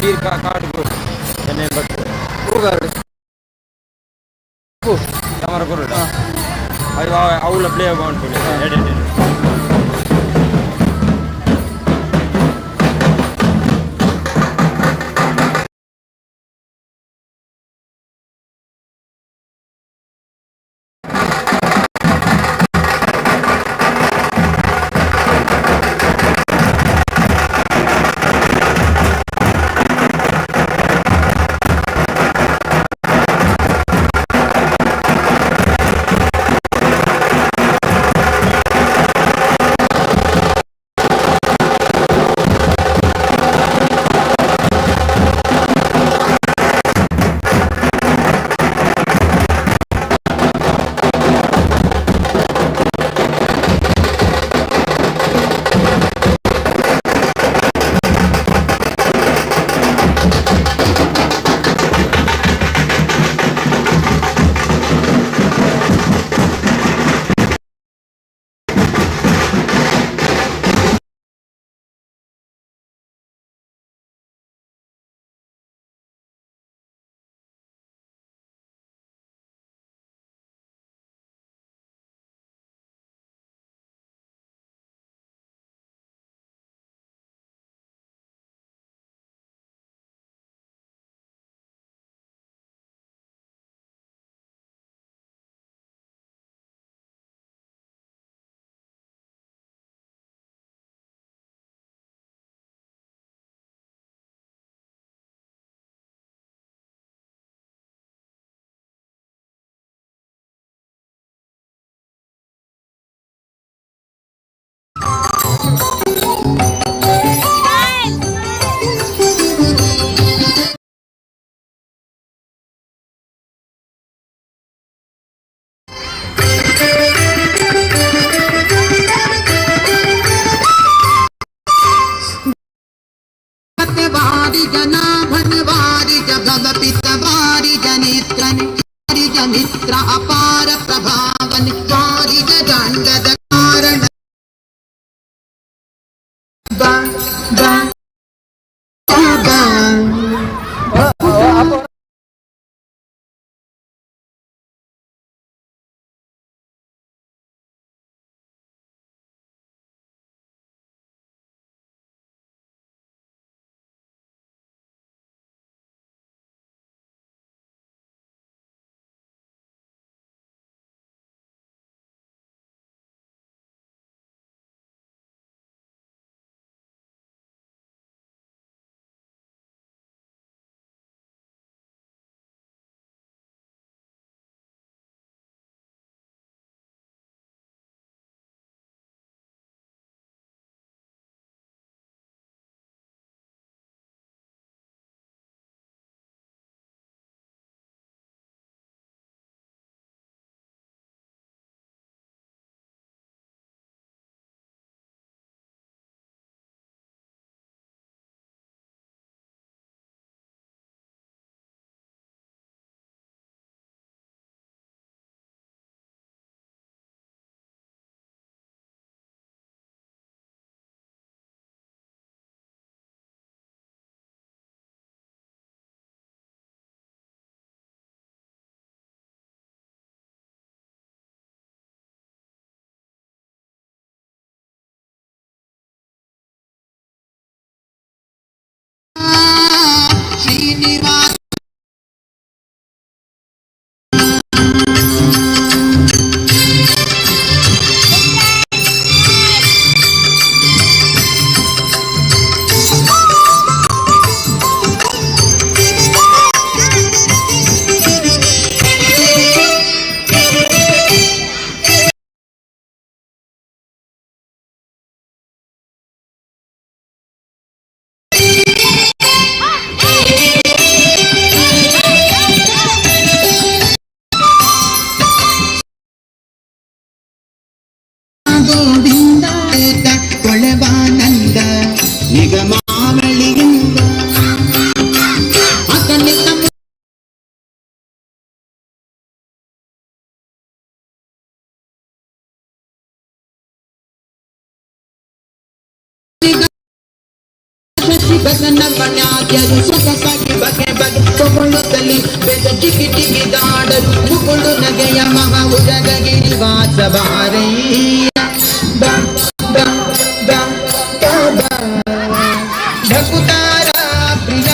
वीर का कार्ड को मैंने बट वो कार्ड को हमारा करो भाई आउला प्ले अकाउंट पे एडिट वारी जनाभन वारी जगपित वारी जनेत्रन वारी जमित्र अपार प्रभावन वारी जगंगद कारण बा बा बा श्रीनिवास गोविंद कोळवानंद निगमावलिಯಿಂದ ಅಕಲಿತ ಗಗನ ಮನ್ಯಾದ್ಯರು ಸೊಗಸಾಗಿ ಬಗೆ ಬಗೆ ತಗೊಳ್ಳುತ್ತಲಿ ಬೆದ ಜಿಗಿ ಜಿಗಿ ದಾಡರು ಮುಗುಳು ನಗೆಯ ಮಹಾ ಉಜಗಗಿರಿ ವಾಸ ಬಾರಯ್ಯ ಭಕುತಾರ ಪ್ರಿಯ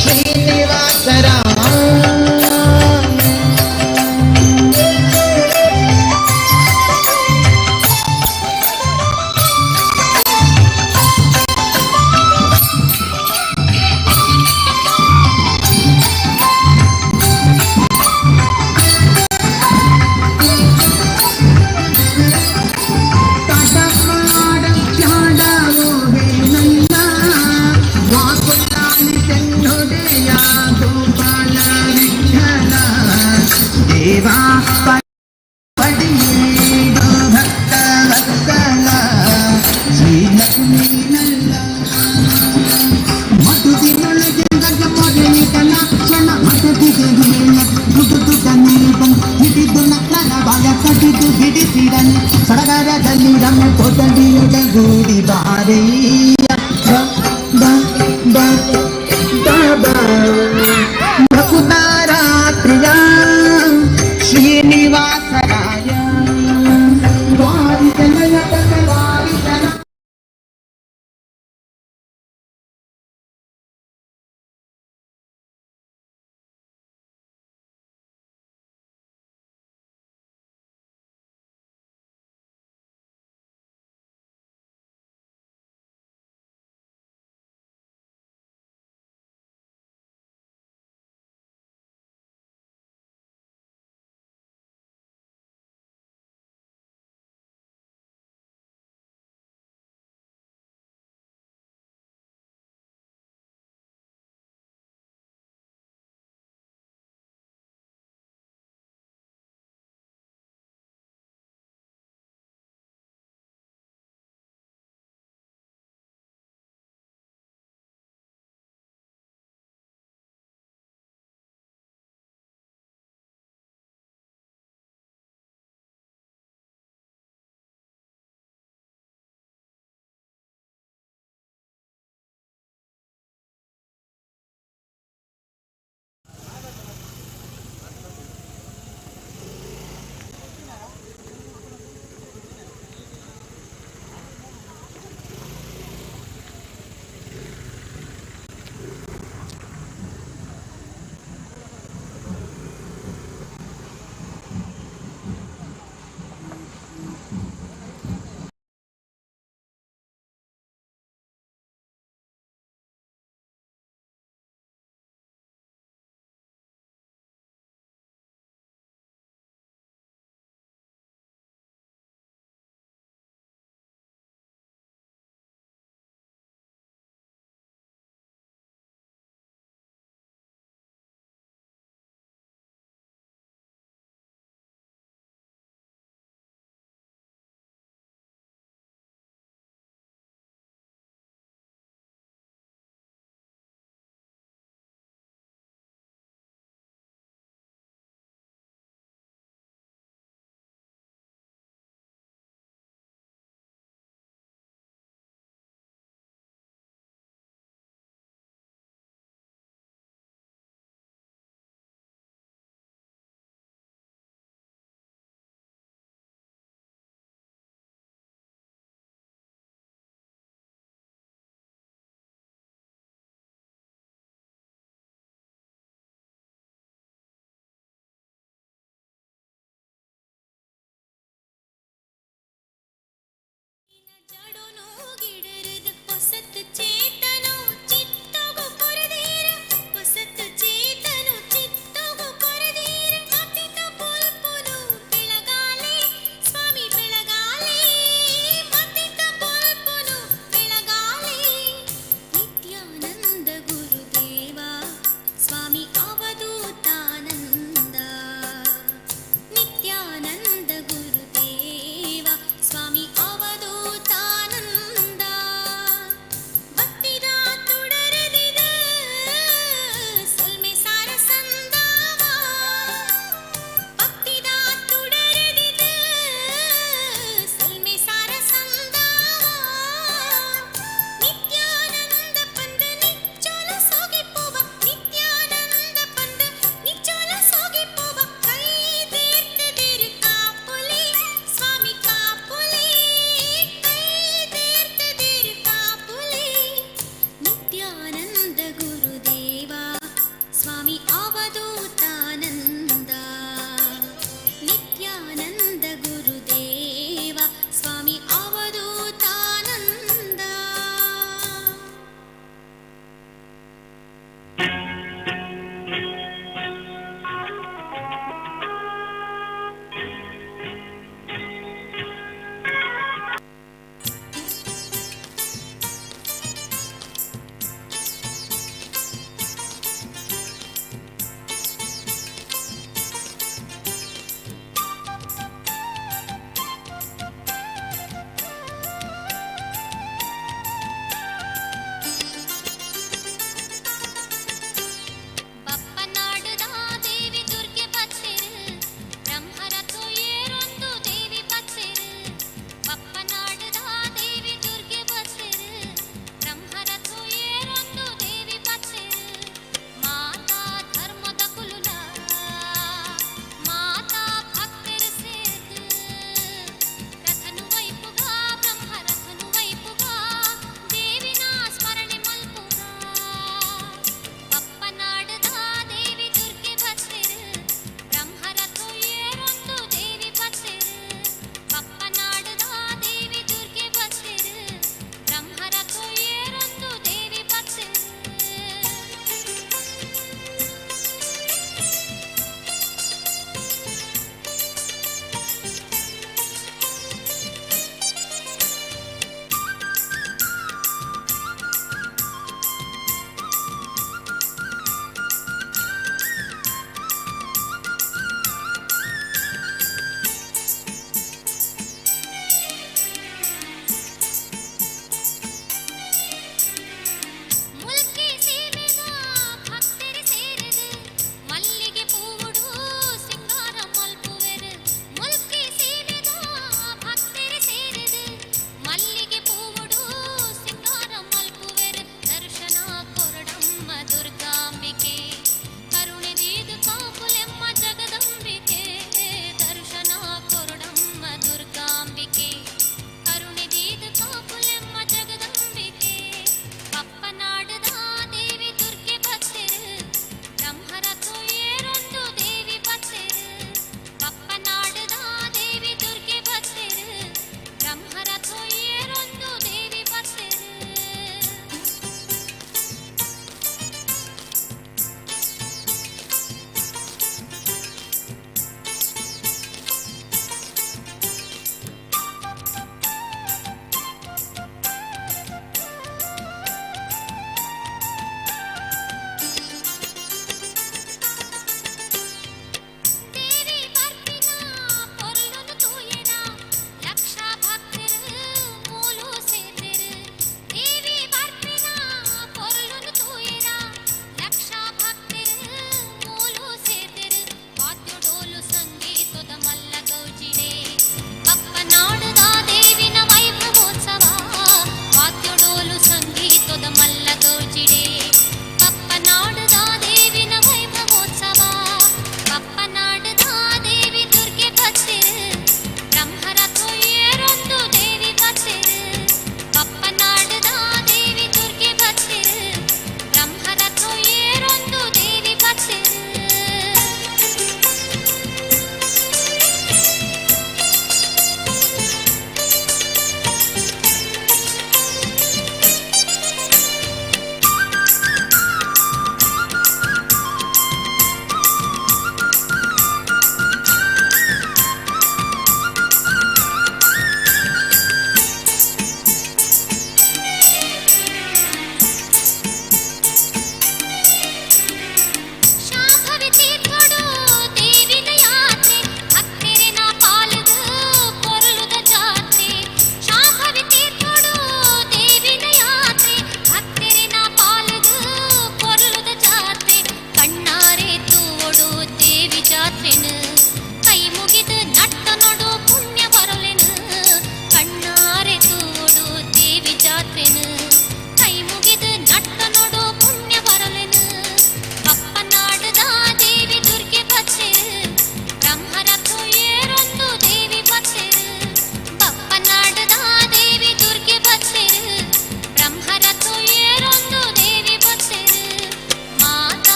ಶ್ರೀನಿವಾಸರ ಸಡಗರದಲ್ಲಿ ರಮ್ಮ ಕೊಡಲಿಯೊಡಗೂಡಿ ಬಾರಯ್ಯ ಭಕುತಾರ ಪ್ರಿಯ ಶ್ರೀನಿವಾಸರಾಯ ವಾರಿಜನಯ ವಾರಿಜನ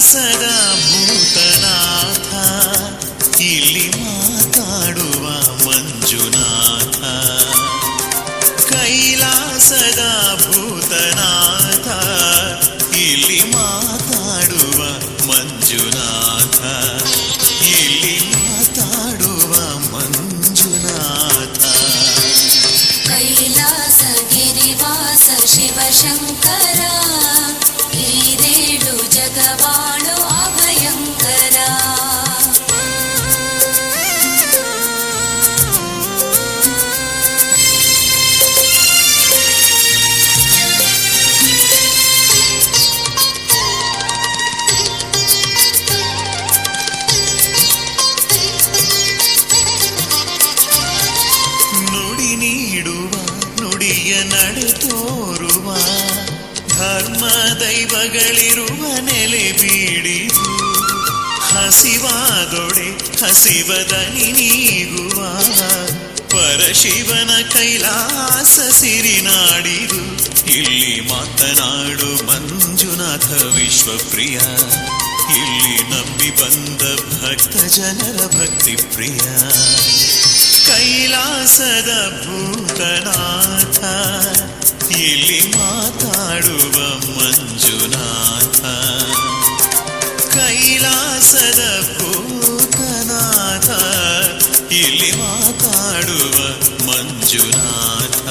ಕೈಲಾಸದ ಭೂತನಾಥ ಇಲ್ಲಿ ಮಾತಾಡುವ ಮಂಜುನಾಥ, ಕೈಲಾಸದ ಭೂತನಾಥ ಇಲ್ಲಿ ಮಾತಾಡುವ ಮಂಜುನಾಥ, ಇಲ್ಲಿ ಮಾತಾಡುವ ಮಂಜುನಾಥ. ಕೈಲಾಸ ಗಿರಿವಾಸ ಶಿವಶಂಕರ ಈರೇಳು ಜಗವಾಳು ಅಭಯಂಕರ. ನುಡಿ ನೀಡುವ ನುಡಿಯ ನಡೆ ತೋರುವ ಧರ್ಮ ದೈವಗಳಿರುವ ನೆಲೆ ಬೀಡಿದು, ಹಸಿವಾದೊಡೆ ಹಸಿವದನಿ ನೀಗುವ ಪರಶಿವನ ಕೈಲಾಸ ಸಿರಿನಾಡಿದು, ಇಲ್ಲಿ ಮಾತನಾಡು ಮಂಜುನಾಥ ವಿಶ್ವಪ್ರಿಯ, ಇಲ್ಲಿ ನಂಬಿ ಬಂದ ಭಕ್ತ ಜನರ ಭಕ್ತಿ ಪ್ರಿಯ. ಕೈಲಾಸದ ಭೂತನಾಥ ಇಲ್ಲಿ ಮಾತಾಡುವ ಮಂಜುನಾಥ, ಕೈಲಾಸದ ಭೂತನಾಥ ಇಲ್ಲಿ ಮಾತಾಡುವ ಮಂಜುನಾಥ,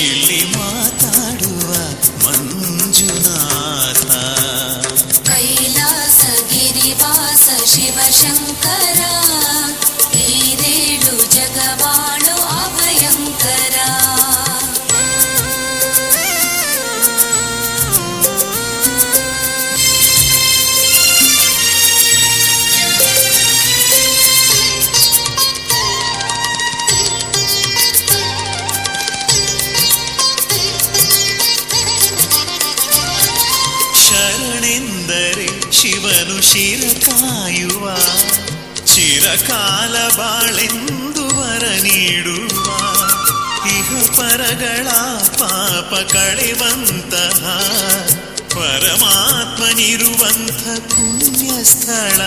ಇಲ್ಲಿ ಮಾತಾಡುವ ಮಂಜುನಾಥ. ಕೈಲಾಸ ಗಿರಿವಾಸ ಶಿವಶಂಕರ ಈರೇಳು ಜಗವಾಳು ಅಭಯಂಕರ. ಶರಣೆಂದರೆ ಶಿವನು ಶಿರ ಕಾಯುವ, ಚಿರಕಾಲ ಬಾಳೆಂದು ವರ ನೀಡುವ, ಇಹ ಪರಗಳ ಪಾಪ ಕಳೆವಂತಹ ಪರಮಾತ್ಮನಿರುವಂಥ ಪುಣ್ಯ ಸ್ಥಳ,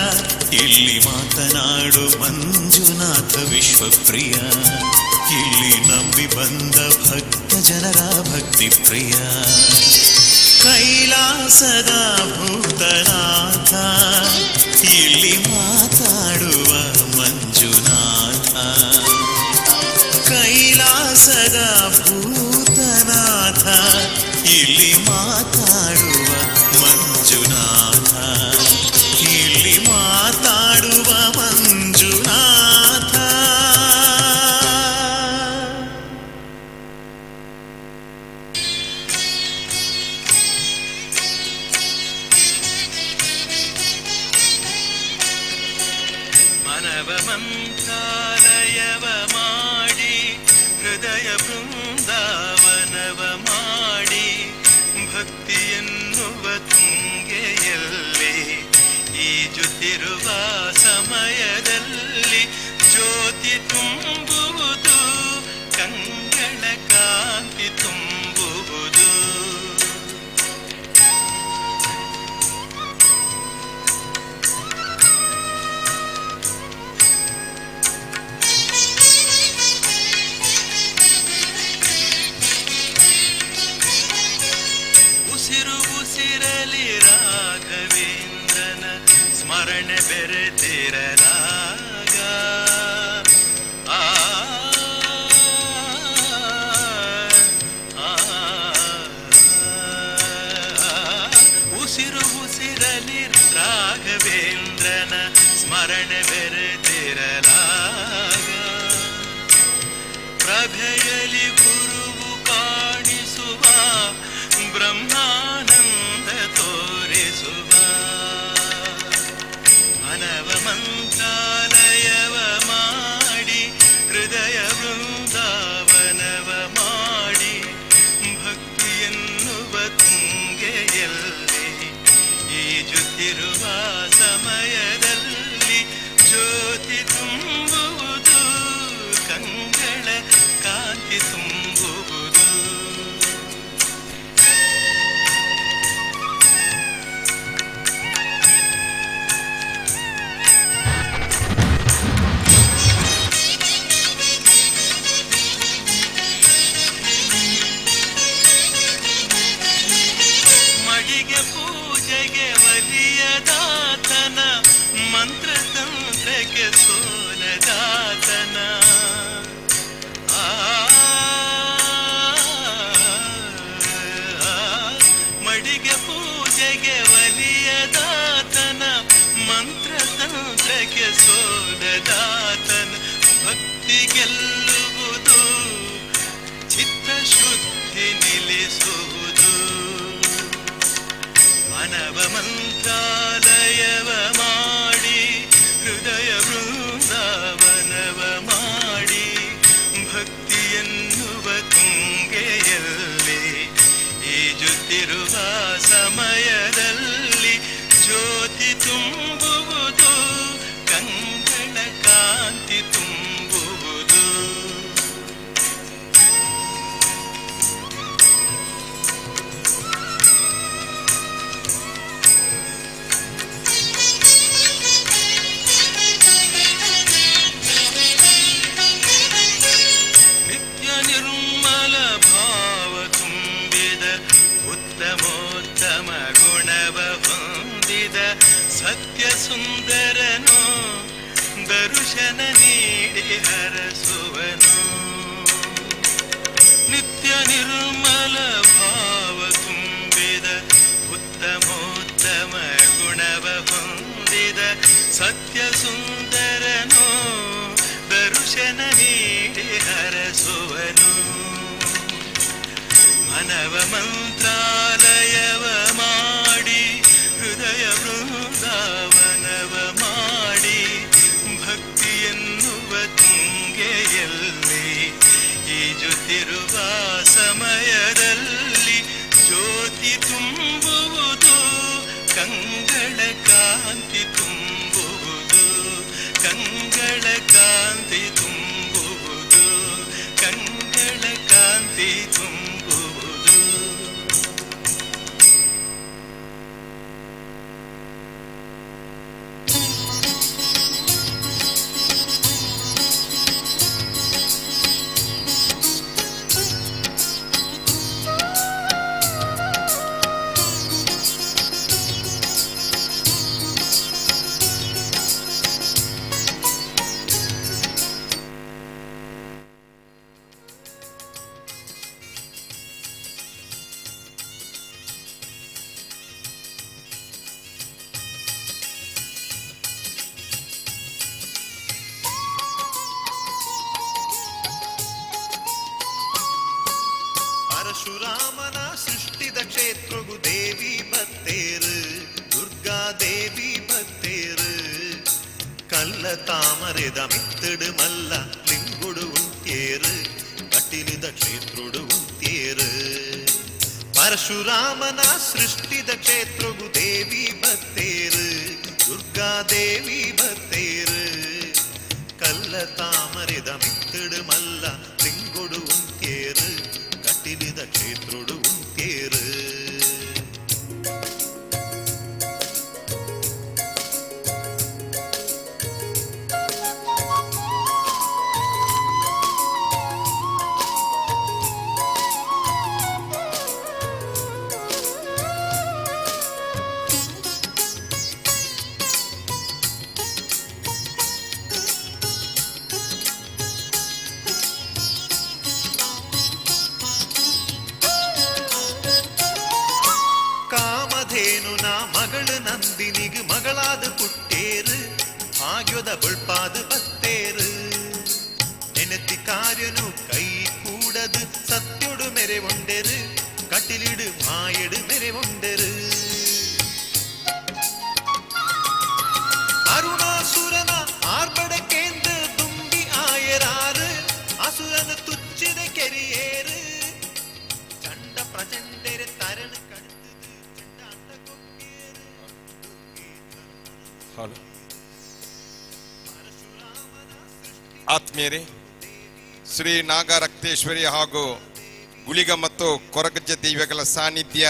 ಇಲ್ಲಿ ಮಾತನಾಡು ಮಂಜುನಾಥ ವಿಶ್ವಪ್ರಿಯ, ಇಲ್ಲಿ ನಂಬಿ ಬಂದ ಭಕ್ತ ಜನರ ಭಕ್ತಿ ಪ್ರಿಯ. ಕೈಲಾಸದ ಭೂತನಾಥ ಇಲ್ಲಿ ಮಾತಾಡುವ ಮಂಜುನಾಥ, ಕೈಲಾಸದ ಭೂತನಾಥ ಇಲ್ಲಿ ಮಾತಾಡುವ ಮಂಜುನಾಥ, ಇಲ್ಲಿ ಮಾತಾಡುವ ಮಂಜುನಾಥ. ಮನವ ಮಂತ್ರಾಲಯವ ಮಾಡಿ ಹೃದಯ ಬೃಂದಾವನವ ಮಾಡಿ ಭಕ್ತಿಯನ್ನುವ ತುಂಗೆಯಲ್ಲಿ ಈಜುತ್ತಿರುವ ಸಮಯದಲ್ಲಿ ಜ್ಯೋತಿ ತುಂಬುವುದು, ಕಂಗಳ ಕಾಂತಿ ತುಂಬುವುದು. ಉಸಿರು ಉಸಿರಲಿ ರಾಘವೇಂದ್ರನ ಸ್ಮರಣೆ ಬೆರೆತಿರಲಾಗ ಆ ಉಸಿರು ಉಸಿರಲಿ ರಾಘವೇಂದ್ರನ ಸ್ಮರಣೆ ಬೆರೆತಿರಲಾಗ ಪ್ರಭೆಯಲಿ ಗುರುವು ಕಾಣಿಸುವ ಬ್ರಹ್ಮಾನಂದ ತೋರಿಸುವ ಮನವ ಮಂತ್ರ ದರ್ಶನ ನೀಡಿ ಹರಸುವನು. ನಿತ್ಯ ನಿರ್ಮಲ ಭಾವ ತುಂಬಿದ ಉತ್ತಮೋತ್ತಮ ಗುಣವ ಹೊಂದಿದ ಸತ್ಯ ಸುಂದರನು ದರ್ಶನ ನೀಡಿ ಹರಸುವನು. ಮನವ ಮಂತ್ರಾಲಯವ ಮಾಡಿ ಹೃದಯ ಬೃಂದಾವನವ ಮಾಡಿ ಭಕ್ತಿ ಎನ್ನುವ ತುಂಗೆಯಲ್ಲಿ ಈಜುತ್ತಿರುವ ಸಮಯದಲ್ಲಿ ಜ್ಯೋತಿ ತುಂಬುವುದು ಕಂಗಳ ಕಾಂತಿ ತುಂಬುವುದು, ಕಂಗಳ ಕಾಂತಿ ತುಂಬುವುದು, ಕಂಗಳ ಕಾಂತಿ ತುಂಬುವುದು. ಪರಶುರಾಮನ ಸೃಷ್ಟಿದ ಕ್ಷೇತ್ರಗು ದೇವಿ ಬತ್ತೇರು, ದುರ್ಗಾ ದೇವಿ ಬತ್ತೇರು. ಕಲ್ಲ ತಾಮರೆದ ಮಿತ್ತಡು ಮಲ್ಲ ಲಿಂಗುಡು ಉಂತೇರು, ಕಟಿಲಿದ ಕ್ಷೇತ್ರುಡು ಉಂತೇರು. ಪರಶುರಾಮನ ಸೃಷ್ಟಿದ ಕ್ಷೇತ್ರಗು ದೇವಿ ಬತ್ತೇರು, ದುರ್ಗಾ ದೇವಿ ಬತ್ತೇರು. ಕಲ್ಲ ತಾಮರೆದ ಮಿತ್ತಡು ಮಲ್ಲ ಲಿಂಗುಡು ಉಂತೇರು, ಕಟಿಲಿದ ಕ್ಷೇತ್ರುಡು ಉಂತೇರು. ಕಾಮಧೇನುನ ಮಗಳು ನಂದಿನಿಗೆ ಮಗಳಾದ ಪುಟ್ಟೇರು, ಭಾಗ್ಯದ ಬಳ್ಪಾದ ಬತ್ತೇರು. ನೆನತಿ ಕಾರ್ಯನು ಕೈ ಕೂಡದು ಸತ್ಯೊಡು ಮೆರೆ ಉಂಡೆರು, ಕಟಿಲಿಡು ಮಾಯಡು ಮೆರೆ ಉಂಡೆರು. ಅರುಣಾಸುರನ ಆರ್ಬಡಕೇಂದ ದುಂಬಿ ಆಯರಾರು, ಅಸುರನ ತುಚ್ಚಿದ ಕೆರಿಯೇರು. ಚಂಡ ಪ್ರಚಂಡೆರೆ ತರಣ ಆತ್ಮೀಯರೇ, ಶ್ರೀ ನಾಗರಕ್ತೇಶ್ವರಿ ಹಾಗೂ ಗುಳಿಗ ಮತ್ತು ಕೊರಗಜ್ಜ ದೈವಗಳ ಸಾನ್ನಿಧ್ಯ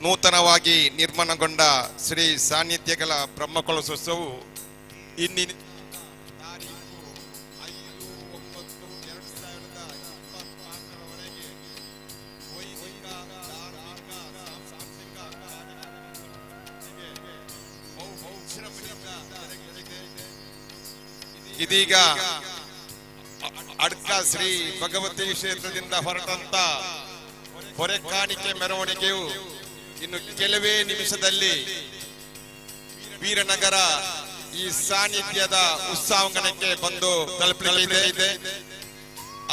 ನೂತನವಾಗಿ ನಿರ್ಮಾಣಗೊಂಡ ಶ್ರೀ ಸಾನ್ನಿಧ್ಯಗಳ ಬ್ರಹ್ಮಕಲಶೋತ್ಸವವು ಇಂದಿನ ಇದೀಗ ಅಡ್ಕ ಶ್ರೀ ಭಗವತಿ ಕ್ಷೇತ್ರದಿಂದ ಹೊರಟಂತ ಹೊರೆ ಕಾಣಿಕೆ ಮೆರವಣಿಗೆಯು ಇನ್ನು ಕೆಲವೇ ನಿಮಿಷದಲ್ಲಿ ವೀರನಗರ ಈ ಸಾನ್ನಿಧ್ಯದ ಉತ್ಸವಾಂಗಣಕ್ಕೆ ಬಂದು ತಲುಪಲಿದೆ.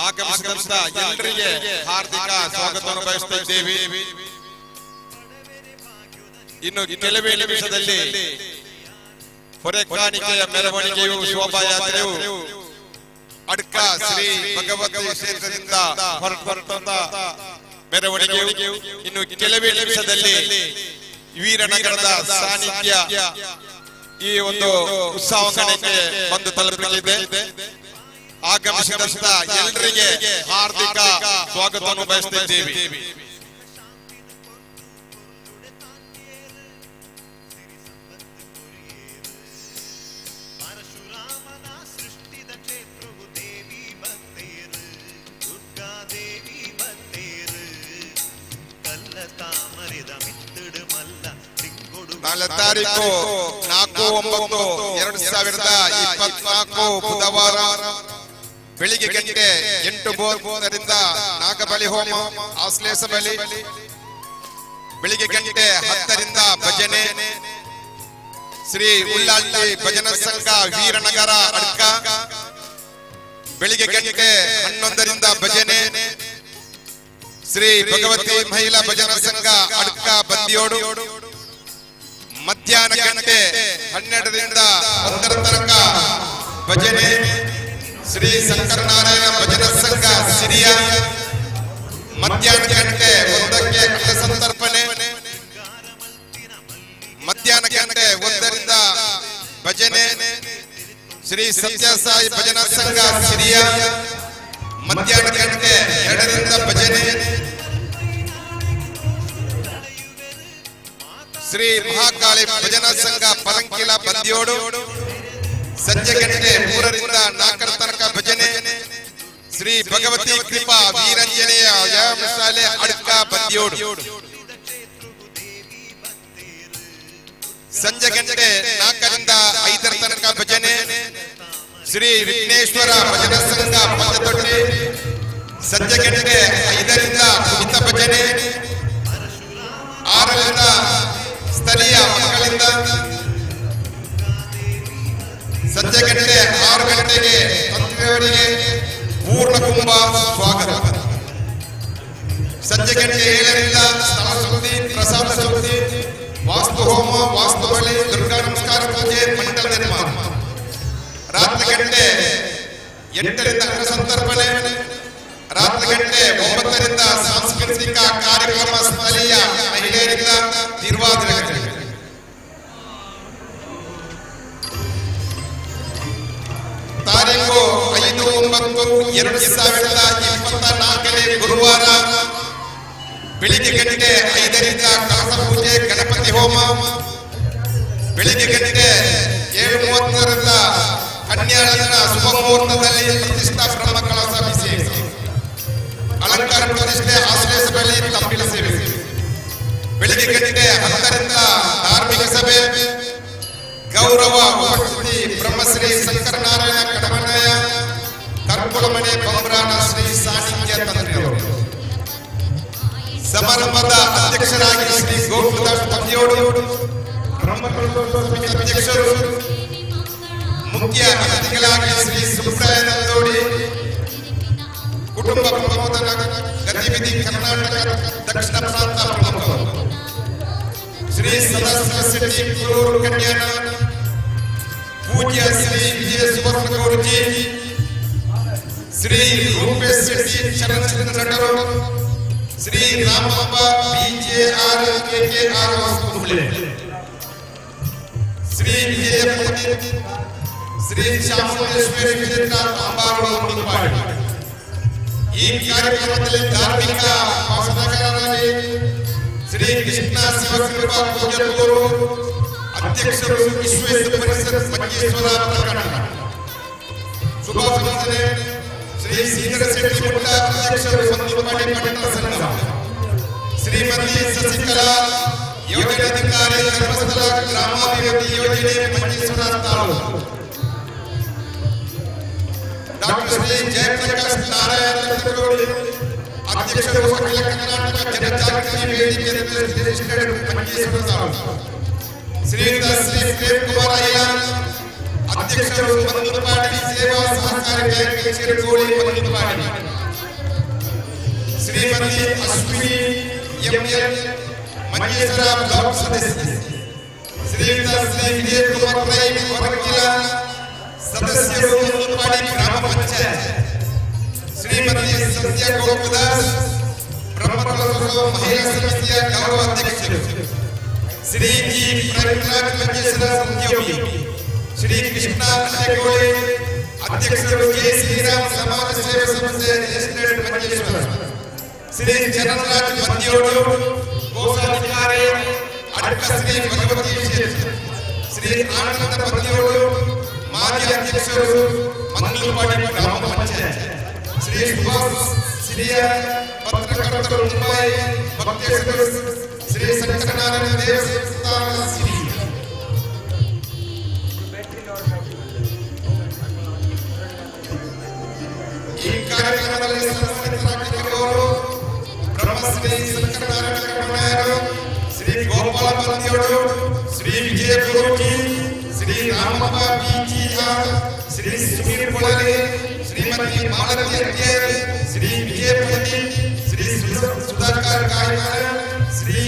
ಆಗಮಿಸಿದಂತ ಎಲ್ಲರಿಗೆ ಹಾರ್ದಿಕ ಸ್ವಾಗತವನ್ನು ಬಯಸ್ತಾ ಇದ್ದೇವೆ. ಇನ್ನು ಕೆಲವೇ ನಿಮಿಷದಲ್ಲಿ ಹೊರೆ ಕಾಣಿಕೆಯ ಮೆರವಣಿಗೆಯು ಶೋಭಾಯಾತ್ರೆಯು ಅಡ್ಕ ಶ್ರೀ ಭಗವತಿ ಕ್ಷೇತ್ರದಿಂದ ಹೊರಟಂತ ಮೆರವಣಿಗೆಯು ಇನ್ನು ಕೆಲವೇ ನಿಮಿಷದಲ್ಲಿ ವೀರನಗರದ ಸಾನ್ನಿಧ್ಯ ಈ ಒಂದು ಉತ್ಸವಾಂಗಣಕ್ಕೆ ಬಂದು ತಲುಪಲಿದೆ. ಆಗಮಿಸಿದಂತ ಎಲ್ಲರಿಗೆ ಹಾರ್ದಿಕ ಸ್ವಾಗತವನ್ನು ಬಯಸುತ್ತಿದ್ದೇವೆ. ತಾರೀಕು 4 4/9/2024 ಬುಧವಾರ ಬೆಳಿಗ್ಗೆ ಗಂಟೆ 8:30ರಿಂದ ನಾಗಬಲಿ ಹೋಮ, ಆಶ್ಲೇಷ ಬಲಿ. ಬೆಳಿಗ್ಗೆ ಗಂಟೆ 10ರಿಂದ ಭಜನೆ. ಶ್ರೀ ಉಳ್ಳಾಳ್ಳಿ ಭಜನಾ ಸಂಘ ವೀರನಗರ ಅಡ್ಕ. ಬೆಳಿಗ್ಗೆ ಗಂಟೆ 11ರಿಂದ ಭಜನೆ. ಶ್ರೀ ಭಗವತಿ ಮಹಿಳಾ ಭಜನಾ ಸಂಘ ಅಡ್ಕ ಬಂದಿಯೋಡು. ಮಧ್ಯಾಹ್ನ ಗಂಟೆ 12ರಿಂದ 1 ತನಕ ಭಜನೆ. ಶ್ರೀ ಶಂಕರನಾರಾಯಣ ಭಜನಾ ಸಂಘ ಸಿರಿಯ. ಮಧ್ಯಾಹ್ನ ಗಂಟೆ 1ಕ್ಕೆ ಕಳ್ಳ ಸಂತರ್ಪಣೆ. ಮಧ್ಯಾಹ್ನ ಗಂಟೆ 1ರಿಂದ ಭಜನೆ. ಶ್ರೀ ಸತ್ಯಸಾಯಿ ಭಜನಾ ಸಂಘ ಸಿರಿಯ. ಮಧ್ಯಾಹ್ನ ಗಂಟೆ 2ರಿಂದ ಭಜನೆ. ಶ್ರೀ ಮಹಾಕಾಳಿ ಭಜನಾ ಸಂಘ ಪರಂಕಿಲ ಬಂದಿಯೋಡು. ಸಂಜೆ ಗಂಟೆ 3ರಿಂದ 4 ತನಕ ಭಜನೆ. ಶ್ರೀ ಭಗವತಿ ಕೃಪಾ ವೀರಂಜನೆಯ ವ್ಯಾಯಾಮ ಶಾಲೆ ಅಡ್ಕ ಬಂದಿಯೋಡು. ಸಂಜೆ ಗಂಟೆ 4ರಿಂದ 5 ತನಕ ಭಜನೆ. ಶ್ರೀ ವಿಘ್ನೇಶ್ವರ ಭಜನಾ ಸಂಘ ಪಂಚದೊಡ್ಡಿ. ಸಂಜೆ ಗಂಟೆ 5ರಿಂದ ಕುಣಿತ ಭಜನೆ. 6ರಿಂದ ಸ್ಥಳೀಯ ಮಕ್ಕಳಿಂದ. ಸಂಜೆ ಗಂಟೆ 6 ಗಂಟೆಗೆ ತಂತ್ರಿಯವರಿಗೆ ಪೂರ್ಣ ಕುಂಭ ಸ್ವಾಗತ. ಸಂಜೆ ಗಂಟೆ 7ರಿಂದ ಸ್ಥಳ ಸುದ್ದಿ, ಪ್ರಸಾದ ಸುದ್ದಿ, ವಾಸ್ತು ಹೋಮ, ವಾಸ್ತು ಬಳಿ, ದುರ್ಗಾ ನಮಸ್ಕಾರ ಪೂಜೆ, ಮಂಡಲ ನಿರ್ಮಾಣ. ರಾತ್ರಿ ಗಂಟೆ 8ರಿಂದ ಅನ್ನ ಸಂತರ್ಪಣೆ. ರಾತ್ರಿ ಗಂಟೆ 9ರಿಂದ ಸಾಂಸ್ಕೃತಿಕ ಕಾರ್ಯಕ್ರಮ, ಸ್ಥಳೀಯ ಮಹಿಳೆಯರಿಂದ ತಿರುವಾದಿರ. ತಾರೀಖು 5/9/2024 ಗುರುವಾರ ಬೆಳಿಗ್ಗೆ ಗಂಟೆ 5ರಿಂದ ಕಳಸ ಪೂಜೆ, ಗಣಪತಿ ಹೋಮ. ಬೆಳಿಗ್ಗೆ ಗಂಟೆ 7:30ರಿಂದ ಕನ್ಯಾಳನ ಶುಭ ಮುಹೂರ್ತದಲ್ಲಿ ಪ್ರತಿಷ್ಠಾ ಬ್ರಹ್ಮ ಕಳಸ ಅಭಿಷೇಕ, ಅಲಂಕಾರ ಪ್ರತಿಷ್ಠೆ, ಆಶ್ಲೇಷ ಬಲಿ, ತಪ್ಪಿಲ ಸೇವೆ. ಬೆಳಿಗ್ಗೆ ಗಂಟೆ 10ರಿಂದ ಧಾರ್ಮಿಕ ಸಭೆ, ಗೌರವ ಉಪಸ್ಥಿತಿ ಬ್ರಹ್ಮಶ್ರೀ ಶಂಕರನಾರಾಯಣ ಕಡಮನಾಯ ಕರ್ಪುಳಮನೆ ಬಂಬ್ರಾನ ಶ್ರೀ ಸಾಹಿತ್ಯ ತಂತ್ರಿಯವರು. ಸಮಾರಂಭದ ಅಧ್ಯಕ್ಷರಾಗಿ ಶ್ರೀ ಗೋಕುಲದಾಸ್ ಪತಿಯೋಡು, ಬ್ರಹ್ಮಕಲ್ಪೋತ್ಸವ ಸಮಿತಿ ಅಧ್ಯಕ್ಷರು. ಮುಖ್ಯ ಅತಿಥಿಗಳಾಗಿ ಶ್ರೀ ಸುಬ್ರಾಯ ನಂದೋಡಿ, ಕುಟುಂಬ ಪ್ರಬೋಧನ ಗತಿವಿಧಿ ಕರ್ನಾಟಕ ದಕ್ಷಿಣ ಪ್ರಾಂತ ಪ್ರಮುಖರು. ಶ್ರೀ ಸದಾಶಿವ ಶೆಟ್ಟಿ ಕುರೂರು ಕನ್ಯಾನ, ಪೂಜ್ಯ ಶ್ರೀ ವಿಜಯ ಸುವರ್ಣ ಗೌಡಜಿ, ಶ್ರೀ ರೂಪೇಶ್ ಶೆಟ್ಟಿ ಚಲನಚಿತ್ರ ನಟರು, ಶ್ರೀ ರಾಮಪ್ಪ BJR KKR ಹುಬ್ಳಿ, ಶ್ರೀ ವಿಜಯ ಪಂಡಿತ್, ಶ್ರೀ ಚಾಮುಂಡೇಶ್ವರಿ ಕ್ಷೇತ್ರ ಅಂಬಾರೋಡು ಮುನಿಪಾಡಿ. ಈ ಕಾರ್ಯಕ್ರಮದಲ್ಲಿ ಧಾರ್ಮಿಕ ಭಾಷಣಕಾರರಾಗಿ ಶ್ರೀ ಕೃಷ್ಣ ಶಿವಕೃಪಾ ಪೂಜಕರು, ಅಧ್ಯಕ್ಷರು ವಿಶ್ವೇಶ್ವರ ಪರಿಷತ್ ಮಂಜೇಶ್ವರ ಪ್ರಕರಣ. ಶುಭ ಸಂಚನೆ ಶ್ರೀ ಶ್ರೀಧರ ಶೆಟ್ಟಿ ಮುಟ್ಟ, ಅಧ್ಯಕ್ಷರು ಸಂದೀಪಾಡಿ ಪಟ್ಟಣ ಸಂಘ. ಶ್ರೀಮತಿ ಶಶಿಕಲಾ, ಯೋಜನಾಧಿಕಾರಿ, ಧರ್ಮಸ್ಥಳ ಗ್ರಾಮಾಭಿವೃದ್ಧಿ ಯೋಜನೆ ಮಂಜೇಶ್ವರ ತಾಲೂಕು. ಡಾಕ್ಟರ್ ಶ್ರೀ ಜಯಪ್ರಕಾಶ್ ನಾರಾಯಣ ತಂತ್ರಗೋಡಿ, ಅಧ್ಯಕ್ಷರು ಅಖಿಲ ಕರ್ನಾಟಕ ಜನಜಾಗೃತಿ ವೇದಿಕೆ ಮಂಜೇಶ್ವರ ತಾಲೂಕು. ಶ್ರೀಯುತ ಶ್ರೀ ಪ್ರೇಮ್ ಕುಮಾರ್ ಅಯ್ಯ, ಅಧ್ಯಕ್ಷರು ಮಂಜುಪಾಡಿ ಸೇವಾ ಸಹಕಾರಿ bank Chiragoli Manjupadi. Shrimati Ashwini ML, Manjeshwar block ಸದಸ್ಯ. ಶ್ರೀಯುತ ಶ್ರೀ ವಿಜಯ ಕುಮಾರ್ ರೈ, ಹೊರಕಿಲ ಸದಸ್ಯರು ಮಂಜುಪಾಡಿ ಗ್ರಾಮ ಪಂಚಾಯತ್. ಶ್ರೀಮತಿ ಸತ್ಯ ಗೋಪದಾಸ್, ಬ್ರಹ್ಮಕಲಶೋತ್ಸವ ಮಹಿಳಾ ಸಮಿತಿಯ ಗೌರವ ಅಧ್ಯಕ್ಷರು. ಶ್ರೀ ಜಿ ಪ್ರಕಾಶ್ ಮಂಜೇಶ್ವರ ಉದ್ಯೋಗಿ. ಶ್ರೀ ಕೃಷ್ಣ ಅಡ್ಡಗೋಳಿ, ಅಧ್ಯಕ್ಷರು ಕೆ ಶ್ರೀರಾಮ್ ಸಮಾಜ ಸೇವಾ ಸಂಸ್ಥೆ ಎಸ್ಟೇಟ್ ಮಂಜೇಶ್ವರ. ಶ್ರೀ ಚರಣರಾಜ್ ಬಂದಿಯೋಡು, ಕೋಶಾಧಿಕಾರಿ ಅಡ್ಕ ಶ್ರೀ ಭಗವತಿ ಕ್ಷೇತ್ರ. ಶ್ರೀ ಆನಂದ ಬಂದಿಯೋಡು, ಮಾಜಿ ಅಧ್ಯಕ್ಷರು ಮಂಗಳಪಾಡಿ ಗ್ರಾಮ ಪಂಚಾಯತ್. ಶ್ರೀ ಸುಭಾಷ್ ಸಿರಿಯ, ಪತ್ರಕರ್ತರು ಮುಂಬೈ, ಭಕ್ತೇಶ್ವರ ಶ್ರೀ ಶಂಕರನಾರಾಯಣ ದೇವಸ್ಥಾನ ಸಿರಿ. ಈ ಕಾರ್ಯಕ್ರಮದಲ್ಲಿ ಸನ್ಮಾನಿತರಾಗಿರುವವರು ಬ್ರಹ್ಮಶ್ರೀ ಶಂಕರನಾರಾಯಣ ಕರ್ಮಯ್ಯರು, ಶ್ರೀ ಗೋಪಾಲ ಬಂದಿಯವರು, ಶ್ರೀ ವಿಜಯ ಗುರುಜಿ, ಶ್ರೀ ರಾಮಪ್ಪ ಬಿಜಿಆರ್, ಶ್ರೀ ಸುಮೀರ್ ಪೊಳಲಿ, ಶ್ರೀಮತಿ ಮಾಲತಿ ಅಡ್ಯರ್, ಶ್ರೀ ವಿಜಯ ಪಂಡಿತ್, ಶ್ರೀ ಸುಧಾಕರ್ ಕಾಯ್ಕರ್, ಶ್ರೀ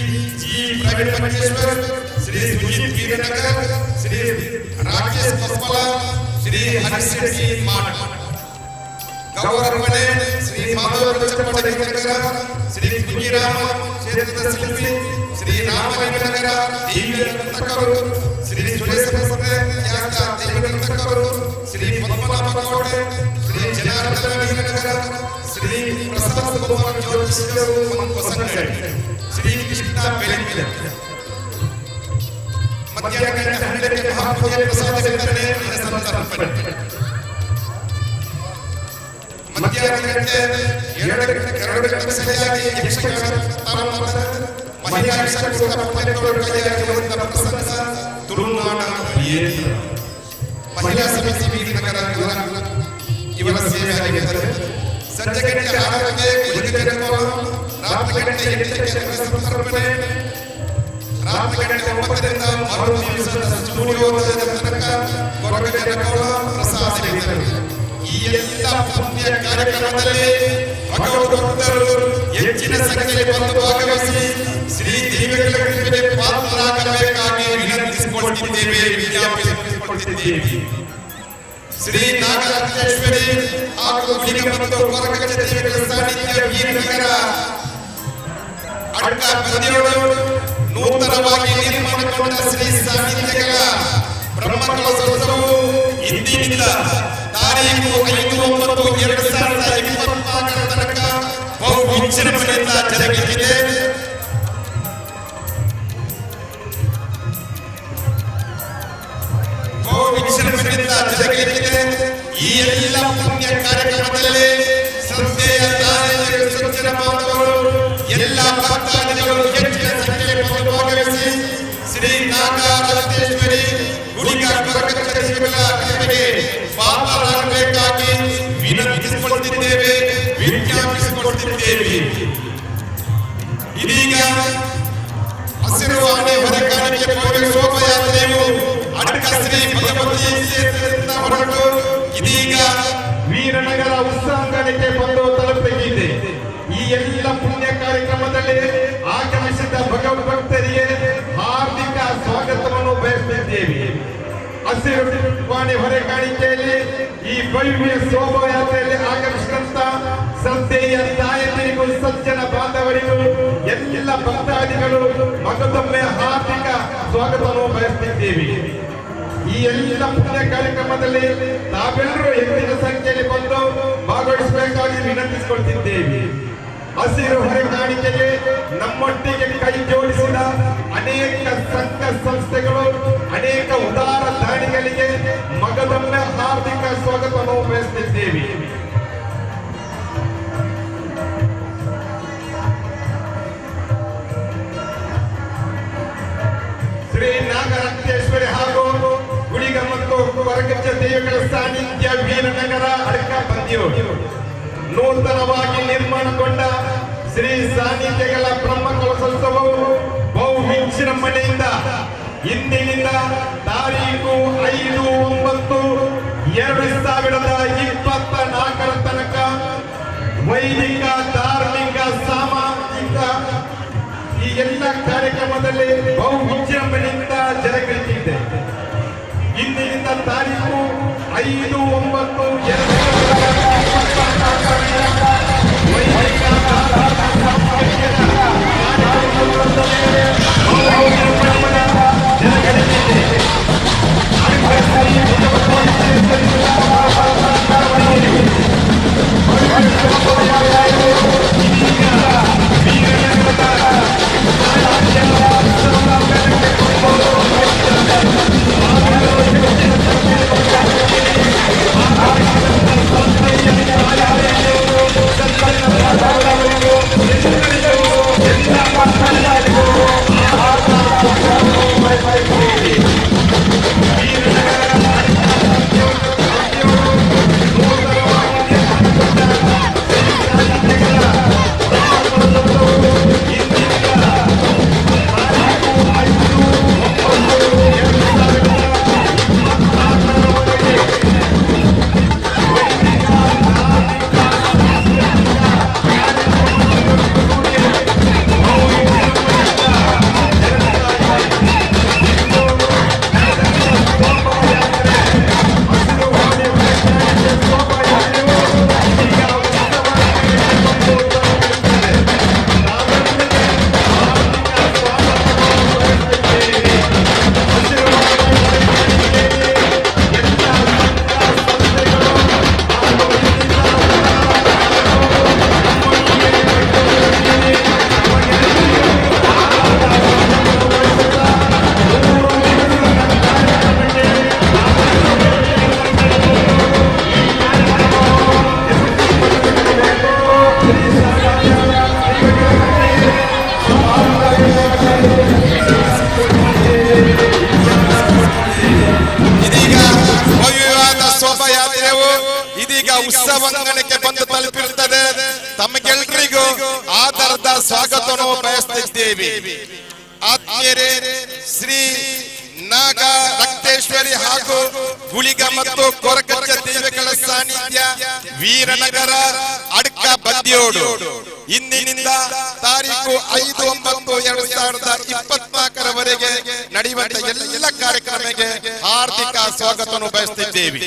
ಜಿ ಪ್ರವೀಣ್ ಮಹೇಶ್ವರ್, ಶ್ರೀ ಸುಜಿತ್ ವೀರನಗರ್, ಶ್ರೀ ರಾಕೇಶ್ ಕೊಪ್ಪಳ, ಶ್ರೀ ಹರಿಶೆಟ್ಟಿ ಮಾಡ್, ಗೌರವಣೆ ಶ್ರೀ ಮಾಧವ ಚಪ್ಪಡಿಗರ, ಶ್ರೀ ಕುಂಜಿರಾಮ ಕ್ಷೇತ್ರದ ಶಿಲ್ಪಿ, ಶ್ರೀ ರಾಮಲಿಂಗನಗರ ದೈವದಂತಕರು, ಶ್ರೀ ಸುರೇಶ ಖ್ಯಾತ ದೈವದಂತಕರು, ಶ್ರೀ ಪದ್ಮನಾಭ ಗೌಡ, ಶ್ರೀ ಜನಾರ್ದನ ವೀರನಗರ, ಶ್ರೀ ಪ್ರಸಾದ್ ಕುಮಾರ್ ಜ್ಯೋತಿಷಿಗಳು ಹೊಸಂಗಡಿ, ಶ್ರೀ ಕೃಷ್ಣ ಬೆಳಗಿನ ಮಧ್ಯಾಹ್ನ 12ಕ್ಕೆ ಮಹಾಪೂಜೆ ಪ್ರಸಾದ ವಿತರಣೆ ಸಂತರ್ಪಣೆ. ಮಧ್ಯಾಹ್ನ 2 ಸರಿಯಾಗಿ ಯಕ್ಷಗಾನ ತಾಳಮದ್ದಲೆ ಮಹಿಳಾ ಯಕ್ಷಗಾನ ಪಂದ್ಯಗಳು ಕೈಯಾಗಿರುವಂತಹ ಪ್ರಸಂಗ ತುಳುನಾಡ ವೇದಿಕೆ ಮಹಿಳಾ ಸಮಿತಿ ವೀರನಗರ ಇವರ ಸೇವೆಯಾಗಿದ್ದರೆ ಸಂಜೆ ಗಂಟೆ 6ಕ್ಕೆ ಕುಲಗಿರಿ ರಾತ್ರಿ ಗಂಟೆ 8ಕ್ಕೆ ಸಂತರ್ಪಣೆ, ರಾತ್ರಿ ಗಂಟೆ 9ರಿಂದ ಮರು ದಿವಸದ ಸ್ಟುಡಿಯೋದ ತನಕ ಹೊರಗಡೆ ಪ್ರಸಾದ ವಿತರಣೆ. ಈ ಎಲ್ಲ ಪುಣ್ಯ ಕಾರ್ಯಕ್ರಮದಲ್ಲಿ ಭಗವದ್ಭಕ್ತರು ಹೆಚ್ಚಿನ ಸಂಖ್ಯೆಯಲ್ಲಿ ಬಂದು ಭಾಗವಹಿಸಿ ಶ್ರೀ ದೇವಿಗಳ ಕೃಪೆಗೆ ಪಾತ್ರರಾಗಬೇಕಾಗಿ ವಿನಂತಿಸಿಕೊಳ್ಳುತ್ತಿದ್ದೇವೆ, ವಿಜ್ಞಾಪಿಸಿಕೊಳ್ಳುತ್ತಿದ್ದೇವೆ. ಶ್ರೀ ನಾಗರತ್ನೇಶ್ವರಿ ಹಾಗೂ ಗುಡಿಗ ಮತ್ತು ಕೊರಗಜ್ಜ ದೇವಿಗಳ ಸಾನ್ನಿಧ್ಯ ವೀರನಗರ ಅಡ್ಕ ಬಂದಿಯೋಡು ನೂತನವಾಗಿ ನಿರ್ಮಾಣಗೊಂಡ ಶ್ರೀ ಸಾನ್ನಿಧ್ಯಗಳ ಬ್ರಹ್ಮಕಲಶೋತ್ಸವವು ಇಂದಿನಿಂದ ತಾರೀಖು 5/9/2024 ತನಕ ಬಹು ವಿಜೃಂಭಣೆಯಿಂದ ಜರುಗಲಿದೆ. ಈ ಎಲ್ಲ ಪುಣ್ಯ ಕಾರ್ಯಕ್ರಮದಲ್ಲಿ ಶ್ರದ್ಧೆಯ ತಾರೆಯರು, ಸಜ್ಜನ ಬಾಂಧವರು, ಎಲ್ಲ ಭಕ್ತಾದಿಗಳು ಹೆಚ್ಚಿನ ಸಂಖ್ಯೆಯಲ್ಲಿ ಭಾಗವಹಿಸಿ ಶ್ರೀ ನಾಗರತ್ನೇಶ್ವರಿ ಗುಡಿಗ ಕೊರಗಜ್ಜ ದೇವಿಗಳ ಕೃಪೆಗೆ ಪಾತ್ರರಾಗಬೇಕಾಗಿ ವಿನಂತಿಸಿಕೊಳ್ಳುತ್ತಿದ್ದೇವೆ, ವಿಜ್ಞಾಪಿಸಿಕೊಳ್ಳುತ್ತಿದ್ದೇವೆ. ಇದೀಗ ಹಸಿರು ಆನೆ ಹೊರಕಾಣಿಕೆ ಪೌರ ಶೋಭಾಯಾತ್ರೆಯು ಅಡ್ಕ ಶ್ರೀ ಭಗವತಿ ಕ್ಷೇತ್ರದಿಂದ ಹೊರಟು ಇದೀಗ ವೀರನಗರ ಉತ್ಸಂಗಕ್ಕೆ ಬಂದು ತಲುಪಲಿದೆ. ಈ ಎಲ್ಲ ಪುಣ್ಯ ಕಾರ್ಯಕ್ರಮದಲ್ಲಿ ಆಗಮಿಸಿದ ಭಗವದ್ಭಕ್ತರಿಗೆ ಹಾರ್ದಿಕ ಸ್ವಾಗತವನ್ನು ಬಯಸುತ್ತಿದ್ದೇವೆ. ಹಸಿರು ವಾಣಿ ಹೊರಕಾಣಿಕೆಯಲ್ಲಿ ಈ ಭವ್ಯ ಶೋಭಾಯಾತ್ರೆಯಲ್ಲಿ ಆಗಮಿಸಿದಂತ ಶ್ರದ್ಧೆಯ ತಾಯಂದಿರಿಗೂ ಸಜ್ಜನ ಬಾಂಧವರಿಗೂ ಎಲ್ಲ ಭಕ್ತಾದಿಗಳು ಮಗದೊಮ್ಮೆ ಹಾರ್ದಿಕ ಸ್ವಾಗತವನ್ನು ಬಯಸುತ್ತಿದ್ದೇವೆ. ಈ ಎಲ್ಲ ಪುಣ್ಯ ಕಾರ್ಯಕ್ರಮದಲ್ಲಿ ನಾವೆಲ್ಲರೂ ಹೆಚ್ಚಿನ ಸಂಖ್ಯೆಯಲ್ಲಿ ಬಂದು ಭಾಗವಹಿಸಬೇಕಾಗಿ ವಿನಂತಿಸಿಕೊಳ್ತಿದ್ದೇವೆ. ಹಸಿರು ಹೊರಕಾಣಿಕೆಗೆ ನಮ್ಮೊಟ್ಟಿಗೆ ಕೈ ಜೋಡಿಸಿದ ಅನೇಕ ಸಂಘ ಸಂಸ್ಥೆಗಳು, ಅನೇಕ ಉದಾರ ದಾನಿಗಳಿಗೆ ಮಗದೊಮ್ಮೆ ಹಾರ್ದಿಕ ಸ್ವಾಗತವನ್ನು ಬಯಸುತ್ತಿದ್ದೇವೆ. ಶ್ರೀ ನಾಗರತ್ನೇಶ್ವರಿ ಹಾಗೂ ಗುಡಿಗ ಮತ್ತು ಕೊರಗಜ್ಜ ದೇವಿಗಳ ಸಾನ್ನಿಧ್ಯ ವೀರನಗರ ಅಡ್ಕ ಬಂದಿಯೋಡು ನೂತನವಾಗಿ ನಿರ್ಮಾಣಗೊಂಡ ಶ್ರೀ ಸಾನ್ನಿಧ್ಯಗಳ ಬ್ರಹ್ಮಕಲಶೋತ್ಸವವು ಬಹು ವಿಜೃಂಭಣೆಯಿಂದ ಇಂದಿನಿಂದ ತಾರೀಖು 5/9/2024 ತನಕ ವೈದಿಕ, ಧಾರ್ಮಿಕ, ಸಾಮಾಜಿಕ ಈ ಎಲ್ಲ ಕಾರ್ಯಕ್ರಮದಲ್ಲಿ ಬಹು ವಿಜೃಂಭಣೆಯಿಂದ ಜರುಗಲಿದೆ. ಇಂದಿನಿಂದ ತಾರೀಖು 5/9/2024 ಅಂಗಣಕ್ಕೆ ಬಂದು ತಲುಪಿರುತ್ತದೆ. ತಮಗೆಲ್ಲರಿಗೂ ಆಧಾರದ ಸ್ವಾಗತವನ್ನು ಬಯಸುತ್ತಿದ್ದೇವೆ. ಆತ್ಮೀಯರೇ, ಶ್ರೀ ನಾಗ ರಕ್ತೇಶ್ವರಿ ಹಾಗೂ ಗುಳಿಗ ಮತ್ತು ಕೊರಕಜ್ಜ ದೇವಿಗಳ ಸಾನ್ನಿಧ್ಯ ವೀರನಗರ ಅಡ್ಕ ಬದ್ದಿಯೋಡು ಇಂದಿನಿಂದ ತಾರೀಕು 5/9/2024 ನಡೆಯುವಂತ ಎಲ್ಲ ಕಾರ್ಯಕ್ರಮಕ್ಕೆ ಹಾರ್ದಿಕ ಸ್ವಾಗತವನ್ನು ಬಯಸುತ್ತಿದ್ದೇವೆ.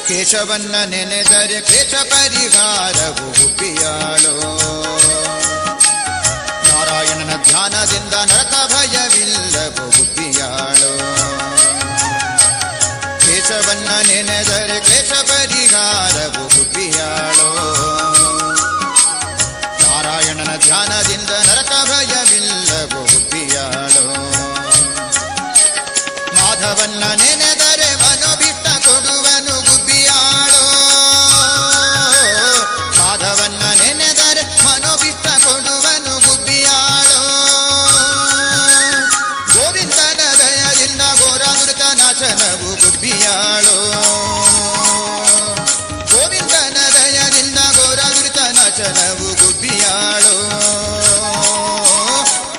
ಕೇಶವನ್ನ ನೆನೆದರೆ ಕ್ಲೇಶ ಪರಿಹಾರವು ಗುಬ್ಬಿಯಾಳೋ. ನಾರಾಯಣನ ಧ್ಯಾನದಿಂದ ನರಕ ಭಯವಿಲ್ಲವು ಗುಬ್ಬಿಯಾಳೋ. ಕೇಶವನ್ನ ನೆನೆದರೆ ಕ್ಲೇಶ ಪರಿಹಾರವು ಗುಬ್ಬಿಯಾಳೋ. ನಾರಾಯಣನ ಧ್ಯಾನದಿಂದ ನರಕ ಭಯವಿಲ್ಲವು ಗುಬ್ಬಿಯಾಳೋ. ಮಾಧವನ್ನ ನೆನೆದರೆ ಮನೋಬಿಟ್ಟ ಕೊಡುವನು ಗುಬ್ಬಿಯಾಳೋ. ಮಾಧವನ್ನ ನೆನೆದರೆ ಮನೋಬಿಟ್ಟ ಕೊಡುವನು ಗುಬ್ಬಿಯಾಳೋ. ಗೋವಿಂದನ ದಯದಿಂದ ಘೋರಾಮೃತ ನಾಶನವು ಗುಬ್ಬಿಯಾಳೋ. ಗೋವಿಂದನ ದಯದಿಂದ ಘೋರಾಮೃತ ನಾಶನವು ಗುಬ್ಬಿಯಾಳೋ.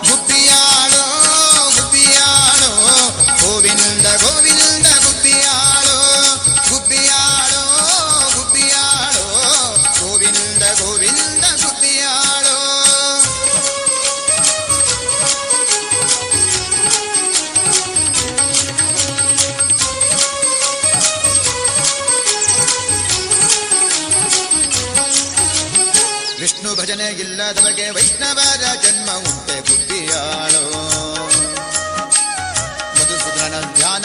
ಗುಬ್ಬಿಯಾಳೋ ಗುಬ್ಬಿಯಾಳೋ ಗೋವಿಂದ ಗೋವಿಂದ ಗುಬ್ಬಿಯಾಳೋ. ಗುಬ್ಬಿಯಾಳೋ ಗುಬ್ಬಿಯಾಳೋ ಗೋವಿಂದ ಗೋವಿಂದ ಗುಬ್ಬಿಯಾಳೋ. ವಿಷ್ಣು ಭಜನೆ ಇಲ್ಲದ ಬಗೆ ವೈಷ್ಣವರ ಜನ್ಮ ಉಂಟೆ ಗುಬ್ಬಿಯಾಳೋ. ಮಧುಸೂದನ ಧ್ಯಾನ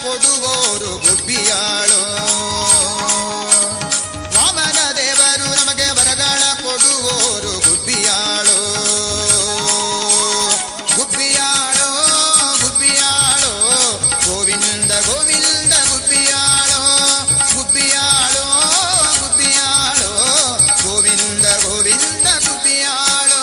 ಕೊಡುವೋರು ಗುಬ್ಬಿಯಾಳು. ವಾಮನ ದೇವರು ನಮಗೆ ವರಗಳ ಕೊಡುವೋರು ಗುಬ್ಬಿಯಾಳು. ಗುಬ್ಬಿಯಾಳು ಗುಬ್ಬಿಯಾಳು ಗೋವಿಂದ ಗೋವಿಂದ ಗುಬ್ಬಿಯಾಳು. ಗುಬ್ಬಿಯಾಳು ಗುಬ್ಬಿಯಾಳು ಗೋವಿಂದ ಗೋವಿಂದ ಗುಬ್ಬಿಯಾಳು.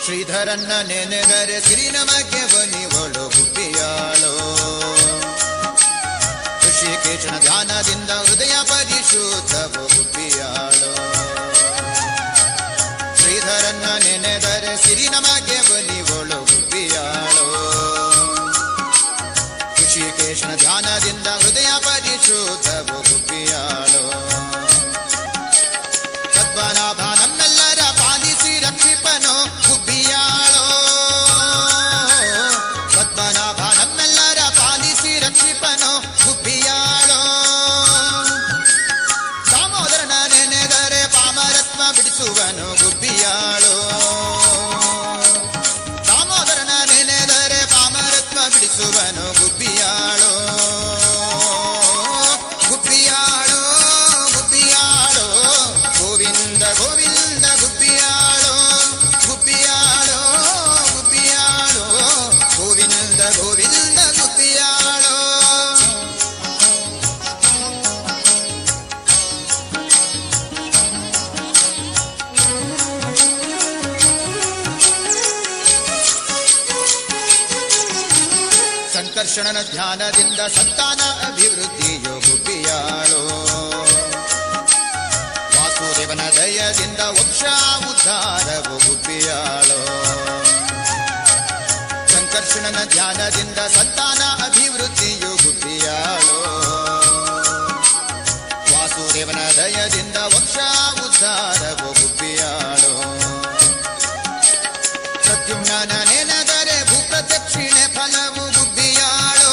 ಶ್ರೀಧರನ್ನ ನೆನೆದರೆ ಸಿರಿ ನಮಗೆ ಬನಿವಳು ಗುಬ್ಬಿಯಾಳು. ಋಷಿಕೇಶನ ಧ್ಯಾನದಿಂದ ಹೃದಯ ಪರಿಶುದ್ಧವು ಗುಬ್ಬಿಯಾಳು. ಶ್ರೀಧರನ್ನ ನೆನೆದರೆ ಸಿರಿ ನಮಗೆ ಬನಿವಳು ಗುಬ್ಬಿಯಾಳು. ಋಷಿಕೇಶನ ಧ್ಯಾನದಿಂದ ಹೃದಯ ಪರಿಶುದ್ಧವು ಗುಬ್ಬಿಯಾಳು. ಪದ್ಮನಾಭ ನಮ್ಮೆಲ್ಲರ ಪಾಲಿಸಿ ರಕ್ಷಿಪನು ಗುಬ್ಬಿಯಾಳು. ಪದ್ಮನಾಭ ನಮ್ಮೆಲ್ಲರ ಪಾಲಿಸಿ ರಕ್ಷಿಪನು ಗುಬ್ಬಿಯಾಳು. ದಾಮೋದರನ ನೆನೆದರೆ ಪಾಮರತ್ವ ಬಿಡಿಸುವನು ಗುಬ್ಬಿಯಾಳು. ದಾಮೋದರನ ನೆನೆದರೆ ಪಾಮರತ್ವ ಬಿಡಿಸುವನು ಗುಬ್ಬಿಯಾಳು. ಗುಬ್ಬಿಯಾಳು ಗುಬ್ಬಿಯಾಳು ಗೋವಿಂದ ಗೋವಿಂದ ಗುಬ್ಬಿಯಾಳು. ಗುಬ್ಬಿಯಾಳು ಗುಬ್ಬಿಯಾಳು ಗೋವಿಂದ ಗೋವಿಂದ ಗುಬ್ಬಿಯಾಳು. ಸಂಕರ್ಷಣನ ಧ್ಯಾನದಿಂದ ಸಂತಾನ ಅಭಿವೃದ್ಧಿಯು ಗುಬ್ಬಿಯಾಳು. ವಾಸುದೇವನ ದಯದಿಂದ ವಂಶ ಉದ್ಧಾರವು ಗುಬ್ಬಿಯಾಳು. ಸಂಕರ್ಷಣನ ಧ್ಯಾನದಿಂದ ಸಂತಾನ ಅಭಿವೃದ್ಧಿಯು ಗುಬ್ಬಿಯಾಳು. ವಾಸುದೇವನ ದಯದಿಂದ ವಂಶ ಉದ್ಧಾರವು ಗುಬ್ಬಿಯಾಳು. ಪ್ರದ್ಯುಮ್ನ ನೆನೆದರೆ ಭೂಪ್ರದಕ್ಷಿಣೆ ಫಲವು ಗುಬ್ಬಿಯಾಳು.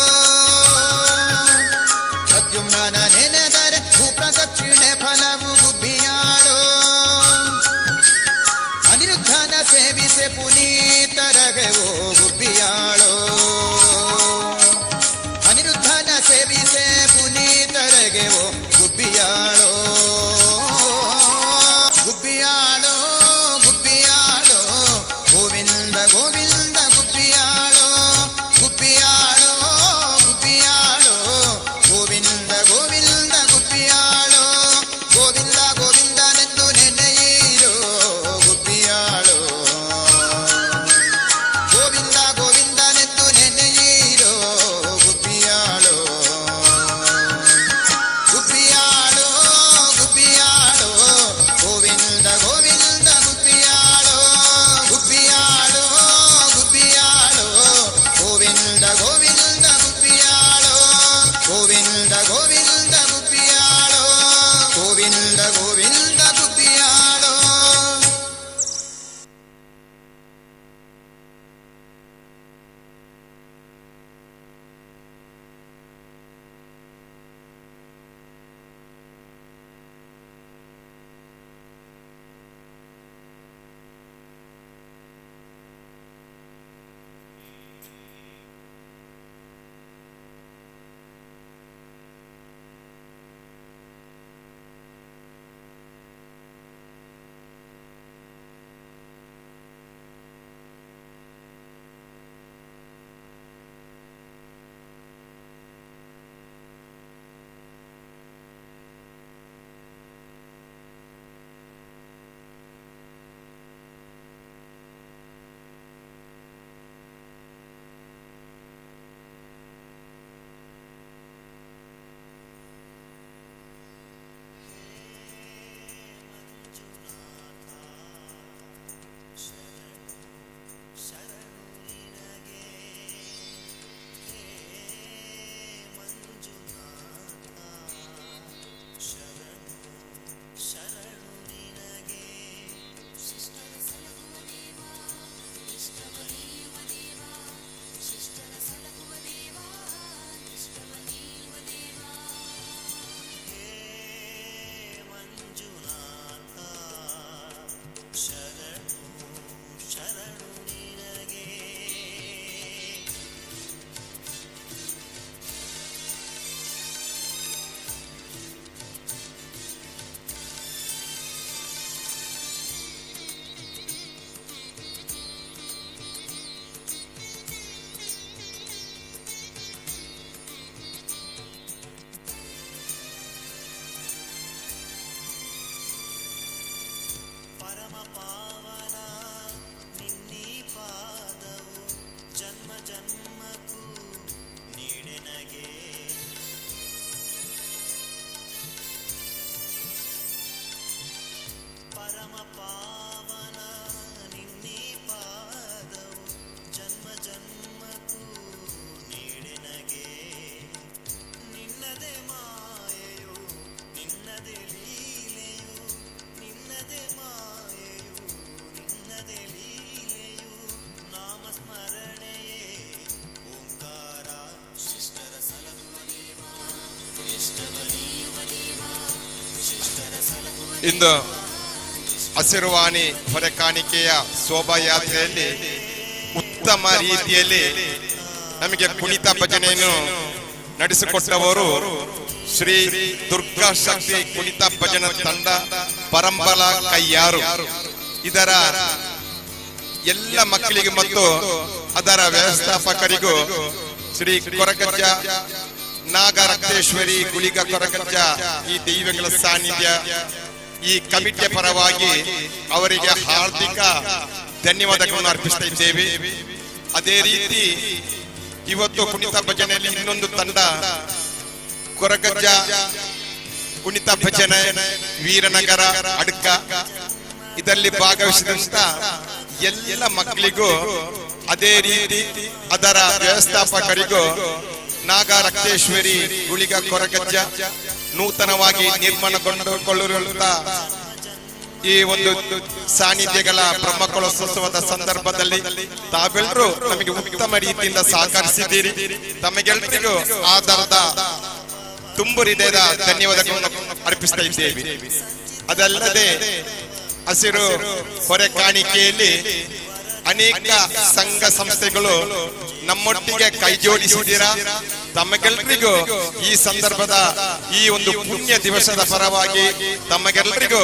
ಪ್ರದ್ಯುಮ್ನ ನೆನೆದರೆ ಭೂಪ್ರದಕ್ಷಿಣೆ ಫಲವು ಗುಬ್ಬಿಯಾಳು. ಅನಿರುದ್ಧನ ಸೇವಿಸೆ ಪುನೀತರಗೆ ಓ ಗುಬ್ಬಿಯಾಳು. ಅನಿರುದ್ಧನ ಸೇವಿಸೆ ಪುನೀತರಗೆ ಓ ಗುಬ್ಬಿಯಾಳು. ಗುಬ್ಬಿಯಾಳು ಗುಬ್ಬಿಯಾಳು ಗೋವಿಂದ ಗೋವಿಂದ ಗುಬ್ಬಿಯಾಳು. ಗುಬ್ಬಿ ಪರಮ ಪಾವನ ನಿನ್ನಿ ಪಾದವು ಜನ್ಮ ಜನ್ಮಕ್ಕೂ ನೀಡಿನಗೆ ನಿನ್ನದೇ ಮಾಯೆಯು ನಿನ್ನದೇ ಲೀಲೆಯು ನಿನ್ನದೇ ಮಾಯೆಯು ನಿನ್ನದೇ ಲೀಲೆಯು ನಾಮಸ್ಮರಣೆಯೇ ಓಂಕಾರ ಶಿಷ್ಟರ ಸಲಹುವ ದೇವ ಇಷ್ಟವರಿಯುವ ದೇವ ಶಿಷ್ಟರ ಸಲಹುವ ಇಂದು ಹಸಿರುವಾಣಿ ಹೊರೆಕಾಣಿಕೆಯ ಶೋಭಾಯಾತ್ರೆಯಲ್ಲಿ ಉತ್ತಮ ರೀತಿಯಲ್ಲಿ ನಮಗೆ ಕುಣಿತ ಭಜನೆಯನ್ನು ನಡೆಸಿಕೊಟ್ಟವರು ಶ್ರೀ ದುರ್ಗಾ ಶಕ್ತಿ ಕುಣಿತ ಭಜನ ತಂಡ ಪರಂಬಲ ಕೈಯಾರು. ಇದರ ಎಲ್ಲ ಮಕ್ಕಳಿಗೆ ಮತ್ತು ಅದರ ವ್ಯವಸ್ಥಾಪಕರಿಗೂ ಶ್ರೀ ಕೊರಗಜ್ಜ ನಾಗರಕ್ತೇಶ್ವರಿ ಗುಳಿಗ ಕೊರಗಜ್ಜ ಈ ದೈವಗಳ ಸಾನ್ನಿಧ್ಯ ಈ ಕಮಿಟಿಯ ಪರವಾಗಿ ಅವರಿಗೆ ಹಾರ್ದಿಕ ಧನ್ಯವಾದಗಳನ್ನು ಅರ್ಪಿಸ್ತಾ ಇದ್ದೇವೆ. ಅದೇ ರೀತಿ ಇವತ್ತು ಕುಣಿತ ಭಜನೆಯಲ್ಲಿ ಇನ್ನೊಂದು ತಂಡ ಕೊರಗಜ್ಜ ಕುಣಿತ ಭಜನೆ ವೀರನಗರ ಅಡ್ಕ ಇದರಲ್ಲಿ ಭಾಗವಹಿಸಿದಂತ ಎಲ್ಲ ಮಕ್ಕಳಿಗೂ ಅದೇ ರೀತಿ ಅದರ ವ್ಯವಸ್ಥಾಪಕರಿಗೂ ನಾಗರಕ್ತೇಶ್ವರಿ ಗುಳಿಗ ಕೊರಗಜ್ಜ ನೂತನವಾಗಿ ನಿರ್ಮಾಣಗೊಂಡುಕೊಳ್ಳುವಂತ ಈ ಒಂದು ಸಾನ್ನಿಧ್ಯಗಳ ಬ್ರಹ್ಮಕಲಶೋತ್ಸವದ ಸಂದರ್ಭದಲ್ಲಿ ತಾವೆಲ್ಲರೂ ನಮಗೆ ಉತ್ತಮ ರೀತಿಯಿಂದ ಸಹಕರಿಸಿದ್ದೀರಿ. ತಮಗೆಲ್ಲರಿಗೂ ಆಧಾರದ ತುಂಬು ಹೃದಯದ ಧನ್ಯವಾದಗಳನ್ನು ಅರ್ಪಿಸ್ತಾ ಇದ್ದೇವೆ. ಅದಲ್ಲದೆ ಹಸಿರು ಹೊರೆ ಕಾಣಿಕೆಯಲ್ಲಿ ಅನೇಕ ಸಂಘ ಸಂಸ್ಥೆಗಳು ನಮ್ಮೊಟ್ಟಿಗೆ ಕೈ ಜೋಡಿಸಿದ್ದೀರಾ. ತಮಗೆಲ್ಲರಿಗೂ ಈ ಸಂದರ್ಭದ ಈ ಒಂದು ಪುಣ್ಯ ದಿವಸದ ಪರವಾಗಿ ತಮಗೆಲ್ಲರಿಗೂ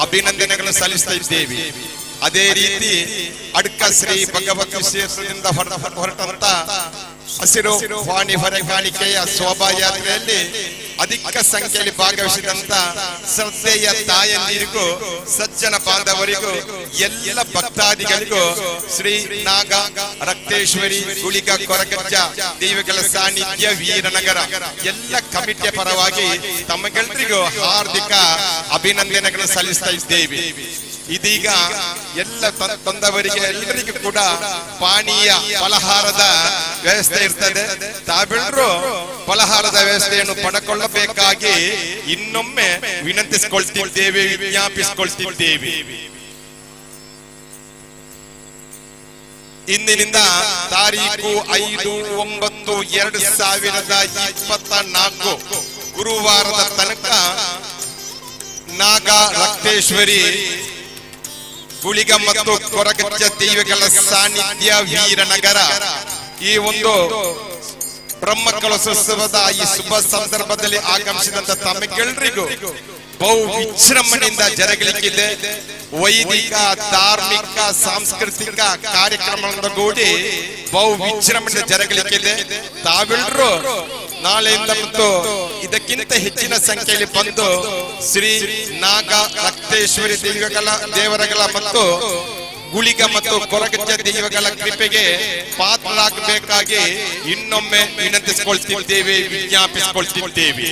ಅಭಿನಂದನೆಗಳನ್ನು ಸಲ್ಲಿಸ್ತಾ ಇದ್ದೇವೆ. ಅದೇ ರೀತಿ ಅಡ್ಕ ಶ್ರೀ ಭಗವತ್ ಕ್ಷೇತ್ರದಿಂದ ಹೊರಟಂತ ಹಸಿರು ವಾಣಿ ಹೊರೆ ಕಾಣಿಕೆಯ ಶೋಭಾಯಾತ್ರೆಯಲ್ಲಿ ಅಧಿಕ ಸಂಖ್ಯೆಯಲ್ಲಿ ಭಾಗವಹಿಸಿದಂತ ಶ್ರದ್ಧೆಯ ತಾಯಂದಿರಿಗೂ ಸಜ್ಜನ ಬಾಂಧವರಿಗೂ ಎಲ್ಲ ಭಕ್ತಾದಿಗಳಿಗೂ ಶ್ರೀ ನಾಗ ರಕ್ತೇಶ್ವರಿ ಗುಳಿಗ ಕೊರಗಜ್ಜ ದೈವಗಳ ಸಾನ್ನಿಧ್ಯ ವೀರನಗರ ಎಲ್ಲ ಕಮಿಟಿಯ ಪರವಾಗಿ ತಮಗೆಲ್ಲರಿಗೂ ಹಾರ್ದಿಕ ಅಭಿನಂದನೆಗಳನ್ನು ಸಲ್ಲಿಸ್ತಾ ಇದ್ದೇವೆ. ಇದೀಗ ಎಲ್ಲ ತಂದವರಿಗೆ ಎಲ್ಲರಿಗೂ ಕೂಡ ಪಾನೀಯ ಫಲಹಾರದ ವ್ಯವಸ್ಥೆ ಇರ್ತದೆ. ತಾವೆಲ್ಲರೂ ಫಲಹಾರದ ವ್ಯವಸ್ಥೆಯನ್ನು ಪಡೆದುಕೊಳ್ಳಬೇಕಾಗಿ ಇನ್ನೊಮ್ಮೆ ವಿನಂತಿಸಿಕೊಳ್ತಿದ್ದೇವೆ, ವಿಜ್ಞಾಪಿಸಿಕೊಳ್ತಿದ್ದೇವೆ. ಇಂದಿನಿಂದ ತಾರೀಕು 5/9/2024 ಗುರುವಾರದ ತನಕ ನಾಗ ರಕ್ತೇಶ್ವರಿ ಗುಳಿಗ ಮತ್ತು ಕೊರಗಜ್ಜ ದೈವಗಳ ಸಾನ್ನಿಧ್ಯ ವೀರನಗರ ಈ ಒಂದು ಬ್ರಹ್ಮಕಲಶೋತ್ಸವದ ಈ ಶುಭ ಸಂದರ್ಭದಲ್ಲಿ ಆಗಮಿಸಿದಂತ ತಮಗೆಲ್ಲರಿಗೂ ಬಹು ವಿಜೃಂಭಣೆಯಿಂದ ಜರಗಲಿಕ್ಕಿದೆ. ವೈದಿಕ ಧಾರ್ಮಿಕ ಸಾಂಸ್ಕೃತಿಕ ಕಾರ್ಯಕ್ರಮಗಳೊಂದಿಗೂಡಿ ಬಹು ವಿಜೃಂಭಣೆಯಿಂದ ಜರಗಲಿಕ್ಕಿದೆ. ತಾವೆಲ್ಲರೂ ನಾಳೆಯಿಂದ ಮತ್ತು ಇದಕ್ಕಿಂತ ಹೆಚ್ಚಿನ ಸಂಖ್ಯೆಯಲ್ಲಿ ಬಂದು ಶ್ರೀ ನಾಗ ರಕ್ತೇಶ್ವರಿ ದೇವರಗಳ ಮತ್ತು ಗುಳಿಗ ಮತ್ತು ಕೊರಗಜ್ಜ ದೈವಗಳ ಕೃಪೆಗೆ ಪಾತ್ರರಾಗಬೇಕಾಗಿ ಇನ್ನೊಮ್ಮೆ ವಿನಂತಿಸಿಕೊಳ್ತಿದ್ದೇವೆ, ವಿಜ್ಞಾಪಿಸಿಕೊಳ್ತಿದ್ದೇವೆ.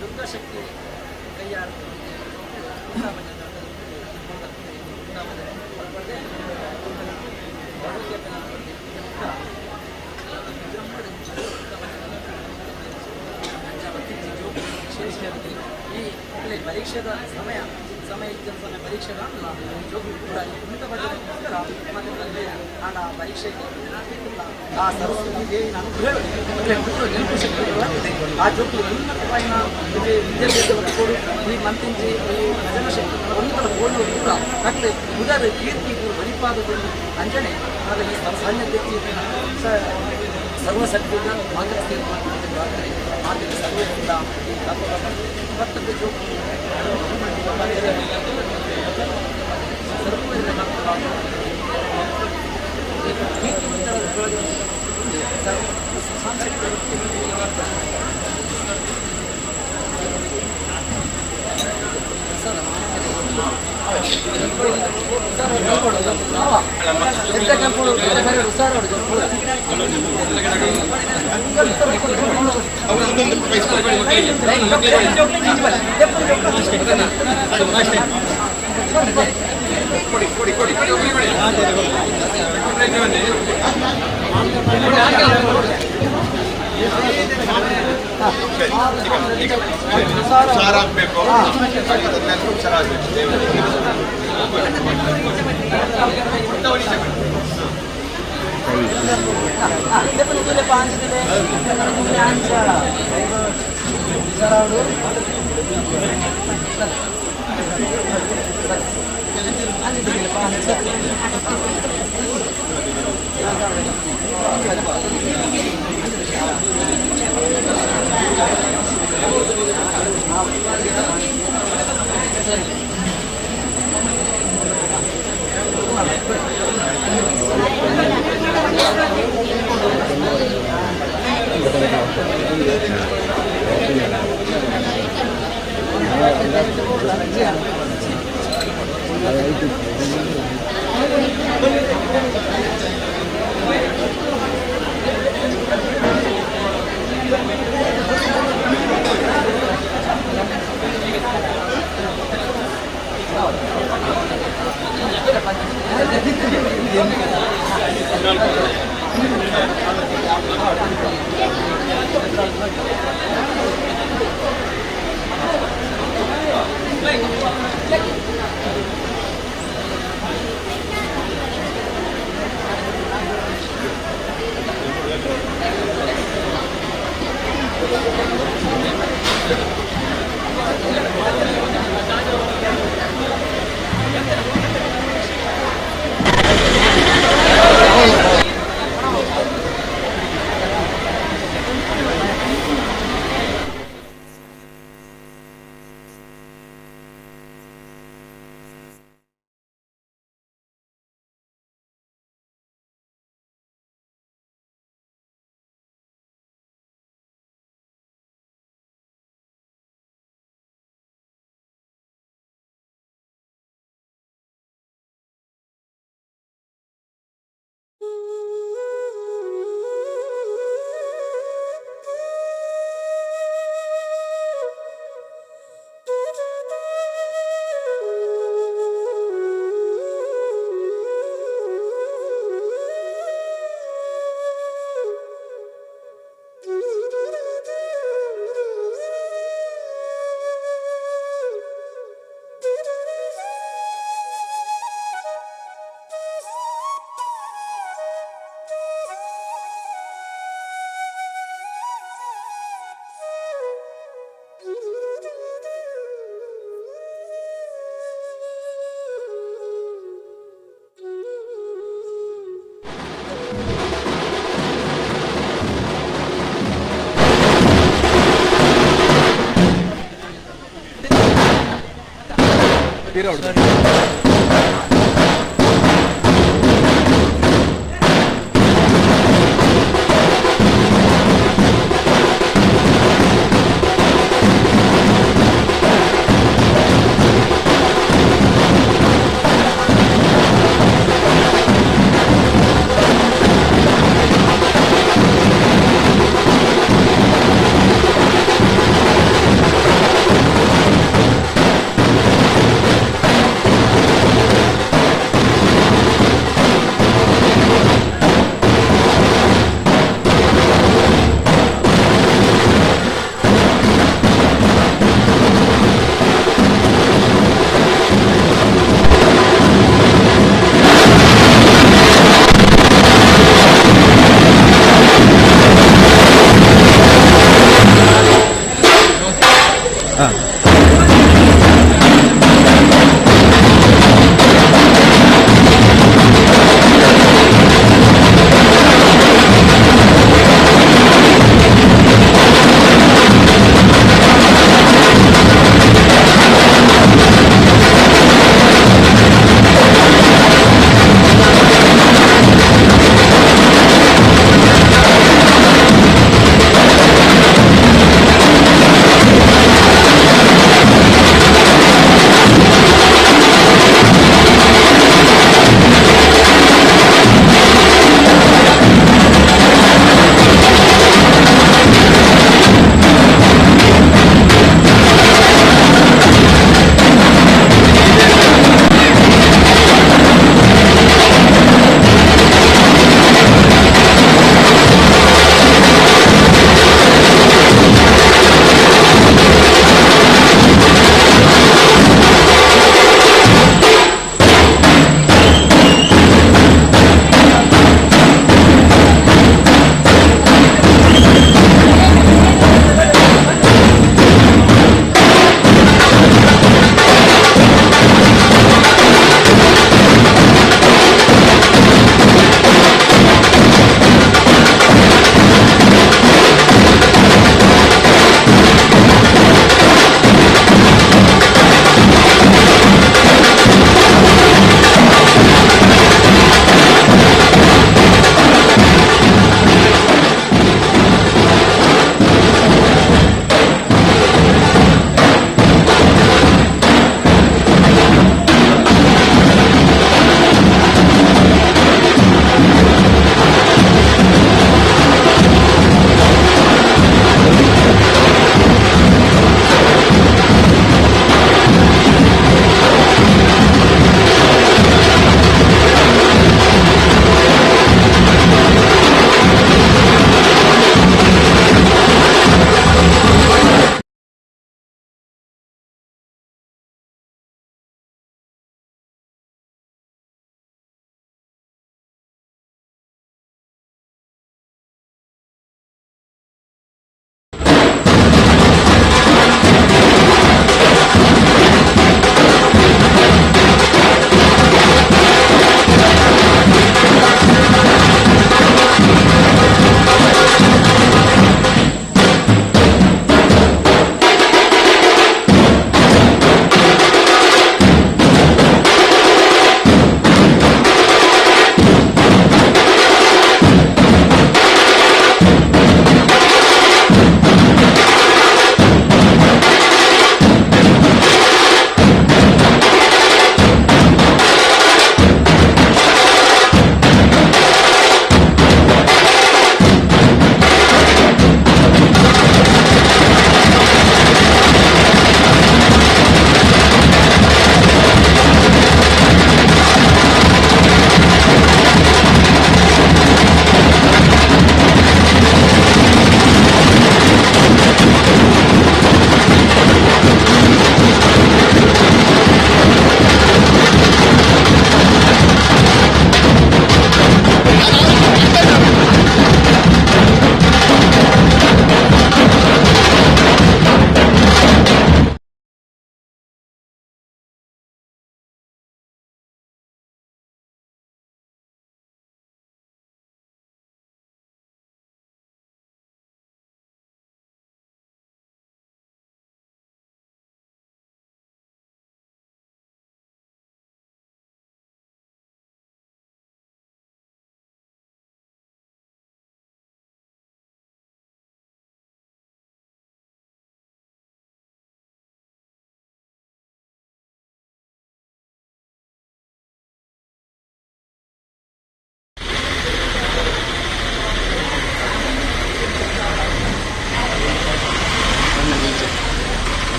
ದುರ್ಗಾಶಕ್ತಿ ಕೈಯಾರ ಈ ಪರೀಕ್ಷೆದ ಸಮಯ ಇದ್ದ ಸಮಯ ಪರೀಕ್ಷೆದ ಜೋಗಿ ಕೂಡ ಉಂಟಪಟ್ಟದಕ್ಕೋಸ್ಕರ ಮತ್ತೆ ಆಡ ಪರೀಕ್ಷೆಗೆ ಆ ಸರಸ್ವತಿ ದೇವಿನ ಅನುಗ್ರಹ ನೆನಪು ಶಕ್ತಿ ಆ ಜೋಗಿ ಉನ್ನತವಾಯಿನ ವಿದ್ಯಾಭ್ಯಾಸ ಕೊಡು ಈ ಮಂತಿಂಚಿ ಈ ಭಜನ ಶಕ್ತಿ ಉನ್ನತ ಕೋಣು ಕೂಡ ಮತ್ತೆ ಉದರ ಕೀರ್ತಿ ಬಲಿಪಾದದಲ್ಲಿ ಅಂಜನೆ ಆಗ ಈ ಸಾನ್ನಿಧ್ಯ ಸರ್ವಶಕ್ತಿಯಿಂದ ಮಾತೃ ಮಾತಿಗೆ ಸರ್ವದಿಂದ ಈ ಭಕ್ತದ ಜೋಗಿ ಹುಷಾರಾಗಬೇಕು,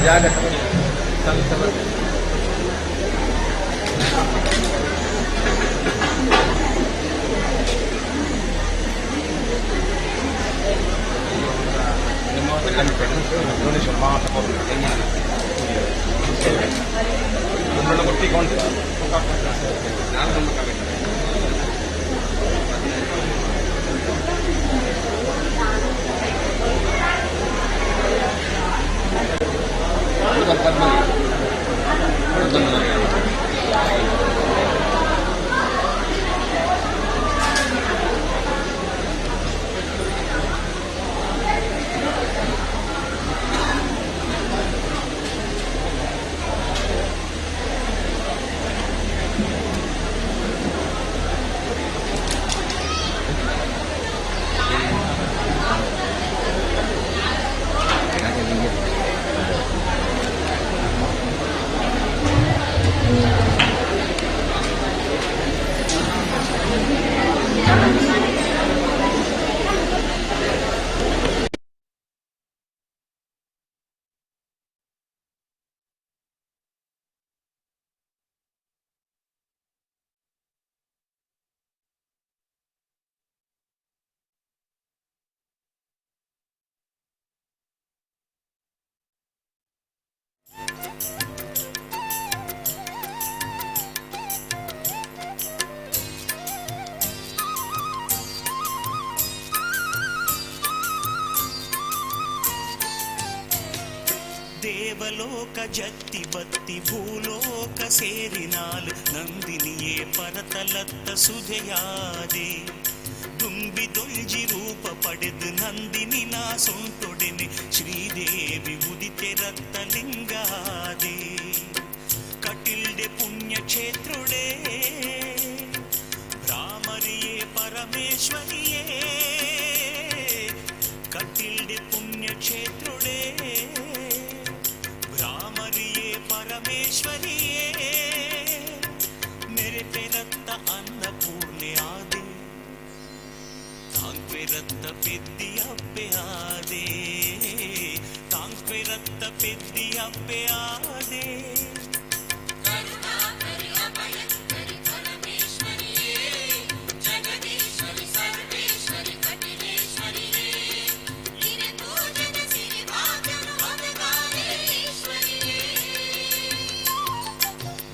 ಜಾಗ ಡೊನೇಷನ್ ಮಾತ್ರ ಕೊಟ್ಟಿಕೊಂಡು ನಾನು ತುಂಬಕ್ಕಾಗಲ್ಲ. ದೇವಲೋಕ ಜತ್ತಿ ಬತ್ತಿ ಭೂಲೋಕ ಸೇರಿನಾಲ್ ನಂದಿನಿಯೇ ಪರತಲತ್ತ ಸುಧೆಯಾದೆ ದುಂಬಿ ದೊಲ್ಜಿ ರೂಪ ಪಡೆದು ನಂದಿನಿ ನಾ ಸೊಂಟೊಡೆನೆ ಶ್ರೀದೇವಿ ಉದಿತೆ ರತ್ತ ಲಿಂಗಾದೆ ಕಟಿಲ್ಡೆ ಪುಣ್ಯ ಕ್ಷೇತ್ರೊಡೆ ಭ್ರಾಮರಿಯೇ ಪರಮೇಶ್ವರಿಯೇ ಕಟಿಲ್ಡೆ ಪುಣ್ಯ ಕ್ಷೇತ್ರೊಡೆ ಭ್ರಾಮರಿಯೇ ಪರಮೇಶ್ವರಿಯೇ मेरे पे रत्त अन्नपूर्णे आदे तांक्वे रत्त पेद्दी अप्पे आदे तांक्वे रत्त पेद्दी अप्पे आदे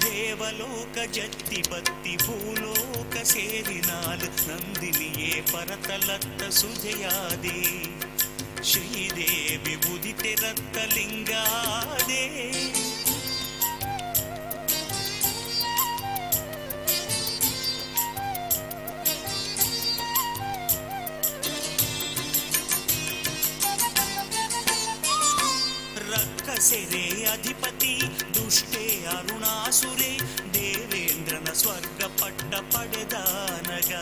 ದೇವಲೋಕ ಜತ್ತಿ ಬತ್ತಿ ಭೂಲೋಕ ಸೇರಿನಾಲ್ ನಂದಿನಿಯೇ ಪರತಲತ್ತ ಸುಧೆಯಾದೆ ಶ್ರೀದೇವಿ ಉದಿತೆ ರತ್ತ ಲಿಂಗಾದೆ ರಕ್ಕಸೆರೆ ಅಧಿಪತಿ ದುಷ್ಟೇ ಅರುಣಾಸುರೆ ದೇವೇಂದ್ರನ ಸ್ವರ್ಗ ಪಟ್ಟ ಪಡೆದಾನಗ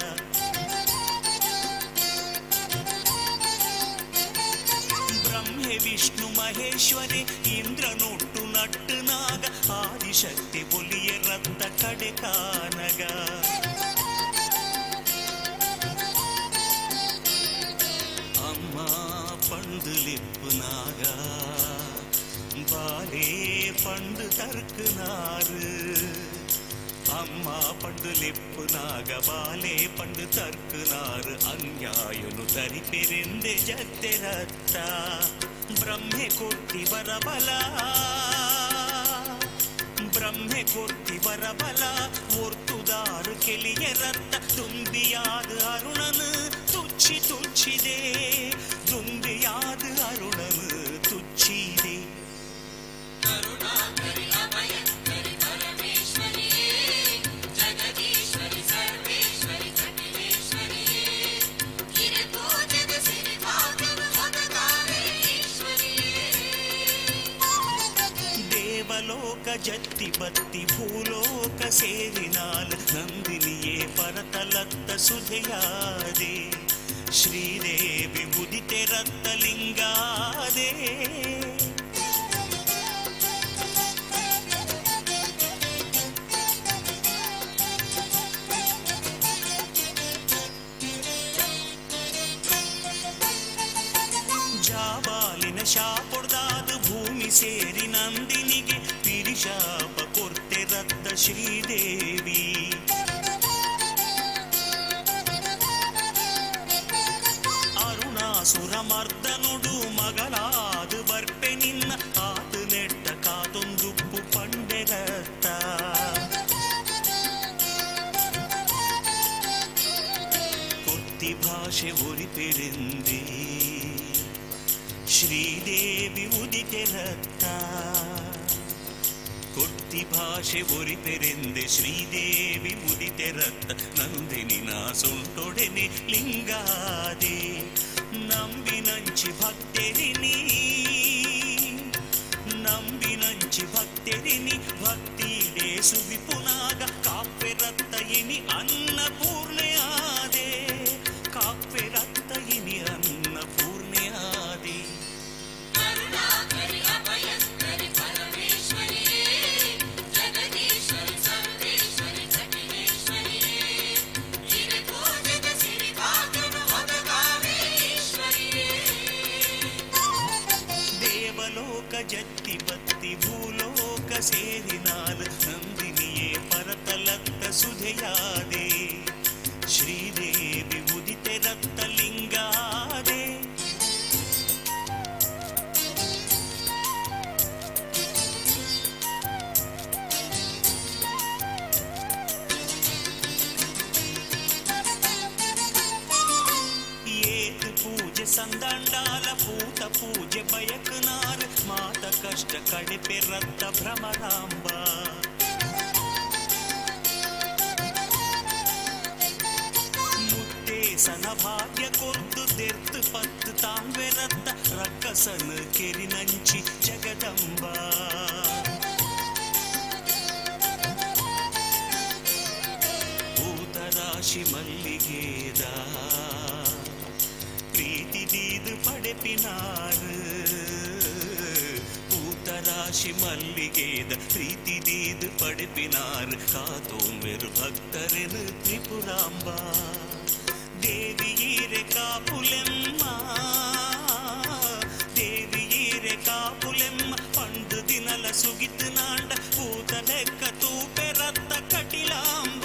ಬ್ರಹ್ಮೆ ವಿಷ್ಣು ಮಹೇಶ್ವರಿ ಇಂದ್ರನೊಟ್ಟು ನಟ್ಟು ನಾಗ ಆದಿಶಕ್ತಿ ಬುಲಿಯ ರತ್ತ ಕಡೆ ಕಾನಗ ಅಮ್ಮ ಪಂಡು ಲಿಪ್ಪು ನಾಗ ಬಾಲೆ ಪಂಡು ತರ್ಕನಾರು ಅಮ್ಮ ಪಂಡು ಲಿಪ್ಪು ನಾಗ ಬಾಲೆ ಪಂಡು ತರ್ಕನಾರು ಅನ್ಯಾಯನು ತರಿಪೆರೆಂದೆ ಜತ್ತೆ ರತ್ತ ಬ್ರಹ್ಮೆ ಕೊಟ್ಟಿ ಬರಬಲ ಬ್ರಹ್ಮೆ ಕೊಟ್ಟಿ ಬರಬಲ ಒರ್ತುದಾರು ಕೆಲಿಯ ರತ್ತ ತುಂಬಿಯಾದ ಅರುಣನು ತುಚ್ಚಿ ತುಚ್ಚಿದೆ ತುಂಬಿಯಾದ ಅರುಣನು ತುಚ್ಚಿದೆ ಕರುಣಾಕರಿ ಅಭಯಂಕರಿ ಪರಮೇಶ್ವರಿಯೇ ಜಗದೀಶ್ವರಿ ಸರ್ವೇ ಜತ್ತಿ ಬತ್ತಿ ಭೂಲೋಕ ಸೇರಿನಾಲ್ ನಂದಿನಿಯೇ ಪರತಲತ್ತ ಸುಧೆಯಾದೆ ಶ್ರೀದೇವಿ ಮುದಿತೆ ರತ್ತಲಿಂಗಾದೆ ಜಾಬಾಲಿನ ಶಾಪೊಡ್ದಾದ ಭೂಮಿ ಸೇರಿ ನಂದಿನಿಗೆ ಪಿರಿಶಾಪ ಕೊರ್ತೆ ರತ್ತ ಶ್ರೀದೇವಿ ಅರುಣಾಸುರ ಮರ್ದನುಡು ಮಗಳಾದು ಬರ್ಪೆ ನಿನ್ನ ಆದು ನೆಟ್ಟ ಕಾದೊಂದುಪ್ಪು ಪಂಡೆರತ್ತ ಕೊತ್ತಿ ಭಾಷೆ ಒರಿಪೆರೆಂದೇ ಶ್ರೀದೇವಿ ಉದಿತೆ ರತ್ತ ಕೊಟ್ಟಿ ಭಾಷೆ ಒರಿತೆರೆಂದೆ ಶ್ರೀದೇವಿ ಉದಿತೆ ರತ್ತ ನಂದಿನಿನ ಸೊಂಟೊಡೆನೆ ಲಿಂಗಾದೆ ನಂಬಿನಂಚಿ ಭಕ್ತೆರಿನಿ ನಂಬಿನಂಚಿ ಭಕ್ತೆರಿನಿ ಭಕ್ತಿಡೆ ಸುವಿಪುನಾಗ ಕಾವ್ಯ ರತ್ತ ಇನಿ ಅನ್ನಪೂರ್ಣೆ ಆದೆ ಕಾವ್ಯ ರತ್ತ ಇನಿ ಅನ್ನಪೂರ್ಣೆ ಆದೆ ಜತ್ತಿ ಬತ್ತಿ ಭೂಲೋಕ ಸೇರಿನಾಲ್ ನಂದಿನಿಯೇ ಪರತಲತ್ತ ಸುಧೆಯಾದೆ ಶ್ರೀದೇವಿ ಉದಿತೆ ರತ್ತಲಿಂಗಾದೆ ಏತ್ ಪೂಜೆ ಸಂದಂಡಾಲ ಭೂತ ಪೂಜೆ ಬಯಕನಾರ್ ಮಾತ ಕಷ್ಟ ಕಡಿಪೆ ರತ್ತ ಭ್ರಮರಾಂಬ ಮುತ್ತೇಸನ ಭಾಗ್ಯ ಕೊರ್ದು ತೆರ್ತು ಪತ್ತು ತಾಂಬೆ ರತ್ತ ರಕ್ಕಸನ ಕೆರಿನಂಚಿ ಜಗದಂಬ ಭೂತರಾಶಿ ಮಲ್ಲಿಗೇದ ಪ್ರೀತಿ ದೀದು ಪಡೆಪಿನಾರು ರಾಶಿ ಮಲ್ಲಿಗೆದ ಪ್ರೀತಿ ದೀದು ಪಡೆಪಿನಾರ್ ಕಾತೋಂಬೆರು ಭಕ್ತರೆನು ತ್ರಿಪುರಾಂಬ ದೇವಿಯೀರೆ ಕಾಪುಲೆಮ್ಮ ದೇವಿಯೀರೆ ಕಾಪುಲೆಮ್ಮ ಪಂಡು ದಿನಲ ಸುಗಿತು ನಾಂಡ ಪೂತ ಲೆಕ್ಕ ತೂಪೆ ರತ್ತ ಕಟಿಲಾಂಬ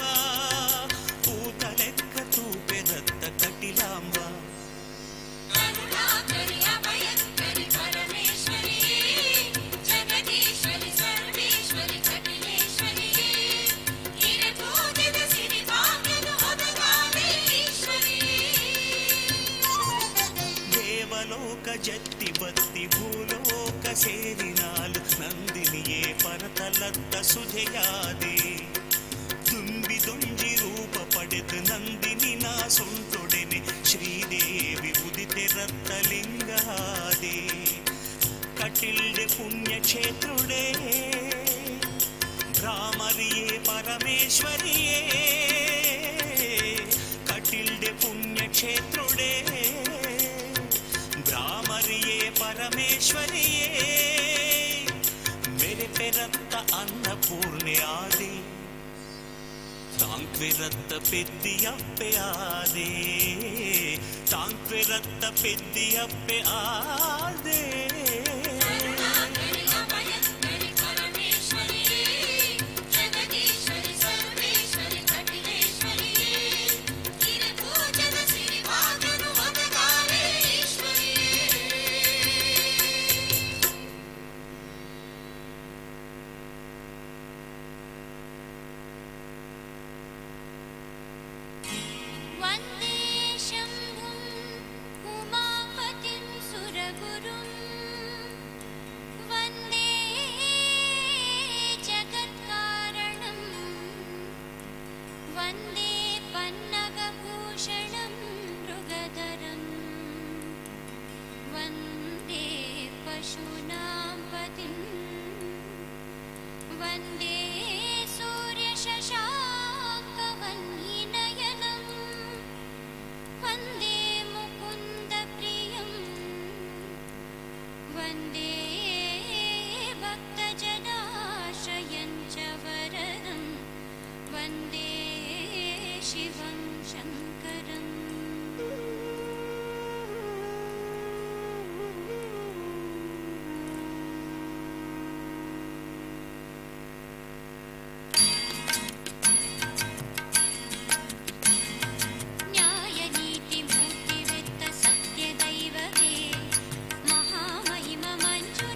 ಪೂತ ಲೆಕ್ಕ ತೂಪೆ ರತ್ತ ಕಟಿಲಾಂಬ ಜತ್ತಿ ಬತ್ತಿ ಭೂಲೋಕ ಸೇರಿನಾಲು ನಂದಿನಿಯೇ ಪರತಲತ್ತ ಸುಧೆಯಾದೆ ತುಂಬಿ ದೊಂಜಿ ರೂಪ ಪಡೆದು ನಂದಿನಿ ನಾ ಸೊಂಟೊಡೆನೆ ಶ್ರೀದೇವಿ ಉದಿತೆ ರತ್ತಲಿಂಗಾದೆ ಕಟಿಲ್ಡೆ ಪುಣ್ಯಕ್ಷೇತ್ರುಡೆ ಭ್ರಾಮರಿಯೇ ಪರಮೇಶ್ವರಿಯೇ ಕಟಿಲ್ಡೆ ಪುಣ್ಯಕ್ಷೇತ್ರುಡೆ ಭ್ರಾಮರಿಯೇ ಪರಮೇಶ್ವರಿಯೇ ಮೇರೆ ಪೆರತ್ತ ಅನ್ನಪೂರ್ಣೆ ಆದೆ ತಾಂಕ್ವೆ ರತ್ತ ಪೆದ್ದಿಯಪ್ಪೆ ಆದೆ ತಾಂಕ್ವೆ ರತ್ತ ಪೆದ್ದಿಯಪ್ಪೆ ಆದೆ वन्दे शम्भुं उमापतिं सुरगुरुं वन्दे भक्तजनाश्रयं च वरदं वन्दे शिवं शङ्करम् न्यायनीतिमूर्तिवृत्त सत्यदैवते महामहिम मञ्जु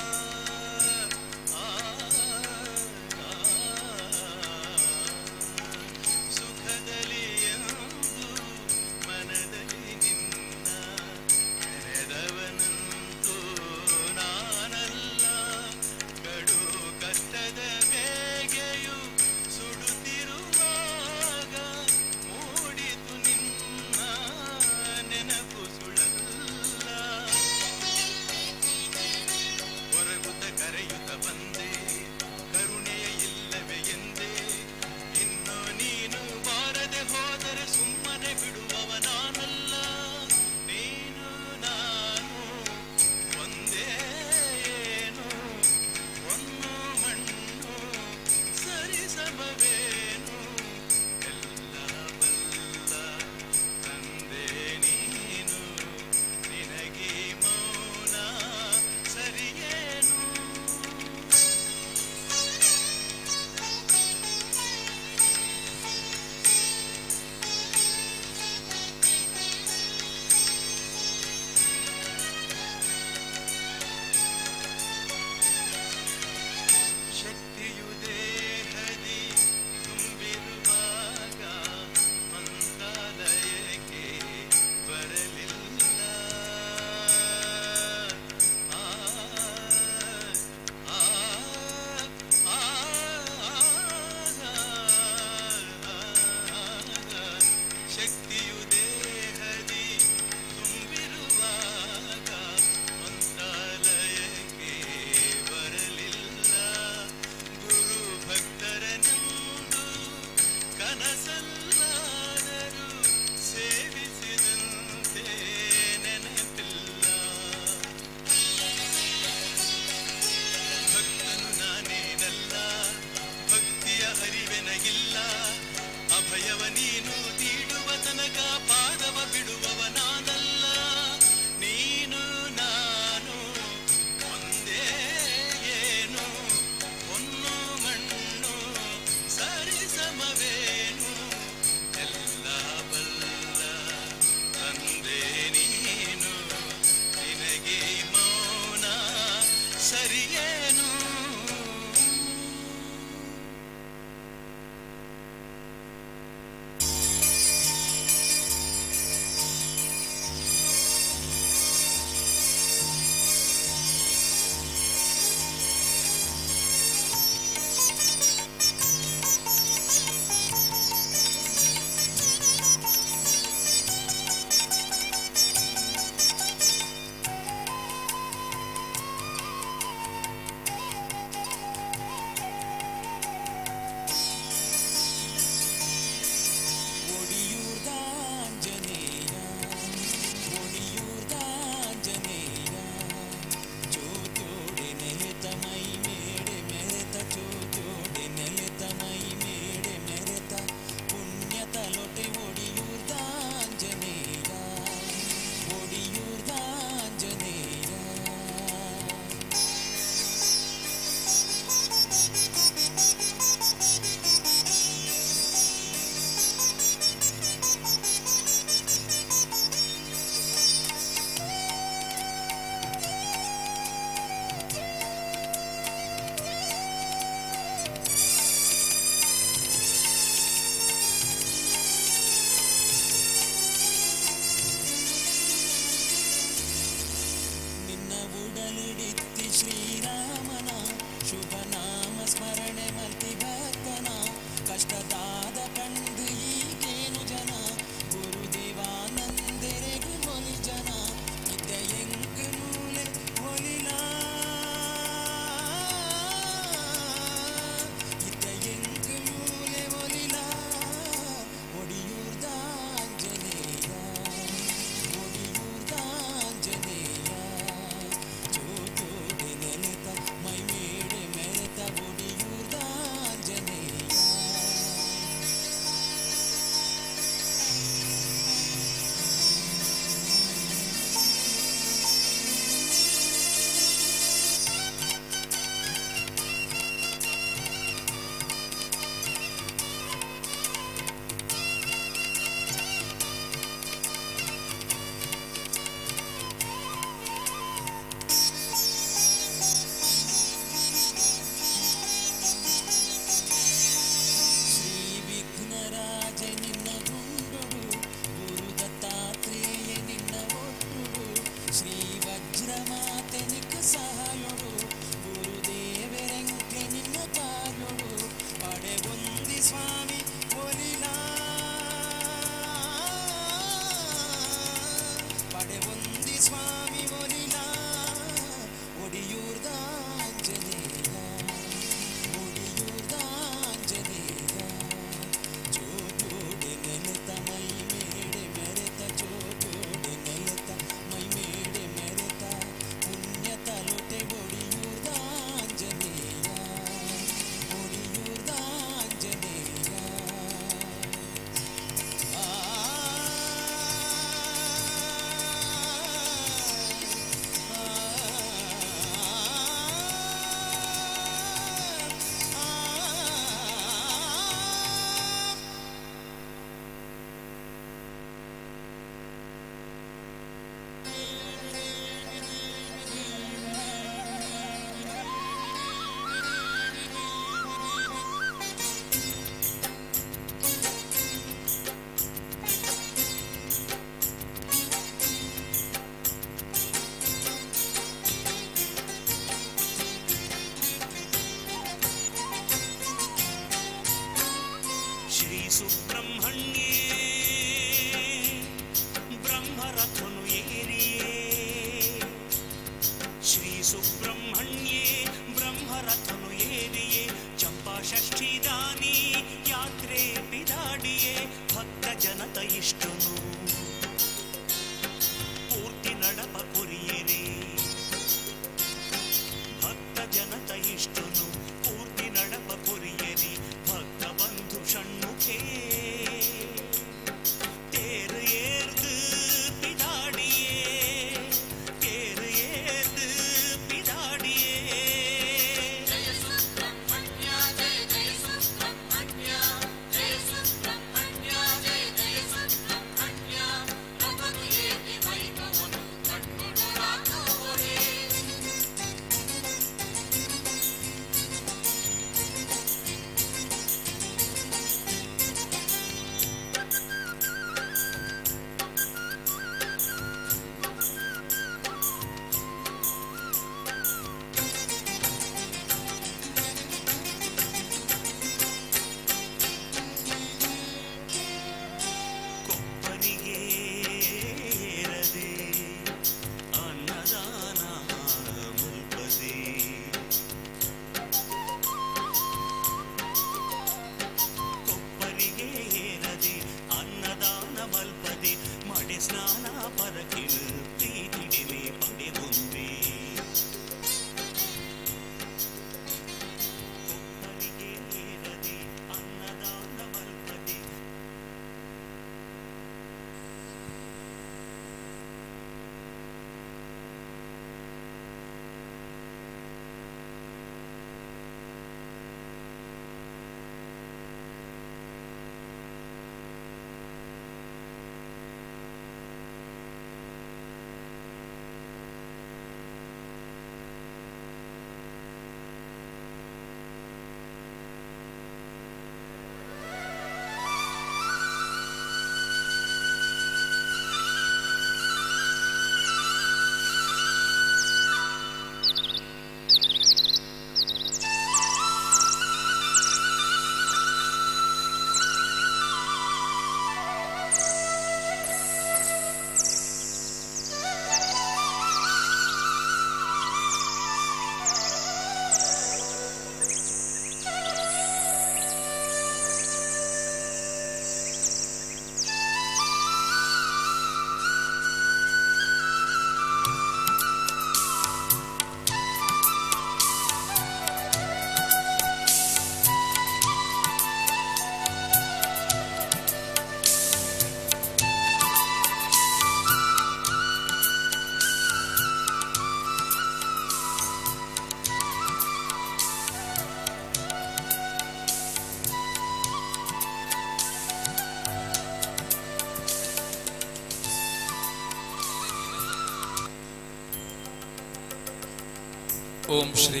ಓಂ ಶ್ರೀ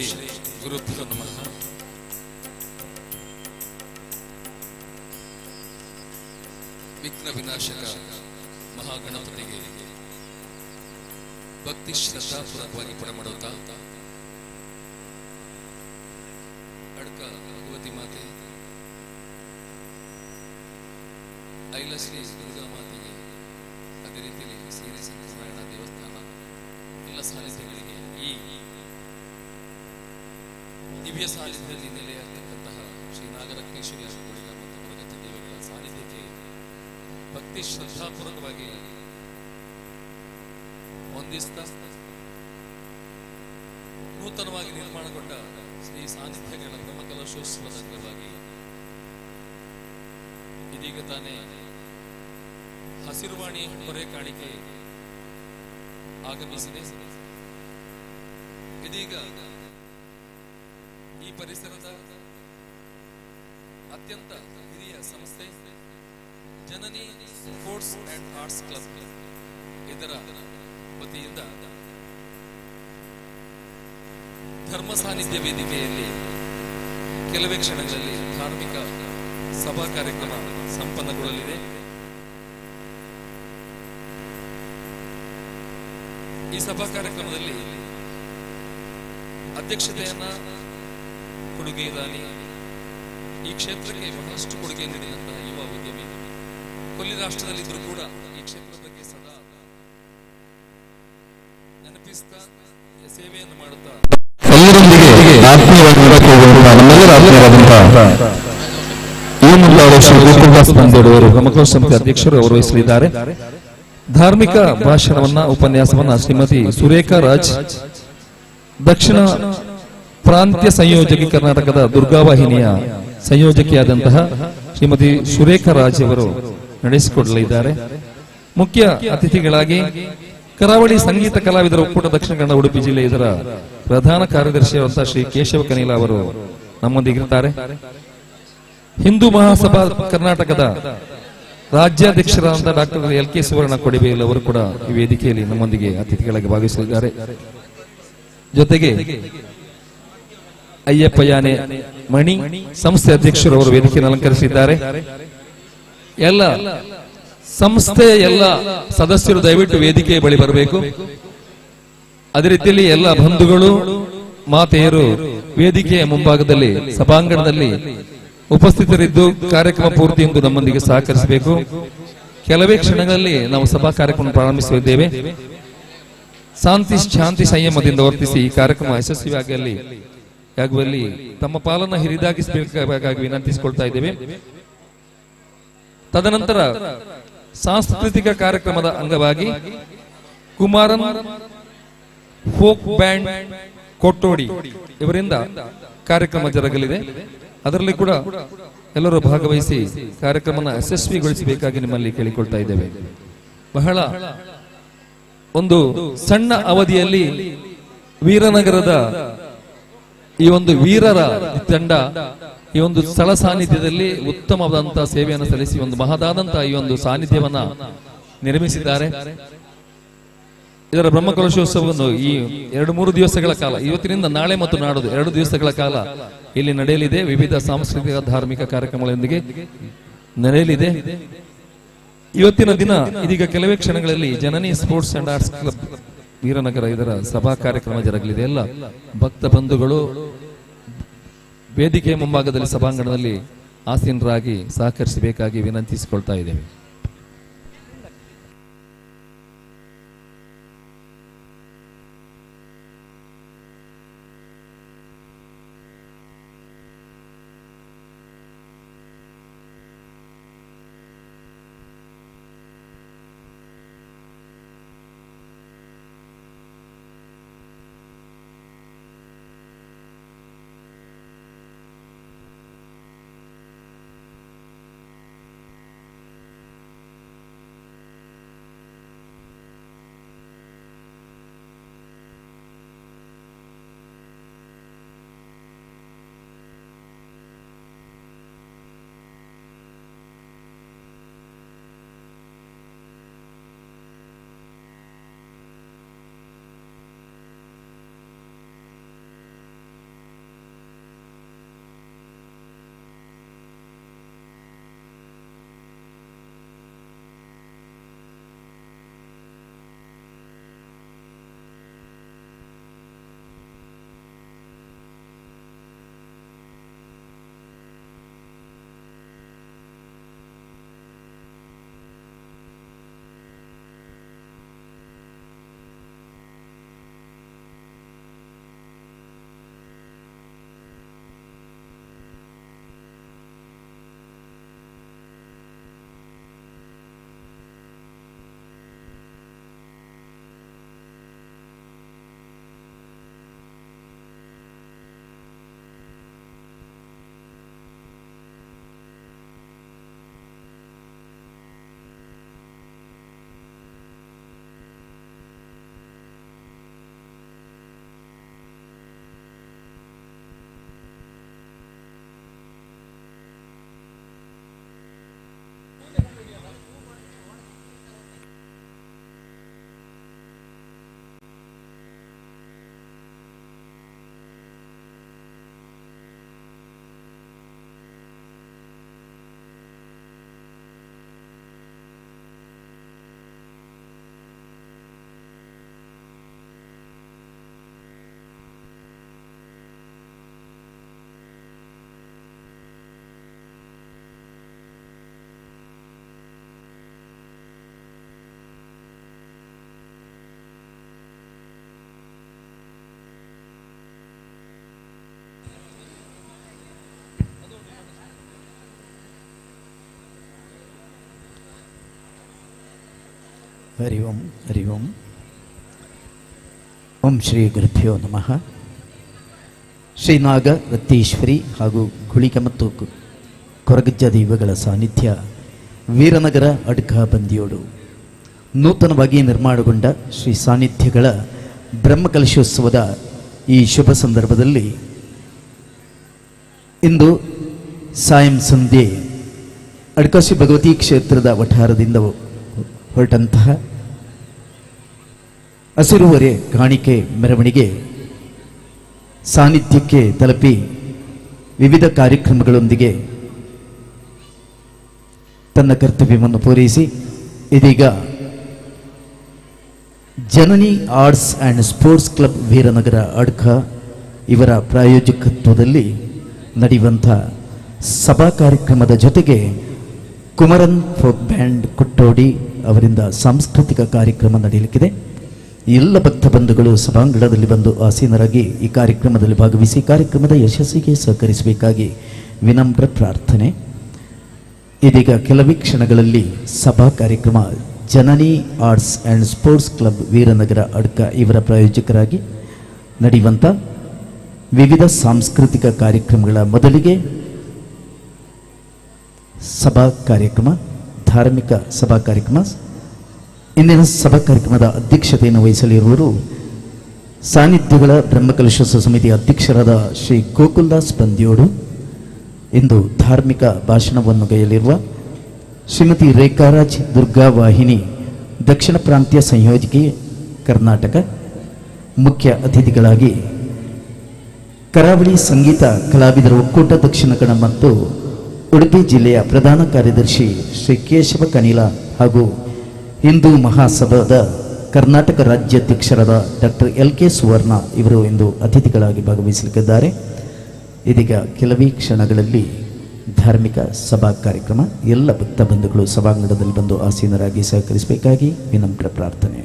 ಗುರುಭ್ಯೋ ನಮಃ. ವಿಘ್ನ ವಿನಾಶಕ ಮಹಾಗಣಪತಿಗೆ ಭಕ್ತಿ ಶ್ರದ್ಧಾಪೂರ್ವಕವಾಗಿ ಪಡಮಾಡುತ್ತಾ ಅಡ್ಕ ಭಗವತಿ ಮಾತೆ ಐಲಶ್ರೀ ದುರ್ಗಾ ಮಾತೆಗೆ, ಅದೇ ರೀತಿಯಲ್ಲಿ ಶ್ರೀ ಸತ್ಯನಾರಾಯಣ ದೇವಸ್ಥಾನ ಎಲ್ಲ ಸಾನ್ನಿಧ್ಯಗಳಿಗೆ ಈ ದಿವ್ಯ ಸಾನ್ನಿಧ್ಯದಲ್ಲಿ ನೆಲೆಯಾಗಿರ್ತಕ್ಕಂತಹ ಶ್ರೀ ನಾಗರತ್ನೇಶ್ವರಿ ಗುಡಿಗ ಮತ್ತು ವರಗತಿ ದೇವಿಗಳ ಸಾನ್ನಿಧ್ಯಕ್ಕೆ ಭಕ್ತಿ ಶ್ರದ್ಧಾಪೂರ್ವಕವಾಗಿ ವಂದಿಸ್ತಾ ನೂತನವಾಗಿ ನಿರ್ಮಾಣಗೊಂಡ ಶ್ರೀ ಸಾನ್ನಿಧ್ಯಗಳ ಬ್ರಹ್ಮಕಲಶೋತ್ಸವದ ಅಂಗವಾಗಿ ಇದೀಗ ತಾನೇ ಹಸಿರುವಾಣಿ ಹೊರೆ ಕಾಣಿಕೆ ಆಗಮಿಸಿದೆ. ಇದೀಗ ಈ ಪರಿಸರದ ಅತ್ಯಂತ ಹಿರಿಯ ಸಂಸ್ಥೆ ಜನನಿ ಸ್ಪೋರ್ಟ್ಸ್ ಅಂಡ್ ಆರ್ಟ್ಸ್ ಕ್ಲಬ್ ಇದರ ವತಿಯಿಂದ ಧರ್ಮ ಸಾನ್ನಿಧ್ಯ ವೇದಿಕೆಯಲ್ಲಿ ಕೆಲವೇ ಕ್ಷಣಗಳಲ್ಲಿ ಧಾರ್ಮಿಕ ಸಭಾ ಕಾರ್ಯಕ್ರಮ ಸಂಪನ್ನಗೊಳ್ಳಲಿದೆ. ಈ ಸಭಾ ಕಾರ್ಯಕ್ರಮದಲ್ಲಿ ಅಧ್ಯಕ್ಷತೆಯನ್ನ ಕೊಡುಗೆ ದಾನಿ, ಈ ಕ್ಷೇತ್ರಕ್ಕೆ ಬಹಳಷ್ಟು ಕೊಡುಗೆ ನೀಡಿದಂತಹ ಯುವ ಉದ್ಯಮಿ, ಕೊಲ್ಲಿ ರಾಷ್ಟ್ರದಲ್ಲಿದ್ದರೂ ಕೂಡ ಈ ಕ್ಷೇತ್ರದ ಬಗ್ಗೆ ಸದಾ ನೆನಪಿಸ್ತಾ ಸೇವೆಯನ್ನು ಮಾಡುತ್ತಾ ಎಲ್ಲರೊಂದಿಗೆ ಆತ್ಮೀಯವಾಗಿ ನೋಡಕ್ಕೆ ಹೋಗುವಂತಹ ನಮ್ಮೆಲ್ಲರ ಆತ್ಮೀಯರಾದಂತಹ ಈ ಮುನ್ನ ಅವರು ಶ್ರೀ ಗೋಕುಲದಾಸ್ ಬಂದೇಡವರು ಬ್ರಹ್ಮಕಲಶ ಸಮಿತಿ ಅಧ್ಯಕ್ಷರು ಅವರು ವಹಿಸಲಿದ್ದಾರೆ. ಧಾರ್ಮಿಕ ಭಾಷಣವನ್ನ ಉಪನ್ಯಾಸವನ್ನ ಶ್ರೀಮತಿ ಸುರೇಖಾ ರಾಜ್, ದಕ್ಷಿಣ ಪ್ರಾಂತ್ಯ ಸಂಯೋಜಕಿ, ಕರ್ನಾಟಕದ ದುರ್ಗಾವಾಹಿನಿಯ ಸಂಯೋಜಕಿಯಾದಂತಹ ಶ್ರೀಮತಿ ಸುರೇಖಾ ರಾಜ್ ಅವರು ನಡೆಸಿಕೊಡಲಿದ್ದಾರೆ. ಮುಖ್ಯ ಅತಿಥಿಗಳಾಗಿ ಕರಾವಳಿ ಸಂಗೀತ ಕಲಾವಿದರ ಒಕ್ಕೂಟ ದಕ್ಷಿಣ ಕನ್ನಡ ಉಡುಪಿ ಜಿಲ್ಲೆ ಇದರ ಪ್ರಧಾನ ಕಾರ್ಯದರ್ಶಿಯಾದಂತಹ ಶ್ರೀ ಕೇಶವ ಕನೀಲ ಅವರು ನಮ್ಮೊಂದಿಗಿರುತ್ತಾರೆ. ಹಿಂದೂ ಮಹಾಸಭಾ ಕರ್ನಾಟಕದ ರಾಜ್ಯಾಧ್ಯಕ್ಷರಾದಂತಹ ಡಾಕ್ಟರ್ LK ಸುವರ್ಣ ಕೊಡಿಬೇಲ್ ಅವರು ಕೂಡ ಈ ವೇದಿಕೆಯಲ್ಲಿ ನಮ್ಮೊಂದಿಗೆ ಅತಿಥಿಗಳಾಗಿ ಭಾಗವಹಿಸಲಿದ್ದಾರೆ. ಜೊತೆಗೆ ಅಯ್ಯಪ್ಪ ಯಾನೆ ಮಣಿ ಸಂಸ್ಥೆ ಅಧ್ಯಕ್ಷರು ಅವರು ವೇದಿಕೆಯನ್ನು ಅಲಂಕರಿಸಿದ್ದಾರೆ. ಎಲ್ಲ ಸಂಸ್ಥೆಯ ಎಲ್ಲ ಸದಸ್ಯರು ದಯವಿಟ್ಟು ವೇದಿಕೆಯ ಬಳಿ ಬರಬೇಕು. ಅದೇ ರೀತಿಯಲ್ಲಿ ಎಲ್ಲ ಬಂಧುಗಳು ಮಾತೆಯರು ವೇದಿಕೆಯ ಮುಂಭಾಗದಲ್ಲಿ ಸಭಾಂಗಣದಲ್ಲಿ ಉಪಸ್ಥಿತರಿದ್ದು ಕಾರ್ಯಕ್ರಮ ಪೂರ್ತಿ ಎಂದು ನಮ್ಮೊಂದಿಗೆ ಸಹಕರಿಸಬೇಕು. ಕೆಲವೇ ಕ್ಷಣಗಳಲ್ಲಿ ನಾವು ಸಭಾ ಕಾರ್ಯಕ್ರಮ ಪ್ರಾರಂಭಿಸಲಿದ್ದೇವೆ. ಶಾಂತಿ ಸಂಯಮದಿಂದ ವರ್ತಿಸಿ ಈ ಕಾರ್ಯಕ್ರಮ ಯಶಸ್ವಿಯಾಗುವಲ್ಲಿ ತಮ್ಮ ಪಾಲನ್ನು ಹಿರಿದಾಗಿಸಬೇಕಾಗಿ ವಿನಂತಿಸಿಕೊಳ್ತಾ ಇದ್ದೇವೆ. ತದನಂತರ ಸಾಂಸ್ಕೃತಿಕ ಕಾರ್ಯಕ್ರಮದ ಅಂಗವಾಗಿ ಕುಮಾರನ್ ಫೋಕ್ ಬ್ಯಾಂಡ್ ಕೊಟ್ಟೋಡಿ ಇವರಿಂದ ಕಾರ್ಯಕ್ರಮ ಜರುಗಲಿದೆ. ಅದರಲ್ಲಿ ಕೂಡ ಎಲ್ಲರೂ ಭಾಗವಹಿಸಿ ಕಾರ್ಯಕ್ರಮನ ಯಶಸ್ವಿಗೊಳಿಸಬೇಕಾಗಿ ನಿಮ್ಮಲ್ಲಿ ಕೇಳಿಕೊಳ್ತಾ ಇದ್ದೇವೆ. ಬಹಳ ಒಂದು ಸಣ್ಣ ಅವಧಿಯಲ್ಲಿ ವೀರನಗರದ ಈ ಒಂದು ವೀರರ ತಂಡ ಈ ಒಂದು ಸ್ಥಳ ಸಾನ್ನಿಧ್ಯದಲ್ಲಿ ಉತ್ತಮವಾದಂತಹ ಸೇವೆಯನ್ನು ಸಲ್ಲಿಸಿ ಒಂದು ಮಹದಾದಂತಹ ಈ ಒಂದು ಸಾನ್ನಿಧ್ಯವನ್ನ ನಿರ್ಮಿಸಿದ್ದಾರೆ. ಇದರ ಬ್ರಹ್ಮಕಲಶೋತ್ಸವವನ್ನು ಈ 2-3 ದಿವಸಗಳ ಕಾಲ, ಇವತ್ತಿನಿಂದ ನಾಳೆ ಮತ್ತು ನಾಡದು 2 ದಿವಸಗಳ ಕಾಲ ಇಲ್ಲಿ ನಡೆಯಲಿದೆ. ವಿವಿಧ ಸಾಂಸ್ಕೃತಿಕ ಧಾರ್ಮಿಕ ಕಾರ್ಯಕ್ರಮಗಳೊಂದಿಗೆ ನಡೆಯಲಿದೆ. ಇವತ್ತಿನ ದಿನ ಇದೀಗ ಕೆಲವೇ ಕ್ಷಣಗಳಲ್ಲಿ ಜನನಿ ಸ್ಪೋರ್ಟ್ಸ್ ಅಂಡ್ ಆರ್ಟ್ಸ್ ಕ್ಲಬ್ ವೀರನಗರ ಇದರ ಸಭಾ ಕಾರ್ಯಕ್ರಮ ಜರುಗಲಿದೆ. ಎಲ್ಲ ಭಕ್ತ ಬಂಧುಗಳು ವೇದಿಕೆಯ ಮುಂಭಾಗದಲ್ಲಿ ಸಭಾಂಗಣದಲ್ಲಿ ಆಸೀನರಾಗಿ ಸಹಕರಿಸಬೇಕಾಗಿ ವಿನಂತಿಸಿಕೊಳ್ತಾ ಇದ್ದೇವೆ. ಹರಿ ಓಂ ಹರಿ ಓಂ. ಓಂ ಶ್ರೀ ಗುರುಭ್ಯೋ ನಮಃ. ಶ್ರೀನಾಗ ರತ್ತೀಶ್ವರಿ ಹಾಗೂ ಗುಳಿಗ ಮತ್ತು ಕೊರಗಜ್ಜ ದೈವಗಳ ಸಾನ್ನಿಧ್ಯ ವೀರನಗರ ಅಡ್ಕ ಬಂದಿಯೋಡು ನೂತನವಾಗಿ ನಿರ್ಮಾಣಗೊಂಡ ಶ್ರೀ ಸಾನ್ನಿಧ್ಯಗಳ ಬ್ರಹ್ಮಕಲಶೋತ್ಸವದ ಈ ಶುಭ ಸಂದರ್ಭದಲ್ಲಿ ಇಂದು ಸಾಯಂ ಸಂಧ್ಯೆ ಅಡ್ಕಾಶಿ ಭಗವತಿ ಕ್ಷೇತ್ರದ ವಠಾರದಿಂದ ಹೊರಟಂತಹ ಹಸಿರುವರೆ ಕಾಣಿಕೆ ಮೆರವಣಿಗೆ ಸಾನ್ನಿಧ್ಯಕ್ಕೆ ತಲುಪಿ ವಿವಿಧ ಕಾರ್ಯಕ್ರಮಗಳೊಂದಿಗೆ ತನ್ನ ಕರ್ತವ್ಯವನ್ನು ಪೂರೈಸಿ ಇದೀಗ ಜನನಿ ಆರ್ಟ್ಸ್ ಆ್ಯಂಡ್ ಸ್ಪೋರ್ಟ್ಸ್ ಕ್ಲಬ್ ವೀರನಗರ ಅಡ್ಕ ಇವರ ಪ್ರಾಯೋಜಕತ್ವದಲ್ಲಿ ನಡೆಯುವಂಥ ಸಭಾ ಕಾರ್ಯಕ್ರಮದ ಜೊತೆಗೆ ಕುಮರನ್ ಫೋಕ್ ಬ್ಯಾಂಡ್ ಕುಟ್ಟೋಡಿ ಅವರಿಂದ ಸಾಂಸ್ಕೃತಿಕ ಕಾರ್ಯಕ್ರಮ ನಡೆಯಲಿಕ್ಕಿದೆ. ಎಲ್ಲ ಭಕ್ತ ಬಂಧುಗಳು ಸಭಾಂಗಣದಲ್ಲಿ ಬಂದು ಆಸೀನರಾಗಿ ಈ ಕಾರ್ಯಕ್ರಮದಲ್ಲಿ ಭಾಗವಹಿಸಿ ಕಾರ್ಯಕ್ರಮದ ಯಶಸ್ಸಿಗೆ ಸಹಕರಿಸಬೇಕಾಗಿ ವಿನಮ್ರ ಪ್ರಾರ್ಥನೆ. ಇದೀಗ ಕೆಲವೇ ಕ್ಷಣಗಳಲ್ಲಿ ಸಭಾ ಕಾರ್ಯಕ್ರಮ ಜನನಿ ಆರ್ಟ್ಸ್ ಆ್ಯಂಡ್ ಸ್ಪೋರ್ಟ್ಸ್ ಕ್ಲಬ್ ವೀರನಗರ ಅಡ್ಕ ಇವರ ಪ್ರಾಯೋಜಕರಾಗಿ ನಡೆಯುವಂಥ ವಿವಿಧ ಸಾಂಸ್ಕೃತಿಕ ಕಾರ್ಯಕ್ರಮಗಳ ಮೊದಲಿಗೆ ಸಭಾ ಕಾರ್ಯಕ್ರಮ, ಧಾರ್ಮಿಕ ಸಭಾ ಕಾರ್ಯಕ್ರಮ. ಇಂದಿನ ಸಭಾ ಕಾರ್ಯಕ್ರಮದ ಅಧ್ಯಕ್ಷತೆಯನ್ನು ವಹಿಸಲಿರುವರು ಸಾನ್ನಿಧ್ಯಗಳ ಬ್ರಹ್ಮಕಲಶೋತ್ಸವ ಸಮಿತಿಯ ಅಧ್ಯಕ್ಷರಾದ ಶ್ರೀ ಗೋಕುಲ್ದಾಸ್ ಬಂದಿಯೋಡು. ಇಂದು ಧಾರ್ಮಿಕ ಭಾಷಣವನ್ನು ಗೈಯಲಿರುವ ಶ್ರೀಮತಿ ರೇಖಾರಾಜ್ ದುರ್ಗಾವಾಹಿನಿ, ದಕ್ಷಿಣ ಪ್ರಾಂತ್ಯ ಸಂಯೋಜಕಿ, ಕರ್ನಾಟಕ. ಮುಖ್ಯ ಅತಿಥಿಗಳಾಗಿ ಕರಾವಳಿ ಸಂಗೀತ ಕಲಾವಿದರ ಒಕ್ಕೂಟ ದಕ್ಷಿಣ ಕನ್ನಡ ಮತ್ತು ಉಡುಪಿ ಜಿಲ್ಲೆಯ ಪ್ರಧಾನ ಕಾರ್ಯದರ್ಶಿ ಶ್ರೀ ಕೇಶವ ಕನಿಲ ಹಾಗೂ ಹಿಂದೂ ಮಹಾಸಭಾದ ಕರ್ನಾಟಕ ರಾಜ್ಯಾಧ್ಯಕ್ಷರಾದ ಡಾಕ್ಟರ್ LK ಸುವರ್ಣ ಇವರು ಇಂದು ಅತಿಥಿಗಳಾಗಿ ಭಾಗವಹಿಸಲಿದ್ದಾರೆ. ಇದೀಗ ಕೆಲವೇ ಕ್ಷಣಗಳಲ್ಲಿ ಧಾರ್ಮಿಕ ಸಭಾ ಕಾರ್ಯಕ್ರಮ. ಎಲ್ಲ ಭಕ್ತ ಬಂಧುಗಳು ಸಭಾಂಗಣದಲ್ಲಿ ಬಂದು ಆಸೀನರಾಗಿ ಸಹಕರಿಸಬೇಕಾಗಿ ವಿನಮ್ರ ಪ್ರಾರ್ಥನೆ.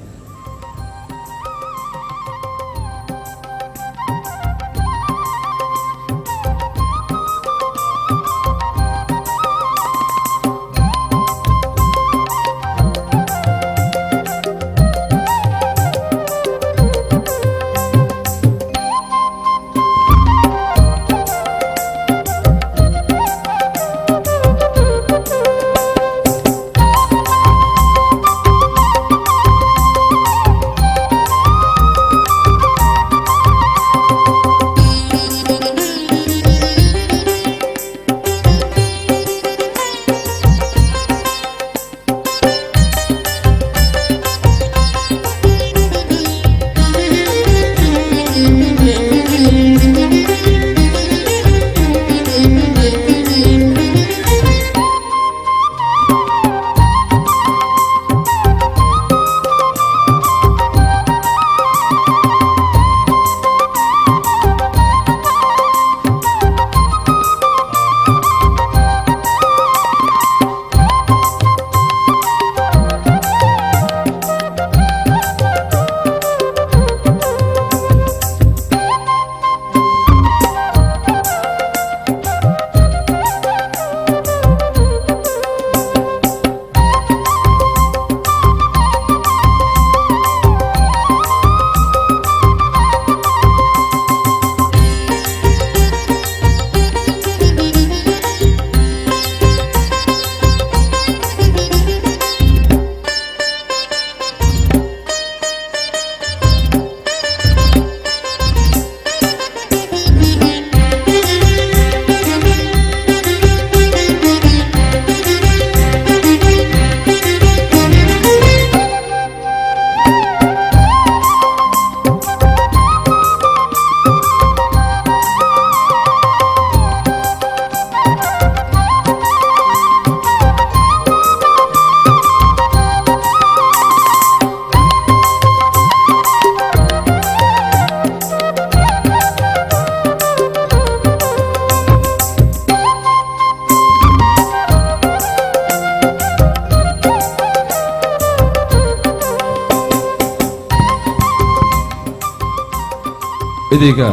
ಇದೀಗ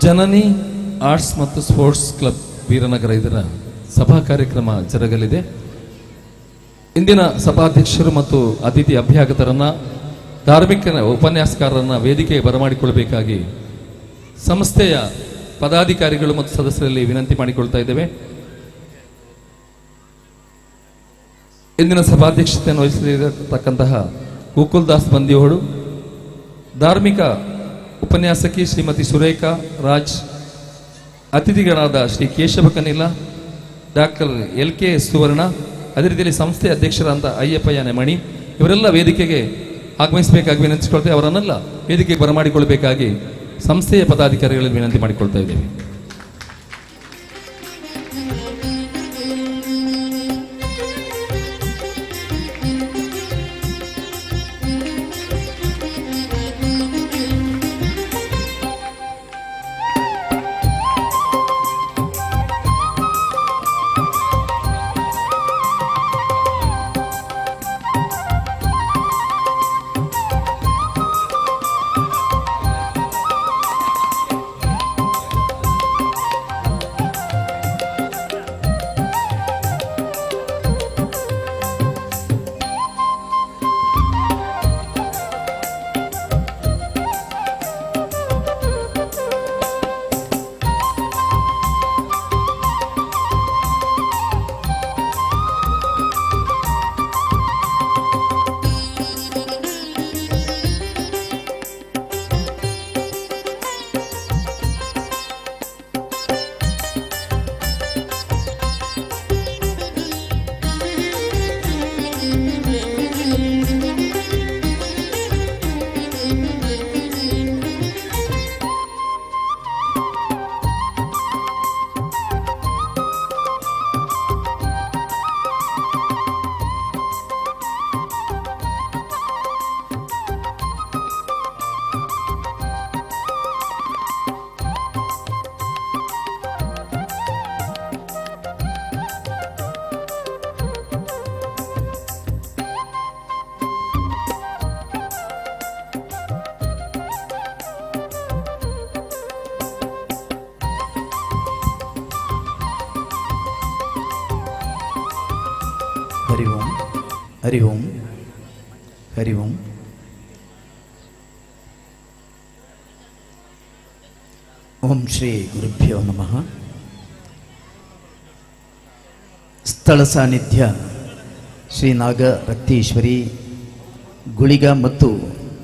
ಜನನಿ ಆರ್ಟ್ಸ್ ಮತ್ತು ಸ್ಪೋರ್ಟ್ಸ್ ಕ್ಲಬ್ ವೀರನಗರ ಇದರ ಸಭಾ ಕಾರ್ಯಕ್ರಮ ಜರುಗಲಿದೆ. ಇಂದಿನ ಸಭಾಧ್ಯಕ್ಷರು ಮತ್ತು ಅತಿಥಿ ಅಭ್ಯಾಗತರನ್ನ ಧಾರ್ಮಿಕ ಉಪನ್ಯಾಸಕಾರರನ್ನ ವೇದಿಕೆಗೆ ಬರಮಾಡಿಕೊಳ್ಳಬೇಕಾಗಿ ಸಂಸ್ಥೆಯ ಪದಾಧಿಕಾರಿಗಳು ಮತ್ತು ಸದಸ್ಯರಲ್ಲಿ ವಿನಂತಿ ಮಾಡಿಕೊಳ್ತಾ ಇದ್ದೇವೆ. ಇಂದಿನ ಸಭಾಧ್ಯಕ್ಷತೆಯನ್ನು ವಹಿಸಲಿರತಕ್ಕಂತಹ ಗೋಕುಲ್ದಾಸ್ ಬಂದಿಯೋಳು, ಧಾರ್ಮಿಕ ಉಪನ್ಯಾಸಕಿ ಶ್ರೀಮತಿ ಸುರೇಖಾ ರಾಜ್, ಅತಿಥಿಗಳಾದ ಶ್ರೀ ಕೇಶವ ಕನಿಲ, ಡಾಕ್ಟರ್ LK ಸುವರ್ಣ, ಅದೇ ರೀತಿಯಲ್ಲಿ ಸಂಸ್ಥೆ ಅಧ್ಯಕ್ಷರಾದ ಅಯ್ಯಪ್ಪಯ್ಯ ನೆಮಣಿ ಇವರೆಲ್ಲ ವೇದಿಕೆಗೆ ಆಗಮಿಸಬೇಕಾಗಿ ವಿನಂತಿಸಿಕೊಳ್ತೇವೆ. ಅವರನ್ನೆಲ್ಲ ವೇದಿಕೆಗೆ ಬರಮಾಡಿಕೊಳ್ಳಬೇಕಾಗಿ ಸಂಸ್ಥೆಯ ಪದಾಧಿಕಾರಿಗಳಲ್ಲಿ ವಿನಂತಿ ಮಾಡಿಕೊಳ್ತಾ ಇದ್ದೇವೆ. ಹರಿ ಓಂ, ಹರಿ ಓಂ, ಹರಿ ಓಂ. ಓಂ ಶ್ರೀ ಗುರುಭ್ಯೋ ನಮಃ. ಸ್ಥಳ ಸಾನ್ನಿಧ್ಯ ಶ್ರೀ ನಾಗ ರಕ್ತೇಶ್ವರಿ ಗುಳಿಗ ಮತ್ತು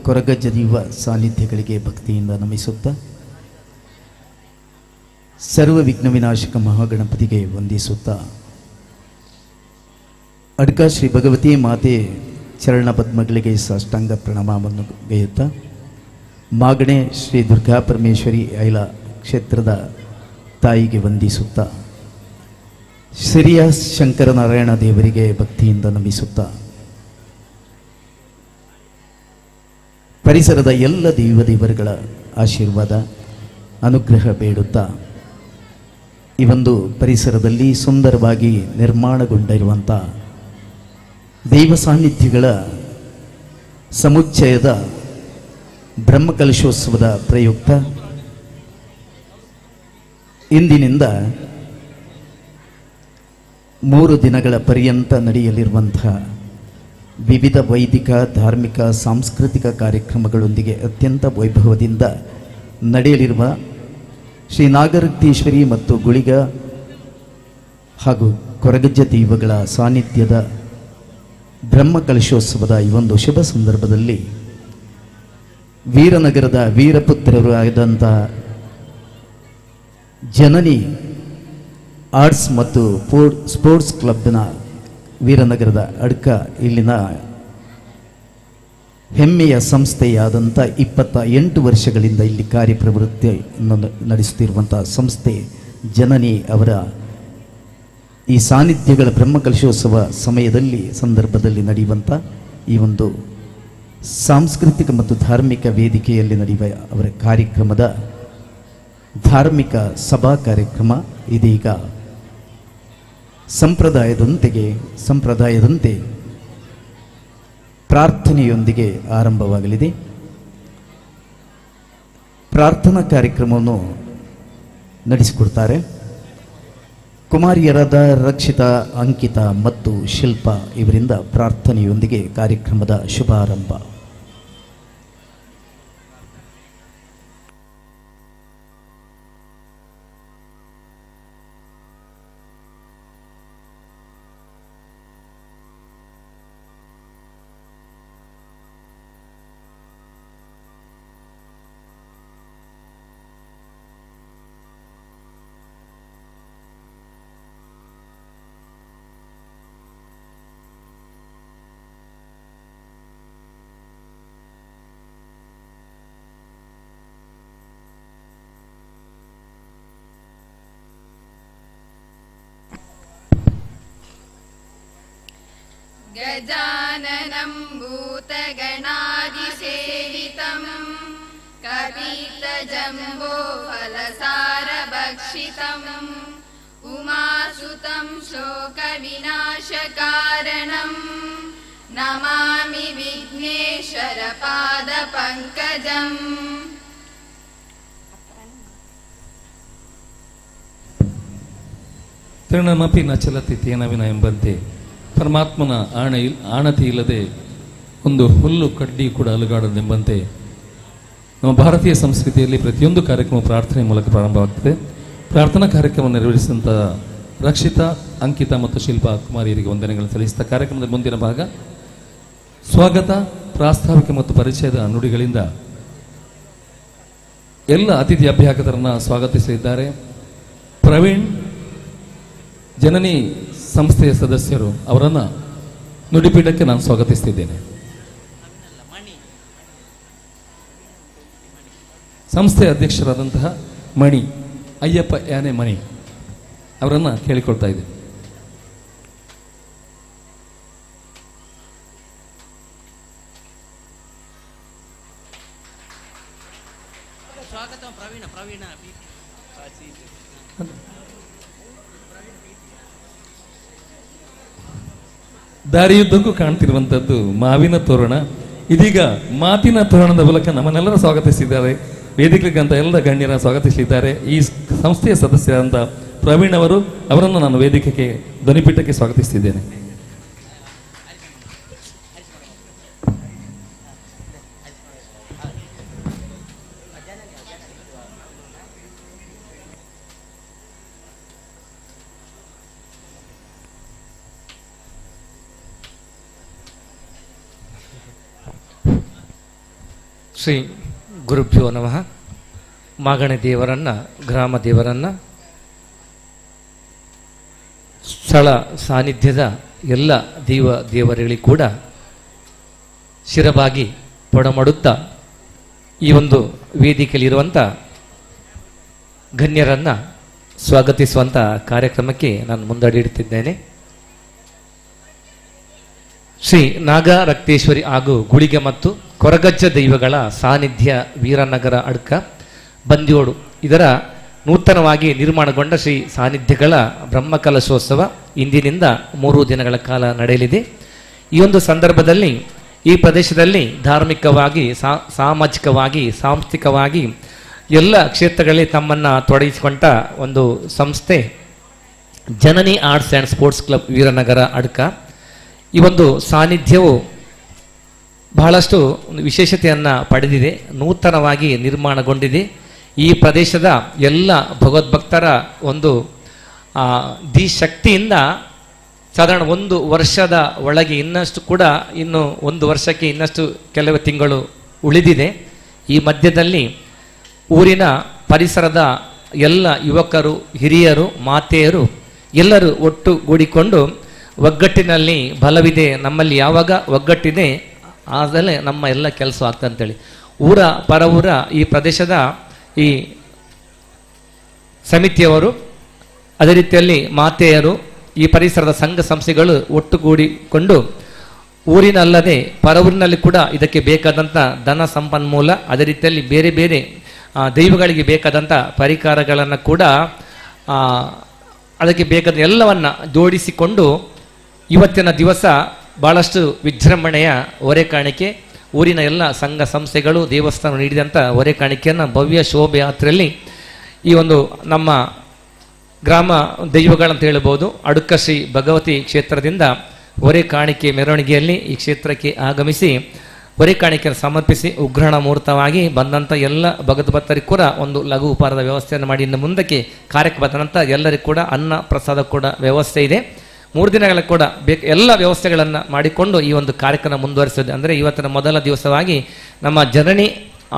ಕೊರಗಜ್ಜ ದೈವ ಸಾನ್ನಿಧ್ಯಗಳಿಗೆ ಭಕ್ತಿಯಿಂದ ನಮಿಸುತ್ತಾ ಸರ್ವ ವಿಘ್ನ ವಿನಾಶಕ ಮಹಾಗಣಪತಿಗೆ ವಂದಿಸುತ್ತಾ ಅಡ್ಕ ಶ್ರೀ ಭಗವತಿ ಮಾತೆ ಚರಣ ಪದ್ಮಗಳಿಗೆ ಸಾಷ್ಟಾಂಗ ಪ್ರಣಾಮವನ್ನು ಗೈಯುತ್ತಾ ಮಾಗಣೆ ಶ್ರೀ ದುರ್ಗಾ ಪರಮೇಶ್ವರಿ ಐಲ ಕ್ಷೇತ್ರದ ತಾಯಿಗೆ ವಂದಿಸುತ್ತಾ ಸಿರಿಯ ಶಂಕರನಾರಾಯಣ ದೇವರಿಗೆ ಭಕ್ತಿಯಿಂದ ನಮಿಸುತ್ತಾ ಪರಿಸರದ ಎಲ್ಲ ದೇವರುಗಳ ಆಶೀರ್ವಾದ ಅನುಗ್ರಹ ಬೇಡುತ್ತಾ ಈ ಒಂದು ಪರಿಸರದಲ್ಲಿ ಸುಂದರವಾಗಿ ನಿರ್ಮಾಣಗೊಂಡಿರುವಂಥ ದೈವ ಸಾನ್ನಿಧ್ಯಗಳ ಸಮುಚ್ಚಯದ ಬ್ರಹ್ಮಕಲಶೋತ್ಸವದ ಪ್ರಯುಕ್ತ ಇಂದಿನಿಂದ 3 ದಿನಗಳ ಪರ್ಯಂತ ನಡೆಯಲಿರುವಂತಹ ವಿವಿಧ ವೈದಿಕ, ಧಾರ್ಮಿಕ, ಸಾಂಸ್ಕೃತಿಕ ಕಾರ್ಯಕ್ರಮಗಳೊಂದಿಗೆ ಅತ್ಯಂತ ವೈಭವದಿಂದ ನಡೆಯಲಿರುವ ಶ್ರೀ ನಾಗರಕ್ತೇಶ್ವರಿ ಮತ್ತು ಗುಳಿಗ ಹಾಗೂ ಕೊರಗಜ್ಜ ದೈವಗಳ ಸಾನ್ನಿಧ್ಯದ ಬ್ರಹ್ಮಕಲಶೋತ್ಸವದ ಈ ಒಂದು ಶುಭ ಸಂದರ್ಭದಲ್ಲಿ ವೀರನಗರದ ವೀರಪುತ್ರರು ಆದಂಥ ಜನನಿ ಆರ್ಟ್ಸ್ ಮತ್ತು ಸ್ಪೋರ್ಟ್ಸ್ ಕ್ಲಬ್ನ ವೀರನಗರದ ಅಡ್ಕ ಇಲ್ಲಿನ ಹೆಮ್ಮೆಯ ಸಂಸ್ಥೆಯಾದಂಥ 28 ವರ್ಷಗಳಿಂದ ಇಲ್ಲಿ ಕಾರ್ಯಪ್ರವೃತ್ತಿಯನ್ನು ನಡೆಸುತ್ತಿರುವಂಥ ಸಂಸ್ಥೆ ಜನನಿ ಅವರ ಈ ಸಾನ್ನಿಧ್ಯಗಳ ಬ್ರಹ್ಮಕಲಶೋತ್ಸವ ಸಮಯದಲ್ಲಿ ಸಂದರ್ಭದಲ್ಲಿ ನಡೆಯುವಂಥ ಈ ಒಂದು ಸಾಂಸ್ಕೃತಿಕ ಮತ್ತು ಧಾರ್ಮಿಕ ವೇದಿಕೆಯಲ್ಲಿ ನಡೆಯುವ ಅವರ ಕಾರ್ಯಕ್ರಮದ ಧಾರ್ಮಿಕ ಸಭಾ ಕಾರ್ಯಕ್ರಮ ಇದೀಗ ಸಂಪ್ರದಾಯದಂತೆ ಪ್ರಾರ್ಥನೆಯೊಂದಿಗೆ ಆರಂಭವಾಗಲಿದೆ. ಪ್ರಾರ್ಥನಾ ಕಾರ್ಯಕ್ರಮವನ್ನು ನಡೆಸಿಕೊಡ್ತಾರೆ ಕುಮಾರಿಯರಾದ ರಕ್ಷಿತಾ, ಅಂಕಿತಾ ಮತ್ತು ಶಿಲ್ಪಾ ಇವರಿಂದ ಪ್ರಾರ್ಥನೆಯೊಂದಿಗೆ ಕಾರ್ಯಕ್ರಮದ ಶುಭಾರಂಭ. गजाननं भूतगणादिसेवितं कपितजम्बोफलसारभक्षितम् उमासुतं शोकविनाशकारणं नमामि विघ्नेश्वरपादपङ्कजम्. ತೃಣಮಪಿ ನ ಚಲತಿ ತೇನ ವಿನ ಎಂಬಂತೆ ಪರಮಾತ್ಮನ ಆಣತಿ ಇಲ್ಲದೆ ಒಂದು ಹುಲ್ಲು ಕಡ್ಡಿ ಕೂಡ ಅಲುಗಾಡದೆಂಬಂತೆ ನಮ್ಮ ಭಾರತೀಯ ಸಂಸ್ಕೃತಿಯಲ್ಲಿ ಪ್ರತಿಯೊಂದು ಕಾರ್ಯಕ್ರಮ ಪ್ರಾರ್ಥನೆ ಮೂಲಕ ಪ್ರಾರಂಭವಾಗ್ತದೆ. ಪ್ರಾರ್ಥನಾ ಕಾರ್ಯಕ್ರಮ ನಿರ್ವಹಿಸಿದಂಥ ರಕ್ಷಿತಾ, ಅಂಕಿತಾ ಮತ್ತು ಶಿಲ್ಪಾ ಕುಮಾರಿಯರಿಗೆ ವಂದನೆಗಳನ್ನು ಸಲ್ಲಿಸಿದ ಕಾರ್ಯಕ್ರಮದ ಮುಂದಿನ ಭಾಗ ಸ್ವಾಗತ, ಪ್ರಾಸ್ತಾವಿಕ ಮತ್ತು ಪರಿಚಯದ ನುಡಿಗಳಿಂದ ಎಲ್ಲ ಅತಿಥಿ ಅಭ್ಯಾಗತರನ್ನು ಸ್ವಾಗತಿಸಲಿದ್ದಾರೆ. ಪ್ರವೀಣ್, ಜನನಿ ಸಂಸ್ಥೆಯ ಸದಸ್ಯರು, ಅವರನ್ನು ನುಡಿಪೀಠಕ್ಕೆ ನಾನು ಸ್ವಾಗತಿಸ್ತಿದ್ದೇನೆ. ಸಂಸ್ಥೆಯ ಅಧ್ಯಕ್ಷರಾದಂತಹ ಮಣಿ, ಅಯ್ಯಪ್ಪ ಯಾನೆ ಮಣಿ ಅವರನ್ನು ಕೇಳಿಕೊಳ್ತಾ ಇದ್ದೇನೆ. ದಾರಿಯುದ್ದಕ್ಕೂ ಕಾಣ್ತಿರುವಂಥದ್ದು ಮಾವಿನ ತೋರಣ. ಇದೀಗ ಮಾತಿನ ತೋರಣದ ಮೂಲಕ ನಮ್ಮನ್ನೆಲ್ಲರೂ ಸ್ವಾಗತಿಸಿದ್ದಾರೆ. ವೇದಿಕೆಗಂತ ಎಲ್ಲ ಗಣ್ಯರ ಸ್ವಾಗತಿಸಿದ್ದಾರೆ. ಈ ಸಂಸ್ಥೆಯ ಸದಸ್ಯರಾದಂಥ ಪ್ರವೀಣ್ ಅವರನ್ನು ನಾನು ವೇದಿಕೆಗೆ, ಧ್ವನಿಪೀಠಕ್ಕೆ ಸ್ವಾಗತಿಸ್ತಿದ್ದೇನೆ. ಶ್ರೀ ಗುರುಭ್ಯೋ ನಮಃ. ಮಾಗಣೆ ದೇವರನ್ನು, ಗ್ರಾಮ ದೇವರನ್ನು, ಸ್ಥಳ ಸಾನ್ನಿಧ್ಯದ ಎಲ್ಲ ದೇವರುಗಳಿಗೆ ಕೂಡ ಶಿರಬಾಗಿ ಪೊಡಮಾಡುತ್ತಾ ಈ ಒಂದು ವೇದಿಕೆಯಲ್ಲಿರುವಂಥ ಗಣ್ಯರನ್ನು ಸ್ವಾಗತಿಸುವಂಥ ಕಾರ್ಯಕ್ರಮಕ್ಕೆ ನಾನು ಮುಂದಡಿಯಿಡುತ್ತಿದ್ದೇನೆ. ಶ್ರೀ ನಾಗ ರಕ್ತೇಶ್ವರಿ ಹಾಗೂ ಗುಳಿಗೆ ಮತ್ತು ಕೊರಗಜ್ಜ ದೈವಗಳ ಸಾನ್ನಿಧ್ಯ ವೀರನಗರ ಅಡ್ಕ ಬಂದ್ಯೋಡು ಇದರ ನೂತನವಾಗಿ ನಿರ್ಮಾಣಗೊಂಡ ಶ್ರೀ ಸಾನ್ನಿಧ್ಯಗಳ ಬ್ರಹ್ಮಕಲಶೋತ್ಸವ ಇಂದಿನಿಂದ 3 ದಿನಗಳ ಕಾಲ ನಡೆಯಲಿದೆ. ಈ ಒಂದು ಸಂದರ್ಭದಲ್ಲಿ ಈ ಪ್ರದೇಶದಲ್ಲಿ ಧಾರ್ಮಿಕವಾಗಿ, ಸಾಮಾಜಿಕವಾಗಿ, ಸಾಂಸ್ಥಿಕವಾಗಿ ಎಲ್ಲ ಕ್ಷೇತ್ರಗಳಲ್ಲಿ ತಮ್ಮನ್ನು ತೊಡಗಿಸಿಕೊಂಡ ಒಂದು ಸಂಸ್ಥೆ ಜನನಿ ಆರ್ಟ್ಸ್ ಆ್ಯಂಡ್ ಸ್ಪೋರ್ಟ್ಸ್ ಕ್ಲಬ್ ವೀರನಗರ ಅಡ್ಕ. ಈ ಒಂದು ಸಾನ್ನಿಧ್ಯವು ಬಹಳಷ್ಟು ವಿಶೇಷತೆಯನ್ನು ಪಡೆದಿದೆ, ನೂತನವಾಗಿ ನಿರ್ಮಾಣಗೊಂಡಿದೆ. ಈ ಪ್ರದೇಶದ ಎಲ್ಲ ಭಗವದ್ಭಕ್ತರ ಒಂದು ಶಕ್ತಿಯಿಂದ ಸಾಧಾರಣ 1 ವರ್ಷದ ಒಳಗೆ ಇನ್ನಷ್ಟು ಕೂಡ, ಇನ್ನು 1 ವರ್ಷಕ್ಕೆ ಇನ್ನಷ್ಟು ಕೆಲವು ತಿಂಗಳು ಉಳಿದಿದೆ. ಈ ಮಧ್ಯದಲ್ಲಿ ಊರಿನ ಪರಿಸರದ ಎಲ್ಲ ಯುವಕರು, ಹಿರಿಯರು, ಮಾತೆಯರು ಎಲ್ಲರೂ ಒಟ್ಟುಗೂಡಿಕೊಂಡು ಒಗ್ಗಟ್ಟಿನಲ್ಲಿ ಬಲವಿದೆ, ನಮ್ಮಲ್ಲಿ ಯಾವಾಗ ಒಗ್ಗಟ್ಟಿದೆ ಆದಲೇ ನಮ್ಮ ಎಲ್ಲ ಕೆಲಸ ಆಗ್ತಂತೇಳಿ ಊರ ಪರವೂರ ಈ ಪ್ರದೇಶದ ಈ ಸಮಿತಿಯವರು, ಅದೇ ರೀತಿಯಲ್ಲಿ ಮಾತೆಯರು, ಈ ಪರಿಸರದ ಸಂಘ ಸಂಸ್ಥೆಗಳು ಒಟ್ಟುಗೂಡಿಕೊಂಡು ಊರಿನಲ್ಲದೆ ಪರವೂರಿನಲ್ಲಿ ಕೂಡ ಇದಕ್ಕೆ ಬೇಕಾದಂಥ ಧನ ಸಂಪನ್ಮೂಲ, ಅದೇ ರೀತಿಯಲ್ಲಿ ಬೇರೆ ಬೇರೆ ದೈವಗಳಿಗೆ ಬೇಕಾದಂಥ ಪರಿಕರಗಳನ್ನು ಕೂಡ ಅದಕ್ಕೆ ಬೇಕಾದ ಎಲ್ಲವನ್ನು ಜೋಡಿಸಿಕೊಂಡು ಇವತ್ತಿನ ದಿವಸ ಭಾಳಷ್ಟು ವಿಜೃಂಭಣೆಯ ಹೊರೆ ಕಾಣಿಕೆ, ಊರಿನ ಎಲ್ಲ ಸಂಘ ಸಂಸ್ಥೆಗಳು, ದೇವಸ್ಥಾನ ನೀಡಿದಂಥ ಹೊರೆ ಕಾಣಿಕೆಯನ್ನು ಭವ್ಯ ಶೋಭೆ ಯಾತ್ರೆಯಲ್ಲಿ ಈ ಒಂದು ನಮ್ಮ ಗ್ರಾಮ ದೈವಗಳಂತ ಹೇಳ್ಬೋದು. ಅಡುಕ ಶ್ರೀ ಭಗವತಿ ಕ್ಷೇತ್ರದಿಂದ ಹೊರೆ ಕಾಣಿಕೆ ಮೆರವಣಿಗೆಯಲ್ಲಿ ಈ ಕ್ಷೇತ್ರಕ್ಕೆ ಆಗಮಿಸಿ ಹೊರೆ ಕಾಣಿಕೆಯನ್ನು ಸಮರ್ಪಿಸಿ ಉಗ್ರಹಣ ಮುಹೂರ್ತವಾಗಿ ಬಂದಂಥ ಎಲ್ಲ ಭಗವದ್ಭಕ್ತರಿಗೂ ಕೂಡ ಒಂದು ಲಘು ಉಪಹಾರದ ವ್ಯವಸ್ಥೆಯನ್ನು ಮಾಡಿ ಇನ್ನು ಮುಂದಕ್ಕೆ ಕಾರ್ಯಕ್ಕೆ ಬಂದ ನಂತರ ಎಲ್ಲರಿಗೂ ಕೂಡ ಅನ್ನ ಪ್ರಸಾದ ಕೂಡ ವ್ಯವಸ್ಥೆ ಇದೆ. 3 ದಿನಗಳ ಕೂಡ ಎಲ್ಲ ವ್ಯವಸ್ಥೆಗಳನ್ನು ಮಾಡಿಕೊಂಡು ಈ ಒಂದು ಕಾರ್ಯಕ್ರಮ ಮುಂದುವರಿಸಿದೆ. ಅಂದರೆ ಇವತ್ತಿನ ಮೊದಲ ದಿವಸವಾಗಿ ನಮ್ಮ ಜನನಿ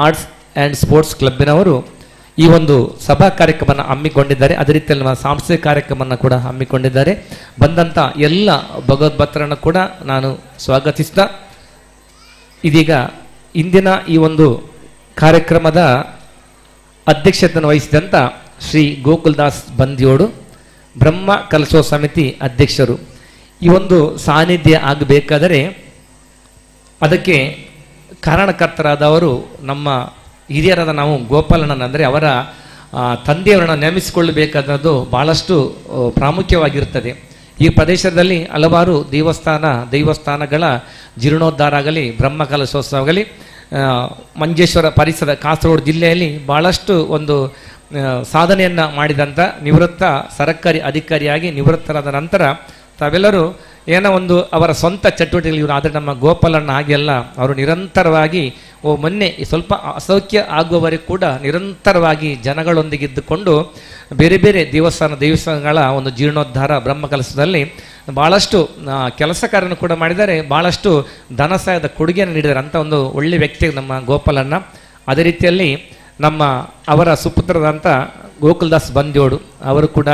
ಆರ್ಟ್ಸ್ ಆ್ಯಂಡ್ ಸ್ಪೋರ್ಟ್ಸ್ ಕ್ಲಬ್ಬಿನವರು ಈ ಒಂದು ಸಭಾ ಕಾರ್ಯಕ್ರಮವನ್ನು ಹಮ್ಮಿಕೊಂಡಿದ್ದಾರೆ. ಅದೇ ರೀತಿಯಲ್ಲಿ ನಮ್ಮ ಸಾಂಸ್ಕೃತಿಕ ಕಾರ್ಯಕ್ರಮವನ್ನು ಕೂಡ ಹಮ್ಮಿಕೊಂಡಿದ್ದಾರೆ. ಬಂದಂಥ ಎಲ್ಲ ಭಗವದ್ಭಕ್ತರನ್ನು ಕೂಡ ನಾನು ಸ್ವಾಗತಿಸ್ತಾ ಇದೀಗ ಇಂದಿನ ಈ ಒಂದು ಕಾರ್ಯಕ್ರಮದ ಅಧ್ಯಕ್ಷತೆಯನ್ನು ವಹಿಸಿದಂಥ ಶ್ರೀ ಗೋಕುಲ್ದಾಸ್ ಬಂದಿಯೋಡು ಬ್ರಹ್ಮ ಕಲಶೋತ್ಸವ ಸಮಿತಿ ಅಧ್ಯಕ್ಷರು. ಈ ಒಂದು ಸಾನ್ನಿಧ್ಯ ಆಗಬೇಕಾದರೆ ಅದಕ್ಕೆ ಕಾರಣಕರ್ತರಾದವರು ನಮ್ಮ ಹಿರಿಯರಾದ ನಾವು ಗೋಪಾಲನನ್ನು ಅಂದರೆ ಅವರ ತಂದೆಯವರನ್ನು ನೇಮಿಸಿಕೊಳ್ಳಬೇಕಾದದ್ದು ಬಹಳಷ್ಟು ಪ್ರಾಮುಖ್ಯವಾಗಿರುತ್ತದೆ. ಈ ಪ್ರದೇಶದಲ್ಲಿ ಹಲವಾರು ದೈವಸ್ಥಾನಗಳ ಜೀರ್ಣೋದ್ಧಾರ ಆಗಲಿ, ಬ್ರಹ್ಮ ಕಲಶೋತ್ಸವ ಆಗಲಿ, ಮಂಜೇಶ್ವರ ಪರಿಸರ ಕಾಸರಗೋಡು ಜಿಲ್ಲೆಯಲ್ಲಿ ಬಹಳಷ್ಟು ಒಂದು ಸಾಧನೆಯನ್ನು ಮಾಡಿದಂಥ ನಿವೃತ್ತ ಸರ್ಕಾರಿ ಅಧಿಕಾರಿಯಾಗಿ ನಿವೃತ್ತರಾದ ನಂತರ ತಾವೆಲ್ಲರೂ ಏನೋ ಒಂದು ಅವರ ಸ್ವಂತ ಚಟುವಟಿಕೆಗಳು ಇವರು. ಆದರೆ ನಮ್ಮ ಗೋಪಾಲಣ್ಣ ಹಾಗೆಲ್ಲ ಅವರು ನಿರಂತರವಾಗಿ ಮೊನ್ನೆ ಸ್ವಲ್ಪ ಅಸೌಖ್ಯ ಆಗುವವರೆಗೂ ಕೂಡ ನಿರಂತರವಾಗಿ ಜನಗಳೊಂದಿಗಿದ್ದುಕೊಂಡು ಬೇರೆ ಬೇರೆ ದೇವಸ್ಥಾನಗಳ ಒಂದು ಜೀರ್ಣೋದ್ಧಾರ ಬ್ರಹ್ಮಕಲಶದಲ್ಲಿ ಭಾಳಷ್ಟು ಕೆಲಸ ಕಾರ್ಯವನ್ನು ಕೂಡ ಮಾಡಿದ್ದಾರೆ. ಭಾಳಷ್ಟು ಧನ ಸಹಾಯದ ಕೊಡುಗೆಯನ್ನು ನೀಡಿದ್ದಾರೆ ಅಂತ ಒಂದು ಒಳ್ಳೆಯ ವ್ಯಕ್ತಿ ನಮ್ಮ ಗೋಪಾಲಣ್ಣ. ಅದೇ ರೀತಿಯಲ್ಲಿ ನಮ್ಮ ಅವರ ಸುಪುತ್ರದಂಥ ಗೋಕುಲ್ದಾಸ್ ಬಂದಿಯೋಡು ಅವರು ಕೂಡ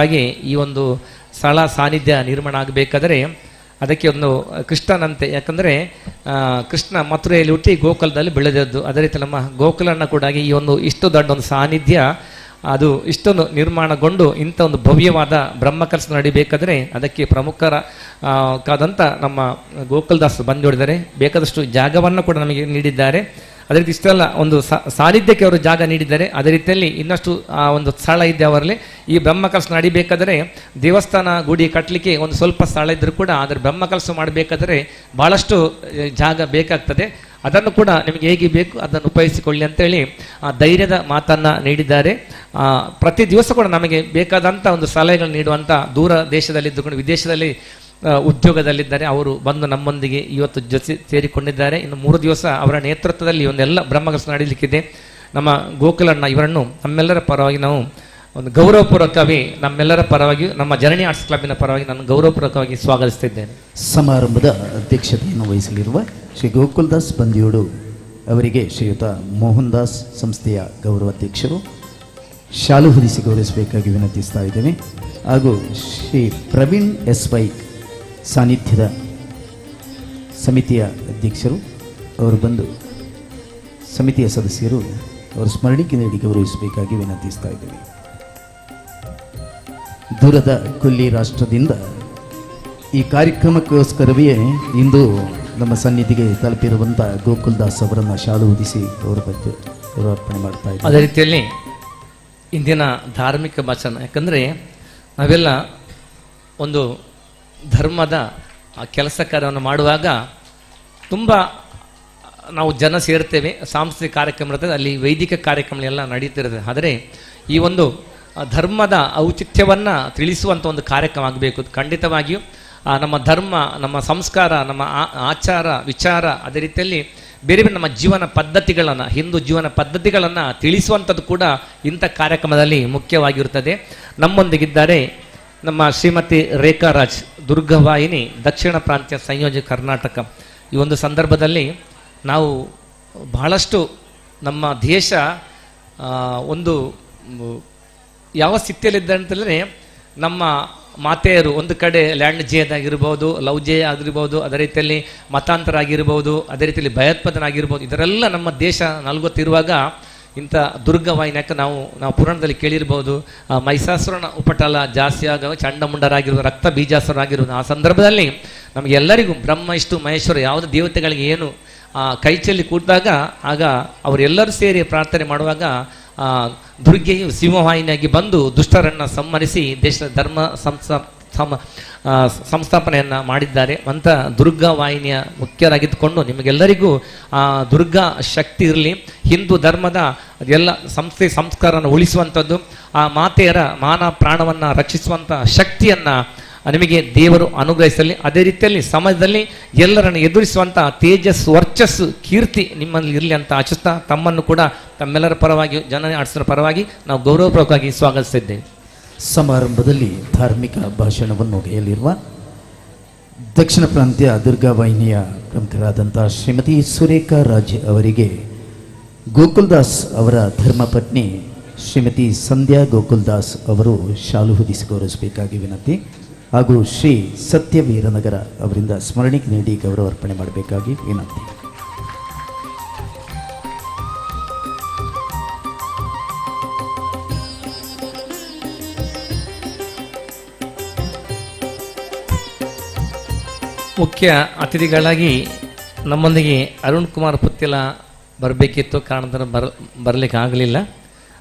ಈ ಒಂದು ಸ್ಥಳ ಸಾನ್ನಿಧ್ಯ ನಿರ್ಮಾಣ ಆಗಬೇಕಾದರೆ ಅದಕ್ಕೆ ಒಂದು ಕೃಷ್ಣನಂತೆ, ಯಾಕಂದರೆ ಕೃಷ್ಣ ಮಥುರೆಯಲ್ಲಿ ಹುಟ್ಟಿ ಗೋಕುಲದಲ್ಲಿ ಬೆಳೆದದ್ದು. ಅದೇ ರೀತಿ ನಮ್ಮ ಗೋಕುಲಣ್ಣ ಕೂಡ ಈ ಒಂದು ಇಷ್ಟು ದೊಡ್ಡ ಒಂದು ಸಾನ್ನಿಧ್ಯ ಅದು ಇಷ್ಟೊಂದು ನಿರ್ಮಾಣಗೊಂಡು ಇಂಥ ಒಂದು ಭವ್ಯವಾದ ಬ್ರಹ್ಮಕಲಶ ನಡಿಬೇಕಾದರೆ ಅದಕ್ಕೆ ಪ್ರಮುಖರಾದಂಥ ನಮ್ಮ ಗೋಕುಲ್ದಾಸ್ ಬಂದಿದ್ದಾರೆ. ಬೇಕಾದಷ್ಟು ಜಾಗವನ್ನು ಕೂಡ ನಮಗೆ ನೀಡಿದ್ದಾರೆ. ಅದೇ ರೀತಿ ಇಷ್ಟೆಲ್ಲ ಒಂದು ಸಾನ್ನಿಧ್ಯಕ್ಕೆ ಅವರು ಜಾಗ ನೀಡಿದ್ದಾರೆ. ಅದೇ ರೀತಿಯಲ್ಲಿ ಇನ್ನಷ್ಟು ಒಂದು ಸ್ಥಳ ಇದೆ ಅವರಲ್ಲಿ. ಈ ಬ್ರಹ್ಮಕಲಶ ನಡಿಬೇಕಾದರೆ ದೇವಸ್ಥಾನ ಗುಡಿ ಕಟ್ಟಲಿಕ್ಕೆ ಒಂದು ಸ್ವಲ್ಪ ಸ್ಥಳ ಇದ್ದರೂ ಕೂಡ ಅದರ ಬ್ರಹ್ಮಕಲಶ ಮಾಡಬೇಕಾದರೆ ಭಾಳಷ್ಟು ಜಾಗ ಬೇಕಾಗ್ತದೆ. ಅದನ್ನು ಕೂಡ ನಿಮಗೆ ಹೇಗೆ ಬೇಕು ಅದನ್ನು ಉಪಯೋಗಿಸಿಕೊಳ್ಳಿ ಅಂತೇಳಿ ಧೈರ್ಯದ ಮಾತನ್ನು ನೀಡಿದ್ದಾರೆ. ಪ್ರತಿ ದಿವಸ ಕೂಡ ನಮಗೆ ಬೇಕಾದಂಥ ಒಂದು ಸಲಹೆಗಳನ್ನು ನೀಡುವಂಥ ದೂರ ದೇಶದಲ್ಲಿದ್ದುಕೊಂಡು ವಿದೇಶದಲ್ಲಿ ಉದ್ಯೋಗದಲ್ಲಿದ್ದಾರೆ ಅವರು ಬಂದು ನಮ್ಮೊಂದಿಗೆ ಇವತ್ತು ಜೊತೆ ಸೇರಿಕೊಂಡಿದ್ದಾರೆ. ಇನ್ನು 3 ದಿವಸ ಅವರ ನೇತೃತ್ವದಲ್ಲಿ ಒಂದೆಲ್ಲ ಬ್ರಹ್ಮಕಲಶ ನಡೀಲಿಕ್ಕಿದೆ. ನಮ್ಮ ಗೋಕುಲಣ್ಣ ಇವರನ್ನು ನಮ್ಮೆಲ್ಲರ ಪರವಾಗಿ ನಾವು ಒಂದು ಗೌರವಪೂರ್ವಕವಾಗಿ ನಮ್ಮೆಲ್ಲರ ಪರವಾಗಿ ನಮ್ಮ ಜನನಿ ಆರ್ಟ್ಸ್ ಕ್ಲಬ್ಬಿನ ಪರವಾಗಿ ನಾನು ಗೌರವಪೂರ್ವಕವಾಗಿ ಸ್ವಾಗತಿಸ್ತಿದ್ದೇನೆ. ಸಮಾರಂಭದ ಅಧ್ಯಕ್ಷತೆಯನ್ನು ವಹಿಸಲಿರುವ ಶ್ರೀ ಗೋಕುಲ್ದಾಸ್ ಬಂದಿಯೋಡು ಅವರಿಗೆ ಶ್ರೀಯುತ ಮೋಹನ್ ದಾಸ್ ಸಂಸ್ಥೆಯ ಗೌರವಾಧ್ಯಕ್ಷರು ಶಾಲು ಹೊದಿಸಿ ಗೌರವಿಸಬೇಕಾಗಿ ವಿನಂತಿಸ್ತಾ ಇದ್ದೇವೆ. ಹಾಗೂ ಶ್ರೀ ಪ್ರವೀಣ್ SY ಸಾನ್ನಿಧ್ಯದ ಸಮಿತಿಯ ಅಧ್ಯಕ್ಷರು ಅವರು ಬಂದು ಸಮಿತಿಯ ಸದಸ್ಯರು ಅವರು ಸ್ಮರಣಿಕೆ ನೀಡಿ ಗೌರವಿಸಬೇಕಾಗಿ ವಿನಂತಿಸ್ತಾ ಇದ್ದೇವೆ. ದೂರದ ಕೊಲ್ಲಿ ರಾಷ್ಟ್ರದಿಂದ ಈ ಕಾರ್ಯಕ್ರಮಕ್ಕೋಸ್ಕರವೇ ಇಂದು ನಮ್ಮ ಸನ್ನಿಧಿಗೆ ತಲುಪಿರುವಂಥ ಗೋಕುಲ್ದಾಸ್ ಅವರನ್ನು ಶಾಲು ಹೊದಿಸಿ ಗೌರವಾರ್ಪಣೆ ಮಾಡ್ತಾ ಇದ್ದಾರೆ. ಅದೇ ರೀತಿಯಲ್ಲಿ ಇಂದಿನ ಧಾರ್ಮಿಕ ಭಾಷಣ, ಯಾಕಂದರೆ ನಾವೆಲ್ಲ ಒಂದು ಧರ್ಮದ ಕೆಲಸ ಕಾರ್ಯವನ್ನು ಮಾಡುವಾಗ ತುಂಬ ನಾವು ಜನ ಸೇರ್ತೇವೆ, ಸಾಂಸ್ಕೃತಿಕ ಕಾರ್ಯಕ್ರಮ ಇರ್ತದೆ, ಅಲ್ಲಿ ವೈದಿಕ ಕಾರ್ಯಕ್ರಮಗಳೆಲ್ಲ ನಡೀತಿರ್ತದೆ. ಆದರೆ ಈ ಒಂದು ಧರ್ಮದ ಔಚಿತ್ಯವನ್ನು ತಿಳಿಸುವಂಥ ಒಂದು ಕಾರ್ಯಕ್ರಮ ಆಗಬೇಕು. ಖಂಡಿತವಾಗಿಯೂ ನಮ್ಮ ಧರ್ಮ, ನಮ್ಮ ಸಂಸ್ಕಾರ, ನಮ್ಮ ಆಚಾರ ವಿಚಾರ, ಅದೇ ರೀತಿಯಲ್ಲಿ ಬೇರೆ ಬೇರೆ ನಮ್ಮ ಜೀವನ ಪದ್ಧತಿಗಳನ್ನು, ಹಿಂದೂ ಜೀವನ ಪದ್ಧತಿಗಳನ್ನು ತಿಳಿಸುವಂಥದ್ದು ಕೂಡ ಇಂಥ ಕಾರ್ಯಕ್ರಮದಲ್ಲಿ ಮುಖ್ಯವಾಗಿರುತ್ತದೆ. ನಮ್ಮೊಂದಿಗಿದ್ದಾರೆ ನಮ್ಮ ಶ್ರೀಮತಿ ರೇಖಾ ರಾಜ್, ದುರ್ಗವಾಹಿನಿ ದಕ್ಷಿಣ ಪ್ರಾಂತ್ಯ ಸಂಯೋಜಕ ಕರ್ನಾಟಕ. ಈ ಒಂದು ಸಂದರ್ಭದಲ್ಲಿ ನಾವು ಬಹಳಷ್ಟು ನಮ್ಮ ದೇಶ ಒಂದು ಯಾವ ಸ್ಥಿತಿಯಲ್ಲಿದ್ದ ಅಂತಂದರೆ ನಮ್ಮ ಮಾತೆಯರು ಒಂದು ಕಡೆ ಲ್ಯಾಂಡ್ ಜೇದ್ ಆಗಿರ್ಬೋದು, ಲವ್ ಜೇ ಆಗಿರ್ಬೋದು, ಅದೇ ರೀತಿಯಲ್ಲಿ ಮತಾಂತರ ಆಗಿರ್ಬೋದು, ಅದೇ ರೀತಿಯಲ್ಲಿ ಭಯೋತ್ಪಾದನೆ ಆಗಿರ್ಬೋದು, ಇದರೆಲ್ಲ ನಮ್ಮ ದೇಶ ನಲ್ಗೊತ್ತಿರುವಾಗ ಇಂಥ ದುರ್ಗವಾಹಿನಿ, ಯಾಕೆ ನಾವು ಪುರಾಣದಲ್ಲಿ ಕೇಳಿರ್ಬೋದು, ಮಹಿಷಾಸುರನ ಉಪಟಳ ಜಾಸ್ತಿ ಆಗ ಚಂಡಮುಂಡರಾಗಿರ್ಬೋದು, ರಕ್ತ ಬೀಜಾಸುರರಾಗಿರ್ಬೋದು. ಆ ಸಂದರ್ಭದಲ್ಲಿ ನಮಗೆಲ್ಲರಿಗೂ ಬ್ರಹ್ಮ ವಿಷ್ಣು ಮಹೇಶ್ವರ ಯಾವುದೇ ದೇವತೆಗಳಿಗೆ ಏನು ಕೈ ಚೆಲ್ಲಿ ಕೂಡಿದಾಗ ಆಗ ಅವರೆಲ್ಲರೂ ಸೇರಿ ಪ್ರಾರ್ಥನೆ ಮಾಡುವಾಗ ದುರ್ಗೆಯು ಸಿಂಹವಾಹಿನಿಯಾಗಿ ಬಂದು ದುಷ್ಟರನ್ನು ಸಂಹರಿಸಿ ದೇಶದ ಧರ್ಮ ಸಂಸ್ಥಾಪನೆಯನ್ನು ಮಾಡಿದ್ದಾರೆ. ಅಂತ ದುರ್ಗಾ ವಾಹಿನಿಯ ಮುಖ್ಯರಾಗಿದ್ದುಕೊಂಡು ನಿಮಗೆಲ್ಲರಿಗೂ ದುರ್ಗಾ ಶಕ್ತಿ ಇರಲಿ, ಹಿಂದೂ ಧರ್ಮದ ಅದೆಲ್ಲ ಸಂಸ್ಥೆ ಸಂಸ್ಕಾರನ ಉಳಿಸುವಂಥದ್ದು, ಆ ಮಾತೆಯರ ಮಾನ ಪ್ರಾಣವನ್ನು ರಕ್ಷಿಸುವಂಥ ಶಕ್ತಿಯನ್ನು ನಿಮಗೆ ದೇವರು ಅನುಗ್ರಹಿಸಲಿ. ಅದೇ ರೀತಿಯಲ್ಲಿ ಸಮಾಜದಲ್ಲಿ ಎಲ್ಲರನ್ನು ಎದುರಿಸುವಂಥ ತೇಜಸ್ ವರ್ಚಸ್ಸು ಕೀರ್ತಿ ನಿಮ್ಮಲ್ಲಿ ಇರಲಿ ಅಂತ ಆಶಿಸ್ತಾ ತಮ್ಮನ್ನು ಕೂಡ ತಮ್ಮೆಲ್ಲರ ಪರವಾಗಿ ಜನ ಆಡಿಸೋರ ಪರವಾಗಿ ನಾವು ಗೌರವಪೂರ್ವಕವಾಗಿ ಸ್ವಾಗತಿಸಿದ್ದೇವೆ. ಸಮಾರಂಭದಲ್ಲಿ ಧಾರ್ಮಿಕ ಭಾಷಣವನ್ನು ಹೇಳಲಿರುವ ದಕ್ಷಿಣ ಪ್ರಾಂತ್ಯ ದುರ್ಗಾವಾಹಿನಿಯ ಪ್ರಮುಖರಾದಂಥ ಶ್ರೀಮತಿ ಸುರೇಖಾ ರಾಜ್ ಅವರಿಗೆ ಗೋಕುಲ್ದಾಸ್ ಅವರ ಧರ್ಮಪತ್ನಿ ಶ್ರೀಮತಿ ಸಂಧ್ಯಾ ಗೋಕುಲ್ದಾಸ್ ಅವರು ಶಾಲು ಹೊದಿಸಿ ಗೌರವಿಸಬೇಕಾಗಿ ವಿನಂತಿ. ಹಾಗೂ ಶ್ರೀ ಸತ್ಯವೀರನಗರ ಅವರಿಂದ ಸ್ಮರಣಿಕೆ ನೀಡಿ ಗೌರವ ಅರ್ಪಣೆ ಮಾಡಬೇಕಾಗಿ ವಿನಂತಿ. ಮುಖ್ಯ ಅತಿಥಿಗಳಾಗಿ ನಮ್ಮೊಂದಿಗೆ ಅರುಣ್ ಕುಮಾರ್ ಪುತ್ತಿಲ ಬರಬೇಕಿತ್ತು, ಕಾರಣದಿಂದ ಬರಲಿಕ್ಕೆ ಆಗಲಿಲ್ಲ.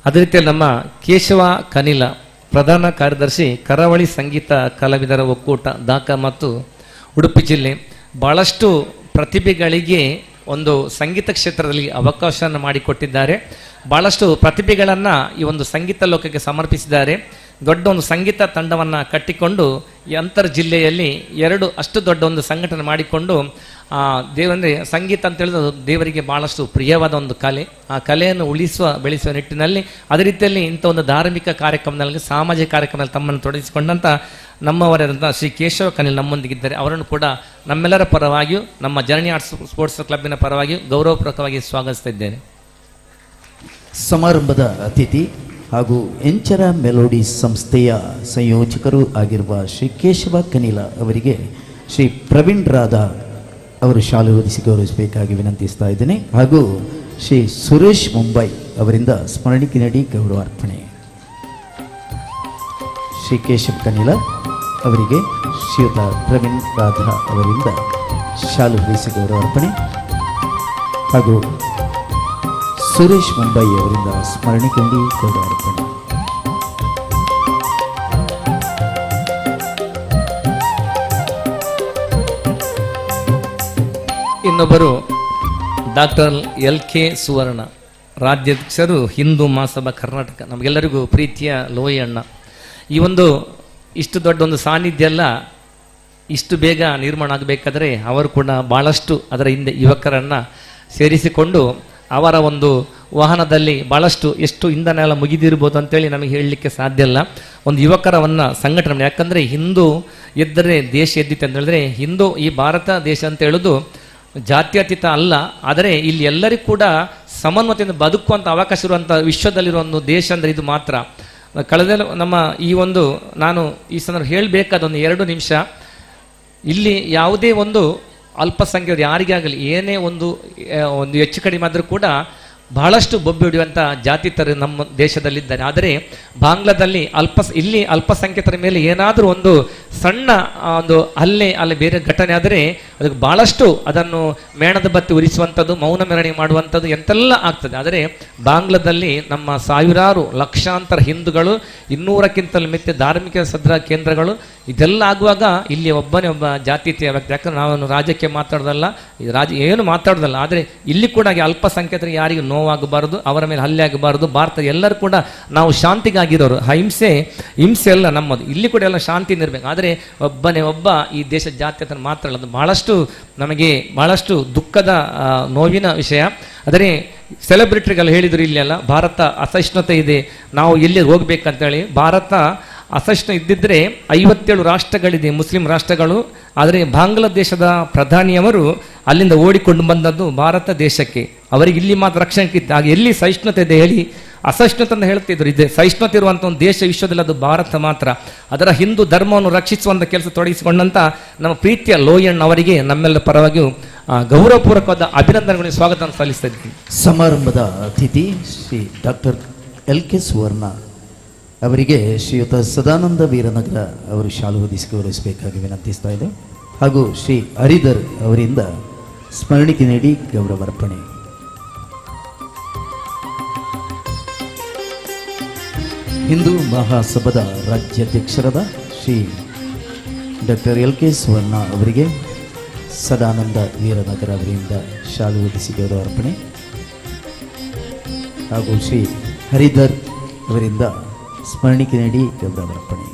ಅದೇ ರೀತಿಯಲ್ಲಿ ನಮ್ಮ ಕೇಶವ ಕನಿಲ ಪ್ರಧಾನ ಕಾರ್ಯದರ್ಶಿ ಕರಾವಳಿ ಸಂಗೀತ ಕಲಾವಿದರ ಒಕ್ಕೂಟ ದಾಕ ಮತ್ತು ಉಡುಪಿ ಜಿಲ್ಲೆ, ಭಾಳಷ್ಟು ಪ್ರತಿಭೆಗಳಿಗೆ ಒಂದು ಸಂಗೀತ ಕ್ಷೇತ್ರದಲ್ಲಿ ಅವಕಾಶವನ್ನು ಮಾಡಿಕೊಟ್ಟಿದ್ದಾರೆ. ಭಾಳಷ್ಟು ಪ್ರತಿಭೆಗಳನ್ನು ಈ ಒಂದು ಸಂಗೀತ ಲೋಕಕ್ಕೆ ಸಮರ್ಪಿಸಿದ್ದಾರೆ. ದೊಡ್ಡ ಒಂದು ಸಂಗೀತ ತಂಡವನ್ನು ಕಟ್ಟಿಕೊಂಡು ಈ ಅಂತರ್ ಜಿಲ್ಲೆಯಲ್ಲಿ ಅಷ್ಟು ದೊಡ್ಡ ಒಂದು ಸಂಘಟನೆ ಮಾಡಿಕೊಂಡು ದೇವಂದರೆ ಸಂಗೀತ ಅಂತ ಹೇಳಿದ್ರೆ ದೇವರಿಗೆ ಭಾಳಷ್ಟು ಪ್ರಿಯವಾದ ಒಂದು ಕಲೆ. ಆ ಕಲೆಯನ್ನು ಬೆಳೆಸುವ ನಿಟ್ಟಿನಲ್ಲಿ ಅದೇ ರೀತಿಯಲ್ಲಿ ಇಂಥ ಒಂದು ಧಾರ್ಮಿಕ ಕಾರ್ಯಕ್ರಮದಲ್ಲಿ ಸಾಮಾಜಿಕ ಕಾರ್ಯಕ್ರಮದಲ್ಲಿ ತಮ್ಮನ್ನು ತೊಡಗಿಸಿಕೊಂಡಂಥ ನಮ್ಮವರಾದಂಥ ಶ್ರೀ ಕೇಶವ ಕನಿಲ್ ನಮ್ಮೊಂದಿಗಿದ್ದಾರೆ. ಅವರನ್ನು ಕೂಡ ನಮ್ಮೆಲ್ಲರ ಪರವಾಗಿಯೂ ನಮ್ಮ ಜನನಿ ಆರ್ಟ್ಸ್ ಸ್ಪೋರ್ಟ್ಸ್ ಕ್ಲಬ್ಬಿನ ಪರವಾಗಿಯೂ ಗೌರವಪೂರ್ವಕವಾಗಿ ಸ್ವಾಗತಿಸ್ತಾ ಇದ್ದೇನೆ. ಸಮಾರಂಭದ ಅತಿಥಿ ಹಾಗೂ ಎಂಚರ ಮೆಲೋಡಿ ಸಂಸ್ಥೆಯ ಸಂಯೋಜಕರು ಆಗಿರುವ ಶ್ರೀ ಕೇಶವ ಕನಿಲ ಅವರಿಗೆ ಶ್ರೀ ಪ್ರವೀಣ್ ರಾಧಾ ಅವರು ಶಾಲು ಹೊದಿಸಿ ಗೌರವಿಸಬೇಕಾಗಿ ವಿನಂತಿಸ್ತಾ ಇದ್ದೇನೆ. ಹಾಗೂ ಶ್ರೀ ಸುರೇಶ್ ಮುಂಬೈ ಅವರಿಂದ ಸ್ಮರಣಿಕೆ ನೀಡಿ ಗೌರವ ಅರ್ಪಣೆ. ಶ್ರೀ ಕೇಶವ ಕನಿಲ ಅವರಿಗೆ ಶ್ರೀಯುತ ಪ್ರವೀಣ್ ರಾಧಾ ಅವರಿಂದ ಶಾಲು ಹೊದಿಸಿ ಗೌರವ ಅರ್ಪಣೆ ಹಾಗೂ ಸುರೇಶ್ ಮುಂಬೈ ಅವರಿಂದ ಸ್ಮರಣಿಕೆ ನೀಡಿ ಗೌರವ ಅರ್ಪಣೆ. ಇನ್ನೊಬ್ಬರು ಡಾಕ್ಟರ್ LK ಸುವರ್ಣ, ರಾಜ್ಯಾಧ್ಯಕ್ಷರು ಹಿಂದೂ ಮಹಾಸಭಾ ಕರ್ನಾಟಕ, ನಮಗೆಲ್ಲರಿಗೂ ಪ್ರೀತಿಯ ಲೋಯಣ್ಣ. ಈ ಒಂದು ಇಷ್ಟು ದೊಡ್ಡ ಒಂದು ಸಾನ್ನಿಧ್ಯ ಎಲ್ಲ ಇಷ್ಟು ಬೇಗ ನಿರ್ಮಾಣ ಆಗಬೇಕಾದ್ರೆ ಅವರು ಕೂಡ ಭಾಳಷ್ಟು ಅದರ ಹಿಂದೆ ಯುವಕರನ್ನು ಸೇರಿಸಿಕೊಂಡು ಅವರ ಒಂದು ವಾಹನದಲ್ಲಿ ಭಾಳಷ್ಟು ಎಷ್ಟು ಇಂಧನ ಎಲ್ಲ ಮುಗಿದಿರ್ಬೋದು ಅಂತೇಳಿ ನಮಗೆ ಹೇಳಲಿಕ್ಕೆ ಸಾಧ್ಯ ಇಲ್ಲ. ಒಂದು ಯುವಕರವನ್ನು ಸಂಘಟನೆ, ಯಾಕಂದರೆ ಹಿಂದೂ ಎದ್ದರೆ ದೇಶ ಎದ್ದಿತ್ತು ಅಂತ ಹೇಳಿದ್ರೆ, ಹಿಂದೂ ಈ ಭಾರತ ದೇಶ ಅಂತ ಹೇಳೋದು ಜಾತ್ಯತೀತ ಅಲ್ಲ, ಆದರೆ ಇಲ್ಲಿ ಎಲ್ಲರಿಗೂ ಕೂಡ ಸಮನ್ವತೆಯಿಂದ ಬದುಕುವಂಥ ಅವಕಾಶ ಇರುವಂಥ ವಿಶ್ವದಲ್ಲಿರುವ ಒಂದು ದೇಶ ಅಂದರೆ ಇದು ಮಾತ್ರ. ಕಳೆದ ನಮ್ಮ ಈ ಒಂದು ನಾನು ಈ ಸಂದರ್ಭ ಹೇಳಬೇಕಾದ ಒಂದು 2 ನಿಮಿಷ, ಇಲ್ಲಿ ಯಾವುದೇ ಒಂದು ಅಲ್ಪಸಂಖ್ಯಾತರು ಯಾರಿಗೇ ಆಗಲಿ ಏನೇ ಒಂದು ಹೆಚ್ಚು ಕಡಿಮೆ ಆದರೂ ಕೂಡ ಬಹಳಷ್ಟು ಬೊಬ್ಬೆ ಹಿಡಿಯುವಂಥ ಜಾತಿತರು ನಮ್ಮ ದೇಶದಲ್ಲಿದ್ದಾರೆ. ಆದರೆ ಬಾಂಗ್ಲಾದಲ್ಲಿ ಇಲ್ಲಿ ಅಲ್ಪಸಂಖ್ಯಾತರ ಮೇಲೆ ಏನಾದರೂ ಒಂದು ಸಣ್ಣ ಒಂದು ಅಲ್ಲಿ ಬೇರೆ ಘಟನೆ ಆದರೆ ಅದಕ್ಕೆ ಭಾಳಷ್ಟು ಅದನ್ನು ಮೇಣದ ಬತ್ತಿ ಉರಿಸುವಂಥದ್ದು, ಮೌನ ಮೆರವಣಿಗೆ ಮಾಡುವಂಥದ್ದು ಎಂತೆಲ್ಲ ಆಗ್ತದೆ. ಆದರೆ ಬಾಂಗ್ಲಾದಲ್ಲಿ ನಮ್ಮ ಸಾವಿರಾರು ಲಕ್ಷಾಂತರ ಹಿಂದೂಗಳು 200ಕ್ಕಿಂತಲೂ ಮಿತಿ ಧಾರ್ಮಿಕ ಸದ್ರ ಕೇಂದ್ರಗಳು ಇದೆಲ್ಲ ಆಗುವಾಗ ಇಲ್ಲಿ ಒಬ್ಬನೇ ಒಬ್ಬ ಜಾತೀಯ ವ್ಯಕ್ತಿ, ಯಾಕಂದ್ರೆ ನಾವು ರಾಜ್ಯಕ್ಕೆ ಮಾತಾಡೋದಲ್ಲ, ಏನು ಮಾತಾಡೋದಲ್ಲ, ಆದರೆ ಇಲ್ಲಿ ಕೂಡ ಅಲ್ಪಸಂಖ್ಯಾತರಿಗೆ ಯಾರಿಗೂ ನೋವಾಗಬಾರದು, ಅವರ ಮೇಲೆ ಹಲ್ಲೆ ಆಗಬಾರದು. ಭಾರತ ಎಲ್ಲರೂ ಕೂಡ ನಾವು ಶಾಂತಿಗಾಗಿರೋರು, ಹಿಂಸೆ ಎಲ್ಲ ನಮ್ಮದು, ಇಲ್ಲಿ ಕೂಡ ಎಲ್ಲ ಶಾಂತಿ ಇರಬೇಕು. ಆದರೆ ಒಬ್ಬನೇ ಒಬ್ಬ ಈ ದೇಶ ಜಾತ್ಯತ ಮಾತ್ರ ಅಲ್ಲ, ಅದು ಬಹಳಷ್ಟು ದುಃಖದ ನೋವಿನ ವಿಷಯ. ಆದರೆ ಸೆಲೆಬ್ರಿಟಿಗಳು ಹೇಳಿದ್ರು ಇಲ್ಲೆಲ್ಲ ಭಾರತ ಅಸಹಿಷ್ಣುತೆ ಇದೆ, ನಾವು ಎಲ್ಲಿ ಹೋಗ್ಬೇಕಂತೇಳಿ. ಭಾರತ ಅಸಹಿಷ್ಣು ಇದ್ದಿದ್ದರೆ 57 ರಾಷ್ಟ್ರಗಳಿದೆ, ಮುಸ್ಲಿಂ ರಾಷ್ಟ್ರಗಳು. ಆದರೆ ಬಾಂಗ್ಲಾದೇಶದ ಪ್ರಧಾನಿಯವರು ಅಲ್ಲಿಂದ ಓಡಿಕೊಂಡು ಬಂದದ್ದು ಭಾರತ ದೇಶಕ್ಕೆ, ಅವರಿಗೆ ಇಲ್ಲಿ ಮಾತ್ರ ರಕ್ಷಣೆ ಇತ್ತು. ಹಾಗೆ ಎಲ್ಲಿ ಸಹಿಷ್ಣುತೆ ಇದೆ ಹೇಳಿ, ಅಸಹಿಷ್ಣುತೆ ಅಂತ ಹೇಳ್ತಿದ್ರು. ಇದೆ ಸಹಿಷ್ಣುತೆ ಇರುವಂಥ ಒಂದು ದೇಶ ವಿಶ್ವದಲ್ಲಿ ಅದು ಭಾರತ ಮಾತ್ರ. ಅದರ ಹಿಂದೂ ಧರ್ಮವನ್ನು ರಕ್ಷಿಸುವಂಥ ಕೆಲಸ ತೊಡಗಿಸಿಕೊಂಡಂಥ ನಮ್ಮ ಪ್ರೀತಿಯ ಲೋಯಣ್ಣ ಅವರಿಗೆ ನಮ್ಮೆಲ್ಲ ಪರವಾಗಿಯೂ ಗೌರವಪೂರ್ವಕವಾದ ಅಭಿನಂದನೆಗಳನ್ನು ಸ್ವಾಗತ ಸಲ್ಲಿಸ್ತಾ ಇದ್ದೀನಿ. ಸಮಾರಂಭದ ಅತಿಥಿ ಶ್ರೀ ಡಾಕ್ಟರ್ LK ಸುವರ್ಣ ಅವರಿಗೆ ಶ್ರೀಯುತ ಸದಾನಂದ ವೀರನಗರ ಅವರು ಶಾಲು ಹೊದಿಸಿ ಗೌರವಿಸಬೇಕಾಗಿ ವಿನಂತಿಸ್ತಾ ಇದೆ. ಹಾಗೂ ಶ್ರೀ ಹರಿಧರ್ ಅವರಿಂದ ಸ್ಮರಣಿಕೆ ನೀಡಿ ಗೌರವ ಅರ್ಪಣೆ. ಹಿಂದೂ ಮಹಾಸಭಾದ ರಾಜ್ಯಾಧ್ಯಕ್ಷರಾದ ಶ್ರೀ ಡಾಕ್ಟರ್ LK ಸುವರ್ಣ ಅವರಿಗೆ ಸದಾನಂದ ವೀರನಗರ ಅವರಿಂದ ಶಾಲು ಹೊದಿಸಿ ಗೌರವ ಅರ್ಪಣೆ. ಹಾಗೂ ಶ್ರೀ ಹರಿಧರ್ ಅವರಿಂದ ಸ್ಮರಣಿಕೆ ನೀಡಿ ಗೌರವಾರ್ಪಣೆ.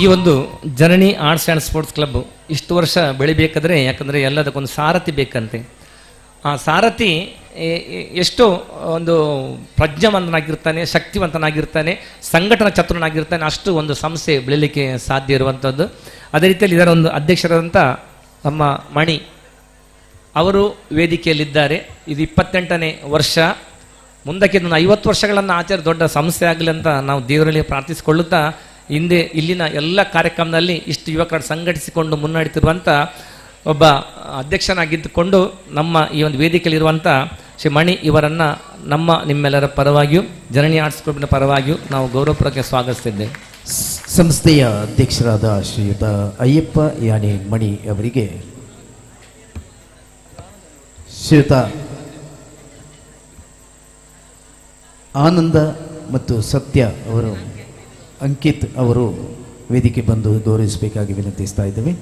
ಈ ಒಂದು ಜನನಿ ಆರ್ಟ್ಸ್ ಆ್ಯಂಡ್ ಸ್ಪೋರ್ಟ್ಸ್ ಕ್ಲಬ್ ಇಷ್ಟು ವರ್ಷ ಬೆಳಿಬೇಕಾದ್ರೆ, ಯಾಕಂದರೆ ಎಲ್ಲದಕ್ಕೊಂದು ಸಾರಥಿ ಬೇಕಂತೆ. ಆ ಸಾರಥಿ ಎಷ್ಟೋ ಒಂದು ಪ್ರಜ್ಞಾವಂತನಾಗಿರ್ತಾನೆ, ಶಕ್ತಿವಂತನಾಗಿರ್ತಾನೆ, ಸಂಘಟನಾ ಚತುರನಾಗಿರ್ತಾನೆ, ಅಷ್ಟು ಒಂದು ಸಂಸ್ಥೆ ಬೆಳೀಲಿಕ್ಕೆ ಸಾಧ್ಯ ಇರುವಂಥದ್ದು. ಅದೇ ರೀತಿಯಲ್ಲಿ ಇದರ ಒಂದು ಅಧ್ಯಕ್ಷರಾದಂಥ ನಮ್ಮ ಮಣಿ ಅವರು ವೇದಿಕೆಯಲ್ಲಿದ್ದಾರೆ. ಇದು 28ನೇ ವರ್ಷ. ಮುಂದಕ್ಕೆ ಇದನ್ನು 50 ವರ್ಷಗಳನ್ನು ಆಚರಣೆ ದೊಡ್ಡ ಸಂಸ್ಥೆ ಆಗಲಿ ಅಂತ ನಾವು ದೇವರಲ್ಲಿ ಪ್ರಾರ್ಥಿಸಿಕೊಳ್ಳುತ್ತಾ, ಹಿಂದೆ ಇಲ್ಲಿನ ಎಲ್ಲ ಕಾರ್ಯಕ್ರಮದಲ್ಲಿ ಇಷ್ಟು ಯುವಕರನ್ನು ಸಂಘಟಿಸಿಕೊಂಡು ಮುನ್ನಡೆತಿರುವಂಥ ಒಬ್ಬ ಅಧ್ಯಕ್ಷನಾಗಿದ್ದುಕೊಂಡು ನಮ್ಮ ಈ ಒಂದು ವೇದಿಕೆಯಲ್ಲಿರುವಂಥ ಶ್ರೀ ಮಣಿ ಇವರನ್ನು ನಿಮ್ಮೆಲ್ಲರ ಪರವಾಗಿಯೂ ಜನನಿ ಆರ್ಟ್ಸ್ ಕ್ಲಬ್ನ ಪರವಾಗಿಯೂ ನಾವು ಗೌರವಪೂರ್ವಕ ಸ್ವಾಗತಿಸಿದ್ದೇವೆ. ಸಂಸ್ಥೆಯ ಅಧ್ಯಕ್ಷರಾದ ಶ್ರೀಯುತ ಅಯ್ಯಪ್ಪ ಯಾನೆ ಮಣಿ ಅವರಿಗೆ ಶ್ರೀಯುತ ಆನಂದ ಮತ್ತು ಸತ್ಯ ಅವರು, ಅಂಕಿತ್ ಅವರು ವೇದಿಕೆ ಬಂದು ಗೌರವಿಸಬೇಕಾಗಿ ವಿನಂತಿಸ್ತಾ ಇದ್ದೇವೆ.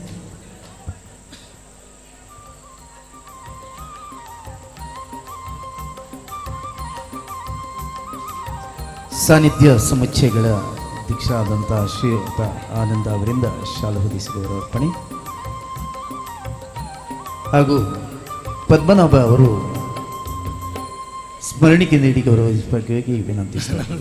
ಸಾನ್ನಿಧ್ಯ ಸಮುಚ್ಚಯಗಳ ಅಧ್ಯಕ್ಷರಾದಂಥ ಶ್ರೀಯುತ ಆನಂದ ಅವರಿಂದ ಶಾಲು ಹೊದಿಸಿ ಗೌರವಾರ್ಪಣೆ ಹಾಗೂ ಪದ್ಮನಾಭ ಅವರು ಸ್ಮರಣಿಕೆ ನೀಡಿ ಗೌರವಿಸಬೇಕಾಗಿ ವಿನಂತಿಸ್ತಾರೆ.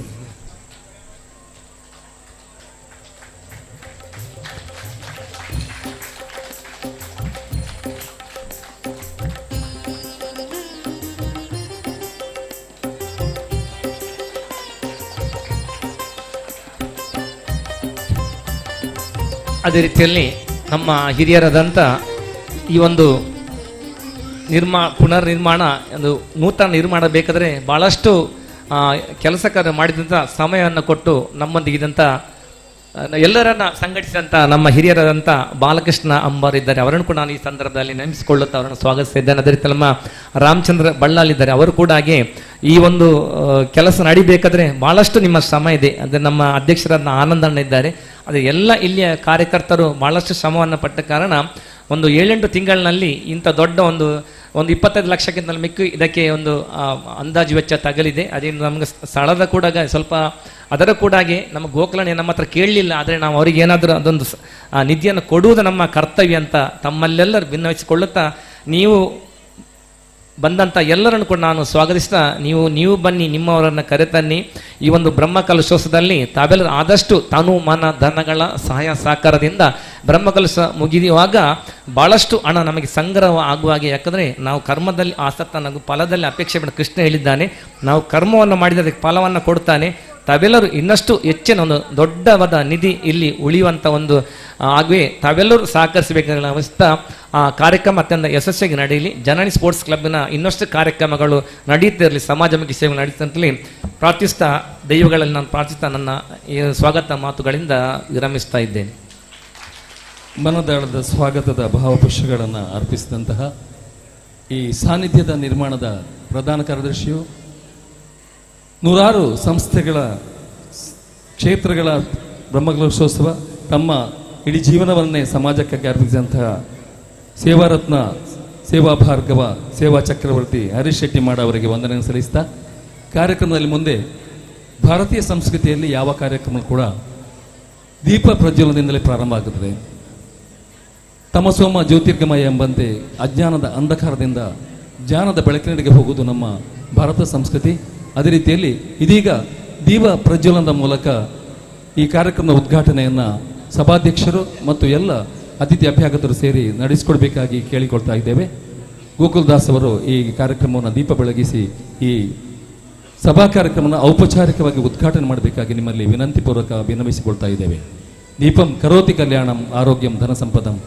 ಅದೇ ರೀತಿಯಲ್ಲಿ ನಮ್ಮ ಹಿರಿಯರಾದಂಥ ಈ ಒಂದು ಪುನರ್ ನಿರ್ಮಾಣ, ಒಂದು ನೂತನ ನಿರ್ಮಾಣ ಬೇಕಾದರೆ ಭಾಳಷ್ಟು ಕೆಲಸ ಕಾರ್ಯ ಮಾಡಿದಂಥ ಸಮಯವನ್ನು ಕೊಟ್ಟು ನಮ್ಮೊಂದಿಗಿದ್ದಂಥ ಎಲ್ಲರನ್ನ ಸಂಘಟಿಸಿದಂಥ ನಮ್ಮ ಹಿರಿಯರಾದಂಥ ಬಾಲಕೃಷ್ಣ ಅಂಬಾರ್ ಇದ್ದಾರೆ. ಅವರನ್ನು ಕೂಡ ನಾನು ಈ ಸಂದರ್ಭದಲ್ಲಿ ನೆನೆಸಿಕೊಳ್ಳುತ್ತಾ ಅವರನ್ನು ಸ್ವಾಗತಿಸಿದ್ದೇನೆ. ಅದೇ ರೀತಿ ನಮ್ಮ ರಾಮಚಂದ್ರ ಬಳ್ಳಾಲಿದ್ದಾರೆ. ಅವರು ಕೂಡ ಹಾಗೆ ಈ ಒಂದು ಕೆಲಸ ನಡಿಬೇಕಾದ್ರೆ ಭಾಳಷ್ಟು ನಿಮ್ಮ ಶ್ರಮ ಇದೆ. ಅದೇ ನಮ್ಮ ಅಧ್ಯಕ್ಷರಾದ ಆನಂದಣ್ಣ ಇದ್ದಾರೆ. ಅದೇ ಎಲ್ಲ ಇಲ್ಲಿಯ ಕಾರ್ಯಕರ್ತರು ಭಾಳಷ್ಟು ಶ್ರಮವನ್ನು ಪಟ್ಟ ಕಾರಣ ಒಂದು 7-8 ತಿಂಗಳಿನಲ್ಲಿ ಇಂಥ ದೊಡ್ಡ ಒಂದು 25 ಲಕ್ಷಕ್ಕಿಂತ ಮಿಕ್ಕಿ ಇದಕ್ಕೆ ಒಂದು ಅಂದಾಜು ವೆಚ್ಚ ತಗಲಿದೆ. ಅದೇನು ನಮಗೆ ಸ್ಥಳದ ಕೂಡ ಸ್ವಲ್ಪ ಅದರ ಕೂಡ ನಮ್ಮ ಗೋಕುಲನೆ ನಮ್ಮ ಹತ್ರ ಕೇಳಲಿಲ್ಲ. ಆದರೆ ನಾವು ಅವರಿಗೆ ಏನಾದರೂ ಅದೊಂದು ನಿಧಿಯನ್ನು ಕೊಡುವುದು ನಮ್ಮ ಕರ್ತವ್ಯ ಅಂತ ತಮ್ಮಲ್ಲೆಲ್ಲರೂ ಭಿನ್ನವಿಸಿಕೊಳ್ಳುತ್ತಾ, ನೀವು ಬಂದಂಥ ಎಲ್ಲರನ್ನು ಕೂಡ ನಾನು ಸ್ವಾಗತಿಸ್ತಾ, ನೀವು ಬನ್ನಿ, ನಿಮ್ಮವರನ್ನು ಕರೆತನ್ನಿ. ಈ ಒಂದು ಬ್ರಹ್ಮಕಲಶೋತ್ಸವದಲ್ಲಿ ತಾವೆಲ್ಲರೂ ಆದಷ್ಟು ತನು ಮನ ಧನಗಳ ಸಹಾಯ ಸಹಕಾರದಿಂದ ಬ್ರಹ್ಮಕಲಶ ಮುಗಿಯುವಾಗ ಭಾಳಷ್ಟು ಹಣ ನಮಗೆ ಸಂಗ್ರಹ ಆಗುವ ಹಾಗೆ. ಯಾಕಂದರೆ ನಾವು ಕರ್ಮದಲ್ಲಿ ಆಸಕ್ತ, ನಾವು ಫಲದಲ್ಲಿ ಅಪೇಕ್ಷೆ ಬಿಡ ಕೃಷ್ಣ ಹೇಳಿದ್ದಾನೆ, ನಾವು ಕರ್ಮವನ್ನು ಮಾಡಿದರೆ ಫಲವನ್ನು ಕೊಡ್ತಾನೆ. ತಾವೆಲ್ಲರೂ ಇನ್ನಷ್ಟು ಹೆಚ್ಚಿನ ಒಂದು ದೊಡ್ಡವಾದ ನಿಧಿ ಇಲ್ಲಿ ಉಳಿಯುವಂಥ ಒಂದು ಹಾಗೆ ತಾವೆಲ್ಲರೂ ಸಹಕರಿಸಬೇಕಾದ ಅವಸ್ಥೆ. ಆ ಕಾರ್ಯಕ್ರಮ ಅತ್ಯಂತ ಯಶಸ್ವಿಯಾಗಿ ನಡೆಯಲಿ. ಜನನಿ ಸ್ಪೋರ್ಟ್ಸ್ ಕ್ಲಬ್ನ ಇನ್ನಷ್ಟು ಕಾರ್ಯಕ್ರಮಗಳು ನಡೆಯುತ್ತಿರಲಿ, ಸಮಾಜಮುಖಿ ಸೇವೆ ನಡೆಯುತ್ತಂತಲೇ ಪ್ರಾರ್ಥಿಸ್ತಾ, ದೈವಗಳಲ್ಲಿ ನಾನು ಪ್ರಾರ್ಥಿಸ್ತಾ ನನ್ನ ಈ ಸ್ವಾಗತ ಮಾತುಗಳಿಂದ ವಿರಮಿಸ್ತಾ ಇದ್ದೇನೆ. ಮನದಾಳದ ಸ್ವಾಗತದ ಭಾವಪುಷ್ಪಗಳನ್ನು ಅರ್ಪಿಸಿದಂತಹ ಈ ಸಾನ್ನಿಧ್ಯದ ನಿರ್ಮಾಣದ ಪ್ರಧಾನ ಕಾರ್ಯದರ್ಶಿಯು, ನೂರಾರು ಸಂಸ್ಥೆಗಳ ಕ್ಷೇತ್ರಗಳ ಬ್ರಹ್ಮಕಲಶೋತ್ಸವ ತಮ್ಮ ಇಡೀ ಜೀವನವನ್ನೇ ಸಮಾಜಕ್ಕಾಗಿ ಅರ್ಪಿಸಿದಂತಹ ಸೇವಾರತ್ನ, ಸೇವಾ ಭಾರ್ಗವ, ಸೇವಾ ಚಕ್ರವರ್ತಿ ಹರೀಶ್ ಶೆಟ್ಟಿ ಮಾಡ ಅವರಿಗೆ ವಂದನೆ ಸಲ್ಲಿಸ್ತಾ, ಕಾರ್ಯಕ್ರಮದಲ್ಲಿ ಮುಂದೆ ಭಾರತೀಯ ಸಂಸ್ಕೃತಿಯಲ್ಲಿ ಯಾವ ಕಾರ್ಯಕ್ರಮ ಕೂಡ ದೀಪ ಪ್ರಜ್ವಲನದಿಂದಲೇ ಪ್ರಾರಂಭ ಆಗುತ್ತದೆ. ತಮಸೋಮ ಜ್ಯೋತಿರ್ಗಮಯ ಎಂಬಂತೆ ಅಜ್ಞಾನದ ಅಂಧಕಾರದಿಂದ ಜ್ಞಾನದ ಬೆಳಕಿನೆಡೆಗೆ ಹೋಗುವುದು ನಮ್ಮ ಭಾರತ ಸಂಸ್ಕೃತಿ. ಅದೇ ರೀತಿಯಲ್ಲಿ ಇದೀಗ ದೀಪ ಪ್ರಜ್ವಲನದ ಮೂಲಕ ಈ ಕಾರ್ಯಕ್ರಮದ ಉದ್ಘಾಟನೆಯನ್ನು ಸಭಾಧ್ಯಕ್ಷರು ಮತ್ತು ಎಲ್ಲ ಅತಿಥಿ ಅಭ್ಯಾಗತರು ಸೇರಿ ನಡೆಸಿಕೊಡ್ಬೇಕಾಗಿ ಕೇಳಿಕೊಳ್ತಾ ಇದ್ದೇವೆ. ಗೋಕುಲ್ದಾಸ್ ಅವರು ಈ ಕಾರ್ಯಕ್ರಮವನ್ನು ದೀಪ ಬೆಳಗಿಸಿ ಈ ಸಭಾ ಕಾರ್ಯಕ್ರಮವನ್ನು ಔಪಚಾರಿಕವಾಗಿ ಉದ್ಘಾಟನೆ ಮಾಡಬೇಕಾಗಿ ನಿಮ್ಮಲ್ಲಿ ವಿನಂತಿಪೂರ್ವಕ ವಿನಮಿಸಿಕೊಳ್ತಾ ಇದ್ದೇವೆ. ದೀಪಂ ಕರೋತಿ ಕಲ್ಯಾಣಂ ಆರೋಗ್ಯಂ ಧನ ಸಂಪದಂ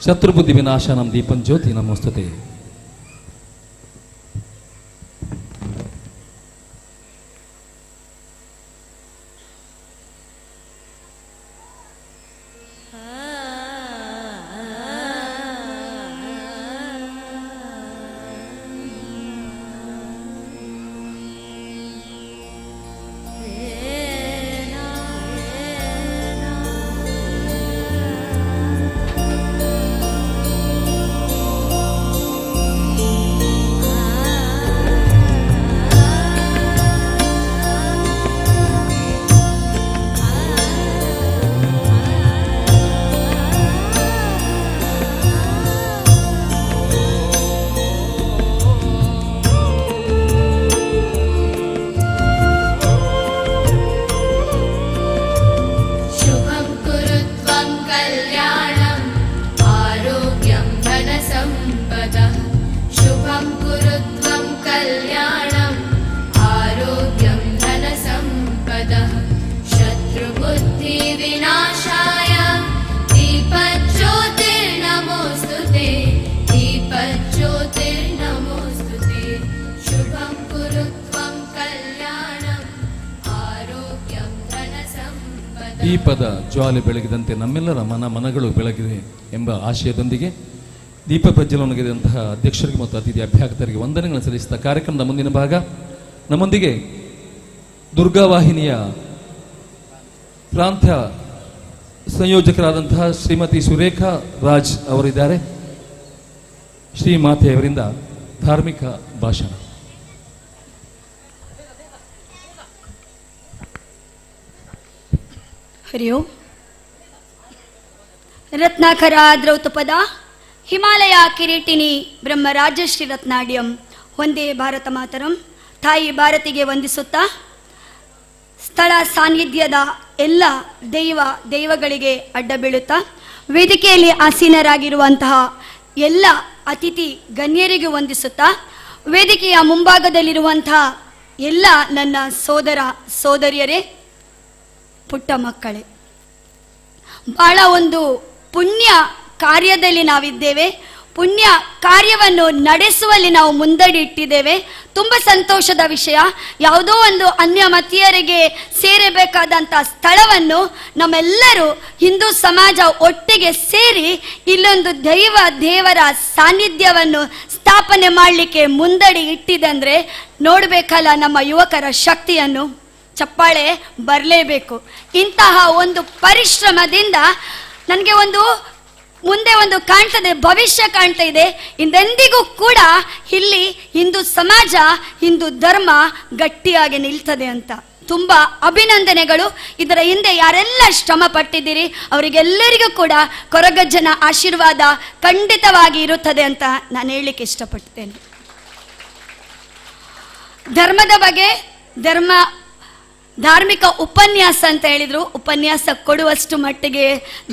ಶತ್ರುಬುದ್ಧಿ ವಿನಾಶನಂ ದೀಪಂ ಜ್ಯೋತಿ ನಮೋಸ್ತುತೆ. बुद्धिविनाशाय दीपज्योतिर्नमोऽस्तुते दीपज्योतिर्नमोऽस्तुते शुभं कुरु त्वं कल्याणम् आरोग्यं धनसम्पदम्. ದೀಪದ ಜ್ವಾಲೆ ಬೆಳಗಿದಂತೆ ನಮ್ಮೆಲ್ಲರ ಮನಗಳು ಬೆಳಗಿದೆ ಎಂಬ ಆಶಯದೊಂದಿಗೆ ದೀಪ ಪ್ರಜ್ವಲನಗಿದಂತಹ ಅಧ್ಯಕ್ಷರಿಗೆ ಮತ್ತು ಅತಿಥಿ ಅಭ್ಯಾಗತರಿಗೆ ವಂದನೆಗಳನ್ನು ಸಲ್ಲಿಸಿದ ಕಾರ್ಯಕ್ರಮದ ಮುಂದಿನ ಭಾಗ ನಮ್ಮೊಂದಿಗೆ ದುರ್ಗಾವಾಹಿನಿಯ ಪ್ರಾಂತ್ಯ ಸಂಯೋಜಕರಾದಂತಹ ಶ್ರೀಮತಿ ಸುರೇಖಾ ರಾಜ್ ಅವರಿದ್ದಾರೆ. ಶ್ರೀಮಾತೆಯವರಿಂದ ಧಾರ್ಮಿಕ ಭಾಷಣ. ಹರಿ ಓಂ. ರತ್ನಾಕರ ದ್ರೌತಪದ ಹಿಮಾಲಯ ಕಿರೀಟಿನಿ ಬ್ರಹ್ಮರಾಜಶ್ರೀ ರತ್ನಾಡ್ಯಂ ಒಂದೇ ಭಾರತ ಮಾತರಂ. ತಾಯಿ ಭಾರತಿಗೆ ವಂದಿಸುತ್ತಾ ಸ್ಥಳ ಸಾನ್ನಿಧ್ಯದ ಎಲ್ಲ ದೈವಗಳಿಗೆ ಅಡ್ಡ ಬೀಳುತ್ತಾ ವೇದಿಕೆಯಲ್ಲಿ ಆಸೀನರಾಗಿರುವಂತಹ ಎಲ್ಲ ಅತಿಥಿ ಗಣ್ಯರಿಗೂ ವಂದಿಸುತ್ತಾ ವೇದಿಕೆಯ ಮುಂಭಾಗದಲ್ಲಿರುವಂತಹ ಎಲ್ಲ ನನ್ನ ಸೋದರ ಸೋದರಿಯರೇ, ಪುಟ್ಟ ಮಕ್ಕಳೇ, ಬಹಳ ಒಂದು ಪುಣ್ಯ ಕಾರ್ಯದಲ್ಲಿ ನಾವಿದ್ದೇವೆ. ಪುಣ್ಯ ಕಾರ್ಯವನ್ನು ನಡೆಸುವಲ್ಲಿ ನಾವು ಮುಂದಡಿ ಇಟ್ಟಿದ್ದೇವೆ. ತುಂಬ ಸಂತೋಷದ ವಿಷಯ. ಯಾವುದೋ ಒಂದು ಅನ್ಯ ಮತೀಯರಿಗೆ ಸೇರಬೇಕಾದಂಥ ಸ್ಥಳವನ್ನು ನಮ್ಮೆಲ್ಲರೂ ಹಿಂದೂ ಸಮಾಜ ಒಟ್ಟಿಗೆ ಸೇರಿ ಇಲ್ಲೊಂದು ದೇವರ ಸಾನ್ನಿಧ್ಯವನ್ನು ಸ್ಥಾಪನೆ ಮಾಡಲಿಕ್ಕೆ ಮುಂದಡಿ ಇಟ್ಟಿದೆ ಅಂದರೆ ನೋಡಬೇಕಲ್ಲ ನಮ್ಮ ಯುವಕರ ಶಕ್ತಿಯನ್ನು. ಚಪ್ಪಾಳೆ ಬರಲೇಬೇಕು. ಇಂತಹ ಒಂದು ಪರಿಶ್ರಮದಿಂದ ನನಗೆ ಮುಂದೆ ಒಂದು ಕಾಣ್ತದೆ, ಭವಿಷ್ಯ ಕಾಣ್ತಾ ಇದೆ. ಇಂದೆಂದಿಗೂ ಕೂಡ ಇಲ್ಲಿ ಹಿಂದೂ ಸಮಾಜ, ಹಿಂದೂ ಧರ್ಮ ಗಟ್ಟಿಯಾಗಿ ನಿಲ್ತದೆ ಅಂತ ತುಂಬ ಅಭಿನಂದನೆಗಳು. ಇದರ ಹಿಂದೆ ಯಾರೆಲ್ಲ ಶ್ರಮ ಪಟ್ಟಿದ್ದೀರಿ ಅವರಿಗೆಲ್ಲರಿಗೂ ಕೂಡ ಕೊರಗಜ್ಜನ ಆಶೀರ್ವಾದ ಖಂಡಿತವಾಗಿ ಇರುತ್ತದೆ ಅಂತ ನಾನು ಹೇಳಲಿಕ್ಕೆ ಇಷ್ಟಪಡ್ತೇನೆ. ಧರ್ಮದ ಬಗ್ಗೆ ಧಾರ್ಮಿಕ ಉಪನ್ಯಾಸ ಅಂತ ಹೇಳಿದ್ರು. ಉಪನ್ಯಾಸ ಕೊಡುವಷ್ಟು ಮಟ್ಟಿಗೆ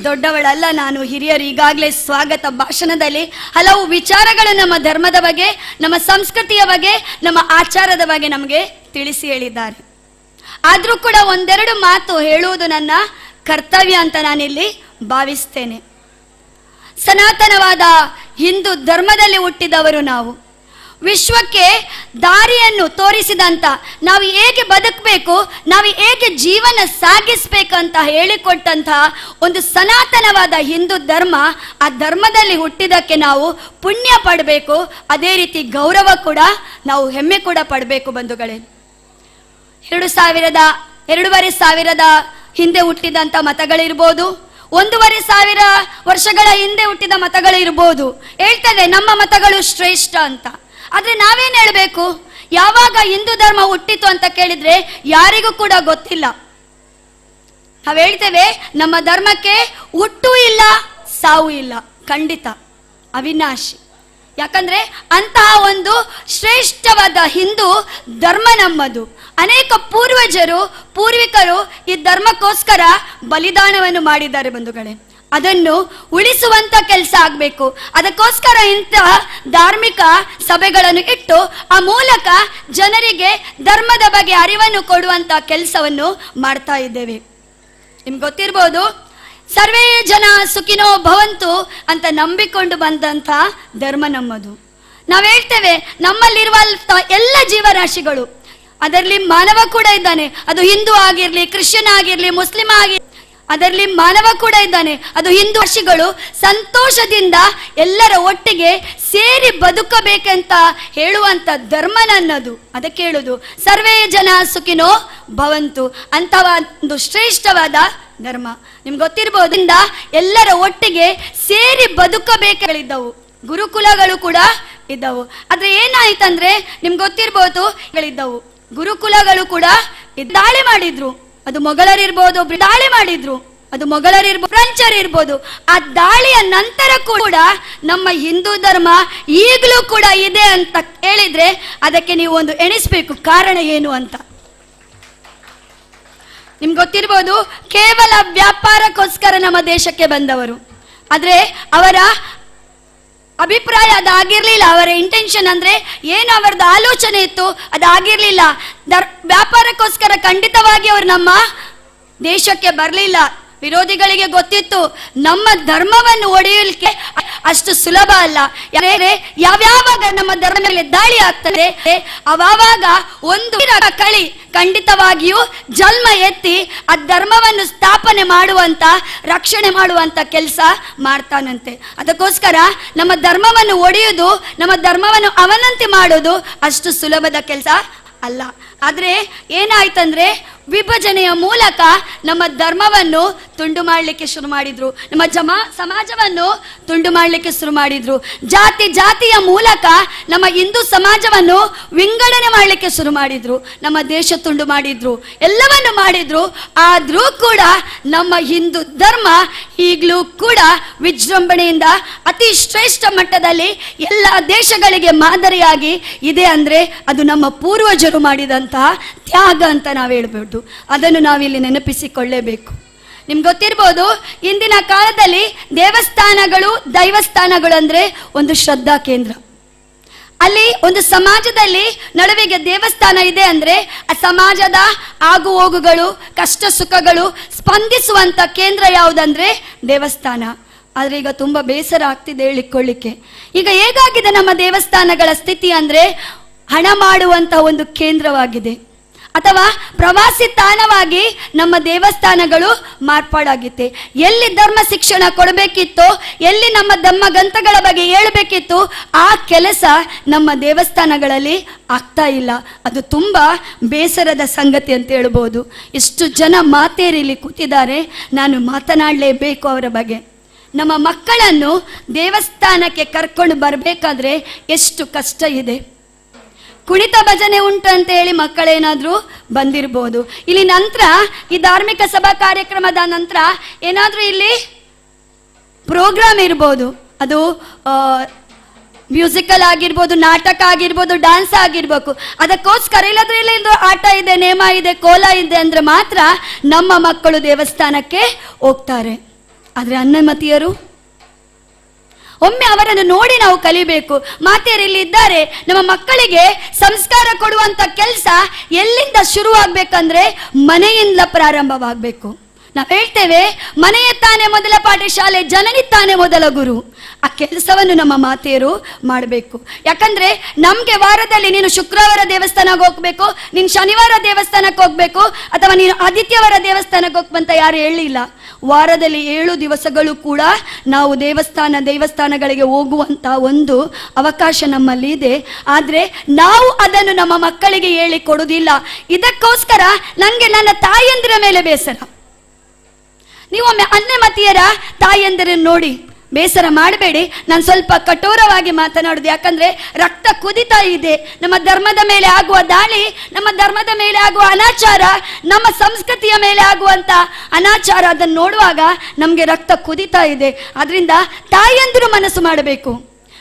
ದೊಡ್ಡವಳಲ್ಲ ನಾನು. ಹಿರಿಯರು ಈಗಾಗಲೇ ಸ್ವಾಗತ ಭಾಷಣದಲ್ಲಿ ಹಲವು ವಿಚಾರಗಳು ನಮ್ಮ ಧರ್ಮದ ಬಗ್ಗೆ, ನಮ್ಮ ಸಂಸ್ಕೃತಿಯ ಬಗ್ಗೆ, ನಮ್ಮ ಆಚಾರದ ಬಗ್ಗೆ ನಮಗೆ ತಿಳಿಸಿ ಹೇಳಿದ್ದಾರೆ. ಆದರೂ ಕೂಡ ಒಂದೆರಡು ಮಾತು ಹೇಳುವುದು ನನ್ನ ಕರ್ತವ್ಯ ಅಂತ ನಾನಿಲ್ಲಿ ಭಾವಿಸ್ತೇನೆ. ಸನಾತನವಾದ ಹಿಂದೂ ಧರ್ಮದಲ್ಲಿ ಹುಟ್ಟಿದವರು ನಾವು. ವಿಶ್ವಕ್ಕೆ ದಾರಿಯನ್ನು ತೋರಿಸಿದಂತ, ನಾವು ಹೇಗೆ ಬದುಕಬೇಕು, ನಾವು ಹೇಗೆ ಜೀವನ ಸಾಗಿಸ್ಬೇಕಂತ ಹೇಳಿಕೊಟ್ಟಂತಹ ಒಂದು ಸನಾತನವಾದ ಹಿಂದೂ ಧರ್ಮ. ಆ ಧರ್ಮದಲ್ಲಿ ಹುಟ್ಟಿದಕ್ಕೆ ನಾವು ಪುಣ್ಯ ಪಡಬೇಕು. ಅದೇ ರೀತಿ ಗೌರವ ಕೂಡ, ನಾವು ಹೆಮ್ಮೆ ಕೂಡ ಪಡಬೇಕು ಬಂಧುಗಳೇ. 2,500 ಹಿಂದೆ ಹುಟ್ಟಿದಂಥ ಮತಗಳಿರ್ಬೋದು, 1,500 ವರ್ಷಗಳ ಹಿಂದೆ ಹುಟ್ಟಿದ ಮತಗಳಿರ್ಬೋದು. ಹೇಳ್ತದೆ ನಮ್ಮ ಮತಗಳು ಶ್ರೇಷ್ಠ ಅಂತ. ಆದರೆ ನಾವೇನು ಹೇಳಬೇಕು? ಯಾವಾಗ ಹಿಂದೂ ಧರ್ಮ ಹುಟ್ಟಿತು ಅಂತ ಕೇಳಿದ್ರೆ ಯಾರಿಗೂ ಕೂಡ ಗೊತ್ತಿಲ್ಲ. ನಾವು ಹೇಳ್ತೇವೆ ನಮ್ಮ ಧರ್ಮಕ್ಕೆ ಹುಟ್ಟು ಇಲ್ಲ, ಸಾವು ಇಲ್ಲ, ಖಂಡಿತ ಅವಿನಾಶಿ. ಯಾಕಂದ್ರೆ ಅಂತಹ ಒಂದು ಶ್ರೇಷ್ಠವಾದ ಹಿಂದೂ ಧರ್ಮ ನಮ್ಮದು. ಅನೇಕ ಪೂರ್ವಿಕರು ಈ ಧರ್ಮಕ್ಕೋಸ್ಕರ ಬಲಿದಾನವನ್ನು ಮಾಡಿದ್ದಾರೆ ಬಂಧುಗಳೇ. ಅದನ್ನು ಉಳಿಸುವಂತ ಕೆಲಸ ಆಗಬೇಕು. ಅದಕ್ಕೋಸ್ಕರ ಇಂತಹ ಧಾರ್ಮಿಕ ಸಭೆಗಳನ್ನು ಇಟ್ಟು ಆ ಮೂಲಕ ಜನರಿಗೆ ಧರ್ಮದ ಬಗ್ಗೆ ಅರಿವನ್ನು ಕೊಡುವಂತ ಕೆಲಸವನ್ನು ಮಾಡ್ತಾ ಇದ್ದೇವೆ. ನಿಮ್ಗೆ ಗೊತ್ತಿರ್ಬೋದು, ಸರ್ವೇ ಜನ ಸುಖಿನೋ ಭವಂತು ಅಂತ ನಂಬಿಕೊಂಡು ಬಂದಂಥ ಧರ್ಮ ನಮ್ಮದು. ನಾವು ಹೇಳ್ತೇವೆ ನಮ್ಮಲ್ಲಿರುವ ಎಲ್ಲ ಜೀವರಾಶಿಗಳು, ಅದರಲ್ಲಿ ಮಾನವ ಕೂಡ ಇದ್ದಾನೆ. ಅದು ಹಿಂದೂ ಆಗಿರ್ಲಿ, ಕ್ರಿಶ್ಚಿಯನ್ ಆಗಿರ್ಲಿ, ಮುಸ್ಲಿಂ ಆಗಿರ್ಲಿ, ಅದರಲ್ಲಿ ಮಾನವ ಕೂಡ ಇದ್ದಾನೆ. ಅದು ಹಿಂದೂ ರಾಶಿಗಳು ಸಂತೋಷದಿಂದ ಎಲ್ಲರ ಒಟ್ಟಿಗೆ ಸೇರಿ ಬದುಕಬೇಕಂತ ಹೇಳುವಂತ ಧರ್ಮ ನನ್ನದು. ಅದಕ್ಕೆ ಹೇಳುದು ಸರ್ವೇ ಜನ ಸುಖಿನೋ ಭವಂತು. ಅಂತಹ ಒಂದು ಶ್ರೇಷ್ಠವಾದ ಧರ್ಮ ನಿಮ್ಗೆ ಗೊತ್ತಿರಬಹುದಿಂದ ಎಲ್ಲರ ಒಟ್ಟಿಗೆ ಸೇರಿ ಬದುಕಬೇಕಗಳಿದ್ದವು. ಗುರುಕುಲಗಳು ಕೂಡ ಇದ್ದವು. ಆದ್ರೆ ಏನಾಯ್ತಂದ್ರೆ ನಿಮ್ಗೆ ಗೊತ್ತಿರಬಹುದು, ಗುರುಕುಲಗಳು ಕೂಡ ದಾಳಿ ಮಾಡಿದ್ರು. ಅದು ಮೊಘಲರಿರ್ಬೋದು, ದಾಳಿ ಮಾಡಿದ್ರು. ಅದು ಮೊಘಲರಿರ್ಬೋದು, ಫ್ರೆಂಚರಿರ್ಬೋದು. ಆ ದಾಳಿಯ ನಂತರ ಕೂಡ ನಮ್ಮ ಹಿಂದೂ ಧರ್ಮ ಈಗಲೂ ಕೂಡ ಇದೆ ಅಂತ ಹೇಳಿದ್ರೆ ಅದಕ್ಕೆ ನೀವು ಒಂದು ಎಣಿಸ್ಬೇಕು ಕಾರಣ ಏನು ಅಂತ. ನಿಮ್ಗೆ ಗೊತ್ತಿರ್ಬೋದು, ಕೇವಲ ವ್ಯಾಪಾರಕ್ಕೋಸ್ಕರ ನಮ್ಮ ದೇಶಕ್ಕೆ ಬಂದವರು. ಆದ್ರೆ ಅವರ ಅಭಿಪ್ರಾಯ ಅದಾಗಿರ್ಲಿಲ್ಲ. ಅವರ ಇಂಟೆನ್ಷನ್ ಅಂದ್ರೆ ಏನು, ಅವರದ್ದು ಆಲೋಚನೆ ಇತ್ತು ಅದಾಗಿರ್ಲಿಲ್ಲ. ವ್ಯಾಪಾರಕ್ಕೋಸ್ಕರ ಖಂಡಿತವಾಗಿ ಅವರು ನಮ್ಮ ದೇಶಕ್ಕೆ ಬರಲಿಲ್ಲ. ವಿರೋಧಿಗಳಿಗೆ ಗೊತ್ತಿತ್ತು ನಮ್ಮ ಧರ್ಮವನ್ನು ಒಡೆಯಲಿಕ್ಕೆ ಅಷ್ಟು ಸುಲಭ ಅಲ್ಲ. ಯಾವ್ಯಾವಾಗ ನಮ್ಮ ಧರ್ಮದ ಮೇಲೆ ದಾಳಿ ಆಗ್ತದೆ ಅವಾಗ ಒಂದು ಕಳಿ ಖಂಡಿತವಾಗಿಯೂ ಜನ್ಮ ಎತ್ತಿ ಆ ಧರ್ಮವನ್ನು ಸ್ಥಾಪನೆ ಮಾಡುವಂತ, ರಕ್ಷಣೆ ಮಾಡುವಂತ ಕೆಲಸ ಮಾಡ್ತಾನಂತೆ. ಅದಕ್ಕೋಸ್ಕರ ನಮ್ಮ ಧರ್ಮವನ್ನು ಒಡೆಯುವುದು, ನಮ್ಮ ಧರ್ಮವನ್ನು ಅವನಂತೆ ಮಾಡೋದು ಅಷ್ಟು ಸುಲಭದ ಕೆಲಸ ಅಲ್ಲ. ಆದ್ರೆ ಏನಾಯ್ತಂದ್ರೆ ವಿಭಜನೆಯ ಮೂಲಕ ನಮ್ಮ ಧರ್ಮವನ್ನು ತುಂಡು ಮಾಡಲಿಕ್ಕೆ ಶುರು ಮಾಡಿದ್ರು, ನಮ್ಮ ಸಮಾಜವನ್ನು ತುಂಡು ಮಾಡಲಿಕ್ಕೆ ಶುರು ಮಾಡಿದ್ರು. ಜಾತಿಯ ಮೂಲಕ ನಮ್ಮ ಹಿಂದೂ ಸಮಾಜವನ್ನು ವಿಂಗಡಣೆ ಮಾಡಲಿಕ್ಕೆ ಶುರು ಮಾಡಿದ್ರು, ನಮ್ಮ ದೇಶ ತುಂಡು ಮಾಡಿದ್ರು, ಎಲ್ಲವನ್ನು ಮಾಡಿದ್ರು. ಆದ್ರೂ ಕೂಡ ನಮ್ಮ ಹಿಂದೂ ಧರ್ಮ ಈಗಲೂ ಕೂಡ ವಿಜೃಂಭಣೆಯಿಂದ ಅತಿ ಶ್ರೇಷ್ಠ ಮಟ್ಟದಲ್ಲಿ ಎಲ್ಲ ದೇಶಗಳಿಗೆ ಮಾದರಿಯಾಗಿ ಇದೆ. ಅಂದ್ರೆ ಅದು ನಮ್ಮ ಪೂರ್ವಜರು ಮಾಡಿದಂತಹ ತ್ಯಾಗ ಅಂತ ನಾವು ಹೇಳ್ಬೋದು. ಅದನ್ನು ನಾವಿಲ್ಲಿ ನೆನಪಿಸಿಕೊಳ್ಳೇಬೇಕು. ನಿಮ್ಗೆ ಗೊತ್ತಿರ್ಬೋದು, ಇಂದಿನ ಕಾಲದಲ್ಲಿ ದೈವಸ್ಥಾನಗಳು ಅಂದ್ರೆ ಒಂದು ಶ್ರದ್ಧಾ ಕೇಂದ್ರ. ಅಲ್ಲಿ ಒಂದು ಸಮಾಜದಲ್ಲಿ ನಡುವಿಗೆ ದೇವಸ್ಥಾನ ಇದೆ ಅಂದ್ರೆ ಆ ಸಮಾಜದ ಆಗು ಹೋಗುಗಳು, ಕಷ್ಟ ಸುಖಗಳು ಸ್ಪಂದಿಸುವಂತ ಕೇಂದ್ರ ಯಾವುದಂದ್ರೆ ದೇವಸ್ಥಾನ. ಆದ್ರೆ ಈಗ ತುಂಬಾ ಬೇಸರ ಆಗ್ತಿದೆ ಹೇಳಿಕೊಳ್ಳಿಕ್ಕೆ. ಈಗ ಹೇಗಾಗಿದೆ ನಮ್ಮ ದೇವಸ್ಥಾನಗಳ ಸ್ಥಿತಿ ಅಂದ್ರೆ ಹಣ ಮಾಡುವಂತ ಒಂದು ಕೇಂದ್ರವಾಗಿದೆ, ಅಥವಾ ಪ್ರವಾಸಿ ತಾಣವಾಗಿ ನಮ್ಮ ದೇವಸ್ಥಾನಗಳು ಮಾರ್ಪಾಡಾಗಿದೆ. ಎಲ್ಲಿ ಧರ್ಮ ಶಿಕ್ಷಣ ಕೊಡಬೇಕಿತ್ತೋ, ಎಲ್ಲಿ ನಮ್ಮ ಧರ್ಮಗ್ರಂಥಗಳ ಬಗ್ಗೆ ಹೇಳಬೇಕಿತ್ತು, ಆ ಕೆಲಸ ನಮ್ಮ ದೇವಸ್ಥಾನಗಳಲ್ಲಿ ಆಗ್ತಾ ಇಲ್ಲ. ಅದು ತುಂಬಾ ಬೇಸರದ ಸಂಗತಿ ಅಂತ ಹೇಳ್ಬೋದು. ಎಷ್ಟು ಜನ ಮಾತೇರಿಲಿ ಕೂತಿದ್ದಾರೆ, ನಾನು ಮಾತನಾಡಲೇಬೇಕು ಅವರ ಬಗ್ಗೆ. ನಮ್ಮ ಮಕ್ಕಳನ್ನು ದೇವಸ್ಥಾನಕ್ಕೆ ಕರ್ಕೊಂಡು ಬರಬೇಕಾದ್ರೆ ಎಷ್ಟು ಕಷ್ಟ ಇದೆ. ಕುಣಿತ ಭಜನೆ ಉಂಟು ಅಂತ ಹೇಳಿ ಮಕ್ಕಳೇನಾದ್ರೂ ಬಂದಿರಬಹುದು. ಇಲ್ಲಿ ನಂತರ ಈ ಧಾರ್ಮಿಕ ಸಭಾ ಕಾರ್ಯಕ್ರಮದ ನಂತರ ಏನಾದ್ರೂ ಇಲ್ಲಿ ಪ್ರೋಗ್ರಾಮ್ ಇರ್ಬೋದು, ಅದು ಮ್ಯೂಸಿಕಲ್ ಆಗಿರ್ಬೋದು, ನಾಟಕ ಆಗಿರ್ಬೋದು, ಡ್ಯಾನ್ಸ್ ಆಗಿರ್ಬೇಕು. ಅದಕ್ಕೋಸ್ಕರ ಇಲ್ಲದ್ರೆ ಇಲ್ಲ ಆಟ ಇದೆ, ನೇಮ ಇದೆ, ಕೋಲ ಇದೆ ಅಂದ್ರೆ ಮಾತ್ರ ನಮ್ಮ ಮಕ್ಕಳು ದೇವಸ್ಥಾನಕ್ಕೆ ಹೋಗ್ತಾರೆ. ಆದ್ರೆ ಅನ್ಯಮತಿಯರು, ಒಮ್ಮೆ ಅವರನ್ನು ನೋಡಿ ನಾವು ಕಲಿಬೇಕು. ಮಾತೆಯರು ಇಲ್ಲಿ ಇದ್ದಾರೆ, ನಮ್ಮ ಮಕ್ಕಳಿಗೆ ಸಂಸ್ಕಾರ ಕೊಡುವಂತ ಕೆಲಸ ಎಲ್ಲಿಂದ ಶುರುವಾಗಬೇಕಂದ್ರೆ ಮನೆಯಿಂದ ಪ್ರಾರಂಭವಾಗಬೇಕು. ನಾವು ಹೇಳ್ತೇವೆ, ಮನೆಯೇ ತಾನೇ ಮೊದಲ ಪಾಠಶಾಲೆ, ಜನನಿ ತಾನೇ ಮೊದಲ ಗುರು. ಆ ಕೆಲಸವನ್ನು ನಮ್ಮ ಮಾತೆಯರು ಮಾಡಬೇಕು. ಯಾಕಂದ್ರೆ ನಮ್ಗೆ ವಾರದಲ್ಲಿ ನೀನು ಶುಕ್ರವಾರ ದೇವಸ್ಥಾನಕ್ಕೆ ಹೋಗ್ಬೇಕು, ನೀನು ಶನಿವಾರ ದೇವಸ್ಥಾನಕ್ಕೆ ಹೋಗ್ಬೇಕು, ಅಥವಾ ನೀನು ಆದಿತ್ಯವಾರ ದೇವಸ್ಥಾನಕ್ಕೆ ಹೋಗ್ಬೇಕಂತ ಯಾರು ಹೇಳಿಲ್ಲ. ವಾರದಲ್ಲಿ 7 ದಿವಸಗಳು ಕೂಡ ನಾವು ದೇವಸ್ಥಾನಗಳಿಗೆ ಹೋಗುವಂತ ಒಂದು ಅವಕಾಶ ನಮ್ಮಲ್ಲಿ ಇದೆ. ಆದ್ರೆ ನಾವು ಅದನ್ನು ನಮ್ಮ ಮಕ್ಕಳಿಗೆ ಹೇಳಿ ಕೊಡುವುದಿಲ್ಲ. ಇದಕ್ಕೋಸ್ಕರ ನನಗೆ ನನ್ನ ತಾಯಿಯಂದಿರ ಮೇಲೆ ಬೇಸರ. ನೀವೊಮ್ಮೆ ಅನ್ಯಮತಿಯರ ತಾಯಿಯಂದಿರನ್ನು ನೋಡಿ ಬೇಸರ ಮಾಡಬೇಡಿ. ನಾನು ಸ್ವಲ್ಪ ಕಠೋರವಾಗಿ ಮಾತನಾಡುದು, ಯಾಕಂದ್ರೆ ರಕ್ತ ಕುದಿತಾ ಇದೆ. ನಮ್ಮ ಧರ್ಮದ ಮೇಲೆ ಆಗುವ ದಾಳಿ, ನಮ್ಮ ಧರ್ಮದ ಮೇಲೆ ಆಗುವ ಅನಾಚಾರ, ನಮ್ಮ ಸಂಸ್ಕೃತಿಯ ಮೇಲೆ ಆಗುವಂತ ಅನಾಚಾರ, ಅದನ್ನು ನೋಡುವಾಗ ನಮ್ಗೆ ರಕ್ತ ಕುದಿತಾ ಇದೆ. ಆದ್ರಿಂದ ತಾಯಿಯಂದಿರು ಮನಸ್ಸು ಮಾಡಬೇಕು.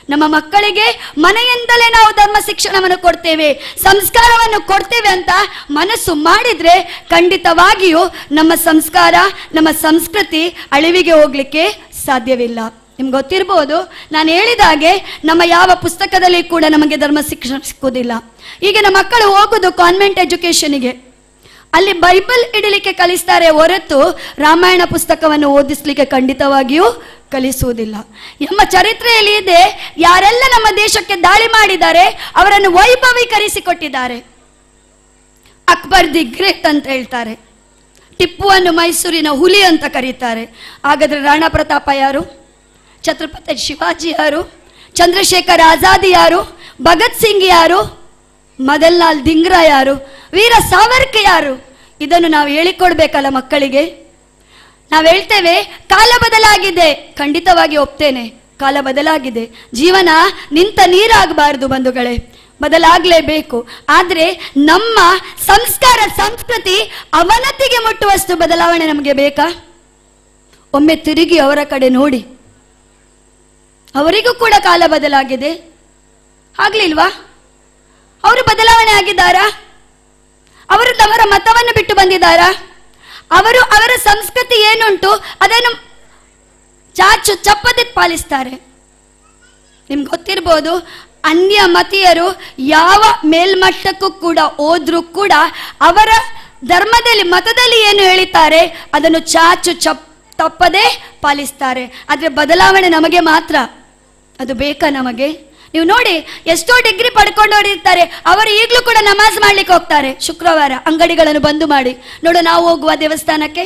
ನಮ್ಮ ಮಕ್ಕಳಿಗೆ ಮನೆಯಿಂದಲೇ ನಾವು ಧರ್ಮ ಶಿಕ್ಷಣವನ್ನು ಕೊಡ್ತೇವೆ, ಸಂಸ್ಕಾರವನ್ನು ಕೊಡ್ತೇವೆ ಅಂತ ಮನಸ್ಸು ಮಾಡಿದ್ರೆ ಖಂಡಿತವಾಗಿಯೂ ನಮ್ಮ ಸಂಸ್ಕಾರ, ನಮ್ಮ ಸಂಸ್ಕೃತಿ ಅಳಿವಿಗೆ ಹೋಗ್ಲಿಕ್ಕೆ ಸಾಧ್ಯವಿಲ್ಲ. ನಿಮ್ಗೆ ಗೊತ್ತಿರ್ಬೋದು, ನಾನು ಹೇಳಿದಾಗೆ ನಮ್ಮ ಯಾವ ಪುಸ್ತಕದಲ್ಲಿ ಕೂಡ ನಮಗೆ ಧರ್ಮ ಶಿಕ್ಷಣ ಸಿಕ್ಕುವುದಿಲ್ಲ. ಈಗ ನಮ್ಮ ಮಕ್ಕಳು ಹೋಗುದು ಕಾನ್ವೆಂಟ್ ಎಜುಕೇಶನ್ಗೆ, ಅಲ್ಲಿ ಬೈಬಲ್ ಇಡಲಿಕ್ಕೆ ಕಲಿಸ್ತಾರೆ ಹೊರತು ರಾಮಾಯಣ ಪುಸ್ತಕವನ್ನು ಓದಿಸ್ಲಿಕ್ಕೆ ಖಂಡಿತವಾಗಿಯೂ ಕಲಿಸುವುದಿಲ್ಲ. ನಮ್ಮ ಚರಿತ್ರೆಯಲ್ಲಿ ಇದೆ, ಯಾರೆಲ್ಲ ನಮ್ಮ ದೇಶಕ್ಕೆ ದಾಳಿ ಮಾಡಿದ್ದಾರೆ ಅವರನ್ನು ವೈಭವೀಕರಿಸಿಕೊಟ್ಟಿದ್ದಾರೆ. ಅಕ್ಬರ್ ದಿ ಗ್ರೇಟ್ ಅಂತ ಹೇಳ್ತಾರೆ, ಟಿಪ್ಪುವನ್ನು ಮೈಸೂರಿನ ಹುಲಿ ಅಂತ ಕರೀತಾರೆ. ಹಾಗಾದ್ರೆ ರಾಣಾ ಪ್ರತಾಪ ಯಾರು? ಛತ್ರಪತಿ ಶಿವಾಜಿ ಯಾರು? ಚಂದ್ರಶೇಖರ್ ಆಜಾದಿ ಯಾರು? ಭಗತ್ ಸಿಂಗ್ ಯಾರು? ಮದನ್ ಲಾಲ್ ಧಿಂಗ್ರಾ ಯಾರು? ವೀರ ಸಾವರ್ಕರ್ ಯಾರು? ಇದನ್ನು ನಾವು ಹೇಳಿಕೊಡ್ಬೇಕಲ್ಲ ಮಕ್ಕಳಿಗೆ. ನಾವು ಹೇಳ್ತೇವೆ ಕಾಲ ಬದಲಾಗಿದೆ, ಖಂಡಿತವಾಗಿ ಒಪ್ತೇನೆ, ಕಾಲ ಬದಲಾಗಿದೆ. ಜೀವನ ನಿಂತ ನೀರಾಗಬಾರದು ಬಂಧುಗಳೇ, ಬದಲಾಗಲೇಬೇಕು. ಆದ್ರೆ ನಮ್ಮ ಸಂಸ್ಕಾರ, ಸಂಸ್ಕೃತಿ ಅವನತಿಗೆ ಮುಟ್ಟುವಷ್ಟು ಬದಲಾವಣೆ ನಮಗೆ ಬೇಕಾ? ಒಮ್ಮೆ ತಿರುಗಿ ಅವರ ಕಡೆ ನೋಡಿ, ಅವರಿಗೂ ಕೂಡ ಕಾಲ ಬದಲಾಗಿದೆ, ಆಗ್ಲಿಲ್ವಾ? ಅವರು ಬದಲಾವಣೆ ಆಗಿದ್ದಾರಾ? ಅವರು ಅವರ ಮತವನ್ನು ಬಿಟ್ಟು ಬಂದಿದ್ದಾರಾ? ಅವರು ಅವರ ಸಂಸ್ಕೃತಿ ಏನುಂಟು ಅದನ್ನು ಚಾಚು ಚಪ್ಪದೆ ಪಾಲಿಸ್ತಾರೆ. ನಿಮ್ಗೆ ಗೊತ್ತಿರ್ಬೋದು, ಅನ್ಯ ಮತೀಯರು ಯಾವ ಮೇಲ್ಮಟ್ಟಕ್ಕೂ ಕೂಡ ಹೋದ್ರೂ ಕೂಡ ಅವರ ಧರ್ಮದಲ್ಲಿ ಮತದಲ್ಲಿ ಏನು ಹೇಳಿದ್ದಾರೆ ಅದನ್ನು ಚಾಚು ತಪ್ಪದೆ ಪಾಲಿಸ್ತಾರೆ. ಆದರೆ ಬದಲಾವಣೆ ನಮಗೆ ಮಾತ್ರ, ಅದು ಬೇಕಾ ನಮಗೆ? ನೀವು ನೋಡಿ, ಎಷ್ಟೋ ಡಿಗ್ರಿ ಪಡ್ಕೊಂಡವರಿರ್ತಾರೆ, ಅವರು ಈಗಲೂ ಕೂಡ ನಮಾಜ್ ಮಾಡ್ಲಿಕ್ಕೆ ಹೋಗ್ತಾರೆ. ಶುಕ್ರವಾರ ಅಂಗಡಿಗಳನ್ನು ಬಂದು ಮಾಡಿ ನೋಡು. ನಾವು ಹೋಗುವ ದೇವಸ್ಥಾನಕ್ಕೆ,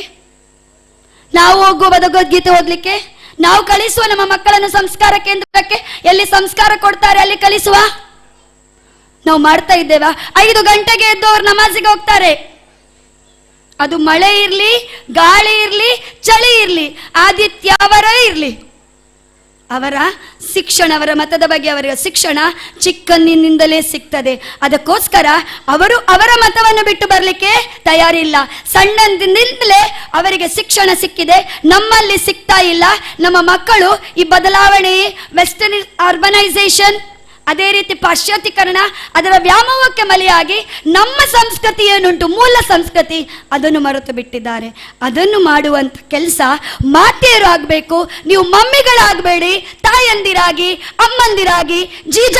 ನಾವು ಹೋಗುವ ಭಗವದ್ಗೀತೆ ಓದ್ಲಿಕ್ಕೆ, ನಾವು ಕಳಿಸುವ ನಮ್ಮ ಮಕ್ಕಳನ್ನು ಸಂಸ್ಕಾರ ಕೇಂದ್ರಕ್ಕೆ, ಎಲ್ಲಿ ಸಂಸ್ಕಾರ ಕೊಡ್ತಾರೆ ಅಲ್ಲಿ ಕಳಿಸುವ. ನಾವು ಮಾಡ್ತಾ ಇದ್ದೇವಾ? 5 ಗಂಟೆಗೆ ಎದ್ದವರು ನಮಾಜಿಗೆ ಹೋಗ್ತಾರೆ. ಅದು ಮಳೆ ಇರ್ಲಿ, ಗಾಳಿ ಇರ್ಲಿ, ಚಳಿ ಇರ್ಲಿ, ಆದಿತ್ಯವರ ಇರ್ಲಿ, ಅವರ ಶಿಕ್ಷಣ, ಅವರ ಮತದ ಬಗ್ಗೆ ಅವರ ಶಿಕ್ಷಣ ಚಿಕ್ಕಂದಿನಿಂದಲೇ ಸಿಗ್ತದೆ. ಅದಕ್ಕೋಸ್ಕರ ಅವರು ಅವರ ಮತವನ್ನು ಬಿಟ್ಟು ಬರಲಿಕ್ಕೆ ತಯಾರಿಲ್ಲ. ಸಣ್ಣದಿಂದಲೇ ಅವರಿಗೆ ಶಿಕ್ಷಣ ಸಿಕ್ಕಿದೆ, ನಮ್ಮಲ್ಲಿ ಸಿಗ್ತಾ ಇಲ್ಲ. ನಮ್ಮ ಮಕ್ಕಳು ಈ ಬದಲಾವಣೆ, ವೆಸ್ಟರ್ನ್ ಅರ್ಬನೈಸೇಷನ್, ಅದೇ ರೀತಿ ಪಾಶ್ಚಾತ್ಯೀಕರಣ, ಅದರ ವ್ಯಾಮೋಹಕ್ಕೆ ಬಲಿಯಾಗಿ ನಮ್ಮ ಸಂಸ್ಕೃತಿ ಏನುಂಟು, ಮೂಲ ಸಂಸ್ಕೃತಿ, ಅದನ್ನು ಮರೆತು ಬಿಟ್ಟಿದ್ದಾರೆ. ಅದನ್ನು ಮಾಡುವಂಥ ಕೆಲಸ ಮಾತೆಯರು ಆಗಬೇಕು. ನೀವು ಮಮ್ಮಿಗಳಾಗಬೇಡಿ, ತಾಯಂದಿರಾಗಿ, ಅಮ್ಮಂದಿರಾಗಿ, ಜೀಜ,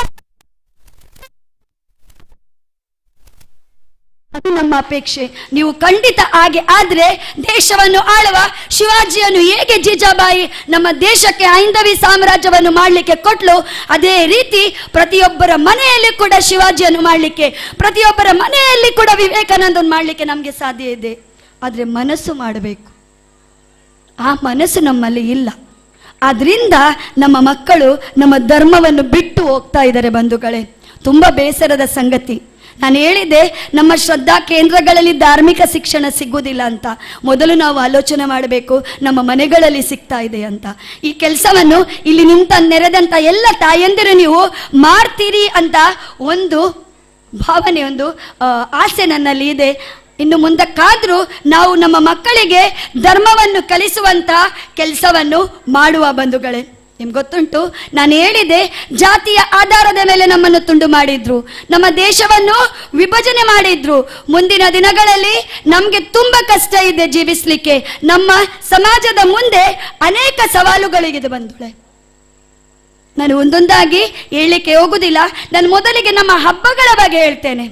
ಅದು ನಮ್ಮ ಅಪೇಕ್ಷೆ. ನೀವು ಖಂಡಿತ ಹಾಗೆ ಆದ್ರೆ ದೇಶವನ್ನು ಆಳುವ ಶಿವಾಜಿಯನ್ನು ಹೇಗೆ ಜೀಜಾಬಾಯಿ ನಮ್ಮ ದೇಶಕ್ಕೆ ಹೈಂದವಿ ಸಾಮ್ರಾಜ್ಯವನ್ನು ಮಾಡಲಿಕ್ಕೆ ಕೊಟ್ಲು, ಅದೇ ರೀತಿ ಪ್ರತಿಯೊಬ್ಬರ ಮನೆಯಲ್ಲಿ ಕೂಡ ಶಿವಾಜಿಯನ್ನು ಮಾಡಲಿಕ್ಕೆ, ಪ್ರತಿಯೊಬ್ಬರ ಮನೆಯಲ್ಲಿ ಕೂಡ ವಿವೇಕಾನಂದನ್ ಮಾಡಲಿಕ್ಕೆ ನಮಗೆ ಸಾಧ್ಯ ಇದೆ. ಆದರೆ ಮನಸ್ಸು ಮಾಡಬೇಕು. ಆ ಮನಸ್ಸು ನಮ್ಮಲ್ಲಿ ಇಲ್ಲ. ಆದ್ರಿಂದ ನಮ್ಮ ಮಕ್ಕಳು ನಮ್ಮ ಧರ್ಮವನ್ನು ಬಿಟ್ಟು ಹೋಗ್ತಾ ಇದ್ದಾರೆ ಬಂಧುಗಳೇ. ತುಂಬಾ ಬೇಸರದ ಸಂಗತಿ. ನಾನು ಹೇಳಿದೆ, ನಮ್ಮ ಶ್ರದ್ಧಾ ಕೇಂದ್ರಗಳಲ್ಲಿ ಧಾರ್ಮಿಕ ಶಿಕ್ಷಣ ಸಿಗುವುದಿಲ್ಲ ಅಂತ. ಮೊದಲು ನಾವು ಆಲೋಚನೆ ಮಾಡಬೇಕು, ನಮ್ಮ ಮನೆಗಳಲ್ಲಿ ಸಿಗ್ತಾ ಇದೆ ಅಂತ. ಈ ಕೆಲಸವನ್ನು ಇಲ್ಲಿ ನಿಂತ ನೆರೆದಂತ ಎಲ್ಲ ತಾಯಂದಿರು ನೀವು ಮಾಡ್ತೀರಿ ಅಂತ ಒಂದು ಭಾವನೆ, ಒಂದು ಆಸೆ ನನ್ನಲ್ಲಿ ಇದೆ. ಇನ್ನು ಮುಂದಕ್ಕಾದ್ರೂ ನಾವು ನಮ್ಮ ಮಕ್ಕಳಿಗೆ ಧರ್ಮವನ್ನು ಕಲಿಸುವಂತ ಕೆಲಸವನ್ನು ಮಾಡುವ ಬಂಧುಗಳೇ. ನಿಮ್ಗೆ ಗೊತ್ತುಂಟು, ನಾನು ಹೇಳಿದೆ, ಜಾತಿಯ ಆಧಾರದ ಮೇಲೆ ನಮ್ಮನ್ನು ತುಂಡು ಮಾಡಿದ್ರು, ನಮ್ಮ ದೇಶವನ್ನು ವಿಭಜನೆ ಮಾಡಿದ್ರು. ಮುಂದಿನ ದಿನಗಳಲ್ಲಿ ನಮಗೆ ತುಂಬಾ ಕಷ್ಟ ಇದೆ ಜೀವಿಸ್ಲಿಕ್ಕೆ. ನಮ್ಮ ಸಮಾಜದ ಮುಂದೆ ಅನೇಕ ಸವಾಲುಗಳಿಗಿದೆ ಬಂಧುಗಳೇ. ನಾನು ಒಂದೊಂದಾಗಿ ಹೇಳಲಿಕ್ಕೆ ಹೋಗುದಿಲ್ಲ. ನಾನು ಮೊದಲಿಗೆ ನಮ್ಮ ಹಬ್ಬಗಳ ಬಗ್ಗೆ ಹೇಳ್ತೇನೆ.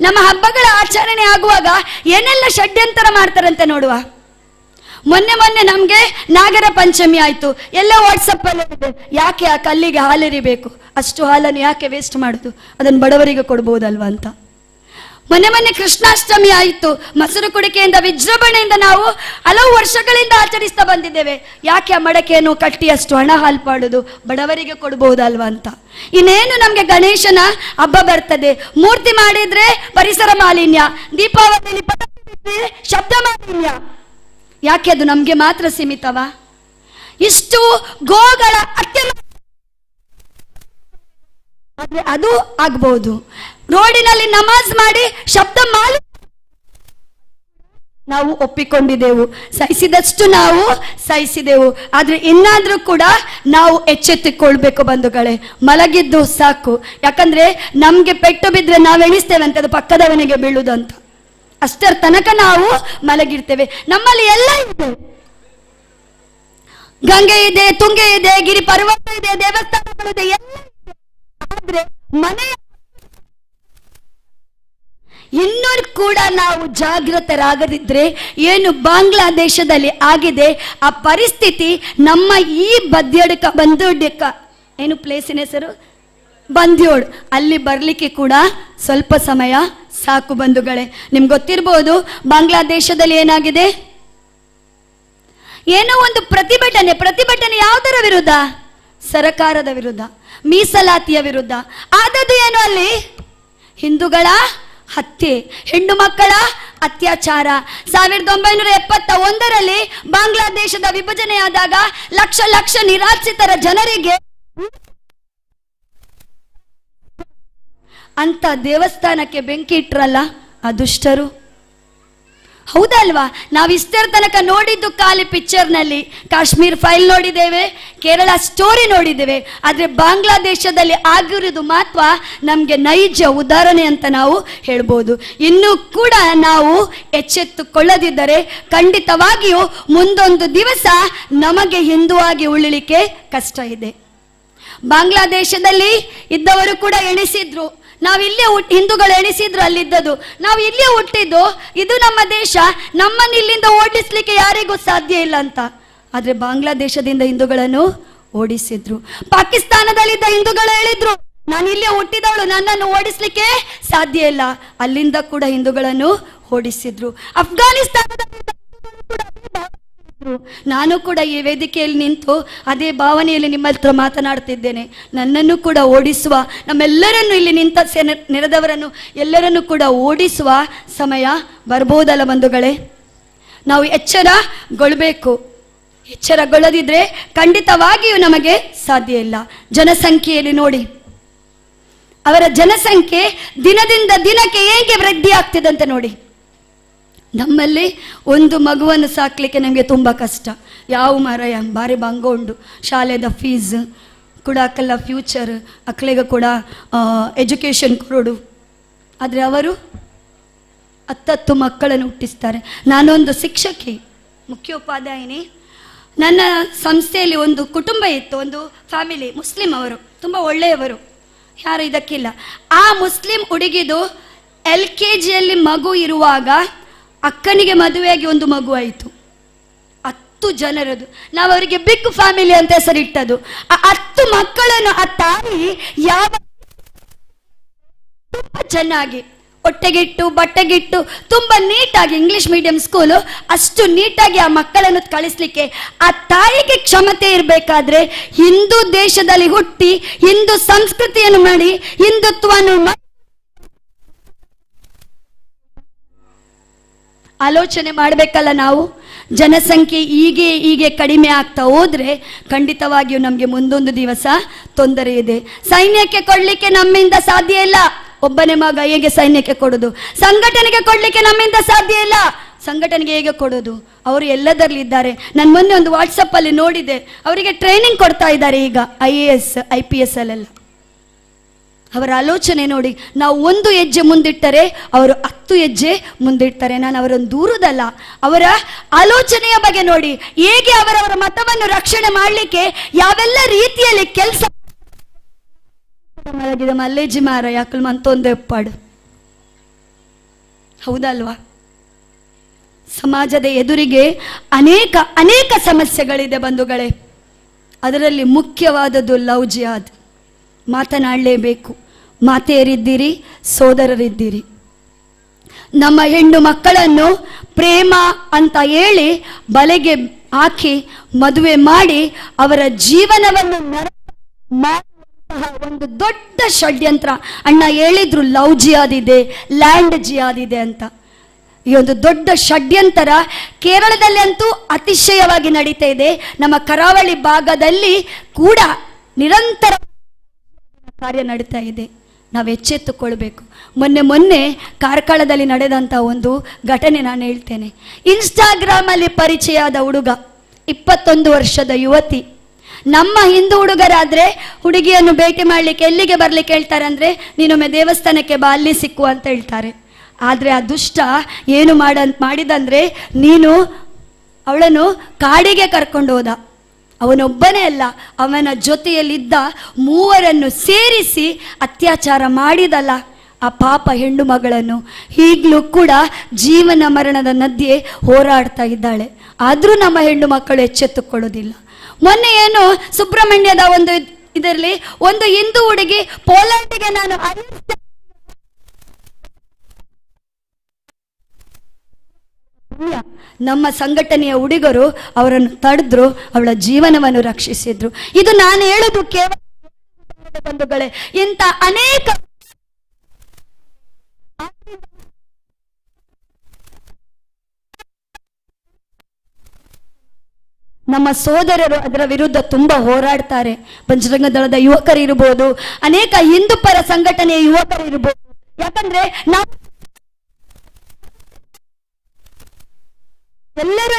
ನಮ್ಮ ಹಬ್ಬಗಳ ಆಚರಣೆ ಆಗುವಾಗ ಏನೆಲ್ಲ ಷಡ್ಯಂತರ ಮಾಡ್ತಾರಂತೆ ನೋಡುವ. ಮೊನ್ನೆ ನಮ್ಗೆ ನಾಗರ ಪಂಚಮಿ ಆಯ್ತು, ಎಲ್ಲ ವಾಟ್ಸಪ್ ಅಲ್ಲಿ ಇದೆ. ಯಾಕೆ ಆ ಕಲ್ಲಿಗೆ ಹಾಲೆರಿಬೇಕು, ಅಷ್ಟು ಹಾಲನ್ನು ಯಾಕೆ ವೇಸ್ಟ್ ಮಾಡುದು, ಅದನ್ನು ಬಡವರಿಗೆ ಕೊಡ್ಬೋದಲ್ವಾ ಅಂತ. ಮೊನ್ನೆ ಕೃಷ್ಣಾಷ್ಟಮಿ ಆಯಿತು, ಮೊಸರು ಕುಡಿಕೆಯಿಂದ ವಿಜೃಂಭಣೆಯಿಂದ ನಾವು ಹಲವು ವರ್ಷಗಳಿಂದ ಆಚರಿಸ್ತಾ ಬಂದಿದ್ದೇವೆ. ಯಾಕೆ ಆ ಮಡಕೆಯನ್ನು ಕಟ್ಟಿ ಅಷ್ಟು ಹಣ ಹಾಲು ಮಾಡುದು, ಬಡವರಿಗೆ ಕೊಡ್ಬಹುದಲ್ವಾ ಅಂತ. ಇನ್ನೇನು ನಮ್ಗೆ ಗಣೇಶನ ಹಬ್ಬ ಬರ್ತದೆ, ಮೂರ್ತಿ ಮಾಡಿದ್ರೆ ಪರಿಸರ ಮಾಲಿನ್ಯ, ದೀಪಾವಳಿಯಲ್ಲಿ ಶಬ್ದ ಮಾಲಿನ್ಯ. ಯಾಕೆ ಅದು ನಮ್ಗೆ ಮಾತ್ರ ಸೀಮಿತವಾ? ಇಷ್ಟು ಗೋಗಳ ಹತ್ಯೆ ಆದ್ರೆ ಅದು ಆಗ್ಬಹುದು. ರೋಡಿನಲ್ಲಿ ನಮಾಜ್ ಮಾಡಿ ಶಬ್ದ ಮಾಲಿನ್ಯ ನಾವು ಒಪ್ಪಿಕೊಂಡಿದ್ದೆವು, ಸಹಿಸಿದಷ್ಟು ನಾವು ಸಹಿಸಿದೆವು. ಆದ್ರೆ ಇನ್ನಾದ್ರೂ ಕೂಡ ನಾವು ಎಚ್ಚೆತ್ತುಕೊಳ್ಬೇಕು ಬಂಧುಗಳೇ. ಮಲಗಿದ್ದು ಸಾಕು. ಯಾಕಂದ್ರೆ ನಮ್ಗೆ ಪೆಟ್ಟು ಬಿದ್ರೆ ನಾವು ಎಣಿಸ್ತೇವೆ ಅಂತ ಅದು ಪಕ್ಕದವನಿಗೆ ಬೀಳುದಂತ. ಅಷ್ಟರ ತನಕ ನಾವು ಮಲಗಿರ್ತೇವೆ. ನಮ್ಮಲ್ಲಿ ಎಲ್ಲ ಇದೆ, ಗಂಗೆ ಇದೆ, ತುಂಗೆ ಇದೆ, ಗಿರಿ ಪರ್ವತ ಇದೆ, ದೇವಸ್ಥಾನಗಳಿದೆ, ಎಲ್ಲ ಇದೆ. ಆದ್ರೆ ಮನೆಯ ಇನ್ನೂ ಕೂಡ ನಾವು ಜಾಗೃತರಾಗದಿದ್ರೆ ಏನು ಬಾಂಗ್ಲಾದೇಶದಲ್ಲಿ ಆಗಿದೆ ಆ ಪರಿಸ್ಥಿತಿ ನಮ್ಮ ಈ ಬಂದ್ಯೋಡ್ಕ ಏನು ಪ್ಲೇಸಿನ ಹೆಸರು ಬಂದ್ಯೋಡ್, ಅಲ್ಲಿ ಬರ್ಲಿಕ್ಕೆ ಕೂಡ ಸ್ವಲ್ಪ ಸಮಯ ಸಾಕು ಬಂಧುಗಳೇ. ನಿಮ್ಗೆ ಗೊತ್ತಿರ್ಬೋದು ಬಾಂಗ್ಲಾದೇಶದಲ್ಲಿ ಏನಾಗಿದೆ, ಏನೋ ಒಂದು ಪ್ರತಿಭಟನೆ ಯಾವುದರ ವಿರುದ್ಧ? ಸರಕಾರದ ವಿರುದ್ಧ, ಮೀಸಲಾತಿಯ ವಿರುದ್ಧ. ಆದದ್ದು ಏನು ಅಲ್ಲಿ? ಹಿಂದೂಗಳ ಹತ್ಯೆ, ಹೆಣ್ಣು ಮಕ್ಕಳ ಅತ್ಯಾಚಾರ. 1971ರಲ್ಲಿ ಬಾಂಗ್ಲಾದೇಶದ ವಿಭಜನೆಯಾದಾಗ ಲಕ್ಷ ನಿರಾಶ್ರಿತರ ಜನರಿಗೆ ಅಂತ ದೇವಸ್ಥಾನಕ್ಕೆ ಬೆಂಕಿ ಇಟ್ರಲ್ಲ ಆ ದುಷ್ಟರು. ಹೌದಲ್ವಾ? ನಾವು ಇಷ್ಟರ ತನಕ ನೋಡಿದ್ದು ಖಾಲಿ ಪಿಕ್ಚರ್ನಲ್ಲಿ. ಕಾಶ್ಮೀರ್ ಫೈಲ್ ನೋಡಿದ್ದೇವೆ, ಕೇರಳ ಸ್ಟೋರಿ ನೋಡಿದ್ದೇವೆ. ಆದರೆ ಬಾಂಗ್ಲಾದೇಶದಲ್ಲಿ ಆಗಿರುವುದು ಮಾತ್ರ ನಮಗೆ ನೈಜ ಉದಾಹರಣೆ ಅಂತ ನಾವು ಹೇಳ್ಬೋದು. ಇನ್ನೂ ಕೂಡ ನಾವು ಎಚ್ಚೆತ್ತುಕೊಳ್ಳದಿದ್ದರೆ ಖಂಡಿತವಾಗಿಯೂ ಮುಂದೊಂದು ದಿವಸ ನಮಗೆ ಹಿಂದುವಾಗಿ ಉಳಿಲಿಕ್ಕೆ ಕಷ್ಟ ಇದೆ. ಬಾಂಗ್ಲಾದೇಶದಲ್ಲಿ ಇದ್ದವರು ಕೂಡ ಎಣಿಸಿದ್ರು, ನಾವಿಲ್ಲೇ ಹಿಂದೂಗಳು ಎಣಿಸಿದ್ರು ಅಲ್ಲಿದ್ದದು. ನಾವು ಇಲ್ಲೇ ಹುಟ್ಟಿದ್ದು, ಇದು ನಮ್ಮ ದೇಶ, ನಮ್ಮನ್ನು ಇಲ್ಲಿಂದ ಓಡಿಸ್ಲಿಕ್ಕೆ ಯಾರಿಗೂ ಸಾಧ್ಯ ಇಲ್ಲ ಅಂತ. ಆದ್ರೆ ಬಾಂಗ್ಲಾದೇಶದಿಂದ ಹಿಂದೂಗಳನ್ನು ಓಡಿಸಿದ್ರು. ಪಾಕಿಸ್ತಾನದಲ್ಲಿದ್ದ ಹಿಂದೂಗಳು ಹೇಳಿದ್ರು, ನಾನು ಇಲ್ಲೇ ಹುಟ್ಟಿದವಳು, ನನ್ನನ್ನು ಓಡಿಸ್ಲಿಕ್ಕೆ ಸಾಧ್ಯ ಇಲ್ಲ. ಅಲ್ಲಿಂದ ಕೂಡ ಹಿಂದೂಗಳನ್ನು ಓಡಿಸಿದ್ರು. ಅಫ್ಘಾನಿಸ್ತಾನದಲ್ಲಿದ್ದ ನಾನು ಕೂಡ ಈ ವೇದಿಕೆಯಲ್ಲಿ ನಿಂತು ಅದೇ ಭಾವನೆಯಲ್ಲಿ ನಿಮ್ಮ ಹತ್ರ ಮಾತನಾಡ್ತಿದ್ದೇನೆ. ನನ್ನನ್ನು ಕೂಡ ಓಡಿಸುವ, ನಮ್ಮೆಲ್ಲರನ್ನು ಇಲ್ಲಿ ನಿಂತ ನೆರೆದವರನ್ನು ಎಲ್ಲರನ್ನು ಕೂಡ ಓಡಿಸುವ ಸಮಯ ಬರ್ಬೋದಲ್ಲ ಬಂಧುಗಳೇ? ನಾವು ಎಚ್ಚರಗೊಳ್ಬೇಕು. ಎಚ್ಚರಗೊಳ್ಳದಿದ್ರೆ ಖಂಡಿತವಾಗಿಯೂ ನಮಗೆ ಸಾಧ್ಯ ಇಲ್ಲ. ಜನಸಂಖ್ಯೆಯಲ್ಲಿ ನೋಡಿ, ಅವರ ಜನಸಂಖ್ಯೆ ದಿನದಿಂದ ದಿನಕ್ಕೆ ಹೇಗೆ ವೃದ್ಧಿ ಆಗ್ತಿದೆ ಅಂತ ನೋಡಿ. ನಮ್ಮಲ್ಲಿ ಒಂದು ಮಗುವನ್ನು ಸಾಕಲಿಕ್ಕೆ ನಮಗೆ ತುಂಬ ಕಷ್ಟ. ಯಾವ ಮರ ಬಾರಿ ಬಂಗ ಉಂಡು, ಶಾಲೆದ ಫೀಸ್ ಕೂಡ ಅಕ್ಕಲ್ಲ, ಫ್ಯೂಚರ್ ಅಕ್ಕಳಿಗೆ ಕೂಡ ಎಜುಕೇಷನ್ ಕೊಡೋಡು. ಆದರೆ ಅವರು 10 ಮಕ್ಕಳನ್ನು ಹುಟ್ಟಿಸ್ತಾರೆ. ನಾನೊಂದು ಶಿಕ್ಷಕಿ, ಮುಖ್ಯೋಪಾಧ್ಯಾಯಿನಿ. ನನ್ನ ಸಂಸ್ಥೆಯಲ್ಲಿ ಒಂದು ಕುಟುಂಬ ಇತ್ತು, ಒಂದು ಫ್ಯಾಮಿಲಿ, ಮುಸ್ಲಿಂ. ಅವರು ತುಂಬ ಒಳ್ಳೆಯವರು, ಯಾರು ಇದಕ್ಕಿಲ್ಲ. ಆ ಮುಸ್ಲಿಂ ಹುಡುಗಿದು LKGಯಲ್ಲಿ ಮಗು ಇರುವಾಗ ಅಕ್ಕನಿಗೆ ಮದುವೆಯಾಗಿ ಒಂದು ಮಗು ಆಯಿತು. 10 ಜನರದು. ನಾವು ಅವರಿಗೆ ಬಿಗ್ ಫ್ಯಾಮಿಲಿ ಅಂತ ಹೆಸರಿಟ್ಟದು. ಆ 10 ಮಕ್ಕಳನ್ನು ಆ ತಾಯಿ ಯಾವ ತುಂಬಾ ಚೆನ್ನಾಗಿ ಹೊಟ್ಟೆಗಿಟ್ಟು ಬಟ್ಟೆಗಿಟ್ಟು ತುಂಬಾ ನೀಟಾಗಿ, ಇಂಗ್ಲಿಷ್ ಮೀಡಿಯಂ ಸ್ಕೂಲು, ಅಷ್ಟು ನೀಟಾಗಿ ಆ ಮಕ್ಕಳನ್ನು ಕಳಿಸ್ಲಿಕ್ಕೆ ಆ ತಾಯಿಗೆ ಕ್ಷಮತೆ ಇರಬೇಕಾದ್ರೆ, ಹಿಂದೂ ದೇಶದಲ್ಲಿ ಹುಟ್ಟಿ ಹಿಂದೂ ಸಂಸ್ಕೃತಿಯನ್ನು ಮಾಡಿ ಹಿಂದುತ್ವವನ್ನು ಆಲೋಚನೆ ಮಾಡಬೇಕಲ್ಲ ನಾವು. ಜನಸಂಖ್ಯೆ ಹೀಗೆ ಕಡಿಮೆ ಆಗ್ತಾ ಹೋದ್ರೆ ಖಂಡಿತವಾಗಿಯೂ ನಮಗೆ ಮುಂದೊಂದು ದಿವಸ ತೊಂದರೆ ಇದೆ. ಸೈನ್ಯಕ್ಕೆ ಕೊಡ್ಲಿಕ್ಕೆ ನಮ್ಮಿಂದ ಸಾಧ್ಯ ಇಲ್ಲ. ಒಬ್ಬನೇ ಮಗ ಹೇಗೆ ಸೈನ್ಯಕ್ಕೆ ಕೊಡೋದು? ಸಂಘಟನೆಗೆ ಕೊಡ್ಲಿಕ್ಕೆ ನಮ್ಮಿಂದ ಸಾಧ್ಯ ಇಲ್ಲ. ಸಂಘಟನೆಗೆ ಹೇಗೆ ಕೊಡೋದು? ಅವರು ಎಲ್ಲದರಲ್ಲಿ ಇದ್ದಾರೆ. ನಾನು ಮೊನ್ನೆ ಒಂದು ವಾಟ್ಸಪ್ ಅಲ್ಲಿ ನೋಡಿದೆ, ಅವರಿಗೆ ಟ್ರೈನಿಂಗ್ ಕೊಡ್ತಾ ಇದ್ದಾರೆ ಈಗ IAS IPS ಅಲ್ಲೆಲ್ಲ. ಅವರ ಆಲೋಚನೆ ನೋಡಿ, ನಾವು ಒಂದು ಹೆಜ್ಜೆ ಮುಂದಿಟ್ಟರೆ ಅವರು 10 ಹೆಜ್ಜೆ ಮುಂದಿಡ್ತಾರೆ. ನಾನು ಅವರನ್ನು ದೂರುದಲ್ಲ, ಅವರ ಆಲೋಚನೆಯ ಬಗ್ಗೆ ನೋಡಿ, ಹೇಗೆ ಅವರವರ ಮತವನ್ನು ರಕ್ಷಣೆ ಮಾಡಲಿಕ್ಕೆ ಯಾವೆಲ್ಲ ರೀತಿಯಲ್ಲಿ ಕೆಲಸ ಮಲಗಿದ ಮಲ್ಲೇಜಿ ಮಾರ ಯಾಕಲ್ ಮಂತೊಂದು ಎಪ್ಪಾಡು. ಹೌದಲ್ವಾ? ಸಮಾಜದ ಎದುರಿಗೆ ಅನೇಕ ಸಮಸ್ಯೆಗಳಿದೆ ಬಂಧುಗಳೇ. ಅದರಲ್ಲಿ ಮುಖ್ಯವಾದದ್ದು ಲವ್ ಜಿಹಾದ್. ಮಾತನಾಡಲೇಬೇಕು. ಮಾತೆಯರಿದ್ದೀರಿ, ಸೋದರರಿದ್ದೀರಿ. ನಮ್ಮ ಹೆಣ್ಣು ಮಕ್ಕಳನ್ನು ಪ್ರೇಮ ಅಂತ ಹೇಳಿ ಬಲೆಗೆ ಹಾಕಿ ಮದುವೆ ಮಾಡಿ ಅವರ ಜೀವನವನ್ನು ಮಾಡುವಂತಹ ಒಂದು ದೊಡ್ಡ ಷಡ್ಯಂತ್ರ. ಅಣ್ಣ ಹೇಳಿದ್ರು, ಲವ್ ಜಿಹಾದ್ ಇದೆ, ಲ್ಯಾಂಡ್ ಜಿಹಾದ್ ಇದೆ ಅಂತ. ಈ ಒಂದು ದೊಡ್ಡ ಷಡ್ಯಂತರ ಕೇರಳದಲ್ಲಿ ಅಂತೂ ಅತಿಶಯವಾಗಿ ನಡೀತಾ ಇದೆ. ನಮ್ಮ ಕರಾವಳಿ ಭಾಗದಲ್ಲಿ ಕೂಡ ನಿರಂತರ ಕಾರ್ಯ ನಡೀತಾ ಇದೆ. ನಾವು ಎಚ್ಚೆತ್ತುಕೊಳ್ಬೇಕು. ಮೊನ್ನೆ ಕಾರ್ಕಳದಲ್ಲಿ ನಡೆದಂಥ ಒಂದು ಘಟನೆ ನಾನು ಹೇಳ್ತೇನೆ. ಇನ್ಸ್ಟಾಗ್ರಾಮಲ್ಲಿ ಪರಿಚಯ ಆದ ಹುಡುಗ, 21 ವರ್ಷದ ಯುವತಿ. ನಮ್ಮ ಹಿಂದೂ ಹುಡುಗರಾದ್ರೆ ಹುಡುಗಿಯನ್ನು ಭೇಟಿ ಮಾಡಲಿಕ್ಕೆ ಎಲ್ಲಿಗೆ ಬರ್ಲಿಕ್ಕೆ ಹೇಳ್ತಾರೆ ಅಂದರೆ, ನೀನೊಮ್ಮೆ ದೇವಸ್ಥಾನಕ್ಕೆ ಬಾ, ಅಲ್ಲಿ ಸಿಕ್ಕು ಅಂತ ಹೇಳ್ತಾರೆ. ಆದರೆ ಆ ದುಷ್ಟ ಏನು ಮಾಡಿದಂದ್ರೆ, ನೀನು ಅವಳನ್ನು ಕಾಡಿಗೆ ಕರ್ಕೊಂಡು ಹೋದ. ಅವನೊಬ್ಬನೇ ಅಲ್ಲ, ಅವನ ಜೊತೆಯಲ್ಲಿದ್ದ 3 ಸೇರಿಸಿ ಅತ್ಯಾಚಾರ ಮಾಡಿದಲ್ಲ ಆ ಪಾಪ ಹೆಣ್ಣು ಮಗಳನ್ನು. ಈಗಲೂ ಕೂಡ ಜೀವನ ಮರಣದ ಮಧ್ಯೆ ಹೋರಾಡ್ತಾ ಇದ್ದಾಳೆ. ಆದರೂ ನಮ್ಮ ಹೆಣ್ಣು ಮಕ್ಕಳು ಎಚ್ಚೆತ್ತುಕೊಳ್ಳೋದಿಲ್ಲ. ಮೊನ್ನೆ ಏನು ಸುಬ್ರಹ್ಮಣ್ಯದ ಒಂದು ಇದರಲ್ಲಿ ಒಂದು ಹಿಂದೂ ಹುಡುಗಿ ಪೋಲೆಂಡ್ಗೆ ನಾನು ನಮ್ಮ ಸಂಘಟನೆಯ ಹುಡುಗರು ಅವರನ್ನು ತಡೆದ್ರು, ಅವಳ ಜೀವನವನ್ನು ರಕ್ಷಿಸಿದ್ರು. ಇದು ನಾನು ಹೇಳುದು ಕೇವಲ ಬಂಧುಗಳೇ, ಇಂಥ ಅನೇಕ ನಮ್ಮ ಸೋದರರು ಅದರ ವಿರುದ್ಧ ತುಂಬಾ ಹೋರಾಡ್ತಾರೆ. ಬಜರಂಗ ದಳದ ಯುವಕರು ಇರಬಹುದು, ಅನೇಕ ಹಿಂದೂ ಪರ ಸಂಘಟನೆಯ ಯುವಕರು ಇರಬಹುದು. ಯಾಕಂದ್ರೆ ನಾವು ಎಲ್ಲರೂ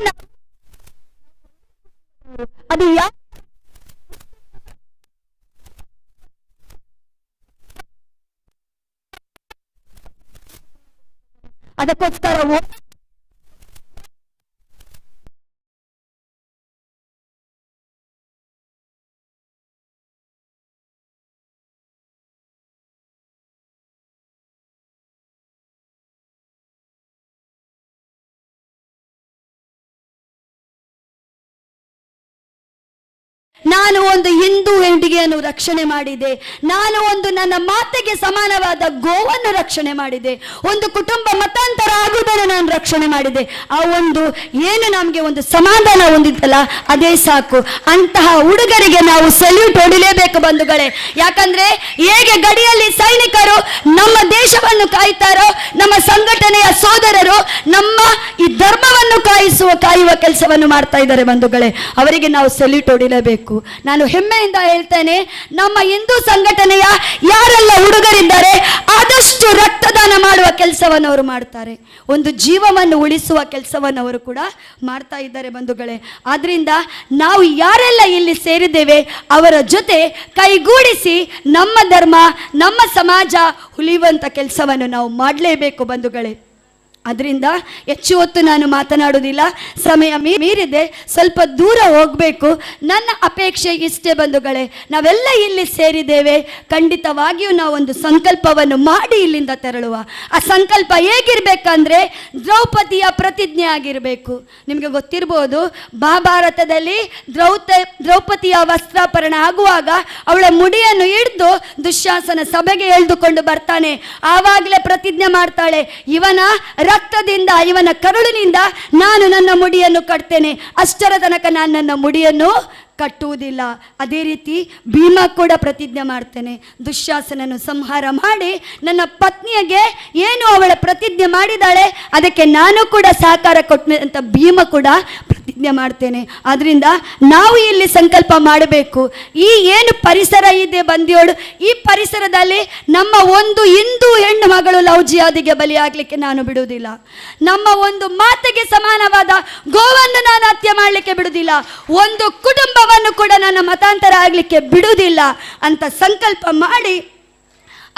ಅದು ಅದಕ್ಕೋಸ್ಕರ ನಾನು ಒಂದು ಹಿಂದೂ ಹೆಂಡಿಗೆಯನ್ನು ರಕ್ಷಣೆ ಮಾಡಿದೆ. ನಾನು ಒಂದು ನನ್ನ ಮಾತೆಗೆ ಸಮಾನವಾದ ಗೋವನ್ನು ರಕ್ಷಣೆ ಮಾಡಿದೆ. ಒಂದು ಕುಟುಂಬ ಮತಾಂತರ ಆಗುವುದನ್ನು ನಾನು ರಕ್ಷಣೆ ಮಾಡಿದೆ. ಆ ಒಂದು ಏನು ನಮಗೆ ಒಂದು ಸಮಾಧಾನ ಹೊಂದಿತ್ತಲ್ಲ, ಅದೇ ಸಾಕು. ಅಂತಹ ಹುಡುಗರಿಗೆ ನಾವು ಸಲ್ಯೂಟ್ ಹೊಡಿಲೇಬೇಕು ಬಂಧುಗಳೇ. ಯಾಕಂದ್ರೆ ಹೇಗೆ ಗಡಿಯಲ್ಲಿ ಸೈನಿಕರು ನಮ್ಮ ದೇಶವನ್ನು ಕಾಯ್ತಾರೋ, ನಮ್ಮ ಸಂಘಟನೆಯ ಸೋದರರು ನಮ್ಮ ಈ ಧರ್ಮವನ್ನು ಕಾಯುವ ಕೆಲಸವನ್ನು ಮಾಡ್ತಾ ಇದ್ದಾರೆ ಬಂಧುಗಳೇ. ಅವರಿಗೆ ನಾವು ಸಲ್ಯೂಟ್ ಹೊಡಿಲೇಬೇಕು. ನಾನು ಹೆಮ್ಮೆಯಿಂದ ಹೇಳ್ತೇನೆ, ನಮ್ಮ ಹಿಂದೂ ಸಂಘಟನೆಯ ಯಾರೆಲ್ಲ ಹುಡುಗರಿದ್ದಾರೆ ಆದಷ್ಟು ರಕ್ತದಾನ ಮಾಡುವ ಕೆಲಸವನ್ನು ಅವರು ಮಾಡ್ತಾರೆ. ಒಂದು ಜೀವವನ್ನು ಉಳಿಸುವ ಕೆಲಸವನ್ನು ಅವರು ಕೂಡ ಮಾಡ್ತಾ ಇದ್ದಾರೆ ಬಂಧುಗಳೇ. ಆದ್ರಿಂದ ನಾವು ಯಾರೆಲ್ಲ ಇಲ್ಲಿ ಸೇರಿದ್ದೇವೆ ಅವರ ಜೊತೆ ಕೈಗೂಡಿಸಿ ನಮ್ಮ ಧರ್ಮ, ನಮ್ಮ ಸಮಾಜ ಉಳಿಯುವಂತ ಕೆಲಸವನ್ನು ನಾವು ಮಾಡಲೇಬೇಕು ಬಂಧುಗಳೇ. ಅದರಿಂದ ಹೆಚ್ಚು ಹೊತ್ತು ನಾನು ಮಾತನಾಡುವುದಿಲ್ಲ, ಸಮಯ ಮೀರಿದೆ, ಸ್ವಲ್ಪ ದೂರ ಹೋಗಬೇಕು. ನನ್ನ ಅಪೇಕ್ಷೆ ಇಷ್ಟೇ ಬಂಧುಗಳೇ, ನಾವೆಲ್ಲ ಇಲ್ಲಿ ಸೇರಿದ್ದೇವೆ, ಖಂಡಿತವಾಗಿಯೂ ನಾವು ಒಂದು ಸಂಕಲ್ಪವನ್ನು ಮಾಡಿ ಇಲ್ಲಿಂದ ತೆರಳುವ. ಆ ಸಂಕಲ್ಪ ಹೇಗಿರ್ಬೇಕಂದ್ರೆ ದ್ರೌಪದಿಯ ಪ್ರತಿಜ್ಞೆ ಆಗಿರಬೇಕು. ನಿಮಗೆ ಗೊತ್ತಿರ್ಬೋದು, ಮಹಾಭಾರತದಲ್ಲಿ ದ್ರೌಪದಿಯ ವಸ್ತ್ರಾಪರಣ ಆಗುವಾಗ ಅವಳ ಮುಡಿಯನ್ನು ಹಿಡಿದು ದುಶ್ಯಾಸನ ಸಭೆಗೆ ಎಳೆದುಕೊಂಡು ಬರ್ತಾನೆ. ಆವಾಗಲೇ ಪ್ರತಿಜ್ಞೆ ಮಾಡ್ತಾಳೆ, ಇವನ ರಕ್ತದಿಂದ, ಇವನ ಕರುಳಿನಿಂದ ನಾನು ನನ್ನ ಮುಡಿಯನ್ನು ಕಟ್ತೇನೆ, ಅಷ್ಟರ ತನಕ ನಾನು ನನ್ನ ಮುಡಿಯನ್ನು ಕಟ್ಟುವುದಿಲ್ಲ. ಅದೇ ರೀತಿ ಭೀಮ ಕೂಡ ಪ್ರತಿಜ್ಞೆ ಮಾಡ್ತೇನೆ, ದುಶ್ಯಾಸನನ್ನು ಸಂಹಾರ ಮಾಡಿ ನನ್ನ ಪತ್ನಿಗೆ ಏನು ಅವಳ ಪ್ರತಿಜ್ಞೆ ಮಾಡಿದಾಳೆ ಅದಕ್ಕೆ ನಾನು ಕೂಡ ಸಹಕಾರ ಕೊಟ್ಟೆ ಅಂತ ಭೀಮ ಕೂಡ ಪ್ರತಿಜ್ಞೆ ಮಾಡ್ತೇನೆ. ಆದ್ರಿಂದ ನಾವು ಇಲ್ಲಿ ಸಂಕಲ್ಪ ಮಾಡಬೇಕು. ಈ ಏನು ಪರಿಸರ ಇದೆ ಬಂದಿಯೋಡು, ಈ ಪರಿಸರದಲ್ಲಿ ನಮ್ಮ ಒಂದು ಹಿಂದೂ ಹೆಣ್ಣು ಮಗಳು ಲವ್ ಜಿಹಾದಿಗೆ ಬಲಿಯಾಗಲಿಕ್ಕೆ ನಾನು ಬಿಡುವುದಿಲ್ಲ. ನಮ್ಮ ಒಂದು ಮಾತೆಗೆ ಸಮಾನವಾದ ಗೋವನ್ನು ನಾನು ಹತ್ಯೆ ಮಾಡಲಿಕ್ಕೆ ಬಿಡುವುದಿಲ್ಲ. ಒಂದು ಕುಟುಂಬವನ್ನು ಕೂಡ ನನ್ನ ಮತಾಂತರ ಆಗಲಿಕ್ಕೆ ಬಿಡುವುದಿಲ್ಲ ಅಂತ ಸಂಕಲ್ಪ ಮಾಡಿ,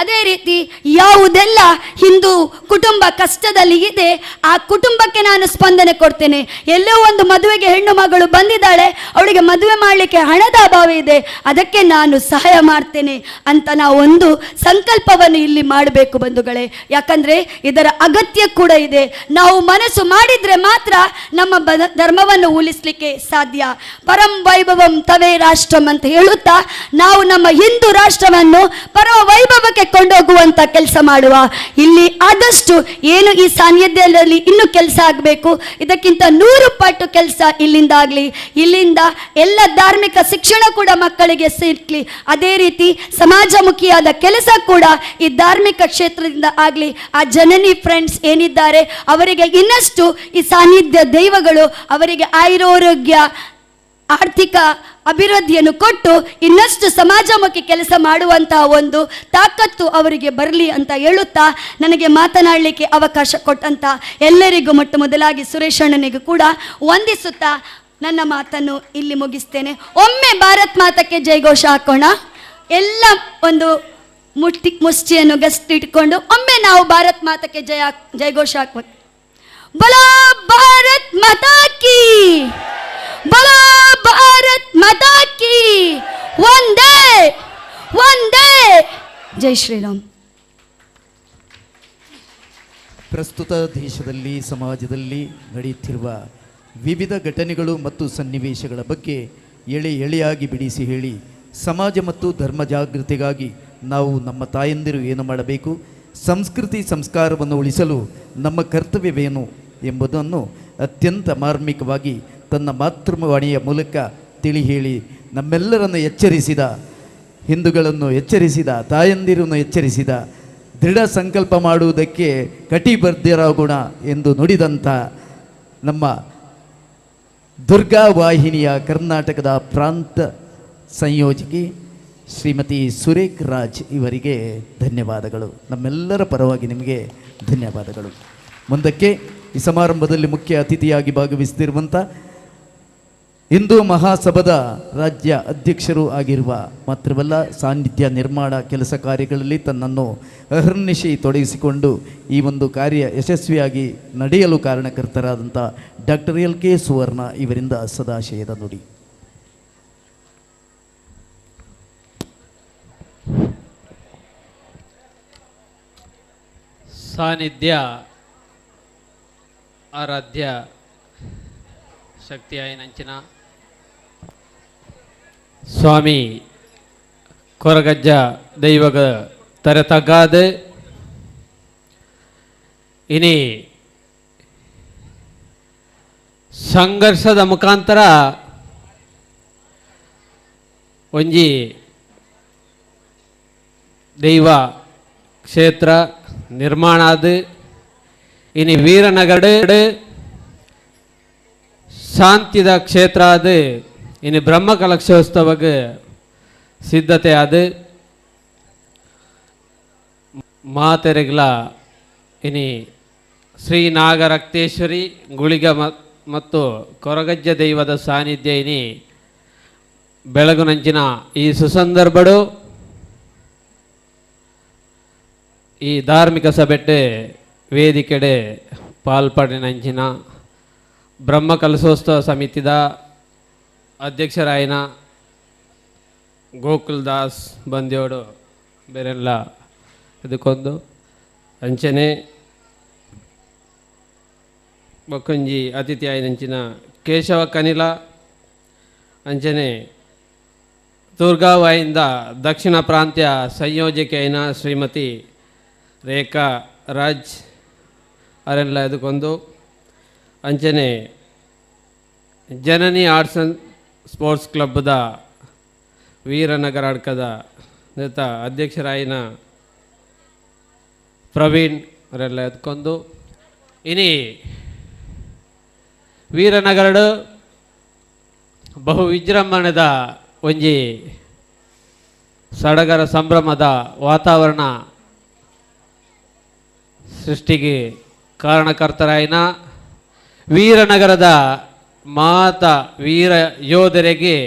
ಅದೇ ರೀತಿ ಯಾವುದೆಲ್ಲ ಹಿಂದೂ ಕುಟುಂಬ ಕಷ್ಟದಲ್ಲಿ ಇದೆ ಆ ಕುಟುಂಬಕ್ಕೆ ನಾನು ಸ್ಪಂದನೆ ಕೊಡ್ತೇನೆ. ಎಲ್ಲೋ ಒಂದು ಮದುವೆಗೆ ಹೆಣ್ಣು ಮಗಳು ಬಂದಿದ್ದಾಳೆ, ಅವಳಿಗೆ ಮದುವೆ ಮಾಡಲಿಕ್ಕೆ ಹಣದ ಅಭಾವ ಇದೆ, ಅದಕ್ಕೆ ನಾನು ಸಹಾಯ ಮಾಡ್ತೇನೆ ಅಂತ ನಾವು ಒಂದು ಸಂಕಲ್ಪವನ್ನು ಇಲ್ಲಿ ಮಾಡಬೇಕು ಬಂಧುಗಳೇ. ಯಾಕಂದ್ರೆ ಇದರ ಅಗತ್ಯ ಕೂಡ ಇದೆ. ನಾವು ಮನಸ್ಸು ಮಾಡಿದ್ರೆ ಮಾತ್ರ ನಮ್ಮ ಧರ್ಮವನ್ನು ಉಳಿಸ್ಲಿಕ್ಕೆ ಸಾಧ್ಯ. ಪರಂ ವೈಭವಂ ತವೇ ರಾಷ್ಟ್ರಂ ಅಂತ ಹೇಳುತ್ತಾ ನಾವು ನಮ್ಮ ಹಿಂದೂ ರಾಷ್ಟ್ರವನ್ನು ಪರಮ ವೈಭವಕ್ಕೆ ಕೊಂಡೋಗುವಂತ ಕೆಲಸ ಮಾಡುವ. ಇಲ್ಲಿ ಆದಷ್ಟು ಏನು ಈ ಸಾನ್ನಿಧ್ಯದಲ್ಲಿ ಇನ್ನು ಕೆಲಸ ಆಗಬೇಕು, ಇದಕ್ಕಿಂತ 100 ಪಟ್ಟು ಕೆಲಸ ಇಲ್ಲಿಂದ ಆಗಲಿ. ಇಲ್ಲಿಂದ ಎಲ್ಲ ಧಾರ್ಮಿಕ ಶಿಕ್ಷಣ ಕೂಡ ಮಕ್ಕಳಿಗೆ ಸಿಗ್ಲಿ. ಅದೇ ರೀತಿ ಸಮಾಜಮುಖಿಯಾದ ಕೆಲಸ ಕೂಡ ಈ ಧಾರ್ಮಿಕ ಕ್ಷೇತ್ರದಿಂದ ಆಗಲಿ. ಆ ಜನನಿ ಫ್ರೆಂಡ್ಸ್ ಏನಿದ್ದಾರೆ ಅವರಿಗೆ ಇನ್ನಷ್ಟು ಈ ಸಾನ್ನಿಧ್ಯ ದೈವಗಳು ಅವರಿಗೆ ಆಯುರೋಗ್ಯ, ಆರ್ಥಿಕ ಅಭಿವೃದ್ಧಿಯನ್ನು ಕೊಟ್ಟು ಇನ್ನಷ್ಟು ಸಮಾಜಮುಖಿ ಕೆಲಸ ಮಾಡುವಂತಹ ಒಂದು ತಾಕತ್ತು ಅವರಿಗೆ ಬರಲಿ ಅಂತ ಹೇಳುತ್ತಾ ನನಗೆ ಮಾತನಾಡಲಿಕ್ಕೆ ಅವಕಾಶ ಕೊಟ್ಟಂತ ಎಲ್ಲರಿಗೂ ಮೊಟ್ಟ ಮೊದಲಾಗಿ ಸುರೇಶ್ ಅಣ್ಣನಿಗೂ ಕೂಡ ವಂದಿಸುತ್ತಾ ನನ್ನ ಮಾತನ್ನು ಇಲ್ಲಿ ಮುಗಿಸ್ತೇನೆ. ಒಮ್ಮೆ ಭಾರತ್ ಮಾತಕ್ಕೆ ಜೈಘೋಷ ಹಾಕೋಣ. ಎಲ್ಲ ಒಂದು ಮುಷ್ಟಿಯನ್ನು ಗಸ್ಟ್ ಇಟ್ಕೊಂಡು ಒಮ್ಮೆ ನಾವು ಭಾರತ್ ಮಾತಕ್ಕೆ ಜೈಘೋಷ ಹಾಕ್ಬೇಕು. ಬಲೋ ಭಾರತ್ ಮಾತಾ ಕೀ, ಬಲೋ ಭಾರತ್ ಮಾತಾ ಕೀ, ವಂದೇ ವಂದೇ, ಜೈ ಶ್ರೀರಾಮ್. ಪ್ರಸ್ತುತ ದೇಶದಲ್ಲಿ ಸಮಾಜದಲ್ಲಿ ನಡೆಯುತ್ತಿರುವ ವಿವಿಧ ಘಟನೆಗಳು ಮತ್ತು ಸನ್ನಿವೇಶಗಳ ಬಗ್ಗೆ ಎಳೆಯಾಗಿ ಬಿಡಿಸಿ ಹೇಳಿ ಸಮಾಜ ಮತ್ತು ಧರ್ಮ ಜಾಗೃತಿಗಾಗಿ ನಾವು ನಮ್ಮ ತಾಯಂದಿರು ಏನು ಮಾಡಬೇಕು, ಸಂಸ್ಕೃತಿ ಸಂಸ್ಕಾರವನ್ನು ಉಳಿಸಲು ನಮ್ಮ ಕರ್ತವ್ಯವೇನು ಎಂಬುದನ್ನು ಅತ್ಯಂತ ಮಾರ್ಮಿಕವಾಗಿ ತನ್ನ ಮಾತೃವಾಣಿಯ ಮೂಲಕ ತಿಳಿ ಹೇಳಿ ನಮ್ಮೆಲ್ಲರನ್ನು ಎಚ್ಚರಿಸಿದ, ಹಿಂದೂಗಳನ್ನು ಎಚ್ಚರಿಸಿದ, ತಾಯಂದಿರನ್ನು ಎಚ್ಚರಿಸಿದ, ದೃಢ ಸಂಕಲ್ಪ ಮಾಡುವುದಕ್ಕೆ ಕಟಿಬದ್ಧರಾಗೋಣ ಎಂದು ನುಡಿದಂಥ ನಮ್ಮ ದುರ್ಗಾ ವಾಹಿನಿಯ ಕರ್ನಾಟಕದ ಪ್ರಾಂತ ಸಂಯೋಜಕಿ ಶ್ರೀಮತಿ ಸುರೇಖ್ ರಾಜ್ ಇವರಿಗೆ ಧನ್ಯವಾದಗಳು. ನಮ್ಮೆಲ್ಲರ ಪರವಾಗಿ ನಿಮಗೆ ಧನ್ಯವಾದಗಳು. ಮುಂದಕ್ಕೆ ಈ ಸಮಾರಂಭದಲ್ಲಿ ಮುಖ್ಯ ಅತಿಥಿಯಾಗಿ ಭಾಗವಹಿಸುತ್ತಿರುವಂಥ ಹಿಂದೂ ಮಹಾಸಭಾದ ರಾಜ್ಯ ಅಧ್ಯಕ್ಷರು ಆಗಿರುವ ಮಾತ್ರವಲ್ಲ, ಸಾನ್ನಿಧ್ಯ ನಿರ್ಮಾಣ ಕೆಲಸ ಕಾರ್ಯಗಳಲ್ಲಿ ತನ್ನನ್ನು ಅಹರ್ನಿಶಿ ತೊಡಗಿಸಿಕೊಂಡು ಈ ಒಂದು ಕಾರ್ಯ ಯಶಸ್ವಿಯಾಗಿ ನಡೆಯಲು ಕಾರಣಕರ್ತರಾದಂಥ ಡಾಕ್ಟರ್ LK ಸುವರ್ಣ ಇವರಿಂದ ಸದಾಶಯದ ನುಡಿ. ಸಾನ್ನಿಧ್ಯ ಆರಾಧ್ಯ ಶಕ್ತಿಯಾಯ ನಂಚಿನ ಸ್ವಾಮಿ ಕೊರಗಜ್ಜ ದೈವಗ ತರತಗಾದ ಇನಿ ಸಂಘರ್ಷದ ಮುಖಾಂತರ ಒಂಜಿ ದೈವ ಕ್ಷೇತ್ರ ನಿರ್ಮಾಣ ಆದ ಇನಿ ವೀರನಗರ ಶಾಂತಿದ ಕ್ಷೇತ್ರ ಆದ ಇನ್ನು ಬ್ರಹ್ಮ ಕಲಶೋತ್ಸವಕ್ಕೆ ಸಿದ್ಧತೆ ಆದ ಮಾತೆರೆಗ್ಲ ಇನಿ ಶ್ರೀ ನಾಗರಕ್ತೇಶ್ವರಿ ಗುಳಿಗ ಮತ್ತು ಕೊರಗಜ್ಜ ದೈವದ ಸಾನ್ನಿಧ್ಯ ಇನಿ ಬೆಳಗುನಂಚಿನ ಈ ಸುಸಂದರ್ಭಡು ಈ ಧಾರ್ಮಿಕ ಸಭೆಟ್ಟೆ ವೇದಿಕೆಡೆ ಪಾಲ್ಪಡಿನಂಚಿನ ಬ್ರಹ್ಮ ಕಲಶೋತ್ಸವ ಸಮಿತಿದ ಅಧ್ಯಕ್ಷರಾಯಿನ ಗೋಕುಲ್ ದಾಸ್ ಬಂದ್ಯೋಡು ಬೇರೆಲ್ಲ ಇದಕ್ಕೊಂದು ಅಂಚನೆ ಬೊಕ್ಕಂಜಿ ಅತಿಥಿ ಆಯ್ನಂಚಿನ ಕೇಶವ ಕನಿಲ ಅಂಚನೆ ದುರ್ಗಾವಾಯಿಂದ ದಕ್ಷಿಣ ಪ್ರಾಂತ್ಯ ಸಂಯೋಜಕಿ అయిన ಶ್ರೀಮತಿ ರೇಖಾ ರಾಜ್ ಅವರೆಲ್ಲ ಇದಕ್ಕೊಂದು ಅಂಚನೆ ಜನನಿ ಆರ್ಟ್ಸ್ ಆ್ಯಂಡ್ ಸ್ಪೋರ್ಟ್ಸ್ ಕ್ಲಬ್ದ ವೀರನಗರ ಅಡ್ಕದ ಅಧ್ಯಕ್ಷರಾಯಿನ ಪ್ರವೀಣ್ ಅವರೆಲ್ಲ ಎತ್ಕೊಂಡು ಇನಿ ವೀರನಗರಡು ಬಹು ವಿಜೃಂಭಣೆದ ಒಂಜಿ ಸಡಗರ ಸಂಭ್ರಮದ ವಾತಾವರಣ ಸೃಷ್ಟಿಗೆ ಕಾರಣಕರ್ತರಾಯಿನ ವೀರನಗರದ ಮಾತ ವೀರ ಯೋಧರಿಗೆ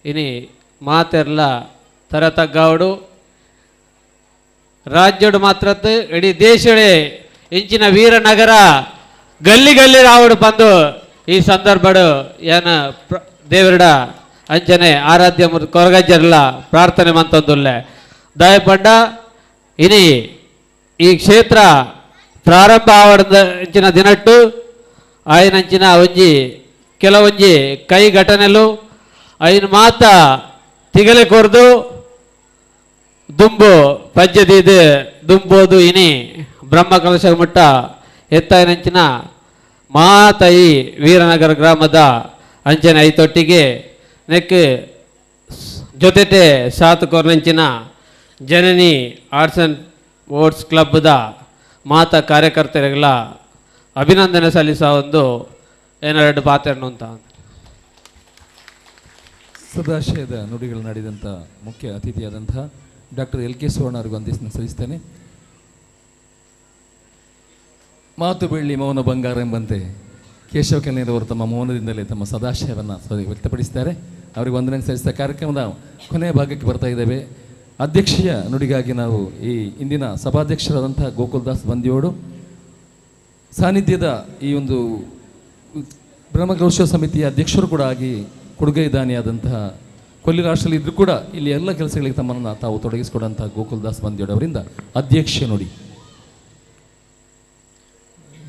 ಇನಿ ಮಾತೆರ್ಲ ತರತಗ್ಗಾವಡು ರಾಜ್ಯಡು ಮಾತ್ರತ್ತು ಇಡೀ ದೇಶಡೆ ಇಂಚಿನ ವೀರನಗರ ಗಲ್ಲಿ ಗಲ್ಲಿ ರಾವಡು ಬಂದು ಈ ಸಂದರ್ಭಡು ಏನ ದೇವರಡ ಅಂಚನೆ ಆರಾಧ್ಯ ಕೊರಗಜ್ಜರ್ಲ ಪ್ರಾರ್ಥನೆ ಮಂತೊಂದುಲ್ಲೆ ದಯಪಡ್ಡ ಇನಿ ಈ ಕ್ಷೇತ್ರ ಪ್ರಾರಂಭ ಆವಡದ ಇಂಚಿನ ದಿನಟ್ಟು ಆಯ್ನಂಚಿನ ಒಂಜಿ ಕೆಲವೊಂಜಿ ಕೈ ಘಟನೆಲು ಐನ್ ಮಾತ ತಿಗಲೆ ಕೊರ್ದು ದುಂಬು ಪಜ್ಜದಿದು ದುಂಬೋದು ಇನಿ ಬ್ರಹ್ಮ ಕಲಶ ಮುಟ್ಟ ಎತ್ತಾಯ್ನಂಚಿನ ಮಾತೈ ವೀರನಗರ ಗ್ರಾಮದ ಅಂಚನೆ ಐತೊಟ್ಟಿಗೆ ನೆಕ್ ಜೊತೆಟೆ ಸಾತು ಕೊರ್ನಂಚಿನ ಜನನಿ ಆರ್ಟ್ಸ್ ಆ್ಯಂಡ್ ಸ್ಪೋರ್ಟ್ಸ್ ಕ್ಲಬ್ದ ಮಾತ ಕಾರ್ಯಕರ್ತರಿಗೆಲ್ಲ ಅಭಿನಂದನೆ ಸಲ್ಲಿಸ ಒಂದು ಏನೆರಡು ಪಾತ್ರೆಯನ್ನು ಅಂತ ಸದಾಶಯದ ನುಡಿಗಳು ನಡೆದಂಥ ಮುಖ್ಯ ಅತಿಥಿಯಾದಂಥ ಡಾಕ್ಟರ್ ಎಲ್ ಕೆ ಸುವರ್ಣ ಅವರಿಗೆ ವಂದಿಸನ್ನು ಸಲ್ಲಿಸ್ತೇನೆ. ಮಾತು ಬೆಳ್ಳಿ ಮೌನ ಬಂಗಾರ ಎಂಬಂತೆ ಕೇಶವ ಕಲ್ಯಾಣರವರು ತಮ್ಮ ಮೌನದಿಂದಲೇ ತಮ್ಮ ಸದಾಶಯವನ್ನು ವ್ಯಕ್ತಪಡಿಸಿದ್ದಾರೆ. ಅವರಿಗೆ ವಂದನೆ ಸಲ್ಲಿಸಿದ ಕಾರ್ಯಕ್ರಮದ ಕೊನೆಯ ಭಾಗಕ್ಕೆ ಬರ್ತಾ ಇದ್ದೇವೆ. ಅಧ್ಯಕ್ಷೀಯ ನುಡಿಗಾಗಿ ನಾವು ಈ ಇಂದಿನ ಸಭಾಧ್ಯಕ್ಷರಾದಂಥ ಗೋಕುಲ್ದಾಸ್ ಬಂದಿಯೋಡು ಸಾನ್ನಿಧ್ಯದ ಈ ಒಂದು ಬ್ರಹ್ಮಕಲಶೋತ್ಸವ ಸಮಿತಿಯ ಅಧ್ಯಕ್ಷರು ಕೂಡ ಆಗಿ ಕೊಡುಗೈ ದಾನಿಯಾದಂತಹ ಕೊಲ್ಲಿ ರಾಷ್ಟ್ರದಲ್ಲಿ ಇದ್ದರೂ ಕೂಡ ಇಲ್ಲಿ ಎಲ್ಲ ಕೆಲಸಗಳಿಗೆ ತಮ್ಮನ್ನು ತಾವು ತೊಡಗಿಸಿಕೊಡುವಂಥ ಗೋಕುಲ್ದಾಸ್ ಬಂದಿಯೋಡು ಅವರಿಂದ ಅಧ್ಯಕ್ಷೀಯ ನುಡಿ.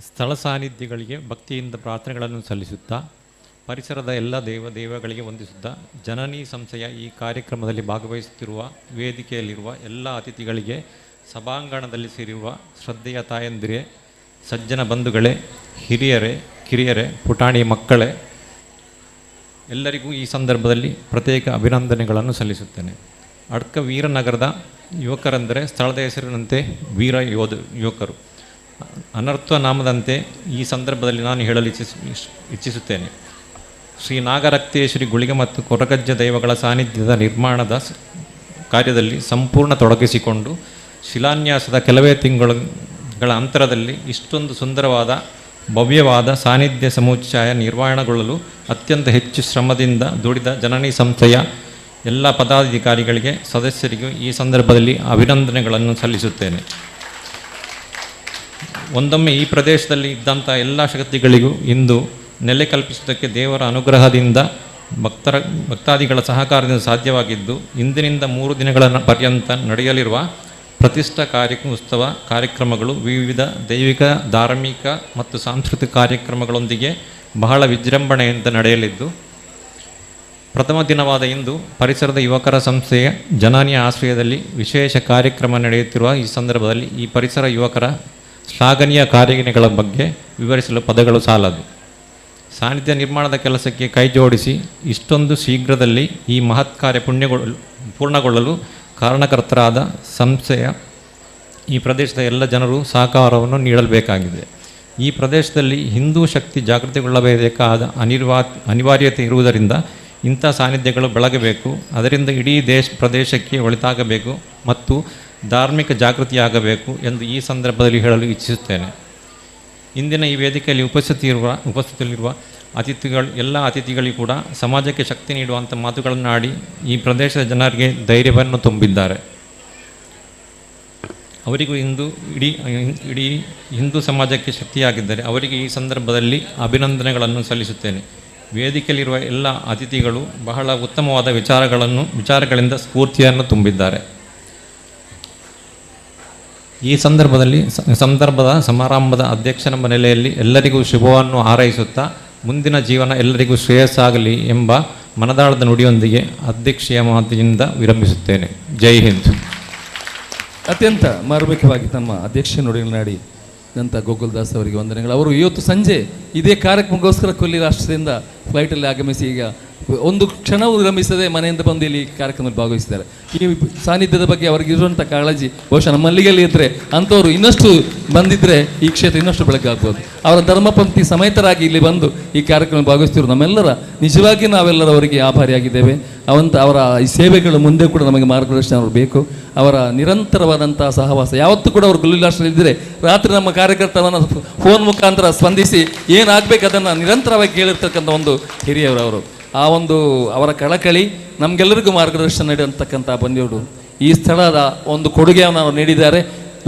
ಸ್ಥಳ ಸಾನ್ನಿಧ್ಯಗಳಿಗೆ ಭಕ್ತಿಯಿಂದ ಪ್ರಾರ್ಥನೆಗಳನ್ನು ಸಲ್ಲಿಸುತ್ತಾ ಪರಿಸರದ ಎಲ್ಲ ದೇವಗಳಿಗೆ ವಂದಿಸುತ್ತಾ ಜನನಿ ಸಂಸ್ಥೆಯ ಈ ಕಾರ್ಯಕ್ರಮದಲ್ಲಿ ಭಾಗವಹಿಸುತ್ತಿರುವ ವೇದಿಕೆಯಲ್ಲಿರುವ ಎಲ್ಲ ಅತಿಥಿಗಳಿಗೆ ಸಭಾಂಗಣದಲ್ಲಿ ಸೇರಿರುವ ಶ್ರದ್ಧೆಯ ತಾಯಂದಿರೇ, ಸಜ್ಜನ ಬಂಧುಗಳೇ, ಹಿರಿಯರೇ, ಕಿರಿಯರೇ, ಪುಟಾಣಿ ಮಕ್ಕಳೇ, ಎಲ್ಲರಿಗೂ ಈ ಸಂದರ್ಭದಲ್ಲಿ ಪ್ರತ್ಯೇಕ ಅಭಿನಂದನೆಗಳನ್ನು ಸಲ್ಲಿಸುತ್ತೇನೆ. ಅಡ್ಕ ವೀರನಗರದ ಯುವಕರೆಂದರೆ ಸ್ಥಳದ ಹೆಸರಿನಂತೆ ವೀರ ಯುವಕರು. ಅನರ್ಥ ನಾಮದಂತೆ ಈ ಸಂದರ್ಭದಲ್ಲಿ ನಾನು ಹೇಳಲು ಇಚ್ಛಿಸುತ್ತೇನೆ. ಶ್ರೀ ನಾಗರಕ್ತೇಶ್ವರಿ ಗುಳಿಗ ಮತ್ತು ಕೊರಗಜ್ಜ ದೈವಗಳ ಸಾನ್ನಿಧ್ಯದ ನಿರ್ಮಾಣದ ಕಾರ್ಯದಲ್ಲಿ ಸಂಪೂರ್ಣ ತೊಡಗಿಸಿಕೊಂಡು ಶಿಲಾನ್ಯಾಸದ ಕೆಲವೇ ತಿಂಗಳ ಅಂತರದಲ್ಲಿ ಇಷ್ಟೊಂದು ಸುಂದರವಾದ ಭವ್ಯವಾದ ಸಾನ್ನಿಧ್ಯ ಸಮುಚ್ಚಯ ನಿರ್ವಹಣೆಗೊಳ್ಳಲು ಅತ್ಯಂತ ಹೆಚ್ಚು ಶ್ರಮದಿಂದ ದುಡಿದ ಜನನಿ ಸಂಸ್ಥೆಯ ಎಲ್ಲ ಪದಾಧಿಕಾರಿಗಳಿಗೆ, ಸದಸ್ಯರಿಗೂ ಈ ಸಂದರ್ಭದಲ್ಲಿ ಅಭಿನಂದನೆಗಳನ್ನು ಸಲ್ಲಿಸುತ್ತೇನೆ. ಒಂದೊಮ್ಮೆ ಈ ಪ್ರದೇಶದಲ್ಲಿ ಇದ್ದಂಥ ಎಲ್ಲ ಶಕ್ತಿಗಳಿಗೂ ಇಂದು ನೆಲೆ ಕಲ್ಪಿಸುವುದಕ್ಕೆ ದೇವರ ಅನುಗ್ರಹದಿಂದ ಭಕ್ತಾದಿಗಳ ಸಹಕಾರದಿಂದ ಸಾಧ್ಯವಾಗಿದ್ದು, ಇಂದಿನಿಂದ 3 ದಿನಗಳ ಪರ್ಯಂತ ನಡೆಯಲಿರುವ ಪ್ರತಿಷ್ಠಾ ಉತ್ಸವ ಕಾರ್ಯಕ್ರಮಗಳು ವಿವಿಧ ದೈವಿಕ, ಧಾರ್ಮಿಕ ಮತ್ತು ಸಾಂಸ್ಕೃತಿಕ ಕಾರ್ಯಕ್ರಮಗಳೊಂದಿಗೆ ಬಹಳ ವಿಜೃಂಭಣೆಯಿಂದ ನಡೆಯಲಿದ್ದು, ಪ್ರಥಮ ದಿನವಾದ ಇಂದು ಪರಿಸರದ ಯುವಕರ ಸಂಸ್ಥೆಯ ಜನನಿ ಆಶ್ರಯದಲ್ಲಿ ವಿಶೇಷ ಕಾರ್ಯಕ್ರಮ ನಡೆಯುತ್ತಿರುವ ಈ ಸಂದರ್ಭದಲ್ಲಿ ಈ ಪರಿಸರ ಯುವಕರ ಶ್ಲಾಘನೀಯ ಕಾರ್ಯಗಳ ಬಗ್ಗೆ ವಿವರಿಸಲು ಪದಗಳು ಸಾಲದು. ಸಾನ್ನಿಧ್ಯ ನಿರ್ಮಾಣದ ಕೆಲಸಕ್ಕೆ ಕೈಜೋಡಿಸಿ ಇಷ್ಟೊಂದು ಶೀಘ್ರದಲ್ಲಿ ಈ ಮಹತ್ ಕಾರ್ಯ ಪೂರ್ಣಗೊಳ್ಳಲು ಕಾರಣಕರ್ತರಾದ ಸಂಸ್ಥೆಯ ಈ ಪ್ರದೇಶದ ಎಲ್ಲ ಜನರು ಸಹಕಾರವನ್ನು ನೀಡಬೇಕಾಗಿದೆ. ಈ ಪ್ರದೇಶದಲ್ಲಿ ಹಿಂದೂ ಶಕ್ತಿ ಜಾಗೃತಿಗೊಳ್ಳಬೇಕಾದ ಅನಿವಾರ್ಯತೆ ಇರುವುದರಿಂದ ಇಂಥ ಸಾನ್ನಿಧ್ಯಗಳು ಬೆಳಗಬೇಕು. ಅದರಿಂದ ಇಡೀ ಪ್ರದೇಶಕ್ಕೆ ಒಳಿತಾಗಬೇಕು ಮತ್ತು ಧಾರ್ಮಿಕ ಜಾಗೃತಿಯಾಗಬೇಕು ಎಂದು ಈ ಸಂದರ್ಭದಲ್ಲಿ ಹೇಳಲು ಇಚ್ಛಿಸುತ್ತೇನೆ. ಇಂದಿನ ಈ ವೇದಿಕೆಯಲ್ಲಿ ಉಪಸ್ಥಿತಿಯಲ್ಲಿರುವ ಎಲ್ಲ ಅತಿಥಿಗಳಿಗೂ ಕೂಡ ಸಮಾಜಕ್ಕೆ ಶಕ್ತಿ ನೀಡುವಂಥ ಮಾತುಗಳನ್ನು ಆಡಿ ಈ ಪ್ರದೇಶದ ಜನರಿಗೆ ಧೈರ್ಯವನ್ನು ತುಂಬಿದ್ದಾರೆ. ಅವರಿಗೂ ಇಡೀ ಹಿಂದೂ ಸಮಾಜಕ್ಕೆ ಶಕ್ತಿಯಾಗಿದ್ದಾರೆ. ಅವರಿಗೆ ಈ ಸಂದರ್ಭದಲ್ಲಿ ಅಭಿನಂದನೆಗಳನ್ನು ಸಲ್ಲಿಸುತ್ತೇನೆ. ವೇದಿಕೆಯಲ್ಲಿರುವ ಎಲ್ಲ ಅತಿಥಿಗಳು ಬಹಳ ಉತ್ತಮವಾದ ವಿಚಾರಗಳಿಂದ ಸ್ಫೂರ್ತಿಯನ್ನು ತುಂಬಿದ್ದಾರೆ. ಈ ಸಂದರ್ಭದ ಸಮಾರಂಭದ ಅಧ್ಯಕ್ಷನ ನೆಲೆಯಲ್ಲಿ ಎಲ್ಲರಿಗೂ ಶುಭವನ್ನು ಹಾರೈಸುತ್ತಾ ಮುಂದಿನ ಜೀವನ ಎಲ್ಲರಿಗೂ ಶ್ರೇಯಸ್ಸಾಗಲಿ ಎಂಬ ಮನದಾಳದ ನುಡಿಯೊಂದಿಗೆ ಅಧ್ಯಕ್ಷೀಯ ಮಾತಿನಿಂದ ವಿರಂಭಿಸುತ್ತೇನೆ. ಜೈ ಹಿಂದ್. ಅತ್ಯಂತ ಮಾರ್ಮಿಕವಾಗಿ ತಮ್ಮ ಅಧ್ಯಕ್ಷ ನುಡಿಗಳನ್ನಾಡಿ ನಂತ ಗೋಕುಲ್ದಾಸ್ ಅವರಿಗೆ ವಂದನೆಗಳು. ಅವರು ಇವತ್ತು ಸಂಜೆ ಇದೇ ಕಾರ್ಯಕ್ರಮಕ್ಕೋಸ್ಕರ ಕೊಲ್ಲಿ ರಾಷ್ಟ್ರದಿಂದ ಫ್ಲೈಟಲ್ಲಿ ಆಗಮಿಸಿ ಈಗ ಒಂದು ಕ್ಷಣವೂ ವಿರಮಿಸದೆ ಮನೆಯಿಂದ ಬಂದು ಇಲ್ಲಿ ಕಾರ್ಯಕ್ರಮದಲ್ಲಿ ಭಾಗವಹಿಸಿದ್ದಾರೆ. ಈ ಸಾನ್ನಿಧ್ಯದ ಬಗ್ಗೆ ಅವರಿಗೆ ಇರುವಂಥ ಕಾಳಜಿ ಬಹುಶಃ ನಮ್ಮಲ್ಲಿಗೆಲ್ಲಿ ಇದ್ದರೆ ಅಂಥವ್ರು ಇನ್ನಷ್ಟು ಬಂದಿದ್ದರೆ ಈ ಕ್ಷೇತ್ರ ಇನ್ನಷ್ಟು ಬೆಳಕಾಗ್ಬೋದು. ಅವರ ಧರ್ಮಪಂಕ್ತಿ ಸಮೇತರಾಗಿ ಇಲ್ಲಿ ಬಂದು ಈ ಕಾರ್ಯಕ್ರಮ ಭಾಗವಹಿಸ್ತಿದ್ರು ನಮ್ಮೆಲ್ಲರ ನಿಜವಾಗಿ ನಾವೆಲ್ಲರೂ ಅವರಿಗೆ ಆಭಾರಿಯಾಗಿದ್ದೇವೆ. ಅವರ ಈ ಸೇವೆಗಳು ಮುಂದೆ ಕೂಡ ನಮಗೆ ಮಾರ್ಗದರ್ಶನ ಅವರು ಬೇಕು. ಅವರ ನಿರಂತರವಾದಂಥ ಸಹವಾಸ ಯಾವತ್ತೂ ಕೂಡ ಅವರು ಗುಲ್ಲಿಲಾಸ್ಟ್ರಲ್ಲಿದ್ದರೆ ರಾತ್ರಿ ನಮ್ಮ ಕಾರ್ಯಕರ್ತರನ್ನು ಫೋನ್ ಮುಖಾಂತರ ಸ್ಪಂದಿಸಿ ಏನಾಗಬೇಕು ಅದನ್ನು ನಿರಂತರವಾಗಿ ಕೇಳಿರ್ತಕ್ಕಂಥ ಒಂದು ಹಿರಿಯವರು. ಆ ಒಂದು ಅವರ ಕಳಕಳಿ ನಮಗೆಲ್ಲರಿಗೂ ಮಾರ್ಗದರ್ಶನ ನೀಡುವಂತಕ್ಕಂಥ ಬಂದಿಯವರು ಈ ಸ್ಥಳದ ಒಂದು ಕೊಡುಗೆಯನ್ನು ಅವರು ನೀಡಿದ್ದಾರೆ.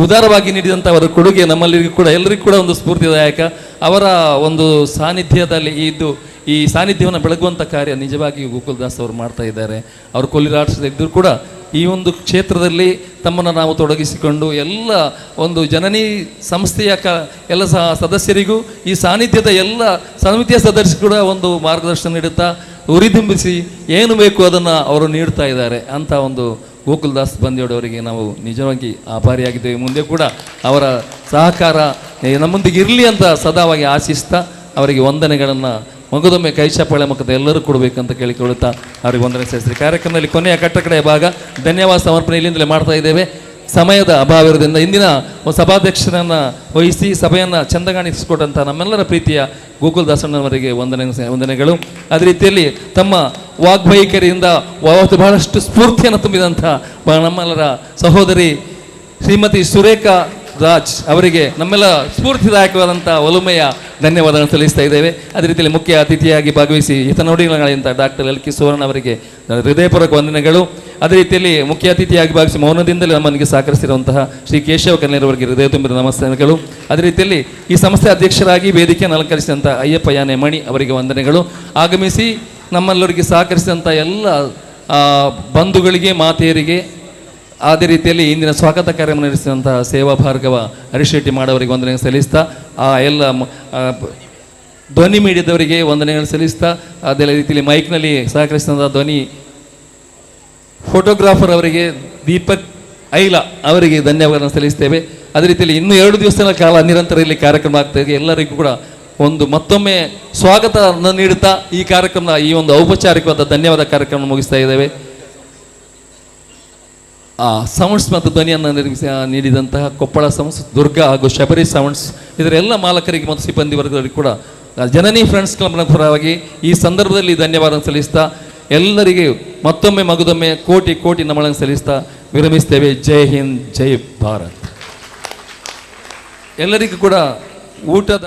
ಉದಾರವಾಗಿ ನೀಡಿದಂಥ ಅವರ ಕೊಡುಗೆ ನಮ್ಮಲ್ಲಿಗೂ ಕೂಡ ಎಲ್ಲರಿಗೂ ಕೂಡ ಒಂದು ಸ್ಫೂರ್ತಿದಾಯಕ. ಅವರ ಒಂದು ಸಾನ್ನಿಧ್ಯದಲ್ಲಿ ಈ ಸಾನ್ನಿಧ್ಯವನ್ನು ಬೆಳಗುವಂಥ ಕಾರ್ಯ ನಿಜವಾಗಿ ಗೋಕುಲ್ದಾಸ್ ಅವರು ಮಾಡ್ತಾ ಇದ್ದಾರೆ. ಅವರು ಕೊಲ್ಲಿ ರಾಷ್ಟ್ರದಿದ್ದರೂ ಕೂಡ ಈ ಒಂದು ಕ್ಷೇತ್ರದಲ್ಲಿ ತಮ್ಮನ್ನು ನಾವು ತೊಡಗಿಸಿಕೊಂಡು ಎಲ್ಲ ಒಂದು ಜನನಿ ಸಂಸ್ಥೆಯ ಎಲ್ಲ ಸದಸ್ಯರಿಗೂ ಈ ಸಾನ್ನಿಧ್ಯದ ಎಲ್ಲ ಸಮಿತಿಯ ಸದಸ್ಯರು ಕೂಡ ಒಂದು ಮಾರ್ಗದರ್ಶನ ನೀಡುತ್ತಾ ಉರಿದುಂಬಿಸಿ ಏನು ಬೇಕು ಅದನ್ನು ಅವರು ನೀಡ್ತಾ ಇದ್ದಾರೆ. ಅಂಥ ಒಂದು ಗೋಕುಲ್ದಾಸ್ ಬಂದಿಯೋಡವರಿಗೆ ನಾವು ನಿಜವಾಗಿ ಆಭಾರಿಯಾಗಿದ್ದೇವೆ. ಮುಂದೆ ಕೂಡ ಅವರ ಸಹಕಾರ ನಮ್ಮೊಂದಿಗೆ ಇರಲಿ ಅಂತ ಸದಾವಾಗಿ ಆಶಿಸ್ತಾ ಅವರಿಗೆ ವಂದನೆಗಳನ್ನು ಮಗುದೊಮ್ಮೆ ಕೈ ಚಪ್ಪಾಳೆ ಮುಖದ ಎಲ್ಲರೂ ಕೊಡಬೇಕಂತ ಕೇಳಿಕೊಳ್ಳುತ್ತಾ ಅವರಿಗೆ ವಂದನೆ ಸಲ್ಲಿಸ್ತಾರೆ. ಕಾರ್ಯಕ್ರಮದಲ್ಲಿ ಕೊನೆಯ ಕಟ್ಟಕಡೆಯ ಭಾಗ ಧನ್ಯವಾದ ಸಮರ್ಪಣೆ ಇಲ್ಲಿಂದಲೇ ಮಾಡ್ತಾ ಇದ್ದೇವೆ. ಸಮಯದ ಅಭಾವದಿಂದ ಇಂದಿನ ಸಭಾಧ್ಯಕ್ಷರನ್ನು ವಹಿಸಿ ಸಭೆಯನ್ನು ಚಂದಗಾಣಿಸಿಕೊಟ್ಟಂಥ ನಮ್ಮೆಲ್ಲರ ಪ್ರೀತಿಯ ಗೋಕುಲ್ದಾಸಣ್ಣವರಿಗೆ ವಂದನೆಗಳು. ಅದೇ ರೀತಿಯಲ್ಲಿ ತಮ್ಮ ವಾಗ್ವೈಖರಿಯಿಂದ ಬಹಳಷ್ಟು ಸ್ಫೂರ್ತಿಯನ್ನು ತುಂಬಿದಂಥ ನಮ್ಮೆಲ್ಲರ ಸಹೋದರಿ ಶ್ರೀಮತಿ ಸುರೇಖಾ ರಾಜ್ ಅವರಿಗೆ ನಮ್ಮೆಲ್ಲ ಸ್ಫೂರ್ತಿದಾಯಕವಾದಂಥ ಒಲುಮೆಯ ಧನ್ಯವಾದಗಳನ್ನು ಸಲ್ಲಿಸ್ತಾ ಇದ್ದೇವೆ. ಅದೇ ರೀತಿಯಲ್ಲಿ ಮುಖ್ಯ ಅತಿಥಿಯಾಗಿ ಭಾಗವಹಿಸಿ ಹಿತನುಡಿಗಳಿಂದ ಡಾಕ್ಟರ್ ಎಲ್ ಕೆ ಸುವರ್ಣ ಅವರಿಗೆ ಹೃದಯಪೂರ್ವಕ ವಂದನೆಗಳು. ಅದೇ ರೀತಿಯಲ್ಲಿ ಮುಖ್ಯ ಅತಿಥಿಯಾಗಿ ಭಾಗವಹಿಸಿ ಮೌನದಿಂದಲೇ ನಮ್ಮನಿಗೆ ಸಹಕರಿಸಿರುವಂತಹ ಶ್ರೀ ಕೇಶವ ಕನ್ನೇರವರಿಗೆ ಹೃದಯ ತುಂಬಿದ ನಮಸ್ಕಾರಗಳು. ಅದೇ ರೀತಿಯಲ್ಲಿ ಈ ಸಂಸ್ಥೆ ಅಧ್ಯಕ್ಷರಾಗಿ ವೇದಿಕೆಯನ್ನು ಅಲಂಕರಿಸಿದಂಥ ಅಯ್ಯಪ್ಪ ಯಾನೆ ಮಣಿ ಅವರಿಗೆ ವಂದನೆಗಳು. ಆಗಮಿಸಿ ನಮ್ಮೆಲ್ಲರಿಗೆ ಸಹಕರಿಸಿದಂಥ ಎಲ್ಲ ಬಂಧುಗಳಿಗೆ ಮಾತೆಯರಿಗೆ ಅದೇ ರೀತಿಯಲ್ಲಿ ಇಂದಿನ ಸ್ವಾಗತ ಕಾರ್ಯಕ್ರಮ ನಡೆಸಿದಂತಹ ಸೇವಾ ಭಾರ್ಗವ ಹರಿಶೆಟ್ಟಿ ಮಾಡವರಿಗೆ ವಂದನೆಗಳು ಸಲ್ಲಿಸ್ತಾ ಎಲ್ಲ ಧ್ವನಿ ಮೀಡಿಯಾದವರಿಗೆ ವಂದನೆಗಳು ಸಲ್ಲಿಸ್ತಾ ಅದೇ ರೀತಿಯಲ್ಲಿ ಮೈಕ್ನಲ್ಲಿ ಸಹಕರಿಸಿದಂಥ ಧ್ವನಿ ಫೋಟೋಗ್ರಾಫರ್ ಅವರಿಗೆ ದೀಪಕ್ ಐಲಾ ಅವರಿಗೆ ಧನ್ಯವಾದಗಳನ್ನು ಸಲ್ಲಿಸ್ತೇವೆ. ಅದೇ ರೀತಿಯಲ್ಲಿ ಇನ್ನೂ 2 ದಿವಸಗಳ ಕಾಲ ನಿರಂತರ ಇಲ್ಲಿ ಕಾರ್ಯಕ್ರಮ ಆಗ್ತಾ ಇದೆ. ಎಲ್ಲರಿಗೂ ಕೂಡ ಮತ್ತೊಮ್ಮೆ ಸ್ವಾಗತ ನೀಡುತ್ತಾ ಈ ಕಾರ್ಯಕ್ರಮ ಈ ಒಂದು ಔಪಚಾರಿಕವಾದ ಧನ್ಯವಾದ ಕಾರ್ಯಕ್ರಮ ಮುಗಿಸ್ತಾ ಇದ್ದೇವೆ. ಸೌಂಡ್ಸ್ ಮತ್ತು ಧ್ವನಿಯನ್ನು ನೀಡಿದಂತಹ ಕೊಪ್ಪಳ ಸೌಂಡ್ಸ್, ದುರ್ಗಾ ಹಾಗೂ ಶಬರಿ ಸೌಂಡ್ಸ್ ಇದರ ಎಲ್ಲ ಮಾಲಕರಿಗೆ ಮತ್ತು ಸಿಬ್ಬಂದಿ ವರ್ಗದವರಿಗೆ ಕೂಡ ಜನನಿ ಫ್ರೆಂಡ್ಸ್ ಕ್ಲಬ್ನ ಪರವಾಗಿ ಈ ಸಂದರ್ಭದಲ್ಲಿ ಧನ್ಯವಾದ ಸಲ್ಲಿಸ್ತಾ ಎಲ್ಲರಿಗೆ ಮತ್ತೊಮ್ಮೆ ಮಗುದೊಮ್ಮೆ ಕೋಟಿ ಕೋಟಿ ನಮನಗಳನ್ನು ಸಲ್ಲಿಸ್ತಾ ವಿರಮಿಸ್ತೇವೆ. ಜೈ ಹಿಂದ್, ಜೈ ಭಾರತ್. ಎಲ್ಲರಿಗೂ ಕೂಡ ಊಟದ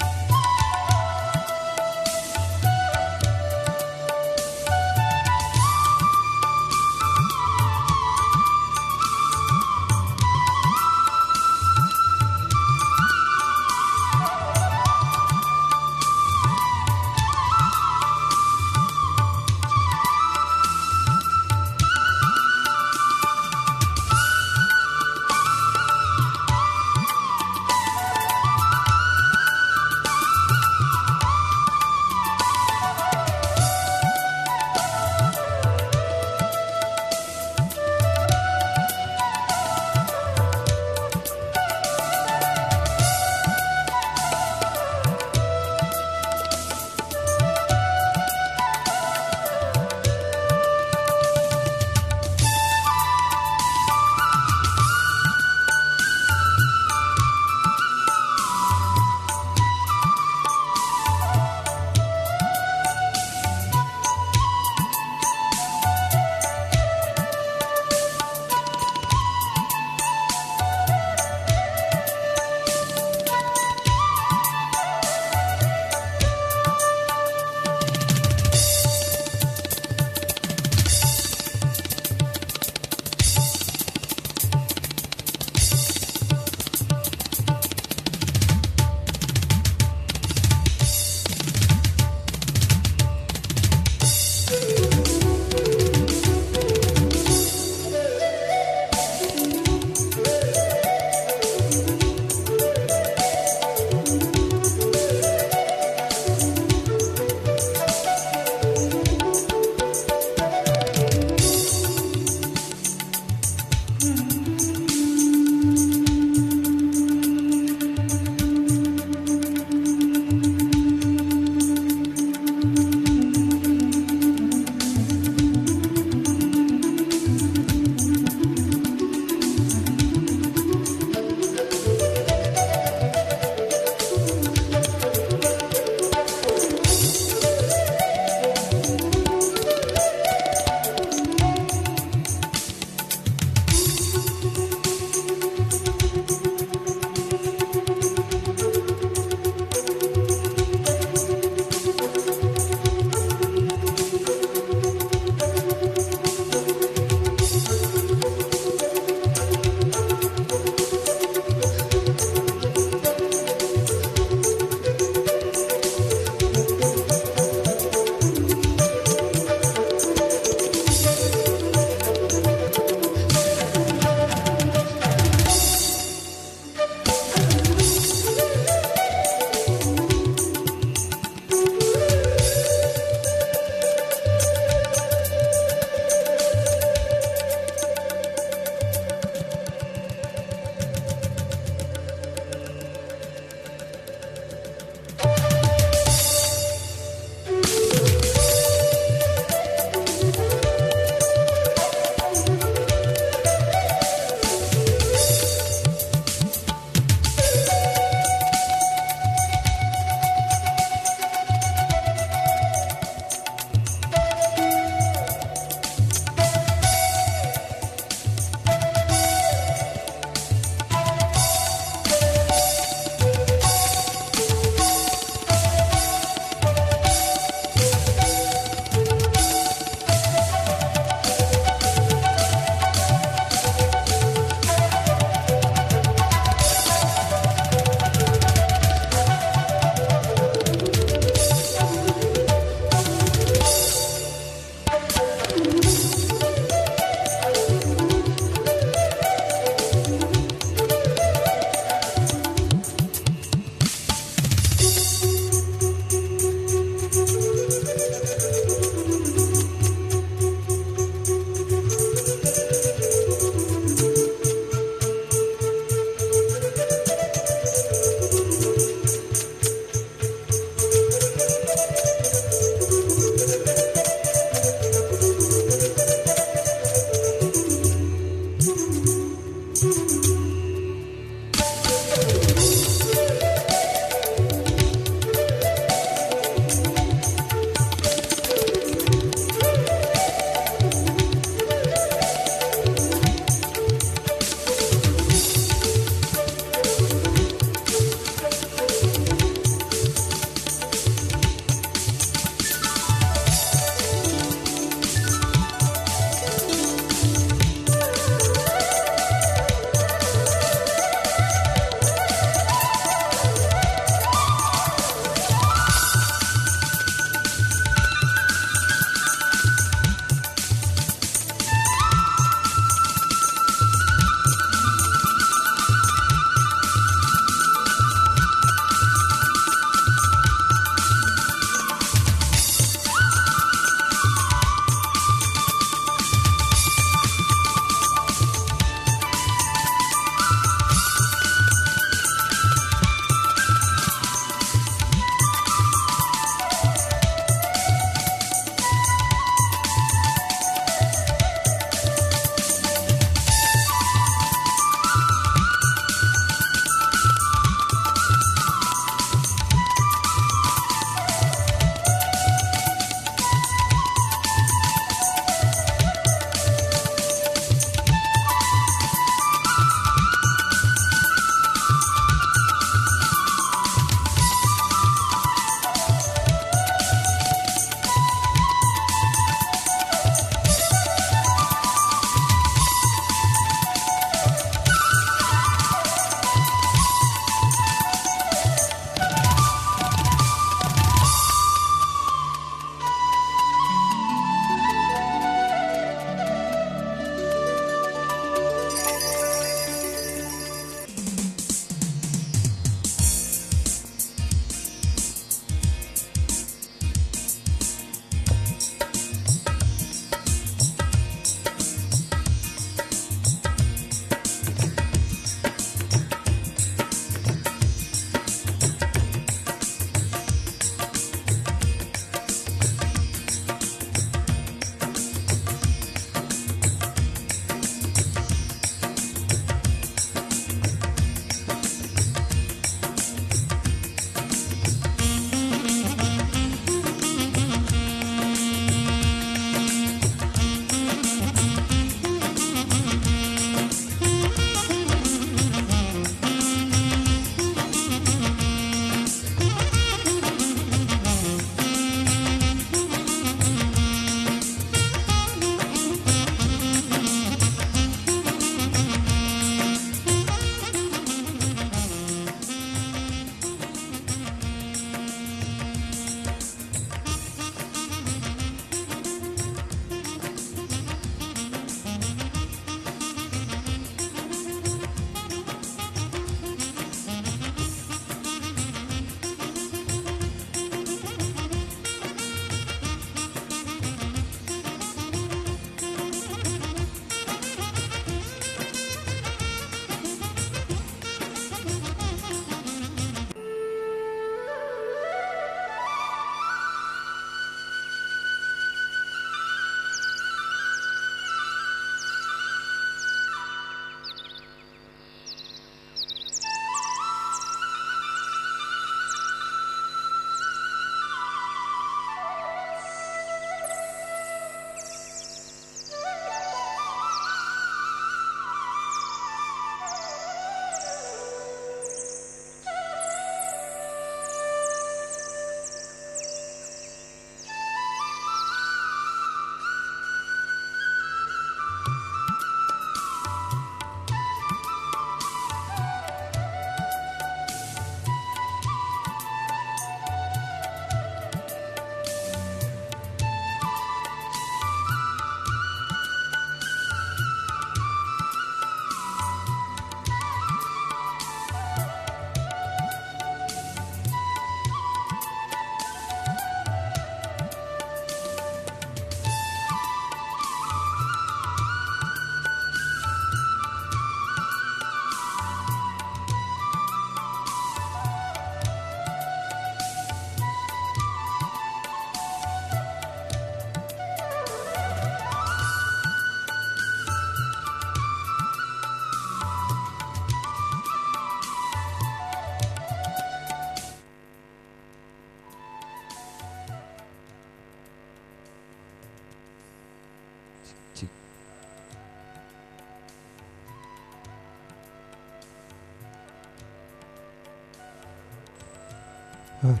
ಹೌದು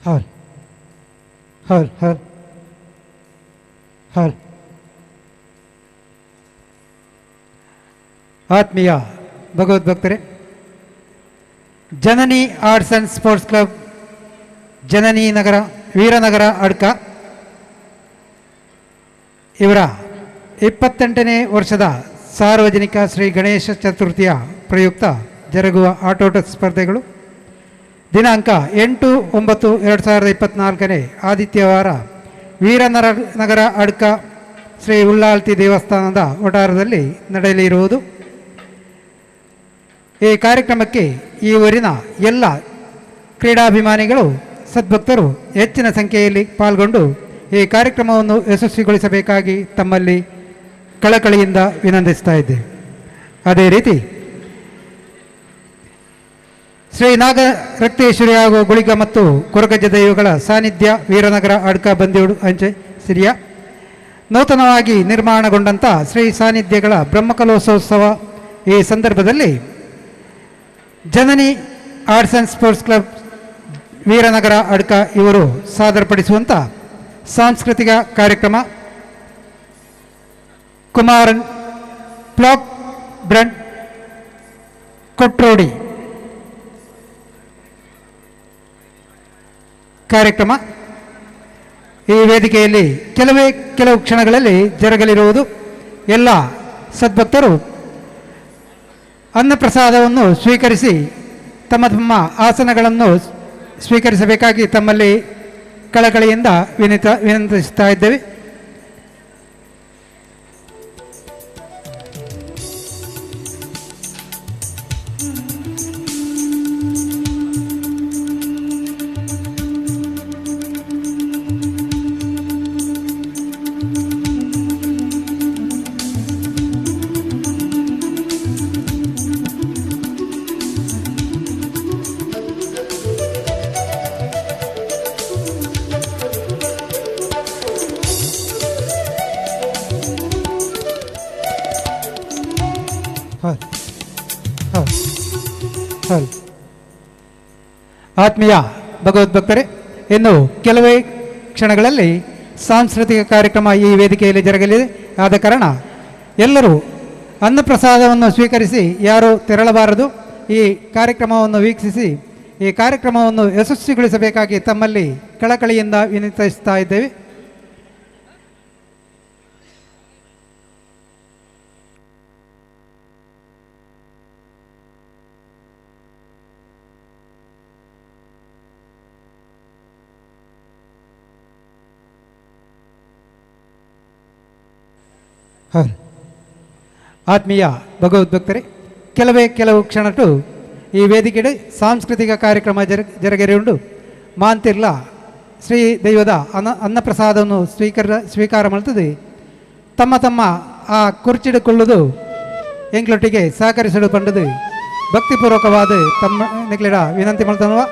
ಹೌದು ಹೌದು ಹೌದು. ಆತ್ಮೀಯ ಭಗವದ್ಭಕ್ತರೇ, ಜನನಿ ಆರ್ಟ್ಸ್ ಆ್ಯಂಡ್ ಸ್ಪೋರ್ಟ್ಸ್ ಕ್ಲಬ್, ಜನನಿ ನಗರ, ವೀರನಗರ ಅಡ್ಕ ಇವರ 28ನೇ ವರ್ಷದ ಸಾರ್ವಜನಿಕ ಶ್ರೀ ಗಣೇಶ ಚತುರ್ಥಿಯ ಪ್ರಯುಕ್ತ ಜರುಗುವ ಆಟೋಟ ಸ್ಪರ್ಧೆಗಳು ದಿನಾಂಕ 8/9/2024 ಆದಿತ್ಯವಾರ ವೀರನಗರ ಅಡ್ಕ ಶ್ರೀ ಉಳ್ಳಾಲ್ತಿ ದೇವಸ್ಥಾನದ ವಠಾರದಲ್ಲಿ ನಡೆಯಲಿರುವುದು. ಈ ಕಾರ್ಯಕ್ರಮಕ್ಕೆ ಈ ಊರಿನ ಎಲ್ಲ ಕ್ರೀಡಾಭಿಮಾನಿಗಳು ಸದ್ಭಕ್ತರು ಹೆಚ್ಚಿನ ಸಂಖ್ಯೆಯಲ್ಲಿ ಪಾಲ್ಗೊಂಡು ಈ ಕಾರ್ಯಕ್ರಮವನ್ನು ಯಶಸ್ವಿಗೊಳಿಸಬೇಕಾಗಿ ತಮ್ಮಲ್ಲಿ ಕಳಕಳಿಯಿಂದ ವಿನಂತಿಸ್ತಾ ಇದ್ದೇವೆ. ಅದೇ ರೀತಿ ಶ್ರೀ ನಾಗರಕ್ತೇಶ್ವರಿ ಹಾಗೂ ಗುಳಿಗ ಮತ್ತು ಕೊರಗಜ್ಜ ದೈವಗಳ ಸಾನ್ನಿಧ್ಯ ವೀರನಗರ ಅಡ್ಕ ಬಂದಿಯೋಡು ಅಂಚೆ ಸಿರಿಯ ನೂತನವಾಗಿ ನಿರ್ಮಾಣಗೊಂಡಂಥ ಶ್ರೀ ಸಾನ್ನಿಧ್ಯಗಳ ಬ್ರಹ್ಮಕಲಶೋತ್ಸವ ಈ ಸಂದರ್ಭದಲ್ಲಿ ಜನನಿ ಆರ್ಟ್ಸ್ ಆ್ಯಂಡ್ ಸ್ಪೋರ್ಟ್ಸ್ ಕ್ಲಬ್ ವೀರನಗರ ಅಡ್ಕ ಇವರು ಸಾದರಪಡಿಸುವಂಥ ಸಾಂಸ್ಕೃತಿಕ ಕಾರ್ಯಕ್ರಮ ಕುಮಾರನ್ ಪ್ಲಾಕ್ ಬ್ರಂಡ್ ಕೊಟ್ರೋಡಿ ಕಾರ್ಯಕ್ರಮ ಈ ವೇದಿಕೆಯಲ್ಲಿ ಕೆಲವು ಕ್ಷಣಗಳಲ್ಲಿ ಜರುಗಲಿರುವುದು. ಎಲ್ಲ ಸದ್ಭಕ್ತರು ಅನ್ನಪ್ರಸಾದವನ್ನು ಸ್ವೀಕರಿಸಿ ತಮ್ಮ ತಮ್ಮ ಆಸನಗಳನ್ನು ಸ್ವೀಕರಿಸಬೇಕಾಗಿ ತಮ್ಮಲ್ಲಿ ಕಳಕಳಿಯಿಂದ ವಿನಂತಿಸ್ತಾ ಇದ್ದೇವೆ. ಆತ್ಮೀಯ ಭಗವದ್ಭಕ್ತರೇ, ಇನ್ನು ಕೆಲವೇ ಕ್ಷಣಗಳಲ್ಲಿ ಸಾಂಸ್ಕೃತಿಕ ಕಾರ್ಯಕ್ರಮ ಈ ವೇದಿಕೆಯಲ್ಲಿ ಜರುಗಲಿದೆ. ಆದ ಕಾರಣ ಎಲ್ಲರೂ ಅನ್ನಪ್ರಸಾದವನ್ನು ಸ್ವೀಕರಿಸಿ ಯಾರೂ ತೆರಳಬಾರದು. ಈ ಕಾರ್ಯಕ್ರಮವನ್ನು ವೀಕ್ಷಿಸಿ ಈ ಕಾರ್ಯಕ್ರಮವನ್ನು ಯಶಸ್ವಿಗೊಳಿಸಬೇಕಾಗಿ ತಮ್ಮಲ್ಲಿ ಕಳಕಳಿಯಿಂದ ವಿನಂತಿಸ್ತಾ ಇದ್ದೇವೆ. ಆತ್ಮೀಯ ಭಗವದ್ಭಕ್ತರೇ, ಕೆಲವು ಕ್ಷಣಟ್ಟು ಈ ವೇದಿಕೆಡೆ ಸಾಂಸ್ಕೃತಿಕ ಕಾರ್ಯಕ್ರಮ ಜರುಗಲಿರುಂಡು. ಮಾಂತಿರ್ಲ ಶ್ರೀ ದೈವದ ಅನ್ನಪ್ರಸಾದವನ್ನು ಸ್ವೀಕಾರ ಮಾಡ್ತದೆ. ತಮ್ಮ ಆ ಕುರ್ಚಿಡಿಕೊಳ್ಳುವುದು ಎಂಗ್ಲೊಟ್ಟಿಗೆ ಸಹಕರಿಸಲು ಬಂಡದು ಭಕ್ತಿಪೂರ್ವಕವಾದ ತಮ್ಮ ನಿಗ್ಲಿಡ ವಿನಂತಿ ಮಾಡ್ತಾನವ.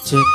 check.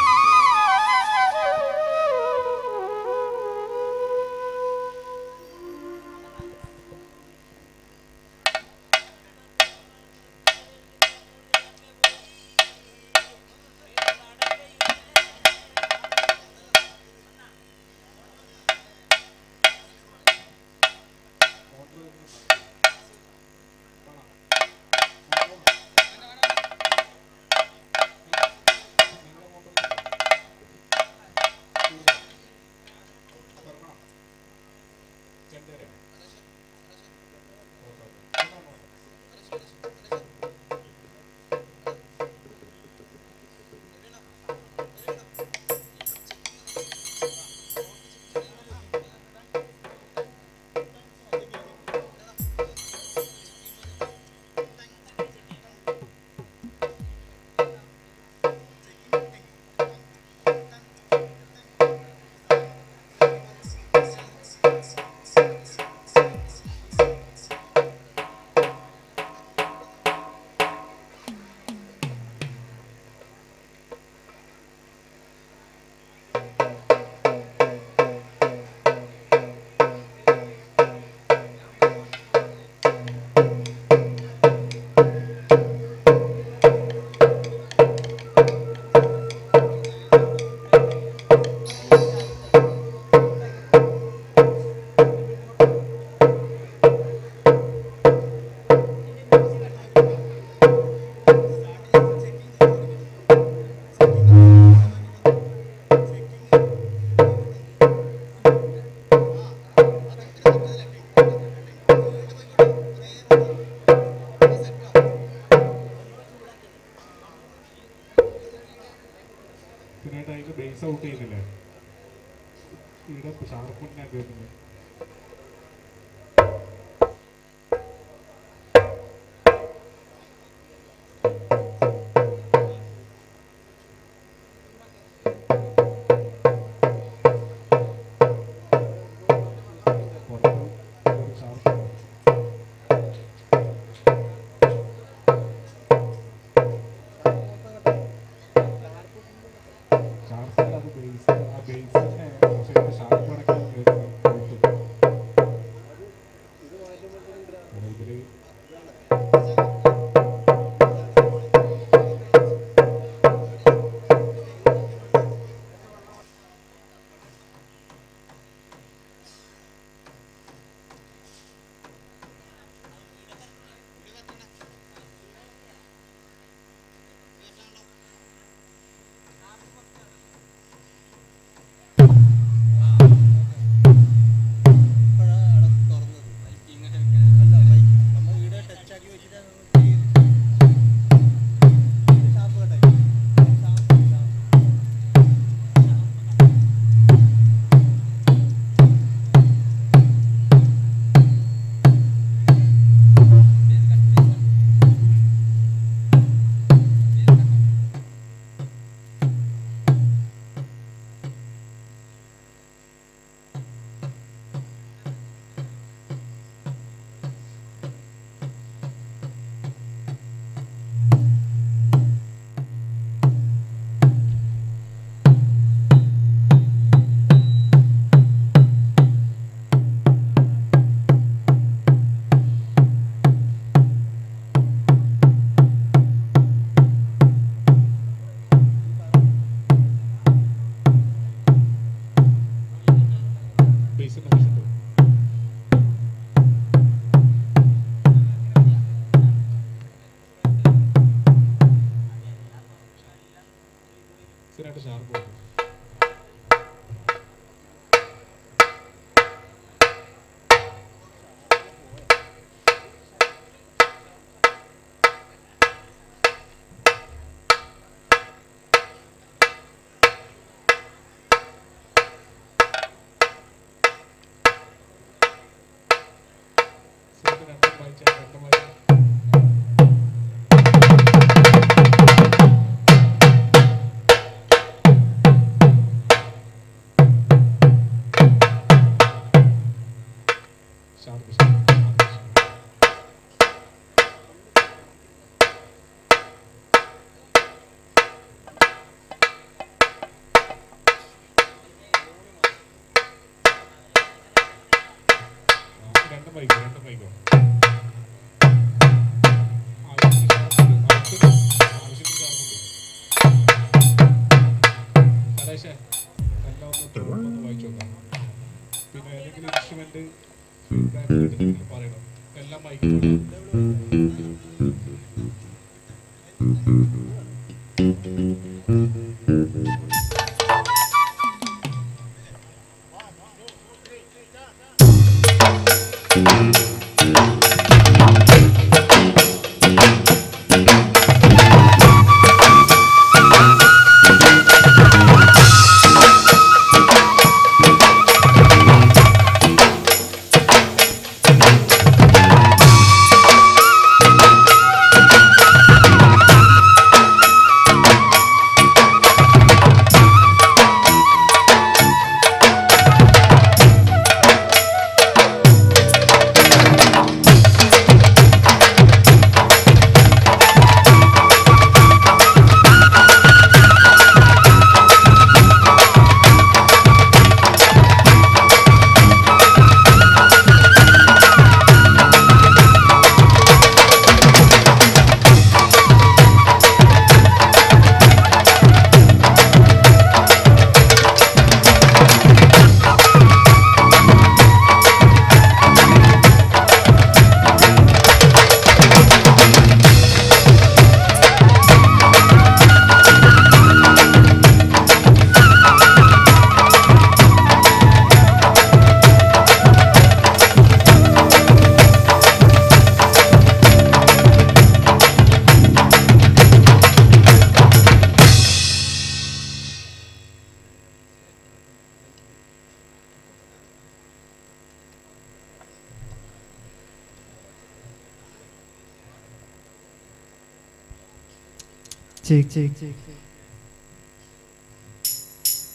check, check, check.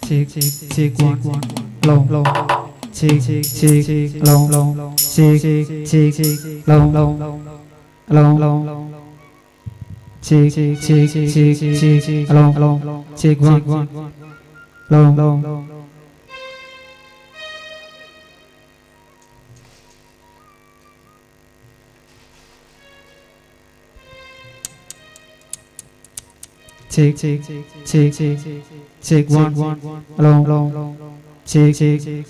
Check, check, check, one, low, low. Check, check, check, low, low. Check, check, check, low, low, low. Check, check, check, check, low, low. Check, one, low, low. Check, check, check, check, check, one, low, check, check,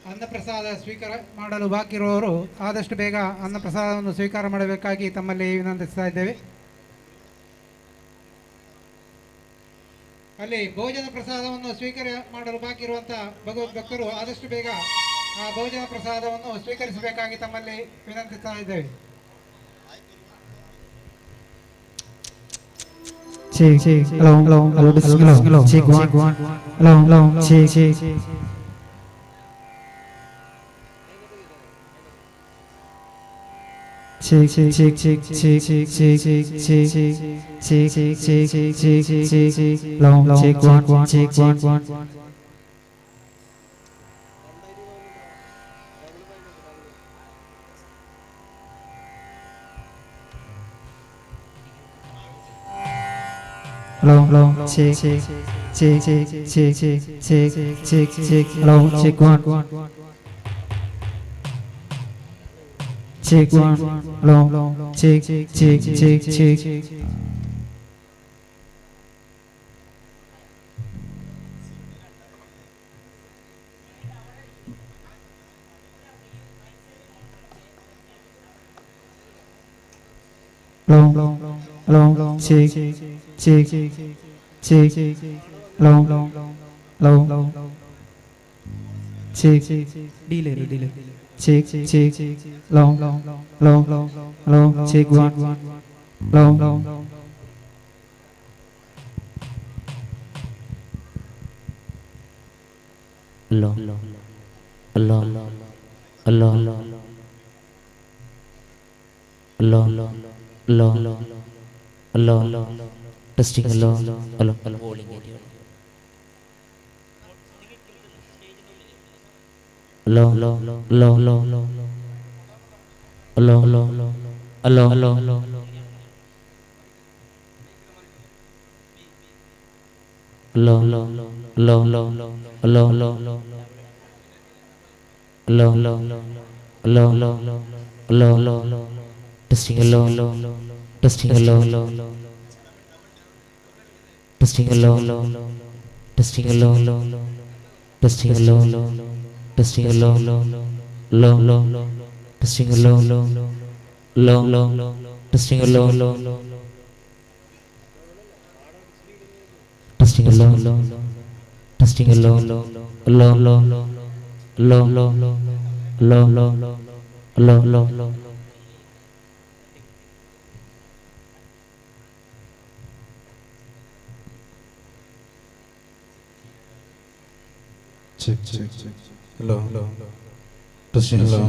ಅನ್ನಪ್ರಸಾದ ಸ್ವೀಕಾರ ಮಾಡಲು ಬಾಕಿ ಇರುವವರು ಆದಷ್ಟು ಬೇಗ ಅನ್ನಪ್ರಸಾದವನ್ನು ಸ್ವೀಕಾರ ಮಾಡಬೇಕಾಗಿ ತಮ್ಮಲ್ಲಿ ವಿನಂತಿಸ್ತಾ ಇದ್ದೇವೆ. ಅಲ್ಲಿ ಭೋಜನ ಪ್ರಸಾದವನ್ನು ಸ್ವೀಕಾರ ಮಾಡಲು ಬಾಕಿ ಇರುವಂತಹ ಭಗವದ್ ಭಕ್ತರು ಆದಷ್ಟು ಬೇಗ ಆ ಭೋಜನ ಪ್ರಸಾದವನ್ನು ಸ್ವೀಕರಿಸಬೇಕಾಗಿ ತಮ್ಮಲ್ಲಿ ವಿನಂತಿಸ್ತಾ ಇದ್ದೇವೆ. Check, check, low, check, one, low, check, check. Check, check, check, check, check, check, check, check, check, check, low, check, one, check, one. Low, check, check, check, check, check, check, low, check, one. Check, one, low, check, check. Low, check, low, check, delay. Check, low, check, one, low. Low. Testing, low. Testing, check, low, testing, low,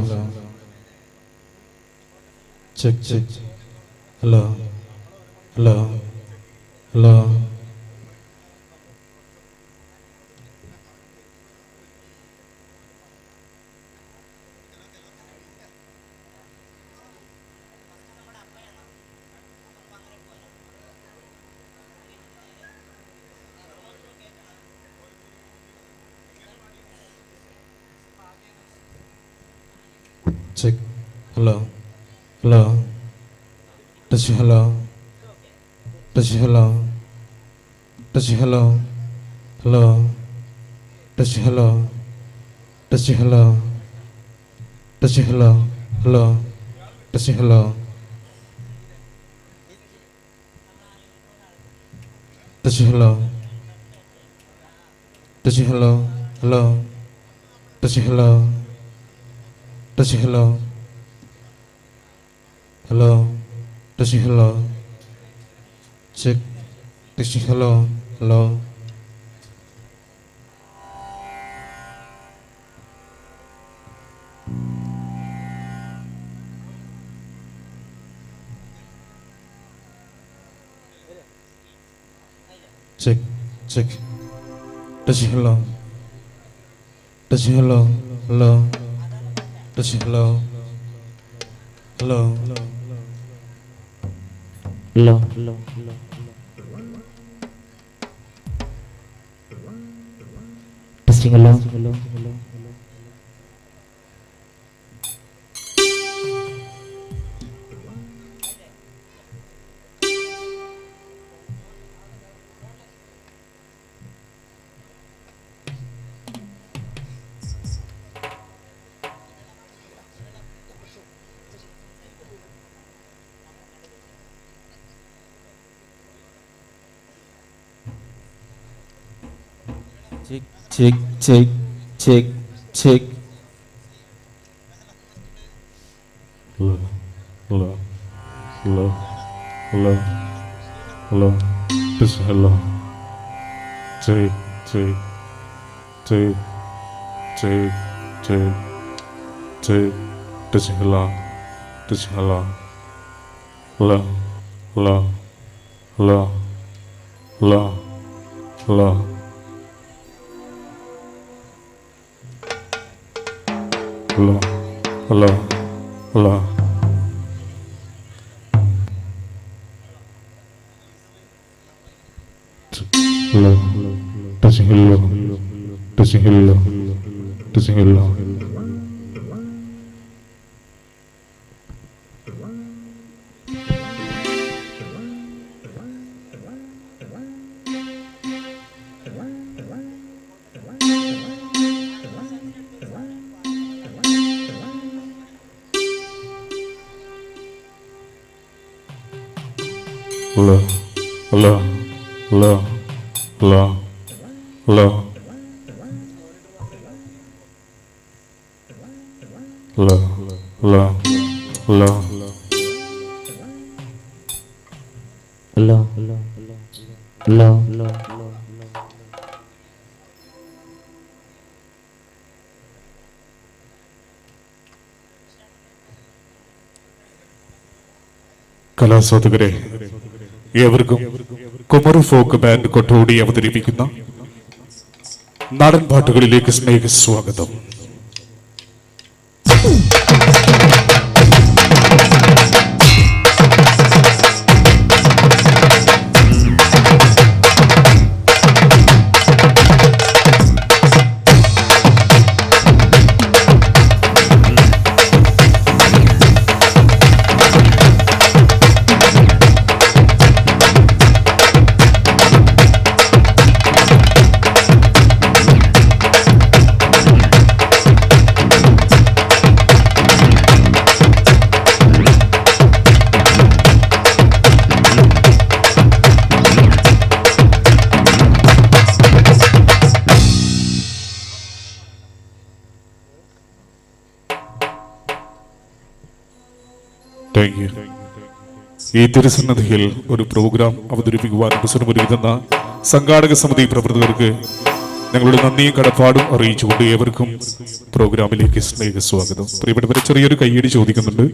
check, low. Check, hello, touch, hello, touch, hello, touch, hello, touch, hello, touch, hello, touch, hello, touch, hello, touch, hello, touch, hello, touch, hello. Touch, hello, touch, hello, check, touch, hello, check, check. Touching hello. Touching hello, hello. Touching hello. Hello. Hello. Hello. Testing hello. Check, check, check, check. Hello, hello, hello, hello, hello. This hello. Check, check, check, check, check, check. This hello, this hello, hello, hello, hello, hello, hello. Hello, hello, hello. Hello, touching hello, touching hello, touching hello. Hello, hello, hello, hello, hello, hello, hello, hello, hello, hello, hello. കലാസ്വാദകരെ ഏവർക്കും കുമറു folk band Kottodi അവതരിപ്പിക്കുന്ന നാടൻ പാട്ടുകളിലേക്ക് സ്നേഹ സ്വാഗതം. ഈ തിരുസന്നിധിയിൽ ഒരു programme അവതരിപ്പിക്കുവാൻ അവസരമൊരുക്കുന്ന സംഘാടക സമിതി പ്രവർത്തകർക്ക് ഞങ്ങളുടെ നന്ദിയും കടപ്പാടും അറിയിച്ചുകൊണ്ട് ഏവർക്കും പ്രോഗ്രാമിലേക്ക് സ്നേഹ സ്വാഗതം. പ്രിയപ്പെട്ടവരെ, ചെറിയൊരു കയ്യടി ചോദിക്കുന്നുണ്ട്.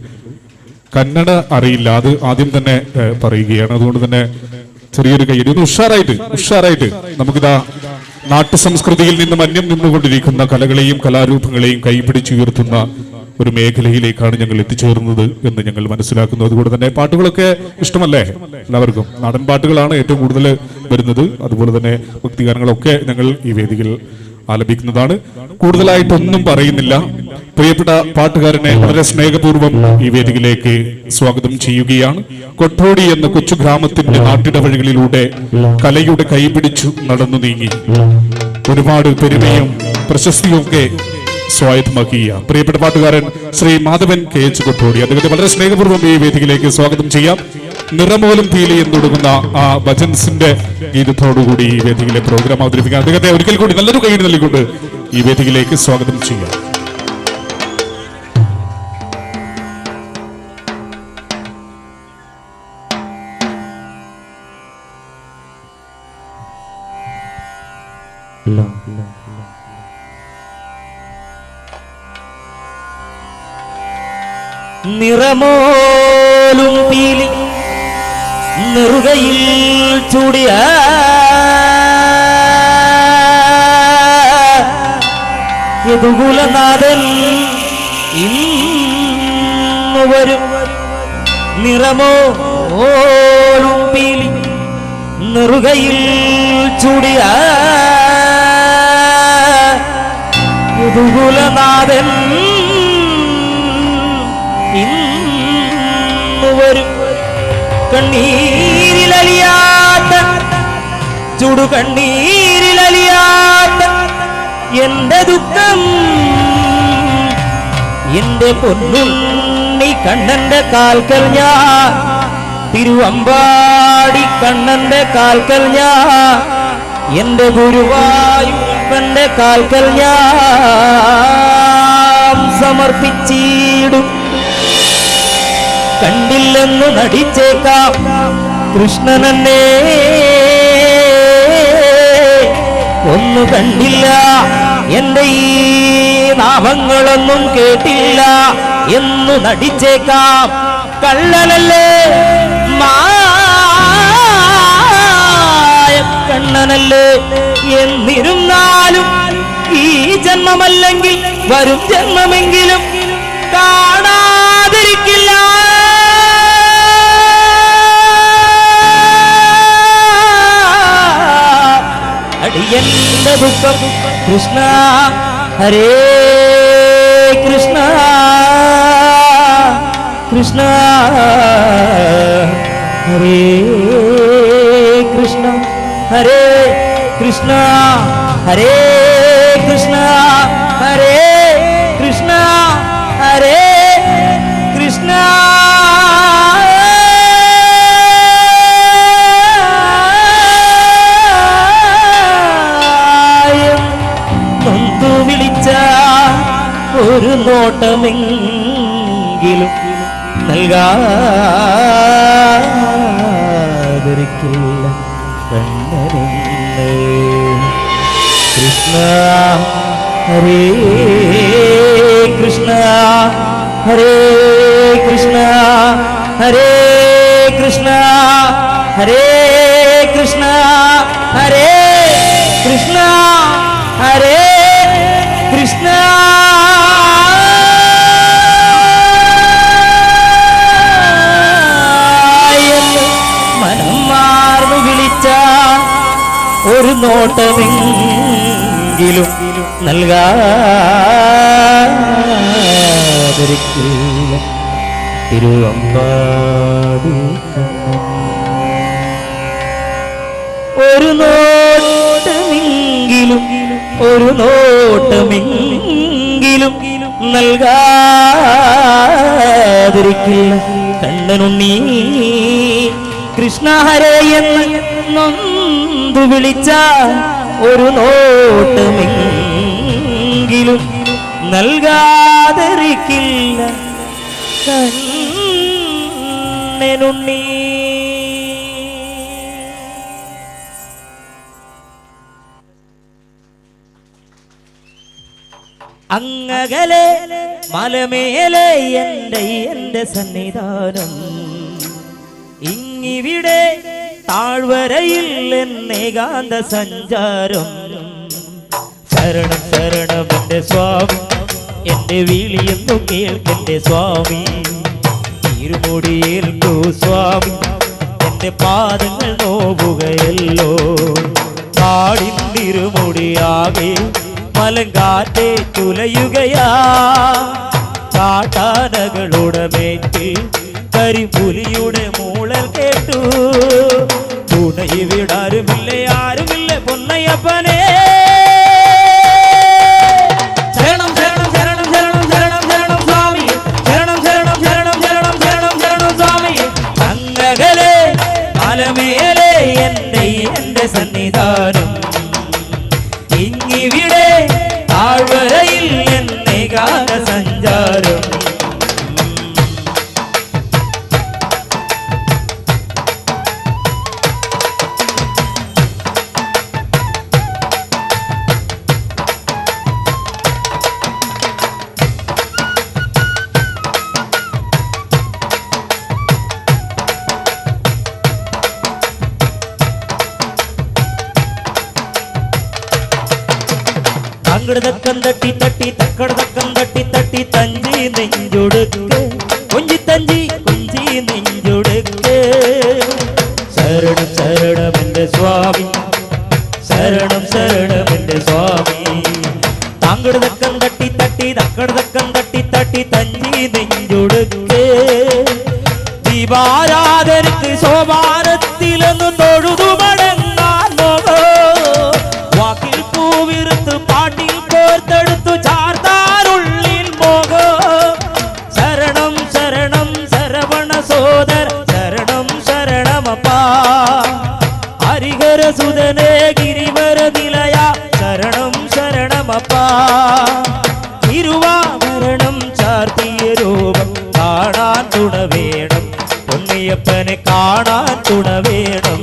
കന്നഡ അറിയില്ല, അത് ആദ്യം തന്നെ പറയുകയാണ്. അതുകൊണ്ട് തന്നെ ചെറിയൊരു കയ്യടി. ഒന്ന് ഉഷാറായിട്ട് നമുക്കിതാ നാട്ടു സംസ്കൃതിയിൽ നിന്നും അന്യം നിന്നുകൊണ്ടിരിക്കുന്ന കലകളെയും കലാരൂപങ്ങളെയും കൈപിടിച്ചുയർത്തുന്ന ഒരു മേഖലയിലേക്കാണ് ഞങ്ങൾ എത്തിച്ചേർന്നത് എന്ന് ഞങ്ങൾ മനസ്സിലാക്കുന്നു. അതുകൊണ്ട് തന്നെ പാട്ടുകളൊക്കെ ഇഷ്ടമല്ലേ എല്ലാവർക്കും? നാടൻ പാട്ടുകളാണ് ഏറ്റവും കൂടുതൽ വരുന്നത്. അതുപോലെ തന്നെ ഭക്തിഗാനങ്ങളൊക്കെ ഞങ്ങൾ ഈ വേദിയിൽ ആലപിക്കുന്നതാണ്. കൂടുതലായിട്ടൊന്നും പറയുന്നില്ല. പ്രിയപ്പെട്ട പാട്ടുകാരനെ വളരെ സ്നേഹപൂർവ്വം ഈ വേദിയിലേക്ക് സ്വാഗതം ചെയ്യുകയാണ്. കൊട്ടോടി എന്ന കൊച്ചു ഗ്രാമത്തിന്റെ നാട്ടിടവഴികളിലൂടെ കലയുടെ കൈപിടിച്ചു നടന്നു നീങ്ങി ഒരുപാട് പെരുമയും പ്രശസ്തിയും ഒക്കെ സ്വായത്തമാക്കിയ പ്രിയപ്പെട്ട പാട്ടുകാരൻ ശ്രീ മാധവൻ KH കൊട്ടോടി, അദ്ദേഹത്തെ വളരെ സ്നേഹപൂർവ്വം ഈ വേദിയിലേക്ക് സ്വാഗതം ചെയ്യാം. നിറമോലും പീലി എന്ന് തുടങ്ങുന്ന ആ ഭജൻസിന്റെ ഗീതത്തോടുകൂടി ഈ വേദിയിലെ പ്രോഗ്രാം അവതരിപ്പിക്കാൻ അദ്ദേഹത്തെ ഒരിക്കൽ കൂടി നല്ലൊരു കൈയ്യടി നൽകിക്കൊണ്ട് ഈ വേദിയിലേക്ക് സ്വാഗതം ചെയ്യാം. നിറമോലും പീലി നെറുകയിൽ ചൂടിയ യദുകുലനാഥൻ ഇന്നു വരും നിറമോലും പീലി നെറുകയിൽ ചൂടിയ യദുകുലനാഥൻ ഇന്നു വരും കണ്ണീരിലലിയാത്ത ചുടു കണ്ണീരിലലിയാത്ത എന്റെ ദുഃഖം എന്റെ പൊന്നുണ്ണി കണ്ണന്റെ കാൽക്കൽ ഞാൻ തിരുവമ്പാടി കണ്ണന്റെ കാൽക്കൽ ഞാൻ എന്റെ ഗുരുവായൂരപ്പന്റെ കാൽക്കൽ ഞാൻ സമർപ്പിച്ചിടും. കണ്ടില്ലെന്നു നടിച്ചേക്കാം കൃഷ്ണനെന്നെ ഒന്നു കണ്ടില്ല, എന്റെ ഈ നാമങ്ങളൊന്നും കേട്ടില്ല എന്നു നടിച്ചേക്കാം. കള്ളനല്ലേ മായ കണ്ണനല്ലേ എന്നിരുന്നാലും ഈ ജന്മമല്ലെങ്കിൽ വരും ജന്മമെങ്കിലും കാണാതിരിക്കില്ല. അടിയന്റെ ദുഃഖം കൃഷ്ണ ഹരേ കൃഷ്ണ കൃഷ്ണ ഹരേ കൃഷ്ണ ഹരേ കൃഷ്ണ ഹരേ കൃഷ്ണ ഹരേ കൃഷ്ണ ഹരേ കൃഷ്ണ. ഒരു നോട്ടമെങ്കിലും നൽകാതിരിക്കില്ല കണ്ണനെന്നെ. കൃഷ്ണ ഹരേ കൃഷ്ണ ഹരേ കൃഷ്ണ ഹരേ കൃഷ്ണ ഹരേ കൃഷ്ണ ഹരേ കൃഷ്ണ ഹരേ കൃഷ്ണ. മനം മാർന്നു വിളിച്ച ഒരു നോട്ടമെങ്കിലും നൽകാതിരിക്കില്ല തിരുവമ്പാടി ഒരു നോട്ടമെങ്കിലും ഒരു നോട്ടമെങ്കിലും നൽകാതിരിക്കില്ല കണ്ണനുണ്ണീ. കൃഷ്ണ ഹരേ എന്ന് നൊന്തു വിളിച്ച ഒരു നോട്ടമെങ്കിലും നൽകാതിരിക്കില്ല കണ്ണനുണ്ണീ. അങ്ങകലെ മലമേലെ എന്റെ സന്നിധാനം, ഇങ്ങിവിടെ താഴ്വരയിൽ എന്നേകാന്ത സഞ്ചാരം. ശരണം ശരണം എന്റെ സ്വാമി, എന്റെ വിളിയെന്നു കേൾക്കെന്റെ സ്വാമി. ഇരുമുടിയേൽക്കൂ സ്വാമി, എന്റെ പാദങ്ങൾ നോവുകയല്ലോ. കാടിന്തിരുമുടിയാകെ മലങ്കാറ്റെ തുലയുകയാ. കാട്ടാനകളുടെ മേറ്റ് കരിപുലിയുടെ മൂളൽ കേട്ടു. തുണയിവിടാരുമില്ല ആരുമില്ല പൊന്നയ്യപ്പനേ. ശരണം ശരണം ശരണം ശരണം ശരണം ശരണം സ്വാമി, ശരണം ശരണം ശരണം ശരണം ശരണം ശരണം സ്വാമി. അങ്ങകലെ മലമേലെ എന്റെ സന്നിധാനം, ഇങ്ങിവിടെ താഴ്വരയിൽ എന്നേകാന്ത സഞ്ചാരം. താങ്കടതക്കം തട്ടി തട്ടി തക്കടതക്കം തട്ടി തട്ടി തഞ്ചി നെഞ്ചൊടുക്ക് കൊഞ്ചി തഞ്ചി കൊഞ്ചി നെഞ്ചൊടുക്ക് ശരണം ശരണം എൻ്റെ സ്വാമി ശരണം ശരണം എൻ്റെ സ്വാമി താങ്കടതക്കം തട്ടി തട്ടി തക്കടതക്കം തട്ടി തട്ടി തഞ്ചി നെഞ്ചൊടുക്ക് ദീപാരാധനക്ക് സോപാനത്തിലൊന്ന് തൊഴുതു മടങ്ങാൻ നോക്കോ വാക്കിൽ പൂവിറുത്ത് പാട്ടിൽ കോർത്തെടുത്തു ചാർത്താരുള്ളിൽ പോകോ ശരണം ശരണം ശരവണ സോദര ശരണം ശരണമപ്പാ ഹരിഹര സുതനേ ഗിരിവര നിലയ ശരണം ശരണമപ്പാ തിരുവാഭരണം ചാർത്തിയ രൂപം കാണാൻ തുണ വേണം പൊന്നിയപ്പനെ കാണാൻ തുണ വേണം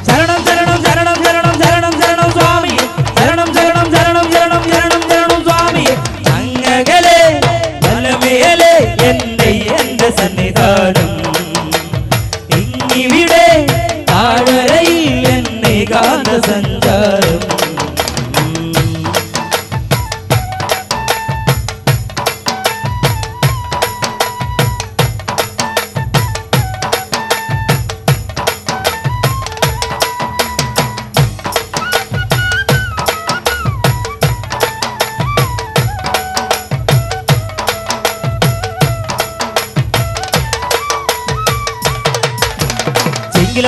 ശരണം ശരണം ശരണം ശരണം ശരണം ശരണം സ്വാമി ശരണം ശരണം ശരണം ശരണം ശരണം ശരണം സ്വാമി അങ്ങകലെ വലമേലെ എൻ്റെ സന്നിധാനം ഇങ്ങിവിടെ താഴ്വരയിൽ എന്നെ കാന്ത സഞ്ചാരം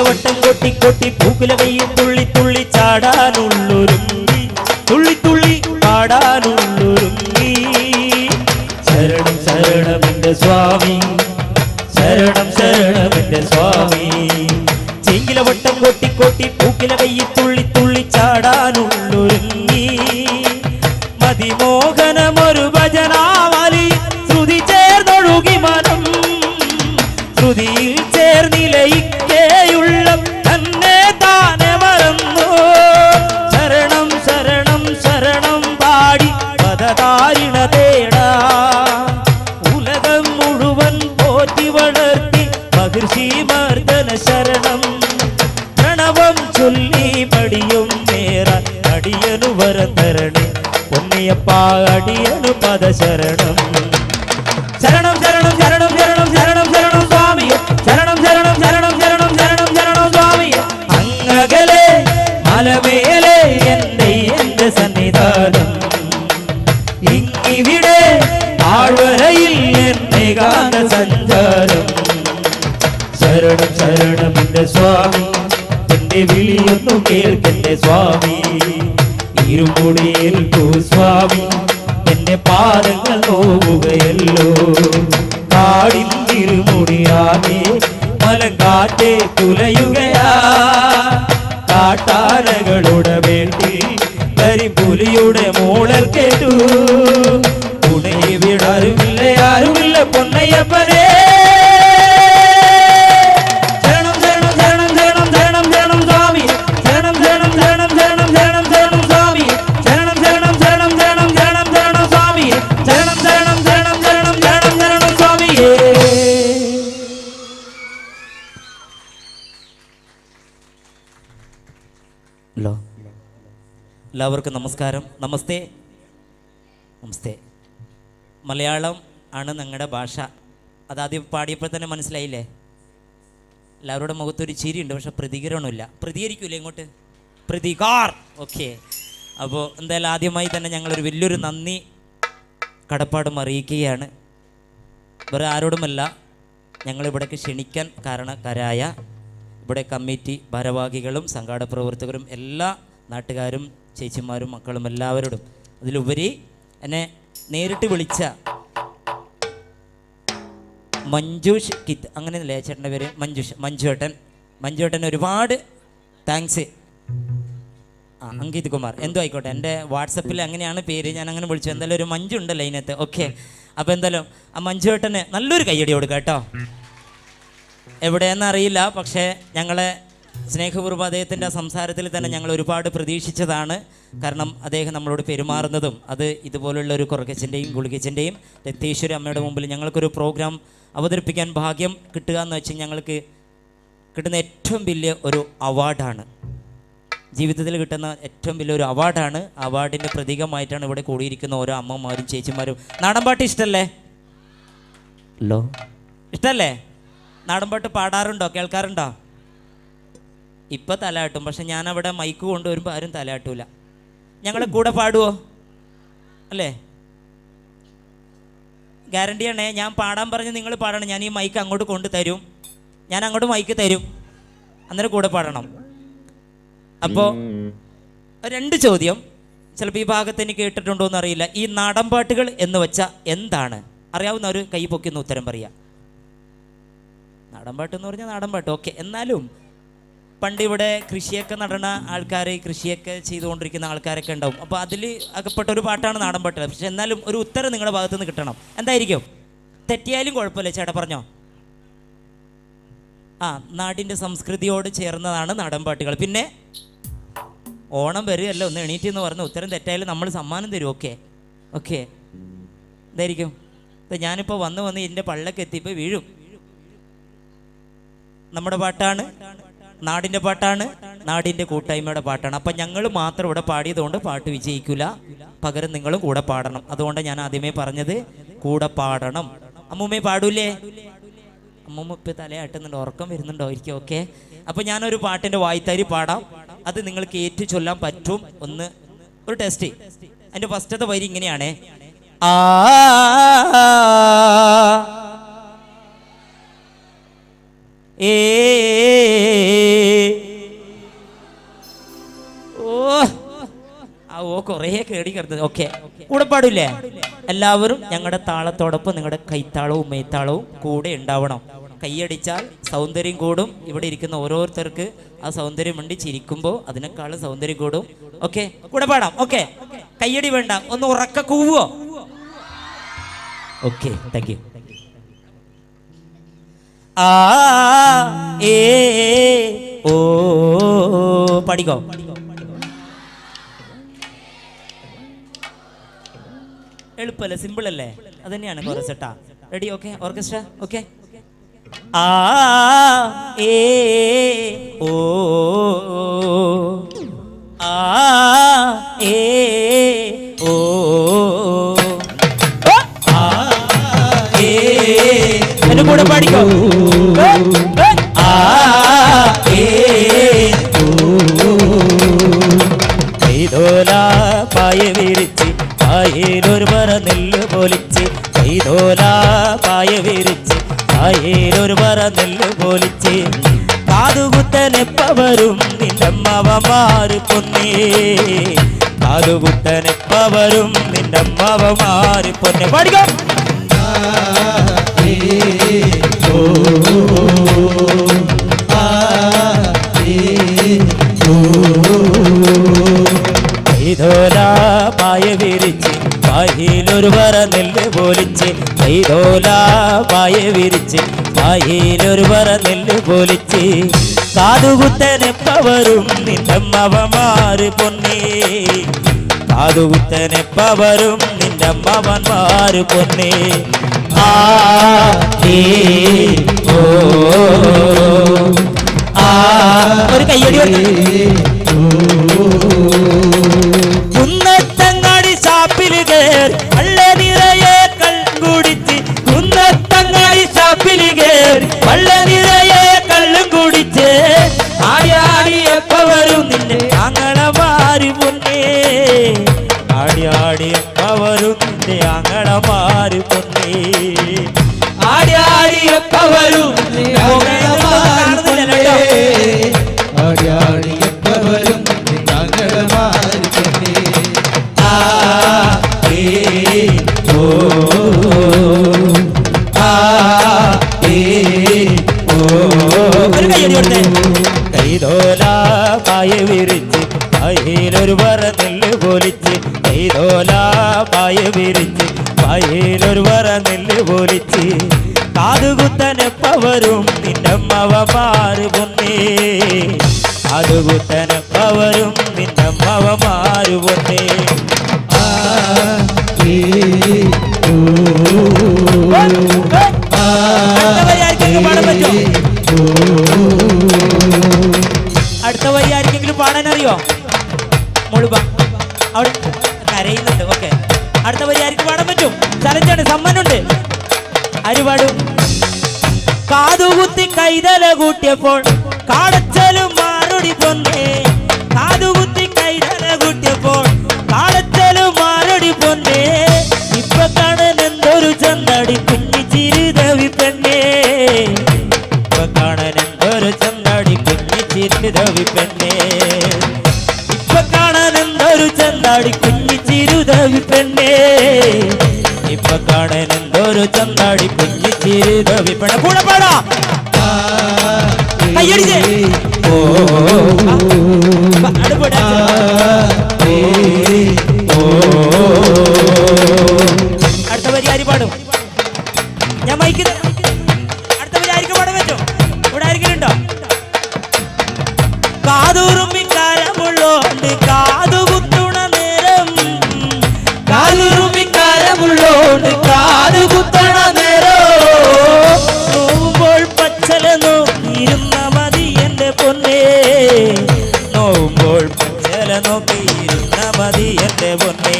വട്ടം കൊട്ടി കൊട്ടി പൂക്കുല കയ്യിൽ തുള്ളി തുള്ളി ചാടാനുള്ളൊരുങ്ങി തുള്ളി തുള്ളി പാടാനുള്ളൊരുങ്ങി ശരണം ശരണം എൻ്റെ സ്വാമി ശരണം ശരണം എൻ്റെ സ്വാമി ചെങ്കില വട്ടം കൊട്ടി കൊട്ടി പൂക്കുല കയ്യിൽ തുള്ളി തുള്ളി ചാടാനുള്ളൊരുങ്ങി മതിമോഹനമൊരു ഭജനാവലി ശ്രുതി ചേർന്നൊഴുകി മനം ശ്രുതിയിൽ ചേർന്നിലയിക്കേയുള്ള തന്നെ താനെ മറന്നു ശരണം ശരണം ശരണം പാടി പദതാരിണ തേടാ ഉലകം മുഴുവൻ പോറ്റി വളർത്തി മഹർഷി മർദ്ദന ശരണം പ്രണവം ചൊല്ലി പടിയും നേരാൻ അടിയനു വരം തരണേ പൊന്നിയപ്പാ അടിയനു പദശരണം ശരണം ശരണം ശരണം ശരണം ശരണം ശരണം സ്വാമി ശരണം ശരണം ശരണം ശരണം ശരണം ശരണം സ്വാമി അങ്ങകലെ മലമേലെ എൻ്റെ സന്നിധാനം ഇങ്ങിവിടെ താഴ്വരയിൽ എന്നെ കാന്ത സഞ്ചാരം ശരണം ശരണം എൻ്റെ സ്വാമി എൻ്റെ വിളിയൊന്നു കേൾക്കെൻ്റെ സ്വാമി ഇരുമുടിയേൽക്കൂ സ്വാമി എന്റെ പാദങ്ങൾ നോവുകയല്ലോ കാടിൻ തിരുമുടിയാകെ മലങ്കാറ്റെ തുലയുകയാ കാട്ടാനകളുടെ വേണ്ടി കരിപുലിയുടെ മൂളൽ കേട്ടു പുണയെ ആരുമില്ല ആരുമില്ല പൊന്നയ്യപ്പനേ ശരണം ശരണം ശരണം ശരണം ശരണം ശരണം സ്വാമി ശരണം ശരണം ശരണം ശരണം ശരണം ശരണം സ്വാമി ശരണം ശരണം ശരണം ശരണം ശരണം ശരണം സ്വാമി ശരണം ശരണം ശരണം ശരണം ശരണം ശരണം സ്വാമിയേ ഹലോ എല്ലാവർക്കും നമസ്കാരം നമസ്തേ നമസ്തേ മലയാളം ആണ് ഞങ്ങളുടെ ഭാഷ അതാദ്യം പാടിയപ്പോൾ തന്നെ മനസ്സിലായില്ലേ എല്ലാവരുടെ മുഖത്തൊരു ചിരിയുണ്ട് പക്ഷെ പ്രതികരണമില്ല പ്രതികരിക്കൂലേ ഇങ്ങോട്ട് പ്രതികാർ ഓക്കെ അപ്പോൾ എന്തായാലും ആദ്യമായി തന്നെ ഞങ്ങളൊരു വലിയൊരു നന്ദി കടപ്പാടും അറിയിക്കുകയാണ് വേറെ ആരോടുമല്ല ഞങ്ങളിവിടേക്ക് ക്ഷണിക്കാൻ കാരണക്കാരായ ഇവിടെ കമ്മിറ്റി ഭാരവാഹികളും സംഘാടക പ്രവർത്തകരും എല്ലാ നാട്ടുകാരും ചേച്ചിമാരും മക്കളും എല്ലാവരോടും അതിലുപരി എന്നെ നേരിട്ട് വിളിച്ച മഞ്ജുഷ് കിത്ത് അങ്ങനെയല്ലേ ചേട്ടൻ്റെ പേര് മഞ്ജുവേട്ടൻ ഒരുപാട് താങ്ക്സ് അങ്കിത് കുമാർ എന്തോ ആയിക്കോട്ടെ എൻ്റെ വാട്സപ്പിൽ അങ്ങനെയാണ് പേര് ഞാൻ അങ്ങനെ വിളിച്ചു എന്തായാലും ഒരു മഞ്ജു ഉണ്ടല്ലോ അതിനകത്ത് ഓക്കെ അപ്പോൾ എന്തായാലും ആ മഞ്ജുവേട്ടന് നല്ലൊരു കയ്യടി കൊടുക്കുക കേട്ടോ എവിടെയെന്ന് അറിയില്ല പക്ഷേ ഞങ്ങളെ സ്നേഹപൂർവ്വം അദ്ദേഹത്തിൻ്റെ സംസാരത്തിൽ തന്നെ ഞങ്ങൾ ഒരുപാട് പ്രതീക്ഷിച്ചതാണ് കാരണം അദ്ദേഹം നമ്മളോട് പെരുമാറുന്നതും അത് ഇതുപോലുള്ള ഒരു കുറക്കച്ചൻ്റെയും ഗുളികച്ചൻ്റെയും രക്തേശ്വരി അമ്മയുടെ മുമ്പിൽ ഞങ്ങൾക്കൊരു പ്രോഗ്രാം അവതരിപ്പിക്കാൻ ഭാഗ്യം കിട്ടുക എന്ന് വെച്ചാൽ ഞങ്ങൾക്ക് കിട്ടുന്ന ഏറ്റവും വലിയ ഒരു അവാർഡാണ് ജീവിതത്തിൽ കിട്ടുന്ന ഏറ്റവും വലിയൊരു അവാർഡാണ്. അവാർഡിൻ്റെ പ്രതീകമായിട്ടാണ് ഇവിടെ കൂടിയിരിക്കുന്ന ഓരോ അമ്മമാരും ചേച്ചിമാരും. നാടൻപാട്ട് ഇഷ്ടമല്ലേ? ഹലോ, ഇഷ്ടമല്ലേ? നാടൻപാട്ട് പാടാറുണ്ടോ, കേൾക്കാറുണ്ടോ? ഇപ്പം തലയാട്ടും, പക്ഷെ ഞാനവിടെ മൈക്ക് കൊണ്ടുവരുമ്പോൾ ആരും തലയാട്ടൂല. ഞങ്ങളെ കൂടെ പാടുമോ? അല്ലേ? ഗ്യാരണ്ടിയാണേ. ഞാൻ പാടാൻ പറഞ്ഞ് നിങ്ങൾ പാടണം. ഞാൻ ഈ മൈക്ക് അങ്ങോട്ട് കൊണ്ട് തരും, ഞാൻ അങ്ങോട്ട് മൈക്ക് തരും, അന്നേരം കൂടെ പാടണം. അപ്പോൾ 2 ചോദ്യം. ചിലപ്പോൾ ഈ ഭാഗത്ത് എനിക്ക് കേട്ടിട്ടുണ്ടോ എന്ന് അറിയില്ല. ഈ നാടൻപാട്ടുകൾ എന്ന് വെച്ചാൽ എന്താണ്? അറിയാവുന്ന ഒരു കൈ പൊക്കിന്ന് ഉത്തരം പറയുക. നാടൻപാട്ട് എന്ന് പറഞ്ഞാൽ നാടൻപാട്ട്, ഓക്കെ. എന്നാലും പണ്ട് ഇവിടെ കൃഷിയൊക്കെ നടന്ന ആൾക്കാർ, കൃഷിയൊക്കെ ചെയ്തുകൊണ്ടിരിക്കുന്ന ആൾക്കാരൊക്കെ ഉണ്ടാവും. അപ്പോൾ അതിൽ അകപ്പെട്ട ഒരു പാട്ടാണ് നാടൻപാട്ട്. പക്ഷെ എന്നാലും ഒരു ഉത്തരം നിങ്ങളുടെ ഭാഗത്തു നിന്ന് കിട്ടണം. എന്തായിരിക്കും? തെറ്റിയാലും കുഴപ്പമില്ല, ചേട്ടാ പറഞ്ഞോ. നാടിൻ്റെ സംസ്കൃതിയോട് ചേർന്നതാണ് നാടൻപാട്ടുകൾ. പിന്നെ ഓണം വരികയല്ല, ഒന്ന് എണീറ്റ് എന്ന് പറഞ്ഞ ഉത്തരം തെറ്റായാലും നമ്മൾ സമ്മാനം തരും. Okay okay. എന്തായിരിക്കും? ഞാനിപ്പോൾ വന്ന് എൻ്റെ പള്ളക്ക് എത്തിയപ്പോൾ വീഴും. നമ്മുടെ പാട്ടാണ്, നാടിൻ്റെ പാട്ടാണ്, നാടിൻ്റെ കൂട്ടായ്മയുടെ പാട്ടാണ്. അപ്പം ഞങ്ങൾ മാത്രം ഇവിടെ പാടിയതുകൊണ്ട് പാട്ട് വിജയിക്കില്ല, പകരം നിങ്ങളും കൂടെ പാടണം. അതുകൊണ്ട് ഞാൻ ആദ്യമേ പറഞ്ഞത് കൂടെ പാടണം. അമ്മൂമ്മയെ പാടൂലേ? അമ്മൂമ്മ ഇപ്പം തലയാട്ടുന്നുണ്ടോ, ഉറക്കം വരുന്നുണ്ടോ ഇരിക്കും? ഓക്കെ. അപ്പോൾ ഞാനൊരു പാട്ടിൻ്റെ വായ്ത്താരി പാടാം, അത് നിങ്ങൾക്ക് ഏറ്റു ചൊല്ലാൻ പറ്റും. ഒരു ടെസ്റ്റ്. അതിൻ്റെ ഫസ്റ്റത്തെ വരി ഇങ്ങനെയാണേ: ആ ഏ ഓ കുറേ കേടി കിടന്നത്. ഓക്കെ, കൂടെ പാടില്ലേ? എല്ലാവരും ഞങ്ങളുടെ താളത്തോടൊപ്പം നിങ്ങളുടെ കൈത്താളവും മെയ്ത്താളവും കൂടെ ഉണ്ടാവണം. കൈയടിച്ചാൽ സൗന്ദര്യം കൂടും. ഇവിടെ ഇരിക്കുന്ന ഓരോരുത്തർക്ക് ആ സൗന്ദര്യം വേണ്ടി ചിരിക്കുമ്പോൾ അതിനേക്കാളും സൗന്ദര്യം കൂടും. ഓക്കെ, കൂടെ പാടാം. ഓക്കെ, കയ്യടി വേണ്ട, ഒന്ന് ഉറക്ക കൂവോ? Okay, thank you. ആ ഏ ഓ പാടിക്കോ. എളുപ്പല്ലേ, സിമ്പിൾ അല്ലേ? അത് തന്നെയാണ് കോറസ്. കേട്ടാ, റെഡി? Okay, orchestra. ഓക്കെ. ആ ഏ ഓ ആ ഏ ഓ എന്റെ കൂടെ പാടിക്കോ. കൈതോല പായ വിരിച്ച് പായയിലൊരു പറ നെല്ല് പൊലിച്ച്, കൈതോല പായ വിരിച്ച് പായയിലൊരു പറ നെല്ല് പൊലിച്ച്, കാതുകുത്തനെപ്പ വരും നിന്റെ അമ്മവമാര് പൊന്നേ, കാതുകുത്തനെപ്പ വരും നിന്റെ അമ്മവമാര് പൊന്നെ. പാടിക്കോ. കൈതോല പായ വിരിച്ച് പായയിലൊരു പറ നെല്ല് പൊലിച്ച്, കൈതോല പായ വിരിച്ച് പായയിലൊരു പറ നെല്ല് പൊലിച്ച്, കാതുകുത്തനെപ്പ വരും നിന്റെ അമ്മവന്മാര് പൊന്നേ, കാതുകുത്തനെപ്പ വരും നിന്റെ അമ്മവന്മാര് പൊന്നേ. ആ ഏ ഓ ആ ഒരു കയ്യടി. കുന്നത്തങ്ങാടി ഷാപ്പിൽ കയറി പള്ള നിറയെ കള്ളും കുടിച്ച്, കുന്നത്തങ്ങാടി ഷാപ്പിൽ കയറി പള്ള നിറയെ കള്ളും കുടിച്ച്, ആടിയാടിയപ്പ വരും നിന്റെ ആങ്ങളമാര് പൊന്നേ, ആടിയാടിയപ്പ വരും നിന്റെ ആങ്ങളമാര് പൊന്നേ, ആടിയാടിയപ്പ വരും ആടിയാടിയപ്പ വരും ആങ്ങളമാര് പൊന്നേ. ആ ഏ ഓ ആ ഏ ഓ. കൈതോല പായ വിരിച്ച് പായയിലൊരു പറ നെല്ല് പൊലിച്ച്, കൈതോല പായ വിരിച്ച് പായയിലൊരു പറ നെല്ല് പൊലിച്ച്, കാതുകുത്തനെപ്പ വരും നിന്റെ അമ്മവന്മാര് പൊന്നേ, കാതുകുത്തനെപ്പ വരും നിന്റെ അമ്മവന്മാര് പൊന്നേ. അടുത്ത വരി ആർക്കെങ്കിലും ആർക്കെങ്കിലും പാടാനറിയോ? മുഴുവ അവിടെ കരയുന്നുണ്ട്. ഓക്കെ, അടുത്ത വരി ആർക്ക് പാടാൻ പറ്റും? ചലഞ്ചാണ്, സമ്മാനമുണ്ട്. ആര് പാടും? കാതുകുത്തി കൈതല കൂട്ടിയപ്പോൾ കാടച്ചലും മാറുടി പൊന്നേ, കാതുകുത്തി കൈതല കൂട്ടിയപ്പോൾ കാടച്ചലും മാറുടി പൊന്നേ, ഇപ്പൊ കാണാൻ എന്തൊരു ചന്താടി കുഞ്ഞി ചിരുതവി പെണ്ണേ, ഇപ്പൊ കാണാൻ എന്തൊരു ചന്താടി കുഞ്ഞി ചിരുതവി പെണ്ണേ, ഇപ്പൊ കാണാൻ എന്തൊരു ചന്താടി കുഞ്ഞി ചിരുതവി പെണ്ണേ, ഇപ്പൊ കാണാൻ എന്തൊരു ചന്താടി കുഞ്ഞി ചിരുതവി പെണ്ണ. കൂടെ പാടാ കയ്യടിച്ചേ. അടുത്ത വരി ആര് പാടും? ഞാൻ മൈക്ക് അടുത്ത വരി ആർക്ക് പാടാൻ പറ്റും? ഇവിടെ ആരെങ്കിലും ഉണ്ടോ? കാതുറുമ്പിക്കാരമുള്ളോണ്ട് കാതുകുത്തുണ നേരം, കാതുറുമ്പിക്കാരമുള്ളോണ്ട് കാതുകുത്തണ നേരം, നോവുമ്പോൾ പച്ചല നോക്കിയിരുന്ന മതി എന്റെ പൊന്നേ, നോവുമ്പോൾ പച്ചല നോക്കിയിരുന്ന മതി എന്റെ പൊന്നേ,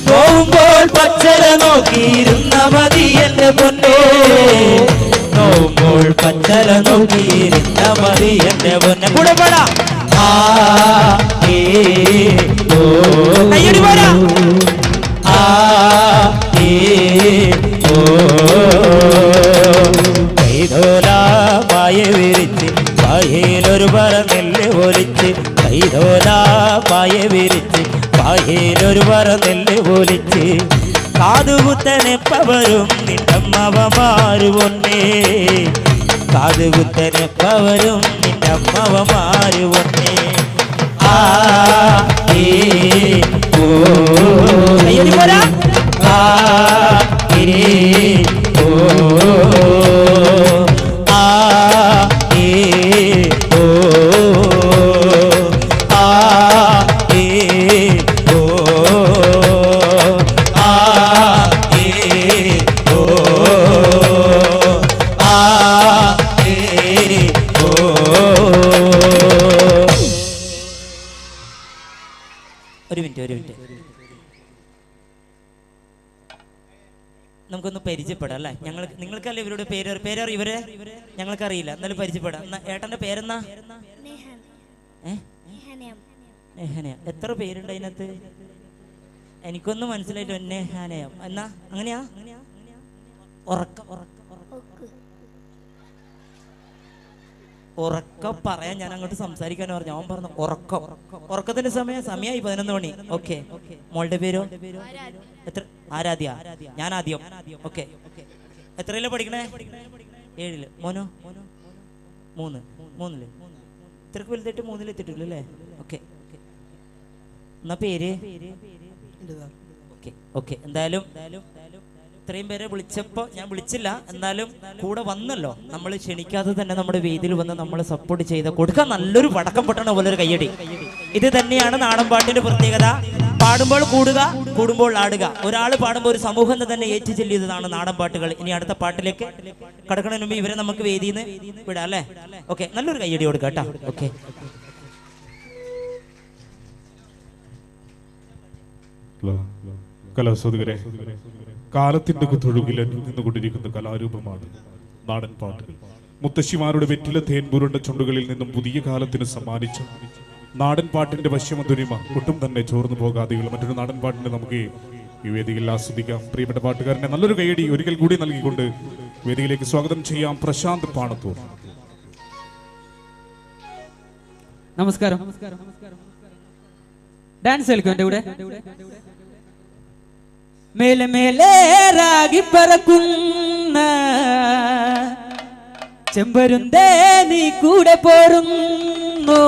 നോവുമ്പോൾ പച്ചല നോക്കിയിരുന്ന മതി എന്റെ പൊന്നേ, നോവുമ്പോൾ പച്ചല നോക്കിയിരുന്ന മതി എന്റെ പൊന്നെ. കൂടെ പാടാ. കയ്യടി പോരാ. കൈതോലായ വിരിച്ച് പായയിലൊരു പറ നെല്ല് പൊലിച്ച്, കൈതോലായ വിരിച്ച് പായയിലൊരു പറ നെല്ല് പൊലിച്ച്, കാതുകുത്തനെപ്പവരും നിന്നമ്മവമാര് പൊന്നേ, കാതുകുത്തനെപ്പവരും നിന്നമ്മവമാര് പൊന്നേ. കയ്യടി പോരാ. ഒരു മിനിറ്റ് നമുക്കൊന്ന് പരിചയപ്പെടാം അല്ലേ? നിങ്ങൾക്കല്ലേ ഇവരുടെ പേരറി ഇവരെ ഞങ്ങൾക്കറിയില്ല, എന്നാലും പരിചയപ്പെടാം. ഏട്ടന്റെ പേരെന്നാ? നെഹനയ. എത്ര പേരുണ്ട് അതിനകത്ത്? എനിക്കൊന്നും മനസ്സിലായിട്ട് നെഹനയം എന്നാ അങ്ങനെയാ? ഉറക്കം പറയാൻ ഞാൻ അങ്ങോട്ട് സംസാരിക്കാൻ പറഞ്ഞു. അവൻ പറഞ്ഞു ഉറക്കത്തിന്റെ സമയമായി 11 മണി. ഓക്കെ, മോളുടെ പേരോ? എത്ര? ആരാധ്യ. ഞാൻ ആദ്യം. ഓക്കെ, എത്രയില പഠിക്കണേ? 7. മോനോ? 3. ഇത്രക്ക് വലുതായിട്ട് 3 എത്തിയിട്ടില്ല അല്ലേ? ഓക്കെ, എന്നാ പേര്? ഓക്കെ. എന്തായാലും ഇത്രയും പേരെ വിളിച്ചപ്പോൾ ഞാൻ വിളിച്ചില്ല, എന്നാലും കൂടെ വന്നല്ലോ. നമ്മൾ ക്ഷണിക്കാതെ തന്നെ നമ്മുടെ വേദിയിൽ വന്ന് നമ്മൾ സപ്പോർട്ട് ചെയ്ത കൊടുക്കാൻ നല്ലൊരു വടക്കം പൊട്ടണ പോലെ ഒരു കയ്യടി. ഇത് തന്നെയാണ് നാടൻ പാട്ടിന്റെ പ്രത്യേകത. പാടുമ്പോൾ കൂടുക, കൂടുമ്പോൾ ആടുക. ഒരാൾ പാടുമ്പോൾ ഒരു സമൂഹം തന്നെ ഏറ്റു ചെല്ലിയതാണ് നാടൻ പാട്ടുകൾ. ഇനി അടുത്ത പാട്ടിലേക്ക് കടക്കണതിന് മുമ്പ് ഇവരെ നമുക്ക് വേദിയിൽ നിന്ന് വിടാം അല്ലേ? ഓക്കെ, നല്ലൊരു കയ്യടി കൊടുക്കാം കേട്ടോ. ഓക്കെ, കലാസ്വാദകരെ, കാലത്തിന്റെ കുത്തൊഴുകിൽ നിന്നുകൊണ്ടിരിക്കുന്ന കലാരൂപമാണ് നാടൻ പാട്ടുകൾ. മുത്തശ്ശിമാരുടെ വെറ്റില തേൻപുരുണ്ട ചുണ്ടുകളിൽ നിന്നും പുതിയ കാലത്തിന് സമ്മാനിച്ച നാടൻ പാട്ടിന്റെ വശ്യമധുരിമ ഒട്ടും തന്നെ ചോർന്നു പോകാതെയുള്ള മറ്റൊരു നാടൻ പാട്ടിനെ നമുക്ക് ഈ വേദിയിൽ ആസ്വദിക്കാം. പ്രിയപ്പെട്ട പാട്ടുകാരനെ നല്ലൊരു കൈയടി ഒരിക്കൽ കൂടി നൽകിക്കൊണ്ട് വേദിയിലേക്ക് സ്വാഗതം ചെയ്യാം പ്രശാന്ത് പാണത്തൂർ. നമസ്കാരം. ഡാൻസ് കളിക്കും എൻ്റെ കൂടെ. മേലെ മേലെ രാഗി പറക്കുന്ന ചെമ്പരുന്തേ നീ കൂടെ പോരുന്നു,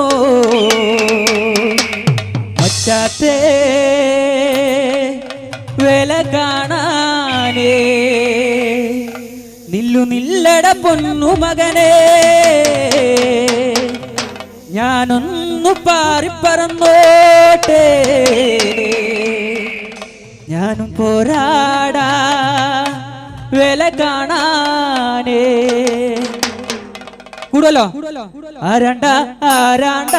മച്ചാത്തേ വേല കാണാനേ നില്ലു നില്ലട പൊന്നു മകനേ, ഞാനൊന്നു പാറിപ്പറന്നോട്ടെ, ഞാനും പോരാടാ വേല കാണാനേ. കൂടല്ലോ ആരാണ്ട ആരാണ്ട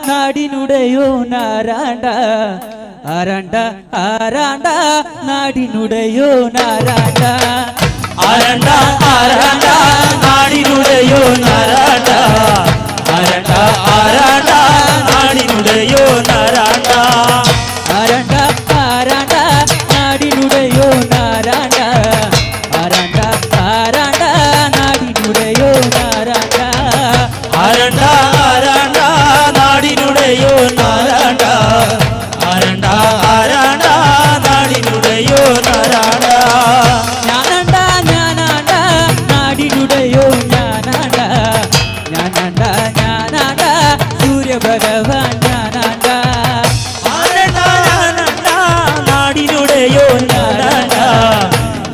നാടിനുടയോ നാരാണ്ട ആരാണ്ട ആരാണ്ട നാടിനുടയോ നാരാണ്ട ആരാണ്ട ആരാണ്ട നാടിനുടയോ നാരാണ്ട ആരാണ്ട ആരാണ്ട നാടിനുടയോ നാരാണ്ട ആരാണ്ട ആരാണ്ട നാടിനുടയോ നാരാണ്ട ആരാണ്ട ആരാണ്ട നാടിനുടയോ നാരാണ്ട ആരാണ്ട ആരാണ്ട നാടിനുടയോ നാരാണ്ട ആരാണ്ട ആരാണ്ട നാടിനുടയോ നാരാണ്ട ഞാനാണ്ട ഞാനാണ്ട നാടിനുടയോ ഞാനാണ്ട ഞാനാണ്ട ഞാനാണ്ട സൂര്യഭഗവാൻ ഞാനാണ്ട ആരാണ്ട ഞാനാണ്ട നാടിനുടയോ ഞാനാണ്ട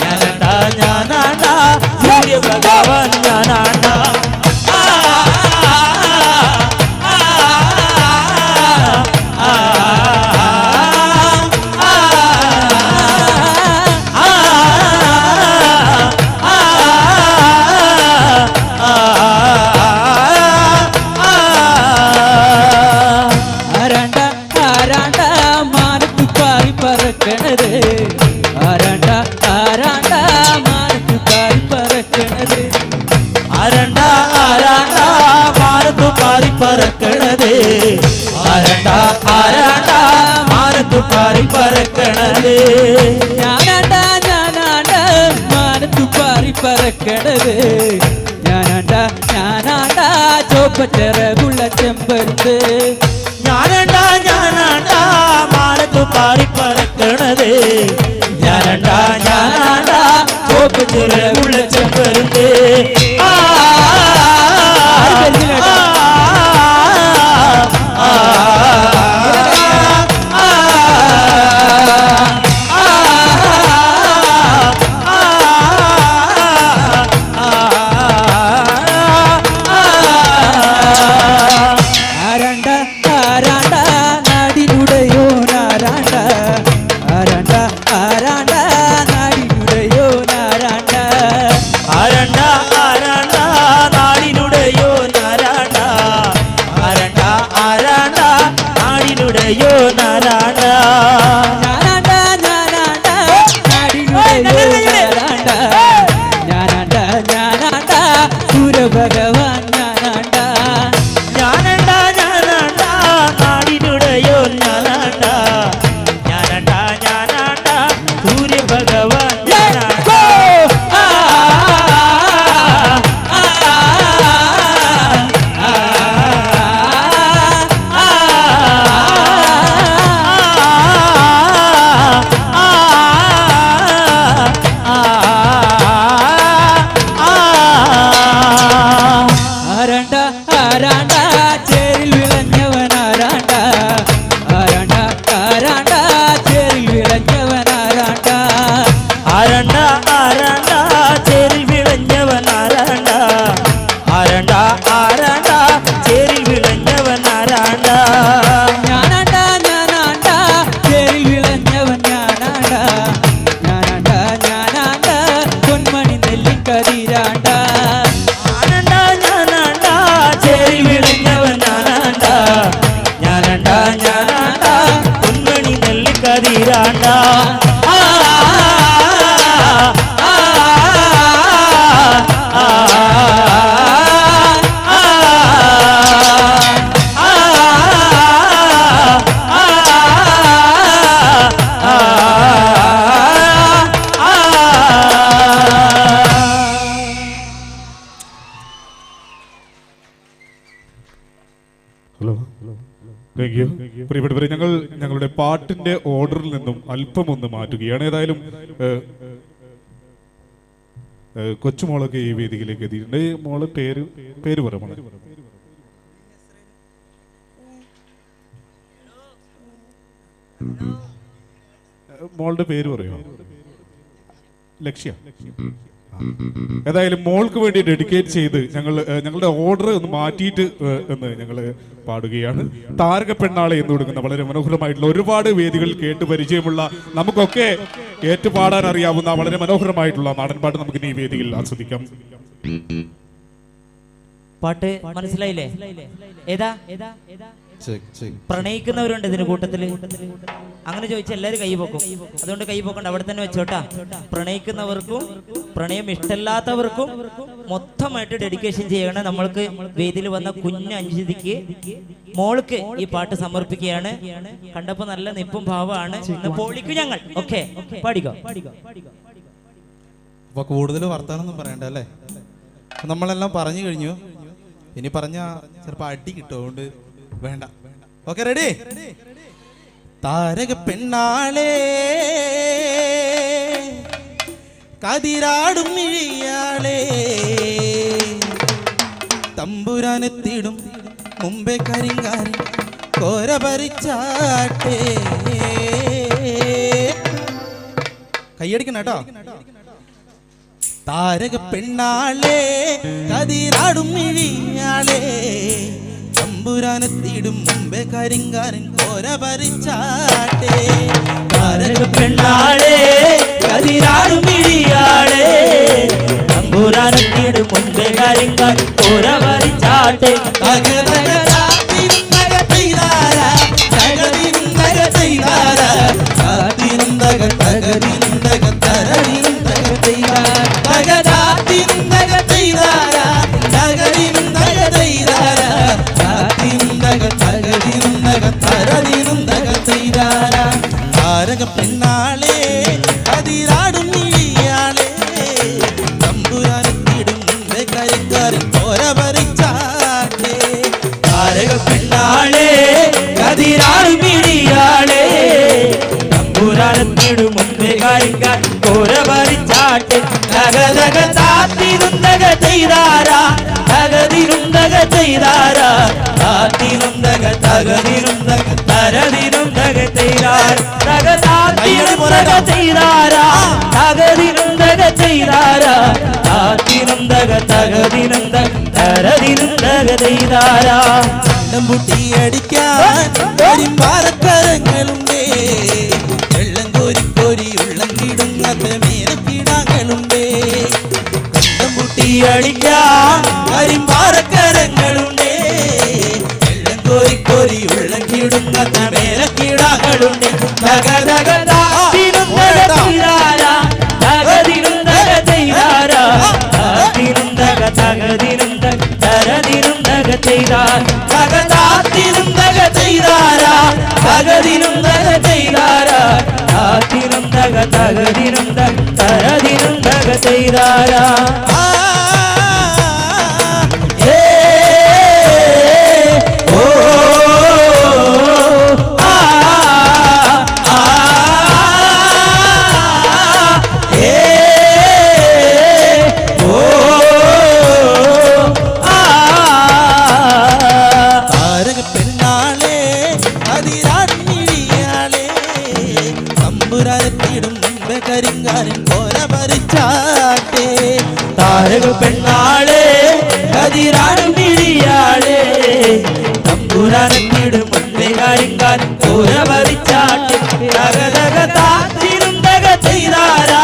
ഞാനാണ്ട ഞാനാണ്ട സൂര്യഭഗവാൻ ഞാനാണ്ട ആരാണ്ട ആരാണ്ട മാനത്തു പാറി പറക്കണത് ആരാണ്ട ആരാണ്ട മാനത്തു പാറി പറക്കണത് ആരാണ്ട ആരാണ്ട മാനത്തു പാറി പറക്കണത് ആരാണ്ട ആരാണ്ട മാനത്തു പാറി പറക്കണത് ഞാനാണ്ട ഞാനാണ്ട മാനത്തു പാറി പറക്കണത് ഞാനാണ്ട ഞാനാണ്ട ചോപ്പച്ചിറകുള്ള ചെമ്പരുത്ത് ഞാനാണ്ട ഞാനാണ്ട മാനത്തു പാറി പറക്കണത് ഞാനാണ്ട ഞാനാണ്ട ചോപ്പ് ചിറകുള്ള ചെമ്പരുത്ത് ആരാണ്ട ആരാണ്ട നാടിനുടയോ നാരാണ്ട ആരാണ്ട ആരാണ്ട നാടിനുടയോ നാരാണ്ട ആരാണ്ട ആരാണ്ട നാടിനുടയോ നാരാണ്ട ആരാണ്ട ആരാണ്ട നാടിനുടയോ നാരാണ്ട ഞാനാണ്ട ഞാനാണ്ട നാടിനുടയോ നാരാണ്ട ഞാനാണ്ട ഞാനാണ്ട സൂര്യഭഗവാൻ ഞാനാണ്ട ഞാനാണ്ട ഞാനാണ്ട നാടിനുടയോ ഞാനാണ്ട ഞാനാണ്ട ഞാനാണ്ട സൂര്യഭഗവാൻ ഞാനാണ്ട ആരാണ്ട ആരാണ്ട ചേരിൽ വിളഞ്ഞവൻ ആരാണ്ട ആരാണ്ട ആരാണ്ട ചേരിൽ വിളഞ്ഞവൻ ആരാണ്ട ആരാണ്ട ആരാണ്ട ചേരിൽ വിളഞ്ഞവൻ ആരാണ്ട ആരാണ്ട ആരാണ്ട ചേരിൽ വിളഞ്ഞവൻ ആരാണ്ട ഞാനാണ്ട ഞാനാണ്ട ചേരിൽ വിളഞ്ഞവൻ ഞാനാണ്ട ഞാനാണ്ട ഞാനാണ്ട പൊന്മണി നെല്ലിക്കതിരാണ്ട ആരാണ്ട ഞാനാണ്ട ചേരിൽ വിളഞ്ഞവൻ ഞാനാണ്ട ഞാനാണ്ട ഞാനാണ്ട പൊന്മണി നെല്ലിക്കതിരാണ്ട ഹലോ താങ്ക് യു പ്രിയപ്പെട്ടവരെ, ഞങ്ങളുടെ പാട്ടിന്റെ ഓർഡറിൽ നിന്നും അല്പം ഒന്ന് മാറ്റുകയാണ്. ഏതായാലും കൊച്ചുമോളൊക്കെ ഈ വേദിയിലേക്ക് എത്തിയിട്ടുണ്ട്. മോള് പേര് പറ മോളെ. മോളുടെ പേര് പറയോ? ലക്ഷ്യ. ഏതായാലും മോൾക്ക് വേണ്ടി ഡെഡിക്കേറ്റ് ചെയ്ത് ഞങ്ങളുടെ ഓർഡർ ഒന്ന് മാറ്റിയിട്ട് എന്ന് ഞങ്ങൾ പാടുകയാണ്. താരക പെണ്ണാളെ എന്ന് കൊടുക്കുന്ന വളരെ മനോഹരമായിട്ടുള്ള ഒരുപാട് വേദികൾ കേട്ട് പരിചയമുള്ള നമുക്കൊക്കെ ഏറ്റുപാടാൻ അറിയാവുന്ന വളരെ മനോഹരമായിട്ടുള്ള നാടൻപാട്ട് നമുക്ക് ഈ വേദിയിൽ ആസ്വദിക്കാം. പാട്ട് മനസ്സിലായില്ലേ? ഏതാ? പ്രണയിക്കുന്നവരുണ്ട് ഇതിന് കൂട്ടത്തില്. അങ്ങനെ ചോദിച്ചാൽ എല്ലാവരും കൈ പൊക്കും. അതുകൊണ്ട് കൈ പൊക്കണ്ട, അവിടെ തന്നെ വെച്ചോട്ടാ. പ്രണയിക്കുന്നവർക്കും പ്രണയം ഇഷ്ടമല്ലാത്തവർക്കും മൊത്തമായിട്ട് ഡെഡിക്കേഷൻ ചെയ്യണം. നമ്മൾക്ക് വേദിയിൽ വന്ന കുഞ്ഞ് അഞ്ജിതിക്ക് മോൾക്ക് ഈ പാട്ട് സമർപ്പിക്കുകയാണ്. കണ്ടപ്പോ നല്ല നിപ്പും ഭാവമാണ്. പൊളിക്കും ഞങ്ങൾ. ഓക്കെ, പാടിക്കോ. അപ്പൊ കൂടുതൽ വർത്താനൊന്നും പറയണ്ട അല്ലേ? നമ്മളെല്ലാം പറഞ്ഞു കഴിഞ്ഞു. ഇനി പറഞ്ഞ ചിലപ്പോ അടി കിട്ടും, അതുകൊണ്ട് വേണ്ട. Okay, ready? താരക പെണ്ണാളേ കതിരാടും മിഴിയാളേ തമ്പുരാനെത്തിടും മുമ്പേ കരിങ്കാരി കോര പറിച്ചാട്ടേ. കൈയടിക്കണം കേട്ടോ. താരക പെണ്ണാളേ കതിരാടും മിഴിയാളേ തമ്പുരാനെത്തിടും മുമ്പേ കരിങ്കാരൻ കോര പറിച്ചാട്ടേ. താരക പെണ്ണാളേ കതിരാടും മിഴിയാളേ തമ്പുരാനെത്തിടും മുമ്പേ കരിങ്കാരൻ കോര പറിച്ചാട്ടേ. താരക പെണ്ണാളേ കതിരാടും മിഴിയാളേ തമ്പുരാനെത്തിടും മുമ്പേ കരിങ്കാരൻ കോര പറിച്ചാട്ടേ. താരക പെണ്ണാളേ കതിരാടും മിഴിയാളേ തമ്പുരാനെത്തിടും മുമ്പേ കരിങ്കാരൻ കോര പറിച്ചാട്ടേ. തകതക താത്തിരുന്തക ചെയ്താരാ തകതിരുന്തക ചെയ്താരാ താത്തിരുന്തക തകതിരുന്തക തരതിരുന്തക ചെയ്താർ തകതാത്തിരുന്തക ചെയ്താരാ തകതിരുന്തക ചെയ്താരാ താത്തിരുന്തക തകതിരുന്തക തരതിരുന്തക ചെയ്താരാ. മുട്ടിയടിക്കാൻ കരിമ്പാറക്കരങ്ങളുണ്ടേ വെള്ളം കോരി കോരി ഉള്ളം കിടുങ്ങാത്ത മേലക്കിടാങ്ങളുണ്ടേ. മുട്ടിയടിക്കാൻ കരിമ്പാറക്കരങ്ങളുണ്ടേ വെള്ളം കോരി കോരി ഉള്ളം കിടുങ്ങാത്ത മേലക്കിടാങ്ങളുണ്ടേ. തകതക താത്തിരുന്തക ചെയ്താരാ തകതിരുന്തക ചെയ്താരാ താത്തിരുന്തക തകതിരുന്തക തരതിരുന്തക ചെയ്താർ തകതാത്തിരുന്തക ചെയ്താരാ തകതിരുന്തക ചെയ്താരാ താത്തിരുന്തക തകതിരുന്തക തരതിരുന്തക ചെയ്താരാ. താരക പെണ്ണാളേ കതിരാടും മിഴിയാളേ തമ്പുരാനെത്തിടും മുമ്പേ കരിങ്കാരൻ കോര പറിച്ചാട്ടേ. താരക പെണ്ണാളേ കതിരാടും മിഴിയാളേ തമ്പുരാനെത്തിടും മുമ്പേ കരിങ്കാരൻ കോര പറിച്ചാട്ടേ. തകതക താത്തിരുന്തക ചെയ്താരാ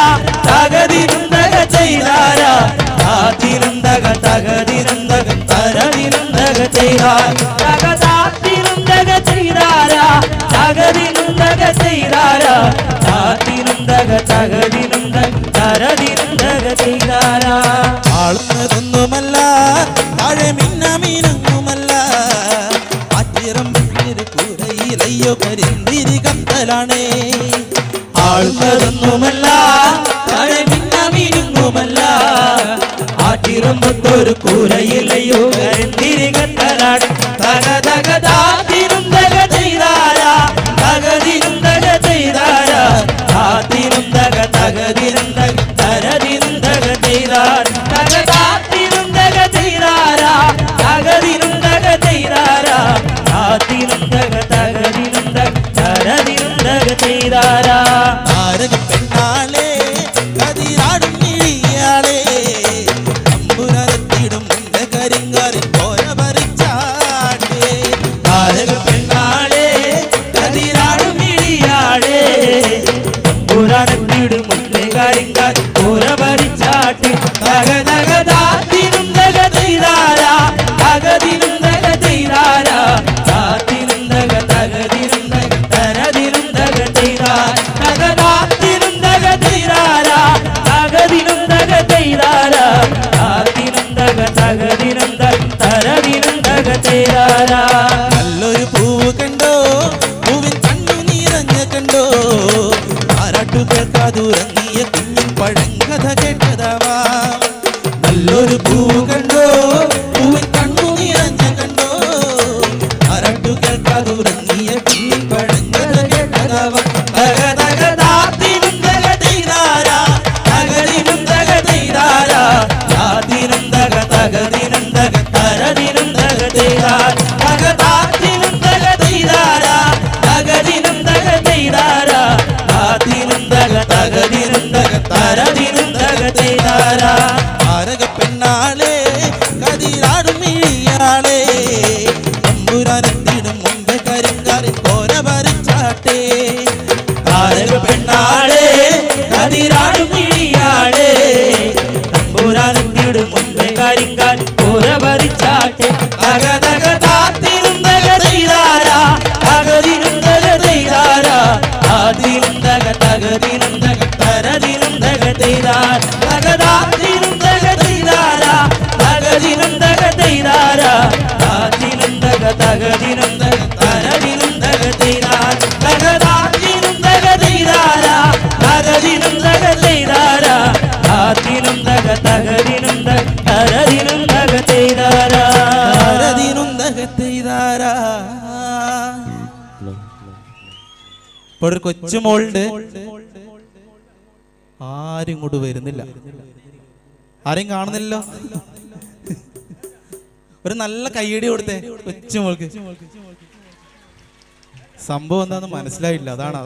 തകതിരുന്തക ചെയ്താരാ താത്തിരുന്തക തകതിരുന്തക തരതിരുന്തക ചെയ്താർ തകതാത്തിരുന്തക ചെയ്താരാ തകതിരുന്തക ചെയ്താരാ താത്തിരുന്തക തകതിരുന്തക തരതിരുന്തക ചെയ്താരാ. ആളുന്നതൊന്നുമല്ല താഴെ മിന്നമീനൊന്നുമല്ല ആറ്റിറമ്പൊരു കൂരയിലയ്യോ കരിന്തിരി കത്തലാണേ. ആളുന്നതൊന്നുമല്ല താഴെ മിന്നമീനൊന്നുമല്ല ആറ്റിറമ്പത്തൊരു കൂരയില്ലയോ കരിന്തിരി കത്തലാണ്. തകതക താത്തിരുന്തക ചെയ്താരാ തകതിരുന്തക ചെയ്താരാ താത്തിരുന്തക തകതിരുന്തക തരതിരുന്തക ചെയ്താർ തകതാത്തിരുന്തക ചെയ്താരാ തകതിരുന്തക ചെയ്താരാ താത്തിരുന്തക തകതിരുന്തക തരതിരുന്തക ചെയ്താരാ. താരക പെണ്ണാളേ കതിരാടും മിഴിയാളേ തമ്പുരാനെത്തിടും മുമ്പേ കരിങ്കാരൻ കോര പറിച്ചാട്ടേ. താരക പെണ്ണാളേ കതിരാടും മിഴിയാളേ തമ്പുരാനെത്തിടും മുമ്പേ കരിങ്കാരൻ കോര പറിച്ചാട്ടേ. തകതക താത്തിരുന്തക ചെയ്താരാ തെയ്താരാ. നല്ലൊരു പൂവ് കണ്ടോ, പൂവിൻ കണ്ണു നിറഞ്ഞ കണ്ടോ, ആരാട്ടു കേൾക്കാതുറങ്ങിയ കുഞ്ഞിൻ പഴങ്കഥ കേട്ടതാവാ. നല്ലൊരു പൂവ് കണ്ടോ, പൂവിൻ കണ്ണു നിറഞ്ഞ കണ്ടോ, ആരാട്ടു കേൾക്കാതുറങ്ങിയ കുഞ്ഞിൻ പഴങ്കഥ കേട്ടതാവാ. തകതകതാത്തിനും തകതെയ്താരാ, തകതിനും തകതെയ്താരാ, താത്തിനും തകതകതിനും തകതരതിനും തകതെയ്താർ. തകതാത്തിനും തകതെയ്താരാ, തകതിനും തകതെയ്താരാ, താത്തിനും തകതകതിനും തകതരതിനും തകതെയ്താരാ. താരക പെണ്ണാളെ കതിരാടും മിഴിയാളെ, തമ്പുരാനെത്തിടും മുമ്പേ കരിങ്കാലിൽ കോര വരച്ചാട്ടെ. താരക പെണ്ണാളെ കതിരാടും മിഴിയാളെ, തമ്പുരാനെത്തിടും മുൻപേ കരിങ്കാൽ കോര വരച്ചാട്ടെ. തകതകതാത്തിനും തകതെയ്താരാ, തകതിനും തകതെയ്താരാ, താത്തിനും തകതകതിനും തകതരതിനും തകതെയ്താർ. തകതാത്തിനും തകതെയ്താരാ, തകതിനും തകതെയ്താരാ, താത്തിനും തകതകതിനും തകതരതിനും തകതെയ്താർ. തകതാത്തിനും തകതെയ്താരാ, തകതിനും തകതെയ്താരാ, താത്തിനും തകതകതിനും തകതരതിനും തകതെയ്താരാ. താരതിനും തകത്തെയ്താരാ. ഇപ്പോൾ ഒരു കൊച്ചുമോളുണ്ട്, ആരും ഇങ്ങോട്ട് വരുന്നില്ല, ആരെയും കാണുന്നില്ലല്ലോ. ഒരു നല്ല കയ്യടി കൊടുത്തേ കൊച്ചുമോൾക്ക്. സംഭവം എന്താന്ന് മനസ്സിലായില്ല, അതാണ്.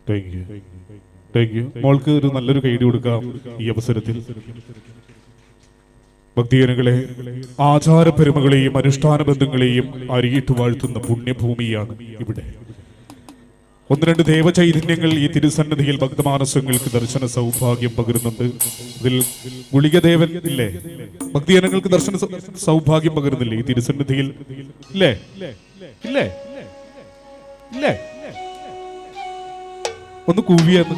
Thank you. മോൾക്ക് ഒരു നല്ലൊരു കൈഡി കൊടുക്കാം ഈ അവസരത്തിൽ. ഭക്തിജനങ്ങളെ, ആചാരപെരുമകളെയും അനുഷ്ഠാന ബന്ധങ്ങളെയും അരിയിട്ട് വാഴ്ത്തുന്ന പുണ്യഭൂമിയാണ് ഇവിടെ. ഒന്ന് രണ്ട് ദേവചൈതന്യങ്ങൾ ഈ തിരുസന്നിധിയിൽ ഭക്തമാനസങ്ങൾക്ക് ദർശന സൗഭാഗ്യം പകരുന്നുണ്ട്. ഇതിൽ ഗുളികദേവൻ ഇല്ലേ, ഭക്തിജനങ്ങൾക്ക് ദർശന സൗഭാഗ്യം പകരുന്നില്ലേ ഈ തിരുസന്നിധിയിൽ? ഇല്ലേ ഇല്ലേ ഇല്ലേ? ഒന്ന് കൂവിയെന്ന്.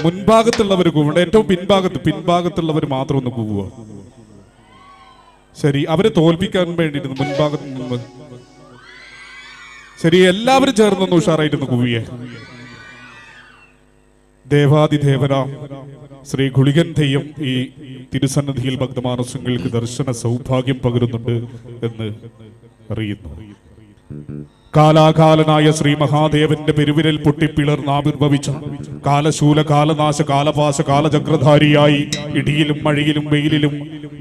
മുൻഭാഗത്തുള്ളവർ കൂവണ്ട, ഏറ്റവും പിൻഭാഗത്തുള്ളവർ മാത്രം ഒന്ന് കൂവുക. ശരി, അവരെ തോൽപ്പിക്കാൻ വേണ്ടിയിട്ട് മുൻഭാഗത്ത് നിന്ന്. ശരി, എല്ലാവരും ചേർന്നൊന്ന് ഉഷാറായിട്ടൊന്ന് കൂവിയേ. ദേവാദിദേവനാം ശ്രീ ഗുളികൻ തെയ്യം ഈ തിരുസന്നിധിയിൽ ഭക്തമാനസങ്ങൾക്ക് ദർശന സൗഭാഗ്യം പകരുന്നുണ്ട് എന്ന് അറിയുന്നു. കാലാകാലനായ ശ്രീ മഹാദേവന്റെ പെരുവിരൽ പൊട്ടിപ്പിളർന്ന് ആവിർഭവിച്ച കാലശൂല കാലനാശ കാലപാശ കാലചക്രധാരിയായി ഇടിയിലും മഴയിലും വെയിലിലും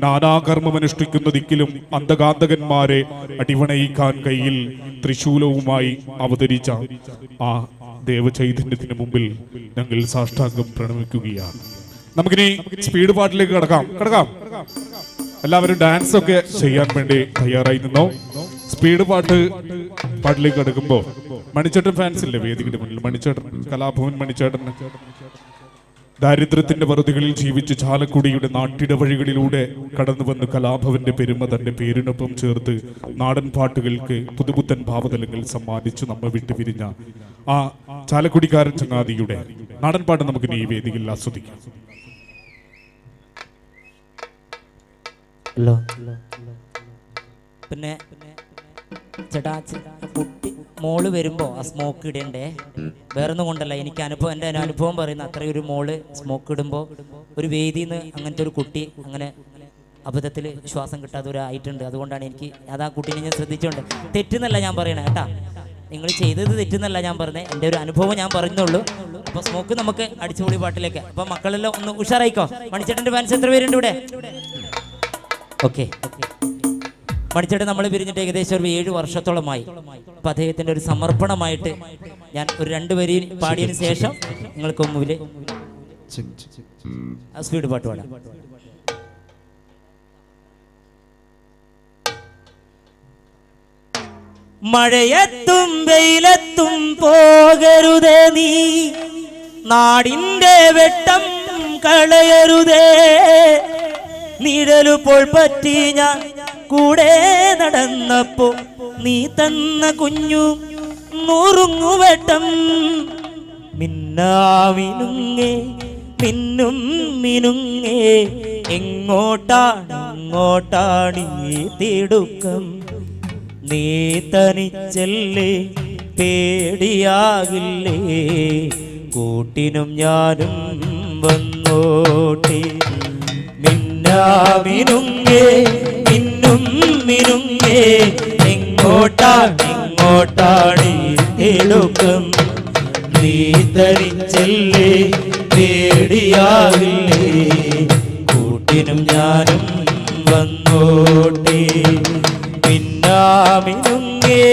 നാനാകർമ്മമനുഷ്ഠിക്കുന്ന ദിക്കിലും അന്ധകാന്തകന്മാരെ അടിവണയിക്കാൻ കയ്യിൽ ത്രിശൂലവുമായി അവതരിച്ച ആ ദേവചൈതന്യത്തിന് മുമ്പിൽ ഞങ്ങൾ സാഷ്ടാംഗം പ്രണമിക്കുകയാണ്. നമുക്കിനി സ്പീഡ് പാട്ടിലേക്ക് കടക്കാം. എല്ലാവരും ഡാൻസ് ഒക്കെ ചെയ്യാൻ വേണ്ടി തയ്യാറായി നിന്നോ. സ്പീഡ് പാട്ടിലേക്ക് കടക്കുമ്പോ മണിച്ചേട്ടൻ ഫാൻസ് ഇല്ലേ വേദിയുടെ മുന്നിൽ? മണിച്ചേട്ടൻ, കലാഭവൻ മണിച്ചേട്ടൻ ദാരിദ്ര്യത്തിന്റെ വറുതികളിൽ ജീവിച്ച് ചാലക്കുടിയുടെ നാട്ടിട വഴികളിലൂടെ കടന്നു വന്ന് കലാഭവന്റെ പെരുമ തന്റെ പേരിനൊപ്പം ചേർത്ത് നാടൻ പാട്ടുകൾക്ക് പുതുപുത്തൻ ഭാവതലങ്ങൾ സമ്മാനിച്ച് നമ്മെ വിട്ടുപിരിഞ്ഞ ആ ചാലക്കുടിക്കാരൻ ചങ്ങാതിയുടെ നാടൻ പാട്ട് നമുക്ക് ഈ വേദിയിൽ ആസ്വദിക്കാം. പിന്നെ ചേട്ടാ, കുട്ടി മോള് വരുമ്പോ ആ സ്മോക്ക് ഇടണ്ടേ. വേറൊന്നും കൊണ്ടല്ല, എനിക്ക് അനുഭവം, എൻ്റെ അനുഭവം പറയുന്ന അത്രയൊരു മോള് സ്മോക്ക് ഇടുമ്പോൾ ഒരു വേദിയിൽ നിന്ന് അങ്ങനത്തെ ഒരു കുട്ടി അങ്ങനെ അബദ്ധത്തിൽ ശ്വാസം കിട്ടാതെ ആയിട്ടുണ്ട്. അതുകൊണ്ടാണ് എനിക്ക് അത് ആ കുട്ടീനെ ഞാൻ ശ്രദ്ധിച്ചുകൊണ്ട്. തെറ്റെന്നല്ല ഞാൻ പറയണേ കേട്ടാ, നിങ്ങൾ ചെയ്തത് തെറ്റെന്നല്ല ഞാൻ പറഞ്ഞത്, എൻ്റെ ഒരു അനുഭവം ഞാൻ പറഞ്ഞുള്ളൂ. അപ്പോൾ സ്മോക്ക് നമുക്ക് അടിച്ചുപൊളി പാട്ടിലേക്ക്. അപ്പം മക്കളെല്ലാം ഒന്ന് ഉഷാറായിക്കോ. മണിച്ചേട്ടൻ്റെ ഫാൻസ് എത്ര പേരുണ്ട് ഇവിടെ? ഓക്കെ, മണിച്ചേട്ടൻ നമ്മൾ പിരിഞ്ഞിട്ട് ഏകദേശം ഒരു 7 വർഷത്തോളമായി. അപ്പം അദ്ദേഹത്തിൻ്റെ ഒരു സമർപ്പണമായിട്ട് ഞാൻ ഒരു 2 വരി പാടിയതിന് ശേഷം നിങ്ങൾക്ക് മുമ്പിൽ സ്പീഡ് പാട്ട് പാടാം. മഴയത്തും വെയിലത്തും പോകരുതേ നീ, നാടിൻ്റെ വെട്ടം കളയരുതേ. നിഴലുപോൾ പറ്റി ഞാൻ കൂടെ നടന്നപ്പോ നീ തന്ന കുഞ്ഞു നുറുങ്ങുവെട്ടം. മിന്നാമിനുങ്ങേ മിന്നും മിനുങ്ങേ എങ്ങോട്ടാണ് ഈ തിടുക്കം നീ തനിച്ചല്ലേ പേടിയാകില്ലേ കൂട്ടിനും ഞാനും വന്നോട്ടെ മിന്നാമിനുങ്ങേ മിന്നും മിനുങ്ങേ എങ്ങോട്ടാണ് ഈ തിടുക്കം നീ തനിച്ചല്ലേ പേടിയാകില്ലേ കൂട്ടിനും ഞാനും വന്നോട്ടെ മിന്നാമിനുങ്ങേ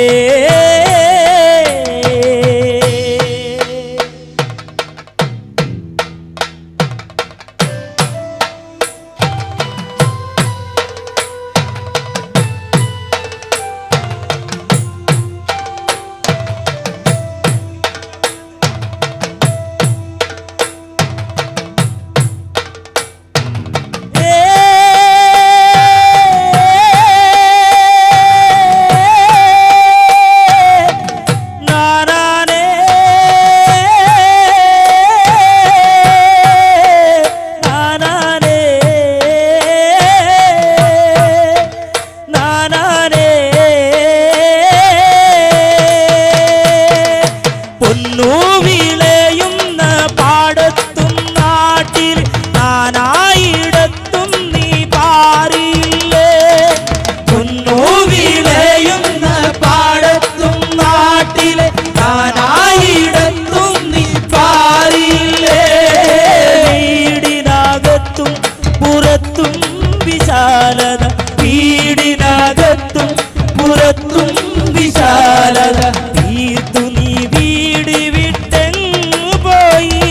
വീടിനകത്തും പുറത്തും വിശാലത തീർത്തു നീ വീട് വിട്ടെങ്ങു പോയി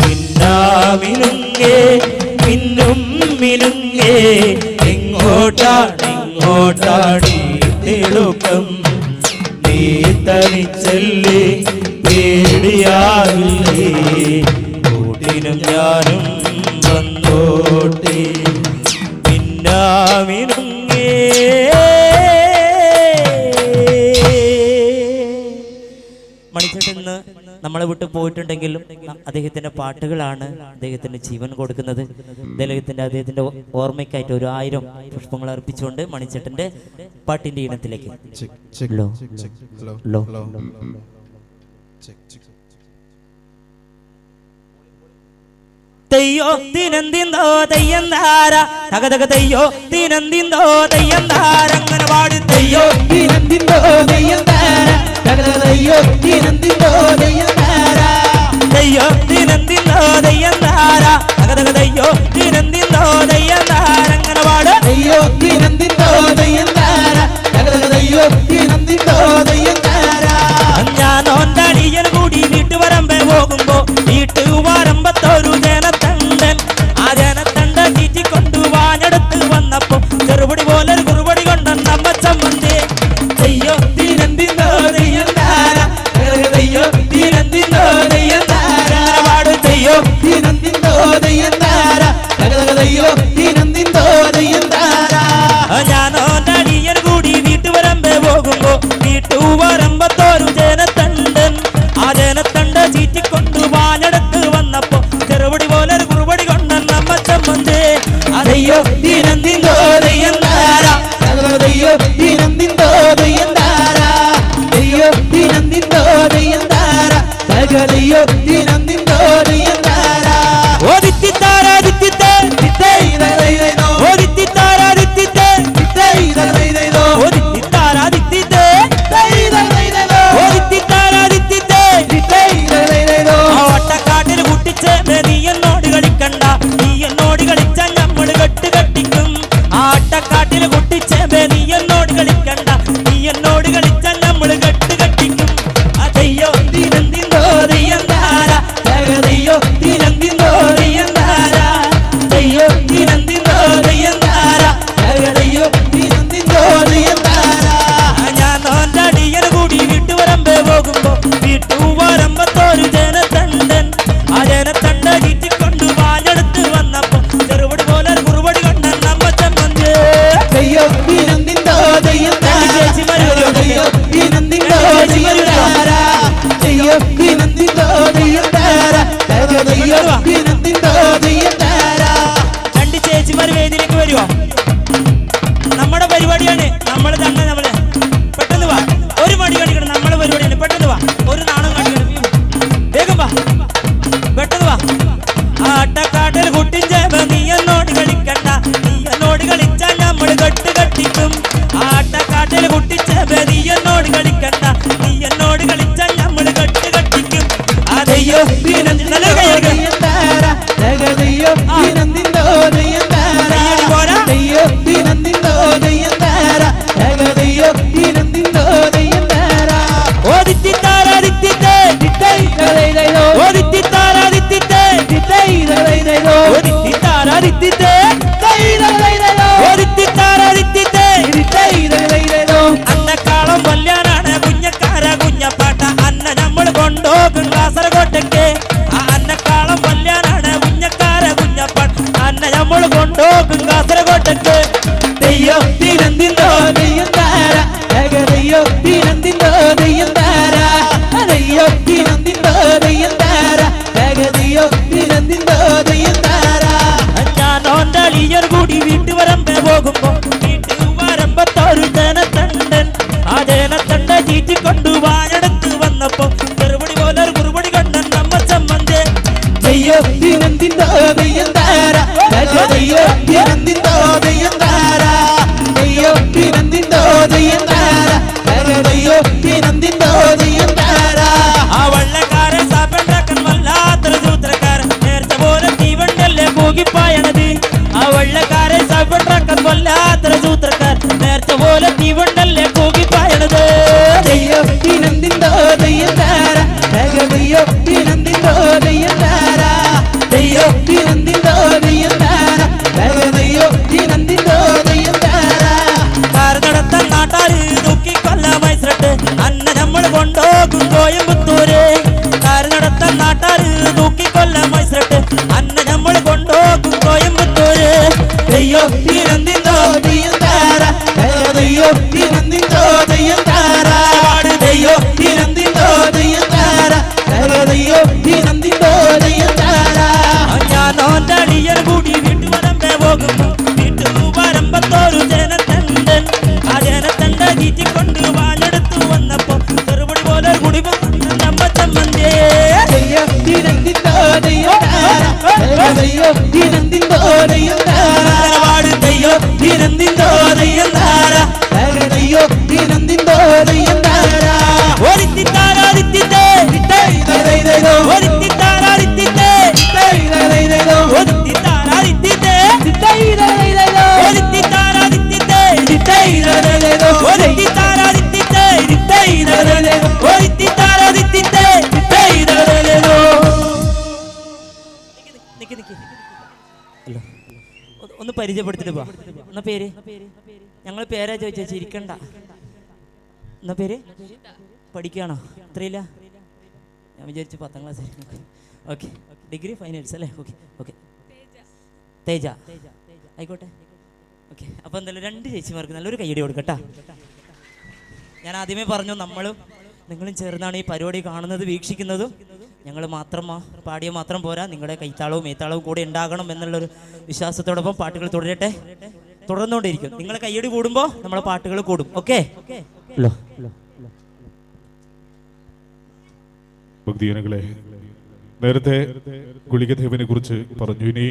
മിന്നാമിനുങ്ങേ മിന്നും മിനുങ്ങേ എങ്ങോട്ടാണ് തിടുക്കം നീ തനിച്ചല്ലേ പേടിയാകില്ലേ കൂട്ടിനും ഞാനും വന്നോട്ടെ മിന്നാമിനുങ്ങേ മണിച്ചേട്ടൻ ഇന്ന് നമ്മളെ വിട്ട് പോയിട്ടുണ്ടെങ്കിലും അദ്ദേഹത്തിന്റെ പാട്ടുകളാണ് അദ്ദേഹത്തിന് ജീവൻ കൊടുക്കുന്നത്. അദ്ദേഹത്തിന്റെ ഓർമ്മയ്ക്കായിട്ട് 1000 പുഷ്പങ്ങൾ അർപ്പിച്ചുകൊണ്ട് മണിച്ചേട്ടന്റെ പാട്ടിന്റെ ഇനത്തിലേക്ക് തെയ്യോ ദിനന്തിന്തോ തെയ്യന്താര തകതക തെയ്യോ ദിനന്തിന്തോ തെയ്യന്താര അങ്ങനെ പാടി തെയ്യോ ദിനന്തിന്തോ തെയ്യന്താര തകതക തെയ്യോ ദിനന്തിന്തോ തെയ്യന്താര തെയ്യോ ദിനന്തിന്തോ തെയ്യന്താര തകതക തെയ്യോ ദിനന്തിന്തോ തെയ്യന്താര അങ്ങനെ പാട് തെയ്യോ ദിനന്തിന്തോ തെയ്യന്താര തകതക തെയ്യോ ദിനന്തിന്തോ തെയ്യന്താര ഞാനോന്തടിയൻ കൂടി വീട്ടുവരമ്പേ പോകുമ്പോ വീട്ടുവരമ്പത്തൊരു ജനത്തണ്ടൻ ആ ജനത്തണ്ട ചീറ്റിക്കൊണ്ടു വാഞ്ഞെടുത്ത് വന്നപ്പോ ചെറുപടി പോലെ കുറുപടി കൊണ്ടെന്ന അമ്മച്ചമ്മന്തേ തെയ്യോ ദിനന്തിന്തോ തെയ്യന്താര തെയ്യോ ദിനന്തിന്തോ തെയ്യന്താര പാട് തെയ്യോ ദിനന്തിന്തോ തെയ്യന്താര തെയ്യോ ദിനന്തിന്തോ തെയ്യന്താര ഞാനോന്തടിയൻ കൂടി വീട്ടുവരമ്പേ പോകുമ്പോ വീട്ടുവരമ്പത്തൊരു ജനത്തണ്ടൻ ആ ജനത്തണ്ട ചീറ്റിക്കൊണ്ടു വാഞ്ഞെടുത്ത് വന്നപ്പോ ചെറുപടി പോലെ കുറുപടി കൊണ്ടെന്ന അമ്മച്ചമ്മന്തേ അതെയ്യോ ദിനന്തിന്തോ തെയ്യന്താര തെയ്യോ ദിനന്തിന്തോ തെയ്യന്താര തെയ്യോ ദിനന്തിന്തോ തെയ്യന്താര തെയ്യോ ദിനന്തിന്തോ തെയ്യന്താര ഓ ദിത്തിത്താര ദിത്തിത്തേ ഓ ദിത്തിത്താര ദിത്തിത്തേ ഓ ദിത്തിത്താര ദിത്തിത്തേ ഓ ദിത്തിത്താര ദിത്തിത്തേ ഒട്ടക്കാട്ടിൽ കുട്ടിച്ചേ നീ എന്നോട് കളിക്കണ്ട നീ എന്നോട് കളിച്ച നമ്മൾ കെട്ടിക്കും ആട്ടക്കാട്ടിൽ കുട്ടിച്ചേ നീ എന്നോട് കളിക്കണ്ട നീ എന്നോട് കളിച്ച നമ്മൾ കെട്ടിക്കും അതെയ്യോ ദിനന്തിന്തോ തെയ്യന്താര സവട്രക്ക കൊല്ലാത്ര സൂത്രക്കാർ നേർച്ച പോലെ തീവണ്ടല്ലേ കൂകി പായണത് ദയ്യോ ദിനന്തിന്തോ ദയ്യന്താര ദയ്യോ ദിനന്തിന്തോ ദയ്യന്താര ദയ്യോ ദിനന്തിന്തോ ദയ്യന്താര ദയ്യോ ദിനന്തിന്തോ ദയ്യന്താര കാർ നടത്താൻ നാട്ടാര് തൂക്കിക്കൊല്ല മൈസ്രട്ട് അന്ന നമ്മൾ കൊണ്ടോകും കോയമ്പത്തൂര് കാർ നടത്താൻ നാട്ടാര് തൂക്കിക്കൊല്ല മൈസ്രട്ട് അന്ന നമ്മൾ കൊണ്ടോകും കോയമ്പത്തൂര് ദയ്യോ ദിനന്തിന്തോ ദയ്യന്താര ദയ്യോ ദിനന്തിന്തോ ദയ്യന്താര ദയ്യോ ദിനന്തിന്തോ ദയ്യന്താര ദയ്യോ ദിനന്തിന്തോ ദയ്യന്താര ഞാനോന്റെ അടിയർ കൂടി വീട്ടുവരമ്പേ പോകുമ്പോ വീട്ടുവരമ്പത്തോരു ജനത്തണ്ടൻ ആ ജനത്തണ്ട ചീറ്റിക്കൊണ്ട് വാഴെടുത്തു വന്നപ്പോ ചെറുപടി പോലെ കുടിവും ചമ്മന്തി ദയ്യോ ദിനന്തിന്തോ ദയ്യന്താര ദയ്യോ ദിനന്തിന്തോ ദയ്യന്താര ദയ്യോ ദിനന്തിന്തോ ദയ്യന്താര ദയ്യോ ദിനന്തിന്തോ ദയ്യന്താര ഒരിത്തിത്താരാദിത്തിത്തേ ദിത്തൈദൈദൈദോ ഒരിത്തിത്താരാദിത്തിത്തേ ദിത്തൈദൈദൈദോ ഒരിത്തിത്താരാദിത്തിത്തേ ദിത്തൈദൈദൈദോ ഒരിത്തിത്താരാദിത്തിത്തേ ദിത്തൈദൈദൈദോ ഒരിത്തിത്താരാദിത്തിത്തേ ദിത്തൈദൈദൈദോ ഒരിത്തിത്താരാദിത്തിത്തേ ദിത്തൈദൈദൈദോ നിക്ക് ഹലോ ഒന്ന് പരിചയപ്പെടുത്തിട്ട് പോ എന്നാ പേര് ഞങ്ങൾ പേരാ ചോദിച്ചാ ചിരിക്കണ്ട എന്നാ പേര് പഠിക്കുകയാണോ എത്രയില്ല ഞാൻ വിചാരിച്ചു 10ാം ക്ലാസ് ആയിരിക്കും ഓക്കെ ഡിഗ്രി ഫൈനൽസ് അല്ലേ ഓക്കെ ഓക്കെ തേജ ആയിക്കോട്ടെ ഓക്കെ അപ്പോൾ എന്തായാലും 2 ചേച്ചിമാർക്ക് നല്ലൊരു കയ്യടി കൊടുക്കട്ടാ ഞാൻ ആദ്യമേ പറഞ്ഞു നമ്മളും നിങ്ങളും ചേർന്നാണ് ഈ പരിപാടി കാണുന്നത് വീക്ഷിക്കുന്നതും ഞങ്ങൾ മാത്രം പാടിയ മാത്രം പോരാ നിങ്ങളുടെ കൈത്താളവും മേത്താളവും കൂടെ ഉണ്ടാകണം എന്നുള്ളൊരു വിശ്വാസത്തോടൊപ്പം പാട്ടുകൾ തുടരട്ടെ തുടർന്നുകൊണ്ടിരിക്കും നിങ്ങളെ കയ്യടി കൂടുമ്പോൾ നമ്മളെ പാട്ടുകൾ കൂടും ഓക്കെ ഭക്തിജനങ്ങളെ നേരത്തെ ഗുളികദേവനെ കുറിച്ച് പറഞ്ഞു. ഇനി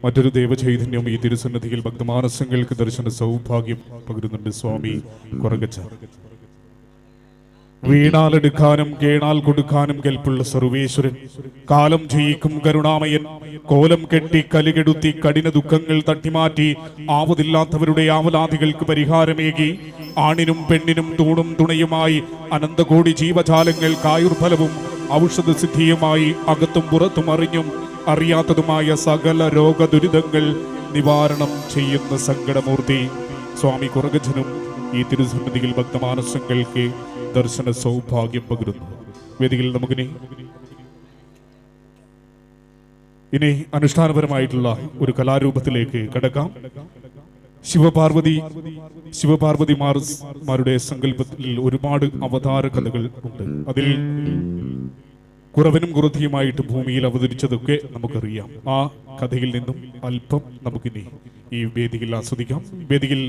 മറ്റൊരു ദേവചൈതന്യം ഈ തിരുസന്നിധിയിൽ ഭക്തമാനസങ്ങൾക്ക് ദർശന സൗഭാഗ്യം പകരുന്നുണ്ട്. സ്വാമി കൊറകച്ച വീണാലെടുക്കാനും കേണാൽ കൊടുക്കാനും കെൽപ്പുള്ള സർവേശ്വരൻ, കാലം ജയിക്കും കരുണാമയൻ, കോലം കെട്ടി കലികെടുത്തി കഠിന ദുഃഖങ്ങൾ തട്ടിമാറ്റി ആവതില്ലാത്തവരുടെ ആവലാദികൾക്ക് പരിഹാരമേകി ആണിനും പെണ്ണിനും തൂണും തുണയുമായി അനന്തകോടി ജീവജാലങ്ങൾക്ക് ആയുർഫലവും ഔഷധസിദ്ധിയുമായി അകത്തും പുറത്തും അറിഞ്ഞും അറിയാത്തതുമായ സകല രോഗദുരിതങ്ങൾ നിവാരണം ചെയ്യുന്ന സങ്കടമൂർത്തി സ്വാമി കൊറഗജനും ഈ തിരുസന്നിധിയിൽ ഭക്തമാനസങ്ങൾക്ക് ദർശന സൗഭാഗ്യം പകരുന്നു. വേദിയിൽ നമുക്കിനി അനുഷ്ഠാനപരമായിട്ടുള്ള ഒരു കലാരൂപത്തിലേക്ക് കടക്കാം. ശിവപാർവതിമാരുടെ സങ്കല്പത്തിൽ ഒരുപാട് അവതാര കഥകൾ ഉണ്ട്. അതിൽ കുറവനും കുറത്തിയുമായിട്ട് ഭൂമിയിൽ അവതരിച്ചതൊക്കെ നമുക്കറിയാം. ആ കഥയിൽ നിന്നും അല്പം നമുക്കിനി ഈ വേദിയിൽ ആസ്വദിക്കാം. വേദിയിൽ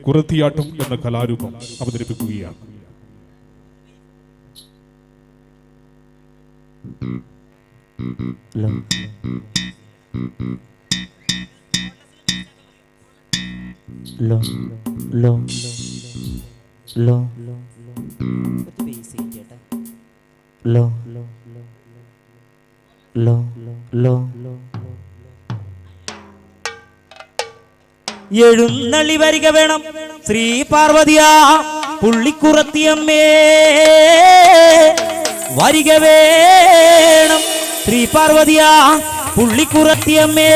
കുറത്തിയാട്ടം എന്ന കലാരൂപം അവതരിപ്പിക്കുകയാണ്. എഴുന്നള്ളി വരിക വേണം ശ്രീ പാർവതിയാ പുള്ളിക്കുറത്തിയമ്മേ, വരിക വേണം ശ്രീ പാർവതിയാ പുള്ളിക്കുറത്തിയമ്മേ.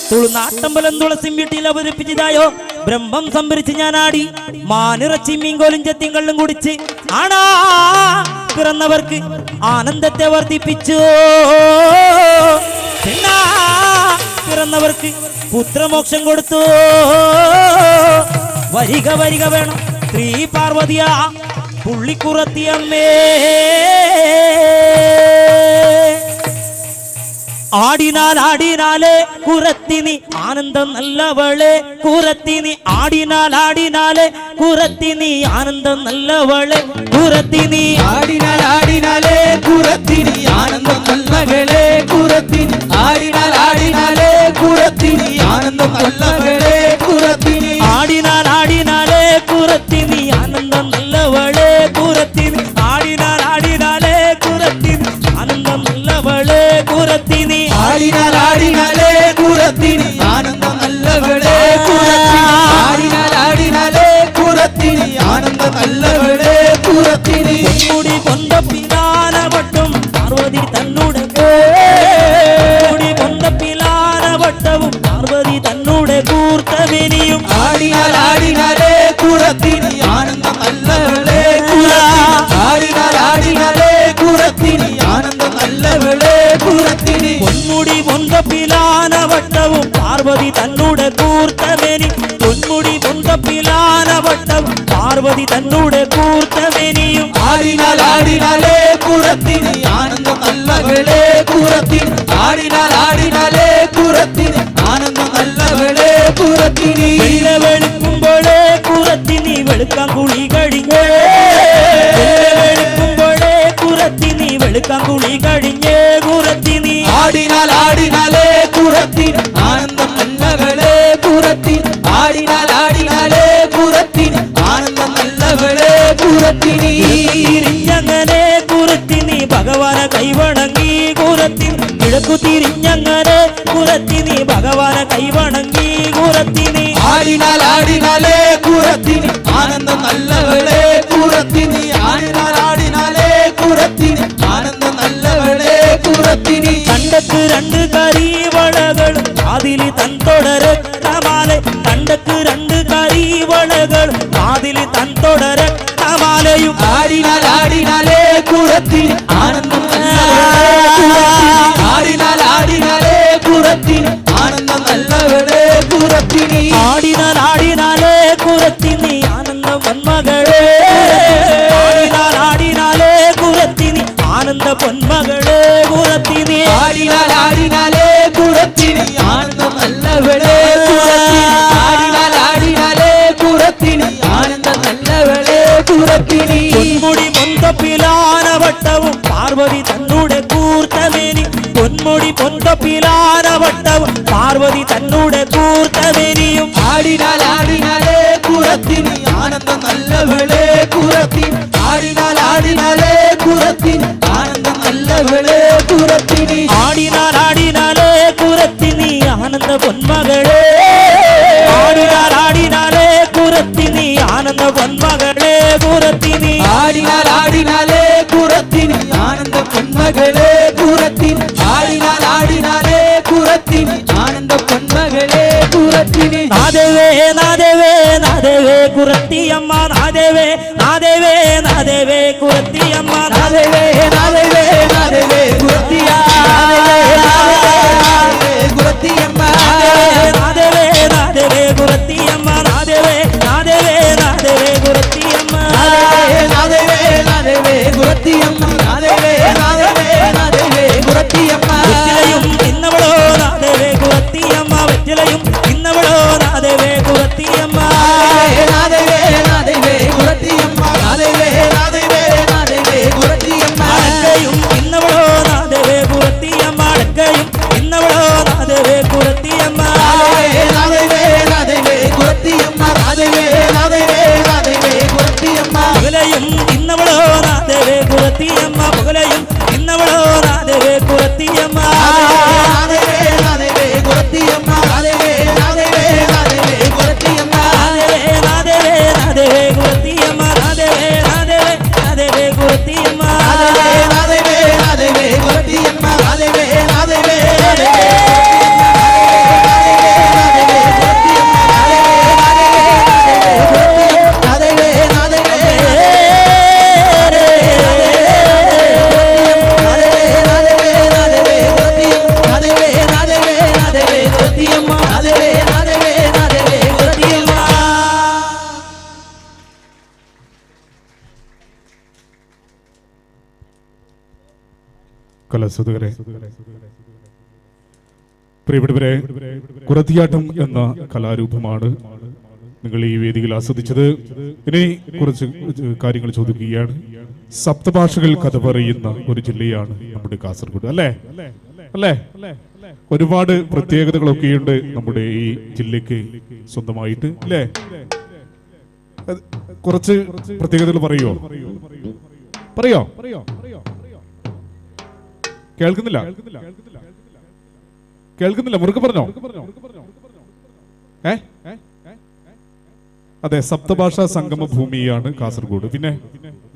തുളുനാട്ടമ്പലം തുളസിം വീട്ടിൽ അവതരിപ്പിച്ചതായോ ബ്രഹ്മം സംഭരിച്ച് ഞാൻ ആടി, മാനിറച്ചി മീൻകോലും ചെത്തിങ്കള്ളും കുടിച്ച് ആണാ പിറന്നവർക്ക് ആനന്ദത്തെ വർദ്ധിപ്പിച്ചു, പിറന്നവർക്ക് പുത്രമോക്ഷം കൊടുത്തു. വരിക വരിക വേണം ശ്രീ പാർവതിയാ പുള്ളിക്കുറത്തിയമ്മേ. ആടിനാൽ ആടിനാലേ കുറത്തിനി ആനന്ദം നല്ലവളെ, കുറത്തിനി ആടിനാൽ ആടിനാലേ കുറത്തിനി ആനന്ദം നല്ലവളെ, കുറത്തിനി ആടിനാൽ ആടിനാലേ കുറത്തിനി ആനന്ദം നല്ലവളെ, കുറത്തിനി ആടിനാൽ ആടിനാലേ കുറത്തിനി ആനന്ദം നല്ലവളെ, കുറത്തിനി ആടിനാൽ ആടിനാലേ കുറത്തിനി ആനന്ദം നല്ലവളെ, കുറത്തിനി ആടിനാൽ ആടിനാലേ കുറത്തിനി ആനന്ദം നല്ലവളെ, കുറത്തിനി ആടിനാൽ ആടിനാലേ കുറത്തിനി കുറത്തിനി ആനന്ദം നല്ലവളെ ആടിനാലേ കുറത്തിനി ആനന്ദം നല്ലവളെ കുറത്തിനി പൊന്മുടി പൊന്തപ്പിലാനവട്ടവും പാർവതി തന്നൂടെ കൂർത്തമേനി പൊന്മുടി പൊന്തപ്പിലാനവട്ടവും പാർവതി തന്നൂടെ കൂർത്തമേനിയും ആടിനാലേ കുറത്തിനി ആനന്ദം നല്ലവളെ കുറത്തിനി ആടിനാലേ കുറത്തിനി ആനന്ദം നല്ലവളെ കുറത്തിനി വെളുക്കുമ്പോഴേ കുറത്തിനി വെളുക്കാൻ കുളി കഴിഞ്ഞേ വെളുക്കുമ്പോഴേ കുറത്തിനി വെളുക്കാൻ കുളി കഴിഞ്ഞേ കുറത്തിനി ആടിനാലേ കുറത്തിനി ആനന്ദം നല്ലവളെ കുറത്തിനി ആടിനാലേ കുറത്തിനി ആനന്ദം നല്ലവളെ കുറത്തിനി തിരിഞ്ഞങ്ങനെ കുറത്തിനി ഭഗവാനെ കൈവണങ്ങി കുറത്തിനി കിഴക്കു തിരിഞ്ഞങ്ങനെ കുറത്തിനി ഭഗവാനെ കൈവണങ്ങി കുറത്തിനി ആടിനാലേ കുറത്തിനി ആനന്ദം നല്ലവളെ കുറത്തിനി ആടിനാലേ കുറത്തിനി ആനന്ദം നല്ലവളെ കുറത്തിനി കണ്ടക്ക് രണ്ട് കരിവളകൾ അതില് തൻതൊടരമാല കണ്ടക്ക് രണ്ട് കരിവളകൾ അതില് തൻതൊടരമാലയും ആടിനാലേ കുറത്തിനി ആനന്ദം ആടിനാലേ കുറത്തിനി ആനന്ദം നല്ലവളെ കുറത്തിനി ആടിനാലേ കുറത്തിനി ആനന്ദ പൊന്മകളെ ആടിനാലേ കുറത്തിനി ആനന്ദ പൊന്മകളെ കുറത്തിനി ആടിനാലേ കുറത്തിനി ആനന്ദം നല്ലവളെ ആടിനാലേ കുറത്തിനി ആനന്ദം നല്ലവളെ കുറത്തിനി പൊന്മുടി പൊന്തപ്പിലാനവട്ടവും പാർവതി തന്നൂടെ കൂർത്തമേനി പൊന്മുടി പൊന്തപ്പിലാനവട്ടവും പാർവതി തന്നൂടെ കൂർത്തമേനിയും ആടിനാലേ കുറത്തിനി ആനന്ദം നല്ലവളെ കുറത്തിനി ആടിനാലേ കുറത്തിനി ആനന്ദം നല്ലവളെ കുറത്തിനി ആടിനാലേ കുറത്തിനി ആനന്ദ പൊന്മകളെ ആടിനാലേ കുറത്തിനി ആനന്ദ പൊന്മകളെ കുറത്തിനി ആടിനാലേ കുറത്തിനി ആനന്ദ പൊന്മകളെ കുറത്തിനി ആടിനാലേ കുറത്തിനി ആനന്ദ പൊന്മകളെ കുറത്തിനി നാദേവേ കുറത്തിയമ്മ നാദേവേ കുറത്തിയമ്മ നാദേവേ കുറത്തിയ കുറത്തിയമ്മ നാദേവേ കുറത്തിയമ്മ നാദേവേ കുറത്തിയമ്മ നാദേവേ കുറത്തിയമ്മ നാദേവേ കുറത്തിയമ്മ വെറ്റിലയും ഇന്നവളോ നാദേവേ കുറത്തിയമ്മ വെറ്റിലയും ഇന്നവളോ നാദേവേ കുറത്തിയമ്മ നാദേവേ കുറത്തിയമ്മ നാദേവേ കുറത്തിയമ്മ അടക്കയും ഇന്നവളോ നാദേവേ കുറത്തിയമ്മ അടക്കയും ഇന്നവളോ നാദേവേ കുറത്തിയമ്മ നാദേവേ കുറത്തിയമ്മ നാദേവേ കുറത്തിയമ്മ പുകലയും ഇന്നവളോ നാദേവേ കുറത്തിയമ്മ പുകലയും ഇന്നവളോ നാദേവേ കുറത്തിയമ്മ നാദേവേ കുറത്തിയമ്മ നാദേവേ കുറത്തിയമ്മ നാദേവേ കുറത്തിയമ്മ നാദേവേ കുറത്തിയമ്മ നാദേവേ കുറത്തിയമ്മ കലാസുതകരെ, പ്രിയപ്പെട്ടവരെ, കുറത്തിയാട്ടം എന്ന കലാരൂപമാണ് നിങ്ങൾ ഈ വേദിയിൽ ആസ്വദിച്ചത്. ഇനി കുറച്ച് കാര്യങ്ങൾ ചോദിക്കുകയാണ്. സപ്തഭാഷകൾ കഥ പറയുന്ന ഒരു ജില്ലയാണ് നമ്മുടെ കാസർഗോഡ്, അല്ലേ? ഒരുപാട് പ്രത്യേകതകളൊക്കെയുണ്ട് നമ്മുടെ ഈ ജില്ലക്ക് സ്വന്തമായിട്ട്, അല്ലേ? കുറച്ച് പ്രത്യേകതകൾ പറയോ? കേൾക്കുന്നില്ല, മുറുകെ പറഞ്ഞോ. അതെ, സപ്തഭാഷാ സംഗമ ഭൂമിയാണ് കാസർഗോഡ്. പിന്നെ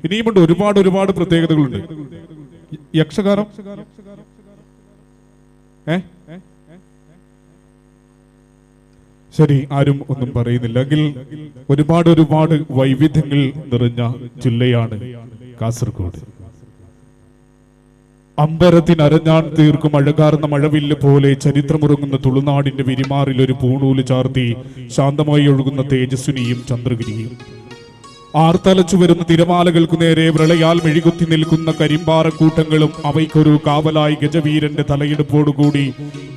ഇനിയുമുണ്ട് ഒരുപാട് പ്രത്യേകതകളുണ്ട്. യക്ഷഗാനം, ശരി, ആരും ഒന്നും പറയുന്നില്ല എങ്കിൽ ഒരുപാട് വൈവിധ്യങ്ങൾ നിറഞ്ഞ ജില്ലയാണ് കാസർഗോഡ്. അമ്പരത്തിനരഞ്ഞാൻ തീർക്കും അഴകാർന്ന മഴവില്ല് പോലെ ചരിത്രമുറങ്ങുന്ന തുളുനാടിന്റെ വിരിമാറിൽ ഒരു പൂണൂല് ചാർത്തി ശാന്തമായി ഒഴുകുന്ന തേജസ്വിനിയും ചന്ദ്രഗിരിയും, ആർത്തലച്ചു വരുന്ന തിരമാലകൾക്കു നേരെ പ്രളയാൽ മെഴുകുത്തി നിൽക്കുന്ന കരിമ്പാറക്കൂട്ടങ്ങളും അവയ്ക്കൊരു കാവലായി ഗജവീരന്റെ തലയെടുപ്പോടുകൂടി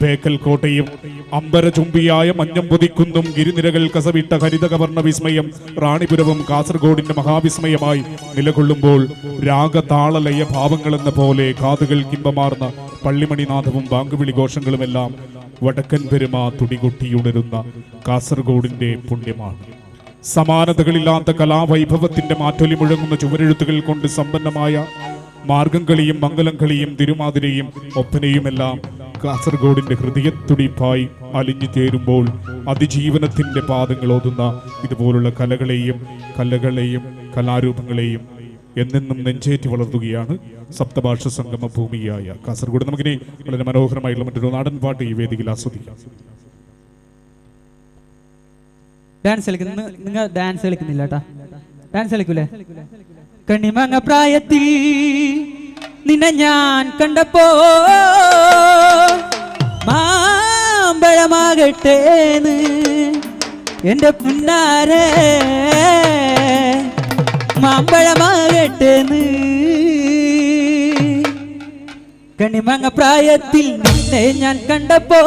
ബേക്കൽ കോട്ടയും, അമ്പരചുംബിയായ മഞ്ഞം പൊതിക്കുന്നും ഗിരിനിരകൾ കസവിട്ട ഹരിതകവർണ്ണ വിസ്മയം റാണിപുരവും കാസർഗോഡിന്റെ മഹാവിസ്മയമായി നിലകൊള്ളുമ്പോൾ രാഗതാളലയ ഭാവങ്ങളെന്ന പോലെ കാതുകൾ കിമ്പമാർന്ന പള്ളിമണിനാഥവും ബാങ്കുവിളി ഘോഷങ്ങളുമെല്ലാം വടക്കൻ പെരുമ തുടികൊട്ടിയുണരുന്ന കാസർഗോഡിന്റെ പുണ്യമാണ്. സമാനതകളില്ലാത്ത കലാവൈഭവത്തിന്റെ മാറ്റൊലി മുഴങ്ങുന്ന ചുവരെഴുത്തുകൾ കൊണ്ട് സമ്പന്നമായ മാർഗംകളിയും മംഗലംകളിയും തിരുമാതിരയും ഒപ്പനയുമെല്ലാം കാസർഗോഡിന്റെ ഹൃദയത്തുടിപ്പായി അലിഞ്ഞു ചേരുമ്പോൾ അതിജീവനത്തിന്റെ പാദങ്ങളോതുന്ന ഇതുപോലുള്ള കലകളെയും കലാരൂപങ്ങളെയും എന്നെന്നും നെഞ്ചേറ്റി വളർത്തുകയാണ് സപ്തഭാഷ സംഗമ ഭൂമിയായ കാസർഗോഡ്. നമുക്കിനി വളരെ മനോഹരമായിട്ടുള്ള മറ്റൊരു നാടൻ പാട്ട് ഈ വേദിയിൽ ആസ്വദിക്കാം. ഡാൻസ് കളിക്കുന്ന നിങ്ങൾ ഡാൻസ് കളിക്കുന്നില്ല കേട്ടാ, ഡാൻസ് കളിക്കൂലേ? കണ്ണിമങ്ങ പ്രായത്തിൽ നിന്നെ ഞാൻ കണ്ടപ്പോ മാമ്പഴമാകട്ടേന്ന് എന്റെ പുന്നാരെ, മാമ്പഴമാകട്ടേന്ന്. കണ്ണിമങ്ങ പ്രായത്തിൽ നിന്നെ ഞാൻ കണ്ടപ്പോ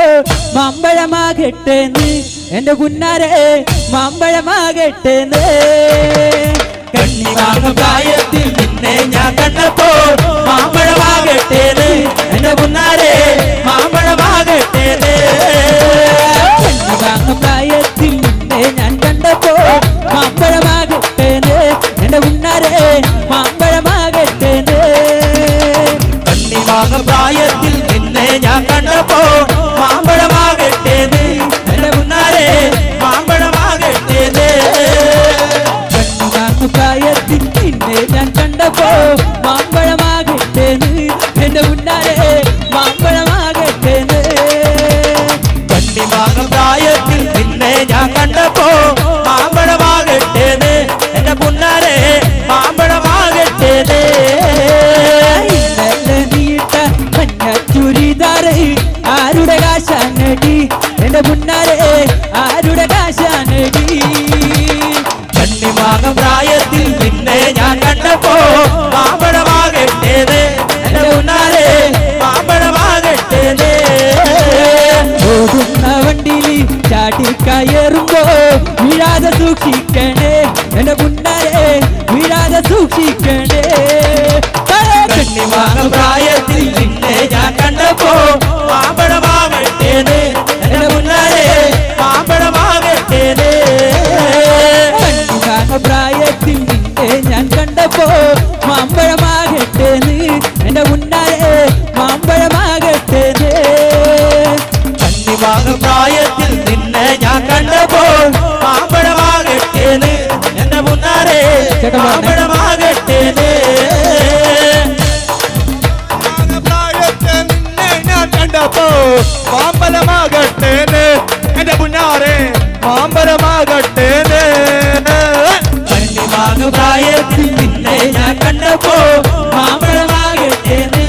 മാമ്പഴമാകട്ടേന്ന് എന്റെ പുന്നാരെ, മാമ്പഴമാകട്ടേന്ന്. കണ്ണിമങ്ങ പ്രായത്തിൽ നിന്നെ ഞാൻ കണ്ടപ്പോ മാമ്പഴമാകട്ടേന്ന് എന്റെ പുന്നാരെ, മാമ്പഴമാകട്ടേന്ന്. കണ്ണിമങ്ങ പ്രായത്തിൽ നിന്നെ ഞാൻ കണ്ടപ്പോ മാമ്പഴമാകട്ടേന്ന് എന്റെ പുന്നാരെ, മാമ്പഴമാകട്ടേന്ന്. കണ്ണിമങ്ങ പ്രായത്തിൽ നിന്നെ ഞാൻ കണ്ടപ്പോ മാമ്പഴമാകട്ടേന്ന് എന്റെ പുന്നാരെ, മാമ്പഴമാകട്ടേന്ന്. കണ്ണിമങ്ങ പ്രായത്തിൽ നിന്നെ ഞാൻ കണ്ടപ്പോ മാമ്പഴമാകട്ടേന്ന് എന്റെ പുന്നാരെ, മാമ്പഴമാകട്ടേന്ന്. കണ്ണിമങ്ങ പ്രായത്തിൽ നിന്നെ ഞാൻ കണ്ടപ്പോ മാമ്പഴമാകട്ടേന്ന് എന്റെ പുന്നാരെ, മാമ്പഴമാകട്ടേന്ന്. ചുരിദാറ് ആരുടെ കാശാനടി എന്റെ പുന്നാരെ, ആരുടെ കാശാനടി. കണ്ണിമങ്ങ പ്രായത്തിൽ നിന്നെ ഞാൻ കണ്ടപ്പോ മാമ്പഴമാകട്ടേന്ന് എന്റെ പുന്നാരെ, മാമ്പഴമാകട്ടേന്ന്. ഓടുന്ന വണ്ടിയിൽ ചാട്ടിക്കയറുമ്പോ വീഴാതെ സൂക്ഷിക്കണേ എന്റെ പുന്നാരെ, വീഴാതെ സൂക്ഷിക്കണേ. കണ്ണിമങ്ങ പ്രായത്തിൽ നിന്നെ ഞാൻ കണ്ടപ്പോ മാമ്പഴമാകട്ടേന്ന് എന്റെ പുന്നാരെ, മാമ്പഴമാകട്ടേന്ന്. കണ്ണിമങ്ങ പ്രായത്തിൽ നിന്നെ ഞാൻ കണ്ടപ്പോ മാമ്പഴമാകട്ടേന്ന് എന്റെ പുന്നാരെ, മാമ്പഴമാകട്ടേന്ന്. കണ്ണിമങ്ങ പ്രായത്തിൽ നിന്നെ ഞാൻ കണ്ടപ്പോ മാമ്പഴമാകട്ടേന്ന് എന്റെ പുന്നാരെ, മാമ്പഴമാകട്ടേന്ന്. കണ്ടപ്പോ മാമ്പഴമാകട്ടേന്ന് എന്റെ പുന്നാരെ, മാമ്പഴമാകട്ടേന്ന്. കണ്ണിമങ്ങ പ്രായത്തിൽ നിന്നെ ഞാൻ കണ്ടപ്പോ മാമ്പഴമാകട്ടേന്ന്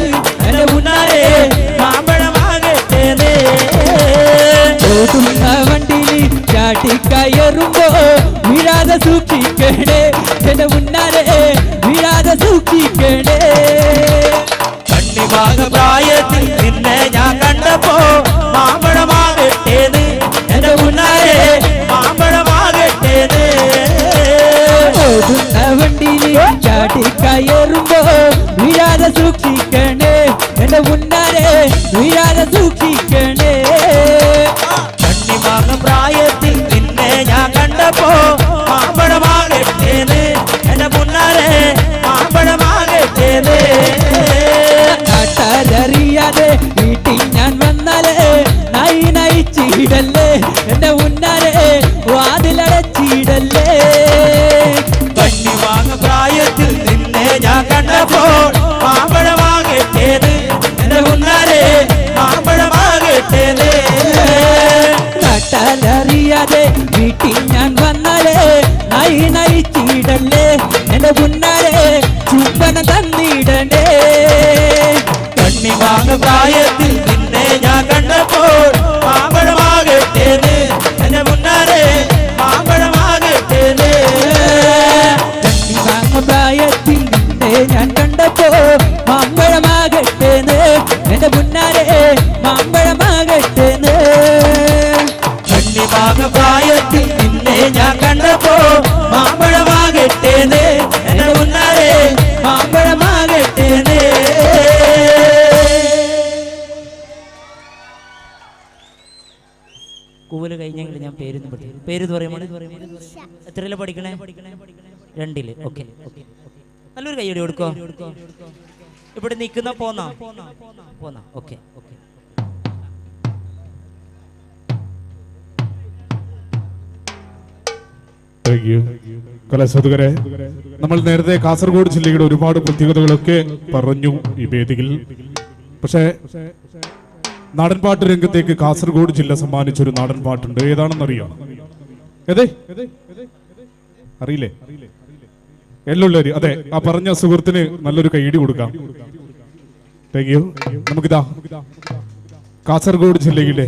എന്റെ പുന്നാരെ, മാമ്പഴമാകട്ടേന്ന്. ഓടുന്ന വണ്ടിയിൽ ചാട്ടിക്കയറുമ്പോ വീഴാതെ സൂക്ഷിക്കണേ എന്റെ പുന്നാരെ, വീഴാതെ സൂക്ഷിക്കണേ. കണ്ണിമങ്ങ പ്രായത്തിൽ നിന്നെ ഞാൻ കണ്ടപ്പോ മാമ്പഴമാകട്ടേന്ന് എന്റെ പുന്നാരെ, മാമ്പഴമാകട്ടേന്ന്. ഓടുന്ന വണ്ടിയിൽ ചാട്ടിക്കയറുമ്പോ വീഴാതെ സൂക്ഷിക്കണേ എന്റെ പുന്നാരെ, വീഴാതെ സൂക്ഷിക്കണേ. കണ്ണിമങ്ങ പ്രായത്തിൽ നിന്നെ ഞാൻ കണ്ടപ്പോ മാമ്പഴമാകട്ടേന്ന് എന്റെ പുന്നാരെ, മാമ്പഴമാകട്ടേന്ന്. അറിയാതെ വീട്ടിൽ ഞാൻ വന്നാലേ നായി നയിച്ചിടല്ലേ എന്റെ മുന്നാലെ, വാതിലടച്ചിടല്ലേ. കണ്ണിമങ്ങ പ്രായത്തിൽ നിന്നെ ഞാൻ കണ്ടപ്പോ മാമ്പഴമാകട്ടേന്ന് എന്റെ മുന്നാലെ, മാമ്പഴമാകട്ടേന്ന്. നട്ടാലറിയാതെ പ്രായത്തിൽ നിന്നെ ഞാൻ കണ്ടപ്പോൾ മാമ്പഴമാകട്ടേന്ന് എന്റെ മുന്നാരെ മാമ്പഴമാകട്ടേന്ന് പ്രായത്തിൽ നിന്നെ ഞാൻ കണ്ടപ്പോ മാമ്പഴമാകട്ടേന്ന് എന്റെ മുന്നാരെ മാമ്പഴമാകട്ടേന്ന് കണ്ണിമാങ്ങ പ്രായത്തിൽ നിന്നെ ഞാൻ കണ്ടപ്പോ മാമ്പഴമാകട്ടേന്ന് എന്റെ മുന്നാരെ മാമ്പഴമാകട്ടേന്ന് കൂവല് കഴിഞ്ഞെങ്കിൽ ഞാൻ പേരൊന്നും പഠിക്കും. പേര് പറയുമ്പോൾ എത്രയില പഠിക്കണേ? 2-ല്. ഓക്കെ, നല്ലൊരു കൈയ്യടി കൊടുക്കോ. ഇവിടെ നിൽക്കുന്ന പോന്നാ. ഓക്കെ. കലാസാധകരെ, നമ്മൾ നേരത്തെ കാസർഗോഡ് ജില്ലയുടെ ഒരുപാട് പ്രത്യേകതകളൊക്കെ പറഞ്ഞു ഈ വേദിയിൽ. പക്ഷേ നാടൻപാട്ട് രംഗത്തേക്ക് കാസർഗോഡ് ജില്ല സമ്മാനിച്ചൊരു നാടൻ പാട്ടുണ്ട്. ഏതാണെന്നറിയാം? അറിയില്ലേ? എള്ളുള്ളരി. അതെ, ആ പറഞ്ഞ സുഹൃത്തിന് നല്ലൊരു കൈയ്യടി കൊടുക്കാം. Thank you. നമുക്കിതാ കാസർഗോഡ് ജില്ലയിലെ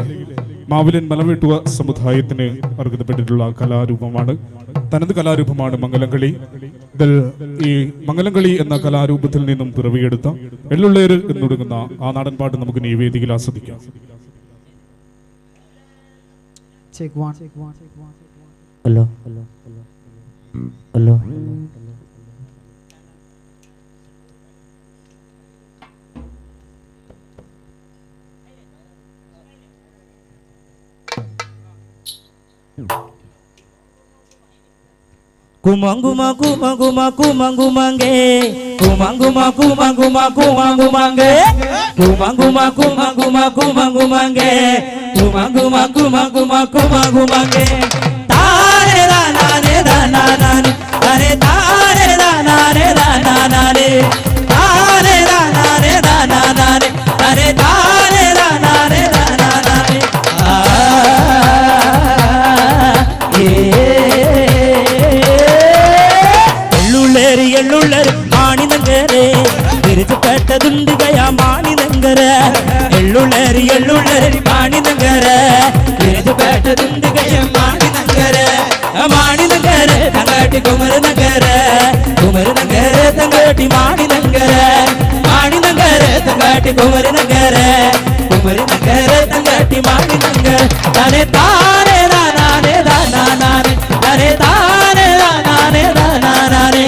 മാവിലൻ മലവെട്ടുവ സമുദായത്തിന് അർഹതപ്പെട്ടിട്ടുള്ള കലാരൂപമാണ്, തനത് കലാരൂപമാണ് മംഗലംകളി. ഇതിൽ ഈ മംഗലംകളി എന്ന കലാരൂപത്തിൽ നിന്നും പിറവിയെടുത്ത എള്ളുള്ളേര് എന്നൊടുങ്ങുന്ന ആ നാടൻ പാട്ട് നമുക്ക് ഈ വേദിയിൽ ആസ്വദിക്കാം. ഹലോ. കുമങ്കുമ കുമങ്കുമ കുമങ്കുമങ്കേ കുമങ്കുമ കുമങ്കുമ കുമങ്കുമങ്കേ കുമങ്കുമ കുമങ്കുമ കുമങ്കുമങ്കേ കുമങ്കുമ കുമങ്കുമ കുമങ്കുമങ്കേ താരേ ദാനാനേ ദാനാനാനേ താരേ താരേ ദാനാനേ ദാനാനാനേ താരേ ദാനാനേ ദാനാനാനേ താരേ താരേ ദാനാനേ ദാനാനാനേ എള്ളുള്ളേര് മാണിനങ്കരെ തിരിച്ചുപെട്ടതുണ്ടികയാ മാണിനങ്കര എള്ളുള്ളേര് മാണിനങ്കര തിരിച്ചുപെട്ടതുണ്ടികയ മാണിനങ്കര മാണിനങ്കര തങ്കാട്ടി കുമരനങ്കര തങ്കാട്ടി മാണിനങ്കര തങ്കാട്ടി കുമരനങ്കര തങ്കാട്ടി മാണിനങ്കര തനെ താരേ ദാനാനേ ദാനാനാനേ തനെ താരേ ദാനാനേ ദാനാനാനേ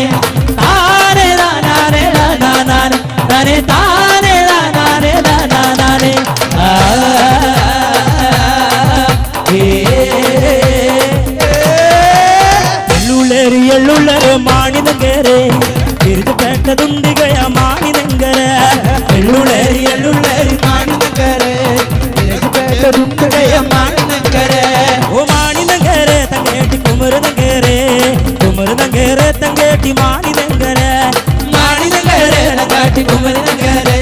താരേ ദാനാനേ ദാനാനാനേ തനെ താരേ ദാനാനേ ദാനാനാനേ എള്ളുള്ളേര് മാണിനങ്കരെ തിരിച്ചുപെട്ടതുണ്ടികയ മാണിനങ്കര എള്ളുള്ളേര് മാണിനങ്കരെ തിരിച്ചുപെട്ടതുണ്ടികയ മാണിനങ്കര ഓ മാണിനങ്കരെ തങ്കേട്ടി കുമരനങ്കരെ തങ്കേട്ടി മാണിനങ്കര തങ്കാട്ടി കുമരനങ്കരെ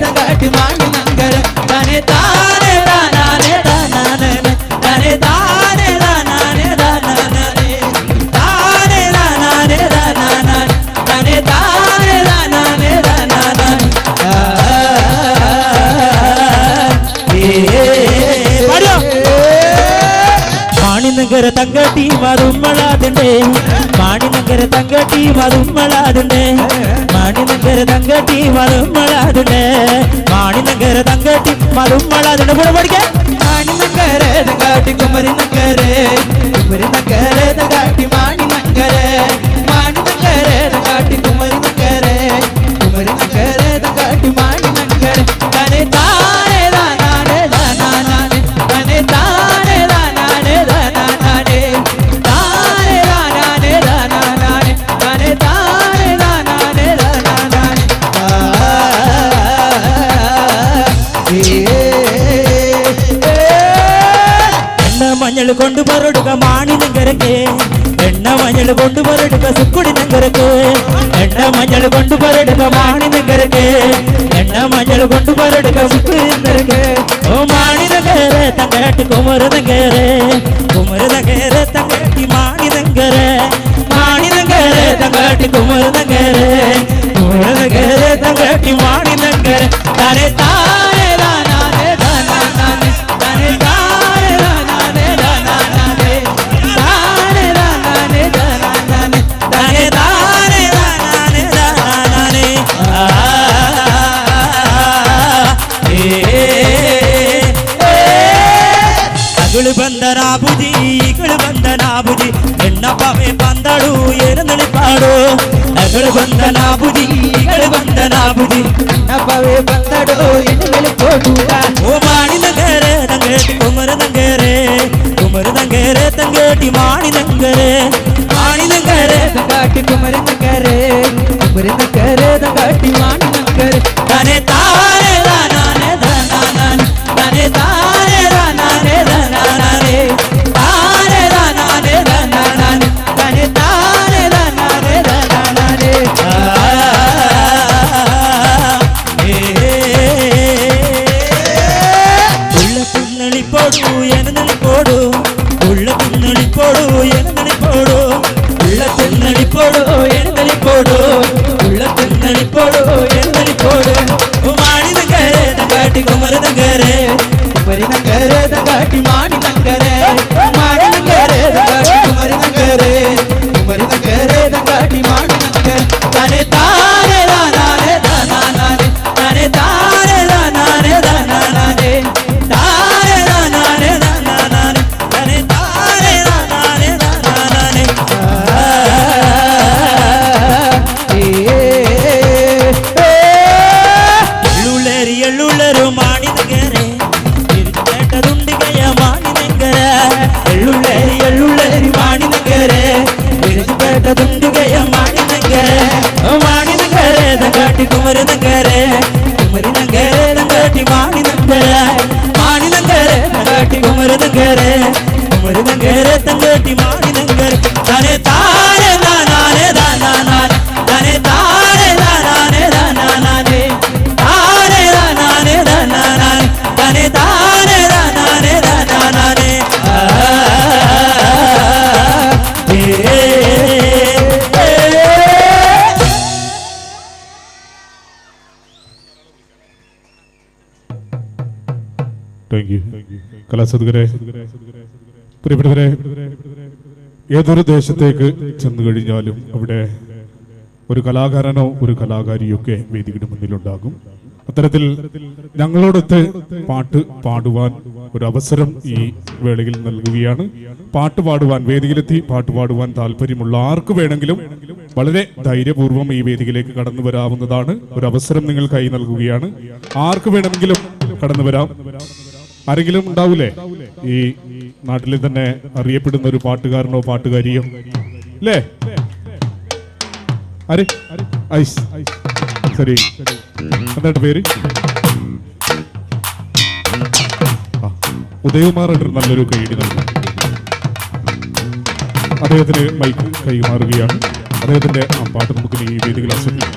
തങ്കാട്ടി മാണിനങ്കര തനെ താരേ ദാനാനേ ദാനാനേ തനെ താരേ ദാനാനേ ദാനാനേ താരേ ദാനാനേ ദാനാനേ തനെ താരേ ദാനാനേ ദാനാനേ മാണിനങ്കര തങ്കട്ടി മറുമ്മളാതുണ്ടേ മാണിനങ്കര തങ്കട്ടി മറുമ്മളാതുണ്ടേ മാണിനങ്കര തങ്കട്ടി മറുമ്മളാതുണ്ടേ മാണിനങ്കര തങ്കട്ടി മറുമ്മളാതുണ്ട് കൂടെ പഠിക്കാൻ മാണിനങ്കര തങ്കാട്ടി കുമരനങ്കര തങ്കാട്ടി മാണിനങ്കര തങ്കാട്ടി കുമരനങ്കര തങ്കാട്ടി മാണിനങ്കര തനെ താരേ ദാനാനേ ദാനാനാനേ തനെ താരേ ദാനാനേ ദാനാനാനേ താരേ ദാനാനേ ദാനാനാനേ തനെ താരേ ദാനാനേ ദാനാനാനേ എണ്ണ മഞ്ഞൾ കൊണ്ട് പൊറടുക മാണിനങ്കരക്ക് എണ്ണ മഞ്ഞൾ കൊണ്ട് പൊറടുക സുക്കുടി നങ്കരക്ക് എണ്ണ മഞ്ഞൾ കൊണ്ട് പൊറടുക മാണിനങ്കരക്ക് എണ്ണ മഞ്ഞൾ കൊണ്ട് പൊറടുക സുക്കുടി നങ്കരക്ക് ഓ മാണിനങ്കര തങ്കാട്ടി കുമരനങ്കര തങ്കാട്ടി മാണിനങ്കര തങ്കാട്ടി കുമരനങ്കര തങ്കാട്ടി തങ്കാട്ടി മാണി നങ്കരെ തനെ താനെ ദാനാനെ ദാനാനെ തനെ താനെ ദാനാനെ ദാനാനെ താനെ ദാനാനെ ദാനാനെ തനെ താനെ ദാനാനെ ദാനാനെ ಅಗಳು ಬಂದನಾಬುದಿ ಈಗಳು ಬಂದನಾಬುದಿ ಹೆಣ್ಣಪ್ಪವೇ ಬಂದಳು ಏರನಳಿ ಪಾಡು ಅಗಳು ಬಂದನಾಬುದಿ ಈಗಳು ಬಂದನಾಬುದಿ ಹೆಣ್ಣಪ್ಪವೇ ಬಂದಳು ಏರನಳಿ ಪಾಡು ಓ ಮಾಣಿ ನಂಗರೆ ತಂಗೇಟಿ ಕುಮರ ನಂಗರೆ ತಂಗೇಟಿ ಮಾಣಿ ನಂಗರೆ ತಂಗಾಟಿ ಕುಮರ ನಂಗರೆ ತಂಗಾಟಿ ಮಾಣಿ ನಂಗರೆ ತನೆ ತಾರೆ ದಾನಾನೆ ದಾನಾನೆ ತನೆ ತಾರೆ ದಾನಾನೆ ದಾನಾನೆ ತಾರೆ ದಾನಾನೆ ದಾನಾನೆ ತನೆ ತಾರೆ ದಾನಾನೆ ದಾನಾನೆ ಉಳ್ಳ ತಿನ್ನಳಿ ಪೋಡು ಎನನಳಿ ಪೋಡು ಉಳ್ಳ ತಿನ್ನಳಿ ಪೋಡು ಎನನಳಿ ಪೋಡು ಉಳ್ಳ ತಿನ್ನಳಿ ಪೋಡು ಎನನಳಿ ಪೋಡು ಉಳ್ಳ ತಿನ್ನಳಿ ಪೋಡು ಎನನಳಿ ಪೋಡು ಮಾಣಿ ನಂಗರೆ ತಂಗಾಟಿ ಕುಮರ ನಂಗರೆ ಕುಮರಿ ನಂಗರೆ ತಂಗಾಟಿ ಮಾಣಿ ನಂಗರೆ ಮಾಣಿ ನಂಗರೆ ತಂಗಾಟಿ ಕುಮರಿ ನಂಗರೆ ಕುಮರಿ ನಂಗರೆ ತಂಗಾಟಿ ಮಾಣಿ ನಂಗರೆ ತನೆ ತಾರೆ ದಾನಾನೆ ದಾನಾನೆ ತನೆ ತಾರೆ ದಾನಾನೆ ದಾನಾನೆ ತಾರೆ ದಾನಾನೆ ದಾನಾನೆ ತನೆ ತಾರೆ ದಾನಾನೆ ದಾನಾನೆ ಎಳ್ಳುಳ್ಳರು ಮಾಡಿದಗೆರೆ ದುಂಡಿಗೆಯ ಮಾಡಿದಂಗರೆ ಎಳ್ಳುಳ್ಳರಿ ಮಾಡಿದಗೆರೆ ಬಿರುಜುಪೇಟ ದುಂಡಿಗೆಯ ಮಾಡಿದಂಗರೆ ಮಾಡಿದಂಗರೆ ದಂಗಾಟಿ ಕುಮರಿದಂಗರೆ ಕುಮರಿದಂಗರೆ ದಂಗಾಟಿ ಮಾಡಿದಂಗರೆ ಮಾಡಿದಂಗರೆ ದಂಗಾಟಿ ಕುಮರಿದಂಗರೆ ಕುಮರಿದಂಗರೆ ತಂಗಾಟಿ ಮಾಡಿದಂಗರೆ ತನೆ ತಾರೆ ದಾನಾನೆ ದಾನಾನೆ ತನೆ ತಾರೆ ದಾನಾನೆ ದಾನಾನೆ ತಾರೆ ದಾನಾನೆ ದಾನಾನೆ ತನೆ ತಾರೆ ದಾನಾನೆ ದಾನಾನೆ താങ്ക് യു കലാസദകരെ, പ്രിയപ്പെട്ടവരെ, ഏതൊരു ദേശത്തേക്ക് ചെന്നു കഴിഞ്ഞാലും അവിടെ ഒരു കലാകാരനോ ഒരു കലാകാരിയൊക്കെ വേദിയുടെ മുന്നിലുണ്ടാകും. അത്തരത്തിൽ ഞങ്ങളോടൊത്ത് പാട്ട് പാടുവാൻ ഒരു അവസരം ഈ വേളയിൽ നൽകുകയാണ്. പാട്ട് പാടുവാൻ വേദിയിലെത്തി പാട്ട് പാടുവാൻ താല്പര്യമുള്ള ആർക്ക് വേണമെങ്കിലും വളരെ ധൈര്യപൂർവ്വം ഈ വേദിയിലേക്ക് കടന്നു വരാവുന്നതാണ്. ഒരു അവസരം നിങ്ങൾക്കായി നൽകുകയാണ്. ആർക്ക് വേണമെങ്കിലും കടന്നു വരാം. ആരെങ്കിലും ഉണ്ടാവൂലേ ഈ നാട്ടിൽ തന്നെ അറിയപ്പെടുന്ന ഒരു പാട്ടുകാരനോ പാട്ടുകാരിയോ? അല്ലേ? ആര്? ഐസ്. ശരി, എന്താ പേര്? ഉദയകുമാർ നല്ലൊരു കൈയടി നൽകും. അദ്ദേഹത്തിന് മൈക്ക് കൈമാറുകയാണ്. അദ്ദേഹത്തിന്റെ പാട്ട് നമുക്ക് ഈ വേദികൾ ആസ്വദിക്കാം.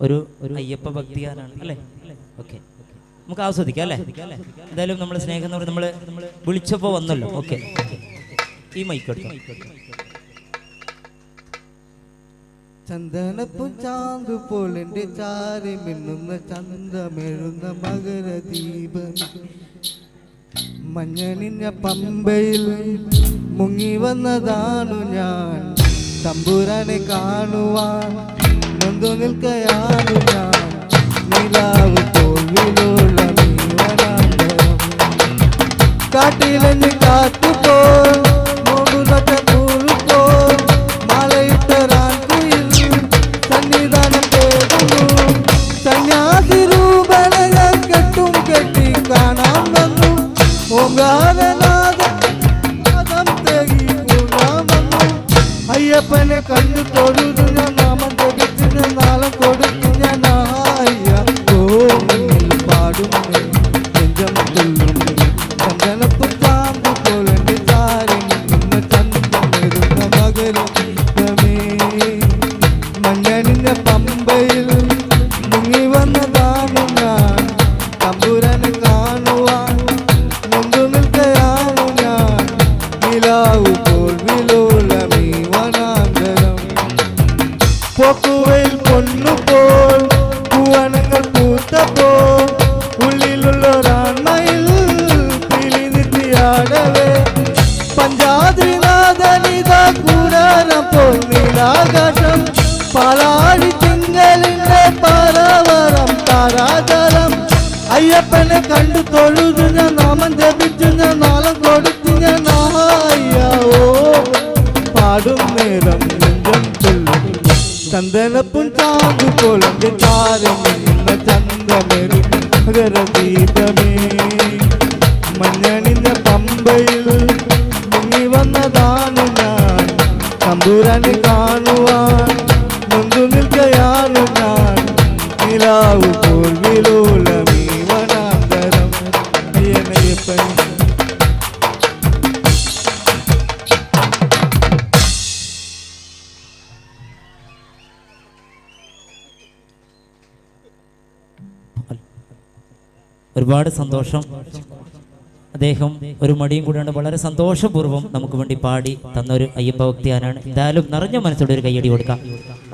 ഒരു അയ്യപ്പ ഭക്തികാരാണ് അല്ലേ? ഓക്കെ, നമുക്ക് ആസ്വദിക്കാം അല്ലേ? എന്തായാലും നമ്മൾ സ്നേഹം എന്ന് പറഞ്ഞാൽ നമ്മൾ വിളിച്ചപ്പോൾ വന്നല്ലോ. ഓക്കെ, ഈ മൈക്ക് ചന്ദനപ്പുചാന്തു പോലെന്റെ ചാരി മിന്നുന്ന ചന്തമെഴുന്ന മകരദീപം മഞ്ഞണിഞ്ഞ പമ്പയിൽ മുങ്ങി വന്നതാണു ഞാൻ. തമ്പുരാനെ കാണുവാൻ നൊന്തു നിൽക്കയാണു ഞാൻ. നിലാവ് തോൽവിലുള്ള നീവനാന്തരം കാട്ടിലെന്ന് കാത്തുപോൽ മോടുലൊക്കെ കൂറുപോൽ മലയിട്ടരാൻ കുയിൽ സന്നിധാനം തേടുന്നു. സന്യാസി രൂപണ കെട്ടും കെട്ടി കാണാൻ വന്നു. ഓങ്കാരനാഥം തേകി കൂടാൻ വന്നു. അയ്യപ്പനെ കണ്ടു തൊഴുതു ഞാൻ. നാമം ജപിച്ചു നാളം കൊടുത്തു ഞാൻ. ആയ്യ ഓമിൽ പാടും നെഞ്ചം തുള്ളും. ചന്ദനപ്പു ചാമ്പു പോലെന്റെ ചാരി നിന്ന ചന്തമെരുന്ന മകരദീപമേ. പൂത്തപ്പോ ഉള്ളിലുള്ളൊരാൺമയിൽ കിളി നിർത്തിയാടവേ പഞ്ചാദ്രിനാഥനിത കൂടാരം പോൽ നീലാകാശം പാലാടി തിങ്കളിന്റെ പാലവരം താരാചരം അയ്യപ്പനെ കണ്ടു തൊഴുതു ഞാൻ നാമം ജപിച്ചു ഞാൻ നാളം കൊടുത്തു ഞാൻ ആയ്യാവോ പാടും നേരം നെഞ്ചം ചൊല്ലും ചന്ദനപ്പും ചാന്തു പോലന്റെ ചാരം ചന്ദ്രമേറി മകരദീപമേ മഞ്ഞണിഞ്ഞ പമ്പയിൽ മുങ്ങി വന്നതാണ് ഞാൻ തമ്പുരാനെ കാണുവാൻ നൊന്തു നിൽക്കയാണ് ഞാൻ നിലാവു പോൽ വിലോലമീ വനാന്തരം അയ്യനയ്യപ്പൻ. ഒരുപാട് സന്തോഷം. അദ്ദേഹം ഒരു മടിയും കൂടാണ്ട് വളരെ സന്തോഷപൂർവ്വം നമുക്ക് വേണ്ടി പാടി തന്നൊരു അയ്യപ്പ ഭക്തിയാനാണ്. എന്തായാലും നിറഞ്ഞ മനസ്സോടെ ഒരു കയ്യടി കൊടുക്കാം.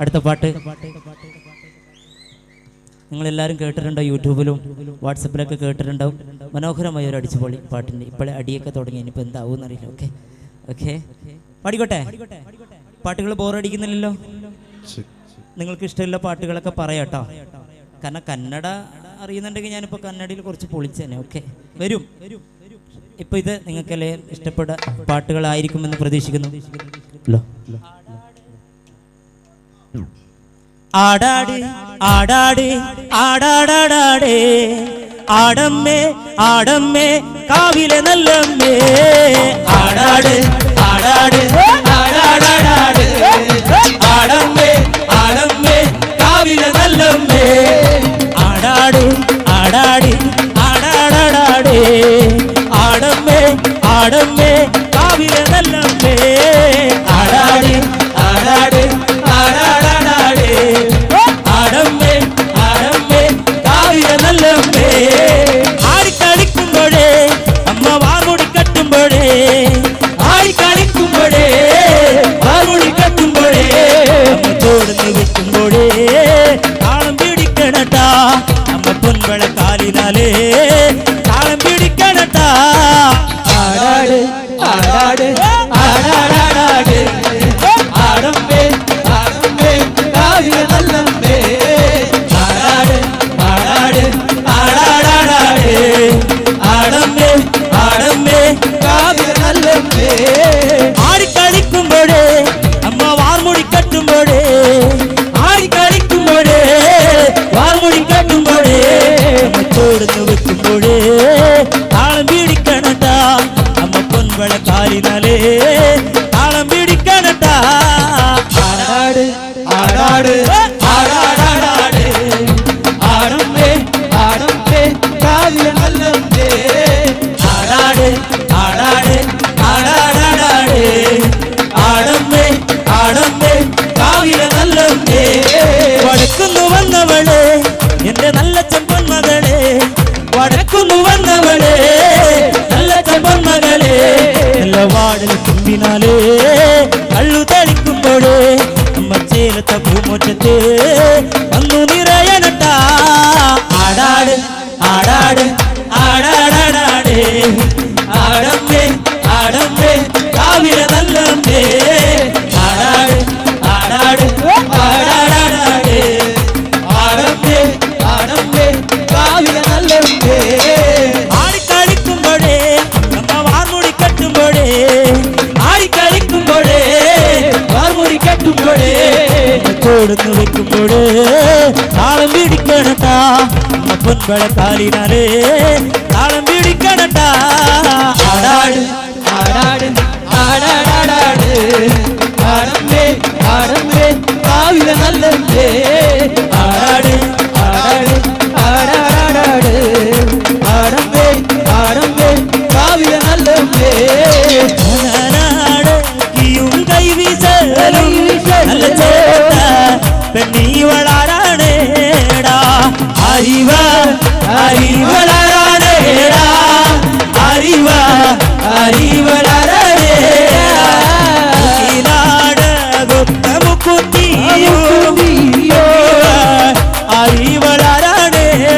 അടുത്ത പാട്ട് നിങ്ങളെല്ലാവരും കേട്ടിട്ടുണ്ടോ? യൂട്യൂബിലും വാട്സപ്പിലൊക്കെ കേട്ടിട്ടുണ്ടാവും. മനോഹരമായ ഒരു അടിച്ചുപൊളി പാട്ടിൻ്റെ ഇപ്പോഴേ അടിയൊക്കെ തുടങ്ങി. ഇനിയിപ്പോൾ എന്താവും എന്നറിയില്ല. ഓക്കെ ഓക്കെ പാടിക്കോട്ടെ. പാട്ടുകൾ ബോറടിക്കുന്നില്ലല്ലോ? നിങ്ങൾക്ക് ഇഷ്ടമുള്ള പാട്ടുകളൊക്കെ പറയാട്ടോ. കാരണം കന്നഡ അറിയുന്നുണ്ടെങ്കിൽ ഞാനിപ്പോൾ കന്നഡയിൽ കുറച്ച് പൊളിച്ചേനെ. ഓക്കെ വരും. ഇപ്പോൾ ഇത് നിങ്ങൾക്കല്ലേ ഇഷ്ടപ്പെട്ട പാട്ടുകളായിരിക്കുമെന്ന് പ്രതീക്ഷിക്കുന്നു. ആടാട് ആടാട് ആടാടാടാടേ ആടമ്മേ ആടമ്മേ കാവിലെ നല്ലമ്മേ ആടാട് ആടാട് ആടാടാടാടേ ആടമ്മേ ആടമ്മേ കാവിലെ നല്ലമ്മേ ആടാട് ആടാട് ആടാടാടാടേ ആടമ്മേ ആടമ്മേ കാവിലെ നല്ലമ്മേ ആടാട് ആടാട് ആടാടാടാടേ ആടമ്മേ ആടമ്മേ കാവിലെ നല്ലമ്മേ ആടിക്കളിക്കുമ്പോഴേ അമ്മ വാർമുടി കെട്ടുമ്പോഴേ ആടിക്കളിക്കുമ്പോഴേ വാർമുടി കെട്ടുമ്പോഴേ അമ്മ ചോടുന്ന് വെക്കുമ്പോഴേ താളം പിടിക്കണട്ടാ അമ്മ പൊൻവള കാലിനാലേ താളം പിടിക്കണട്ടാ ആടാട് ആടാട് ആടാടാടാട് ആടമ്മേ ആടമ്മേ കാവിലെ നല്ലമ്മേ ആടാട് ആടാട് ആടാടാടാട് ആടമ്മേ ആടമ്മേ കാവിലെ നല്ലമ്മേ ആടിക്കളിക്കുമ്പോഴേ അമ്മ വാർമുടി കെട്ടുമ്പോഴേ ആടിക്കളിക്കുമ്പോഴേ വാർമുടി കെട്ടുമ്പോഴേ അമ്മ ചോടുന്നു വെക്കുമ്പോഴേ താളം പിടിക്കണട്ടാ അമ്മ പൊൻവള കാലിനാലേ താളം പിടിക്കണട്ടാ ആടാട് ആടാട് ആടാടാടാട് ആടമ്മേ ആടമ്മേ കാവിലെ നല്ലമ്മേ ആടാട് ആടാട് ആടാടാടാട് ആടമ്മേ ആടമ്മേ കാവിലെ നല്ലമ്മേ വടക്കുന്നു വന്നവളെ എന്റെ നല്ല ചെമ്പൻ മകളെ വടക്കുന്നു വന്നവളെ നല്ല ചെമ്പൻ മകളെ നല്ല വാടൽ തുമ്പിനാലേ കള്ളു തളിക്കുമ്പോഴേ അമ്മ ചേലത്ത പൂമോറ്റത്തെ വന്നു നിറയണട്ടാ ആടാട് ആടാട് ആടാടാടാടേ ആടമ്മേ ആടമ്മേ കാവിലെ നല്ലമ്മേ ആടാട് ആടാട് ആടാടാടാടേ ആടമ്മേ ആടമ്മേ കാവിലെ നല്ലമ്മേ ആടിക്കളിക്കുമ്പോഴേ അമ്മ വാർമുടി കെട്ടുമ്പോഴേ ആടിക്കളിക്കുമ്പോഴേ വാർമുടി കെട്ടുമ്പോഴേ കൊടുന്നു വെക്കുമ്പോഴേ താളം പിടിക്കണട്ടാ അമ്മ പൊൻവള കാലിനാലേ താളം പിടിക്കണട്ടാ ആടാട് ആടാട് ആടാടാടാട് ആടമ്മേ ആടമ്മേ കാവിലെ നല്ലമ്മേ ആടാട് ആടാട് ആടാടാടാട് ആടമ്മേ ആടമ്മേ കാവിലെ നല്ലമ്മേ ും കൈവീശലും നല്ല ചേട്ട പെണ്ണീവളാരാണേടാ അറിവ അറിവളാരാണേടാ അറിവ അറിവളാരാണേടാ ഗൊത്തമുക്കുത്തിയോ അറിവളാരാണേടാ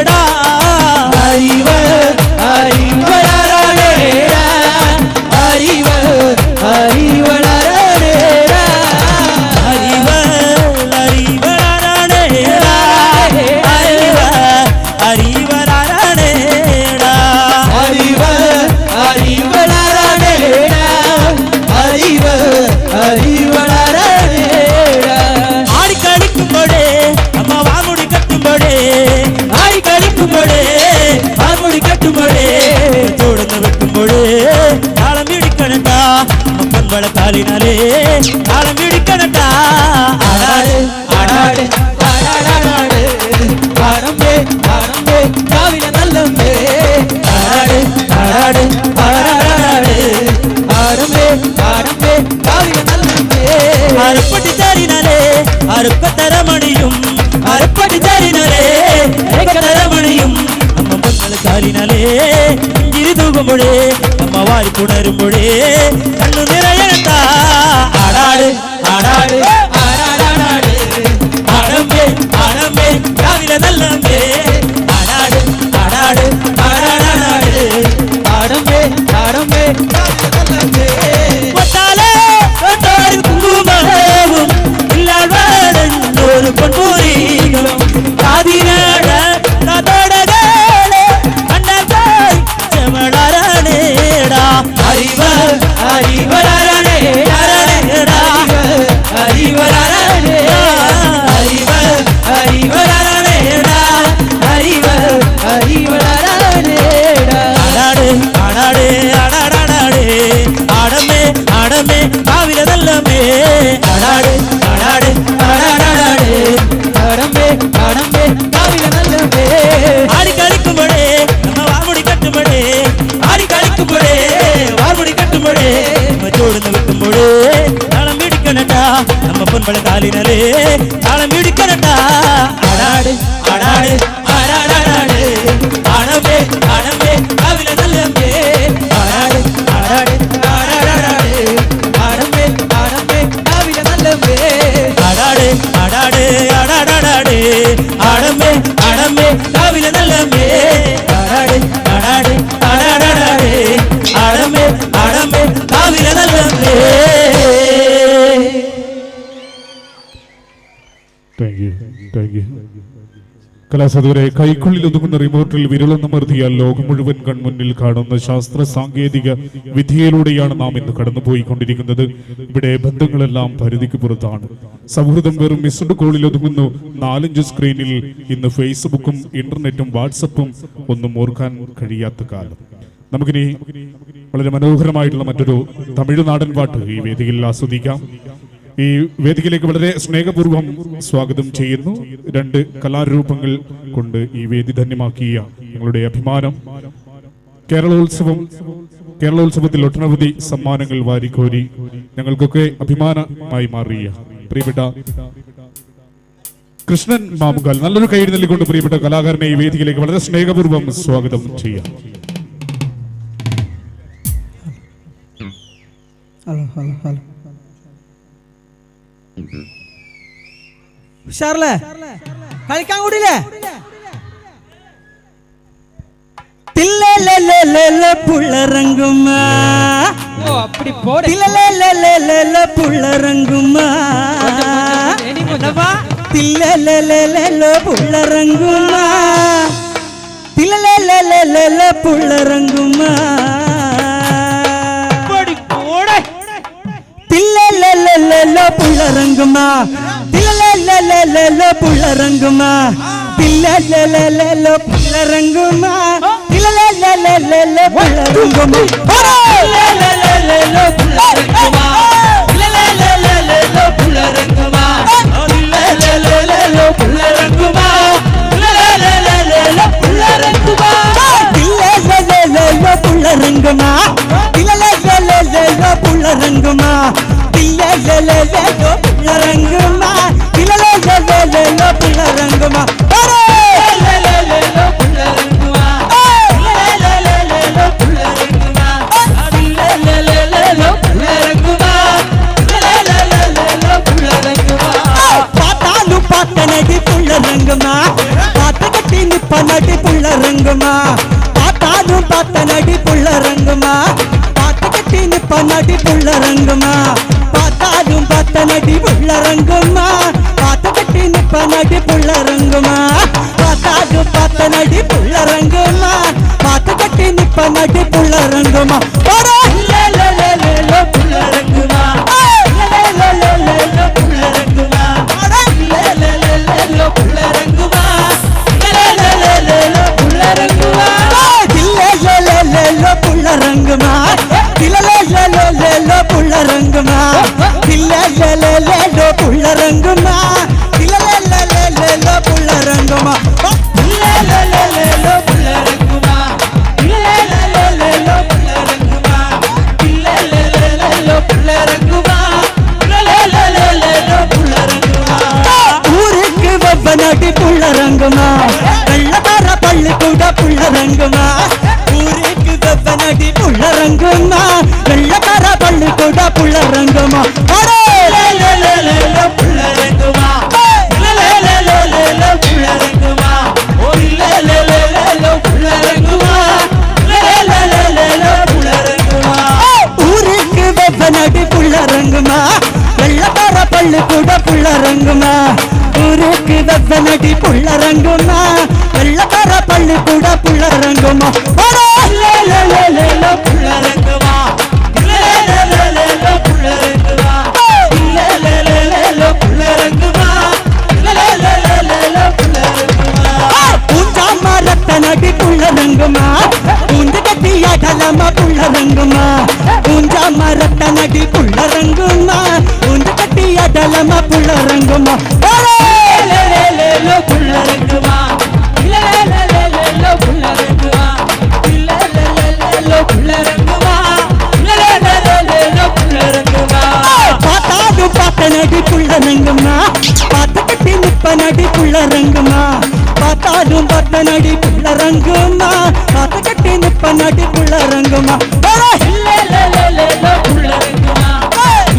പൊൻവള കാലിനാലേ താളം പിടിക്കണട്ടാ ആടാട് ആടാട് ആടാടാടാട് ആടമ്പേ ആടമ്പേ രാവിലെ നല്ലമ്പേ ആടാട് ആടാട് ആടാടാടാട് ആടമ്പേ ആടമ്പേ രാവിലെ നല്ലമ്പേ അരപ്പട്ടി ചാരിനാലേ അരപ്പത്തരമണിയും അരപ്പട്ടി ചാരിനാലേ അരക്കത്തരമണിയും അമ്മ പൊൻവള കാലിനാലേ ഇഞ്ചിരി തൂകുമ്പോഴേ അമ്മ വാരി പുണരുമ്പോഴേ കണ്ണു നിറയണട്ടാ ആടാട് ആടാട് ആടാടാടാട് ആടമ്പേ ആടമ്പേ രാവിലെ നല്ലമ്പേ ആടാട് ആടാട് ആടാടാടാട് ആടമ്പേ ആടമ്പേ രാവിലെ നല്ലമ്പേ ഒട്ടാലേ ഒട്ടാരി കുങ്കുമവും ഇല്ലാഴ്വാടൊരു പൊൻപൂരികളും കാതിനാട കാതോടകളെ കണ്ണായി ചെമളാരണേടാ അറിവർ അറിവരാരണേടാ അറിവരാരണേടാ അറിവർ അറിവരാരണേടാ അറിവർ അറിവരാരണേടാ ആടാട് ആടാട് ആടാടാടാട് ആടമേ ആടമേ കാവിലെ നല്ലമേ ആടാട് ആടാട് ആടാടാടാട് ആടമേ ആടമേ കാവിലെ നല്ലമേ ആടി കളിക്കുമ്പോഴേ നമ്മ വാർമുടി കെട്ടുമ്പോഴേ ആടി കളിക്കുമ്പോഴേ വാർമുടി കെട്ടുമ്പോഴേ നമ്മ ചോടുന്ന് വെക്കുമ്പോഴേ താളം പിടിക്കണട്ടാ നമ്മ പൊൻവള കാലിനാലേ താളം പിടിക്കണട്ടാ ആടാട് ആടാട് ആടാടാടാട് ആടമേ ആടമേ കാവിലെ നല്ലമേ ആടാട് ആടാട് ആടാടാടാട് ആടമേ ആടമേ കാവിലെ നല്ലമേ ആടാട് ആടാട് ആടാടാടാട് ആടമേ ആടമേ കാവിലെ നല്ലമേ ആടാട് ആടാട് ആടാടാടാട് ആടമേ ആടമേ കാവിലെ നല്ലമേ താങ്ക് യു കലാസദുരെ കൈക്കുള്ളിൽ ഒതുങ്ങുന്ന റിമോട്ടിൽ വിരളമർത്തിയാൽ ലോകം മുഴുവൻ കൺമുന്നിൽ കാണുന്ന ശാസ്ത്ര സാങ്കേതിക വിദ്യയിലൂടെയാണ് നാം ഇന്ന് കടന്നുപോയിക്കൊണ്ടിരിക്കുന്നത്. ഇവിടെ ബന്ധങ്ങളെല്ലാം പരിധിക്ക് പുറത്താണ്. സൗഹൃദം വെറും മിസ്ഡ് കോളിൽ ഒതുങ്ങുന്നു. 4-5 സ്ക്രീനിൽ ഇന്ന് ഫേസ്ബുക്കും ഇന്റർനെറ്റും വാട്സപ്പും ഒന്നും ഓർക്കാൻ കഴിയാത്ത കാലം. നമുക്കിനി വളരെ മനോഹരമായിട്ടുള്ള മറ്റൊരു തമിഴ് നാടൻ പാട്ട് ഈ വേദിയിൽ ആസ്വദിക്കാം. ഈ വേദിയിലേക്ക് വളരെ സ്നേഹപൂർവ്വം സ്വാഗതം ചെയ്യുന്നു. 2 കലാരൂപങ്ങൾ കൊണ്ട് ഈ വേദി ധന്യമാക്കിയ ഞങ്ങളുടെ അഭിമാനം കേരളോത്സവത്തിൽ ഒട്ടനവധി സമ്മാനങ്ങൾ വാരിക്കോരി ഞങ്ങൾക്കൊക്കെ അഭിമാനമായി മാറിയ പ്രിയപ്പെട്ട കൃഷ്ണൻ മാമുകാൽ, നല്ലൊരു കൈ നൽകിക്കൊണ്ട് പ്രിയപ്പെട്ട കലാകാരനെ ഈ വേദിയിലേക്ക് വളരെ സ്നേഹപൂർവ്വം സ്വാഗതം ചെയ്യാം. ഹലോ ഹലോ ഹലോ ഉഷാറല്ലേ? കളിക്കാൻ കൂടില്ലേ? പുള്ളറങ്ങുമാ പുള്ളറങ്ങുമാ പുള്ളറങ്ങുമാ പുള്ളറങ്ങുമാ தில்லலலலல புள்ளரங்குமா தில்லலலலல புள்ளரங்குமா தில்லலலலல புள்ளரங்குமா தில்லலலலல புள்ளரங்குமா தில்லலலலல புள்ளரங்குமா தில்லலலலல புள்ளரங்குமா தில்லலலலல புள்ளரங்குமா தில்லலலலல புள்ளரங்குமா தில்லலலலல புள்ளரங்குமா தில்லலலலல புள்ளரங்குமா தில்லலலலல புள்ளரங்குமா தில்லலலலல புள்ளரங்குமா தில்லலலலல புள்ளரங்குமா தில்லலலலல புள்ளரங்குமா தில்லலலலல புள்ளரங்குமா தில்லலலலல புள்ளரங்குமா பாத்தாலு பாத்தனடி புள்ளரங்குமா பாத்த கட்டி நிப்பனடி புள்ளரங்குமா பாத்தாலு பாத்தனடி புள்ளரங்குமா பனடி புள்ளரங்குமா பாத்தாலும் பத்தனடி புள்ளரங்குமா பாத்த கட்டி நிப்பனடி புள்ளரங்குமா பாத்தாலும் பத்தனடி புள்ளரங்குமா பாத்த கட்டி நிப்பனடி புள்ளரங்குமா புள்ளரங்குமா புள்ளரங்குமா புள்ளரங்குமா புள்ளரங்குமா புள்ளரங்குமா தில்லலலல லேலோ புள்ளரங்குமா லேலோ புள்ளரங்குமா லேலோ புள்ளரங்குமா லேலோ புள்ளரங்குமா லேலோ புள்ளரங்குமா லேலோ புள்ளரங்குமா லேலோ புள்ளரங்குமா ஊருக்கு வெப்பனடி புள்ளரங்குமா வெள்ளக்கார பள்ளிக்கூட புள்ளரங்குமா ஊருக்கு வெப்பனடி புள்ளரங்குமா வெள்ளக்கார பள்ளிக்கூட புள்ளரங்குமா லேலோ புள்ளரங்குமா லேலோ புள்ளரங்குமா ஓ லேலோ புள்ளரங்குமா லேலோ புள்ளரங்குமா ஊருக்கு வெப்பனடி புள்ளரங்குமா வெள்ளக்கார பள்ளிக்கூட புள்ளரங்குமா ஊருக்கு வெப்பனடி புள்ளரங்குமா வெள்ளக்கார பள்ளிக்கூட புள்ளரங்குமா லேலோ புள்ளரங்குமா லேலோ புள்ளரங்குமா லேலோ புள்ளரங்குமா லேலோ புள்ளரங்குமா பூஞ்சாமா ரத்தனடி புள்ளரங்குமா பூந்து கட்டிய கலமா புள்ளரங்குமா பூஞ்சாமா ரத்தனடி புள்ளரங்குமா பூந்து கட்டிய கலமா புள்ளரங்குமா லேலோ புள்ளரங்குமா லேலோ புள்ளரங்குமா லேலோ புள்ளரங்குமா லேலோ புள்ளரங்குமா பாத்தாது பாத்தனடி புள்ளரங்குமா பாத்து கட்டி நிப்பனடி புள்ளரங்குமா பாத்தாலும் பாத்தனடி புள்ளரங்குமா பாத்து கட்டி நிப்பனடி புள்ளரங்குமா லேலோ புள்ளரங்குமா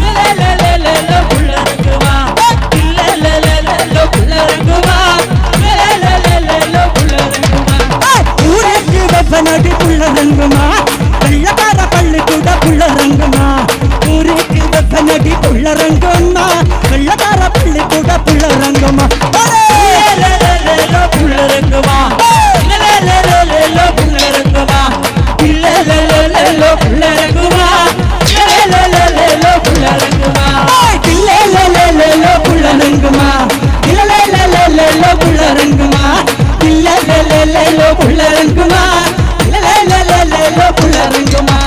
லேலோ புள்ளரங்குமா லேலோ புள்ளரங்குமா லேலோ புள்ளரங்குமா ஊருக்கு வெப்பனடி புள்ளரங்குமா வெள்ளக்கார பள்ளிக்கூட புள்ளரங்குமா ஊருக்கு வெப்பனடி புள்ளரங்குமா வெள்ளக்கார பள்ளிக்கூட புள்ளரங்குமா லேலோ புள்ளரங்குமா லேலோ புள்ளரங்குமா லேலோ புள்ளரங்குமா லேலோ புள்ளரங்குமா லேலோ புள்ளரங்குமா லேலோ புள்ளரங்குமா லேலோ புள்ளரங்குமா லேலோ புள்ளரங்குமா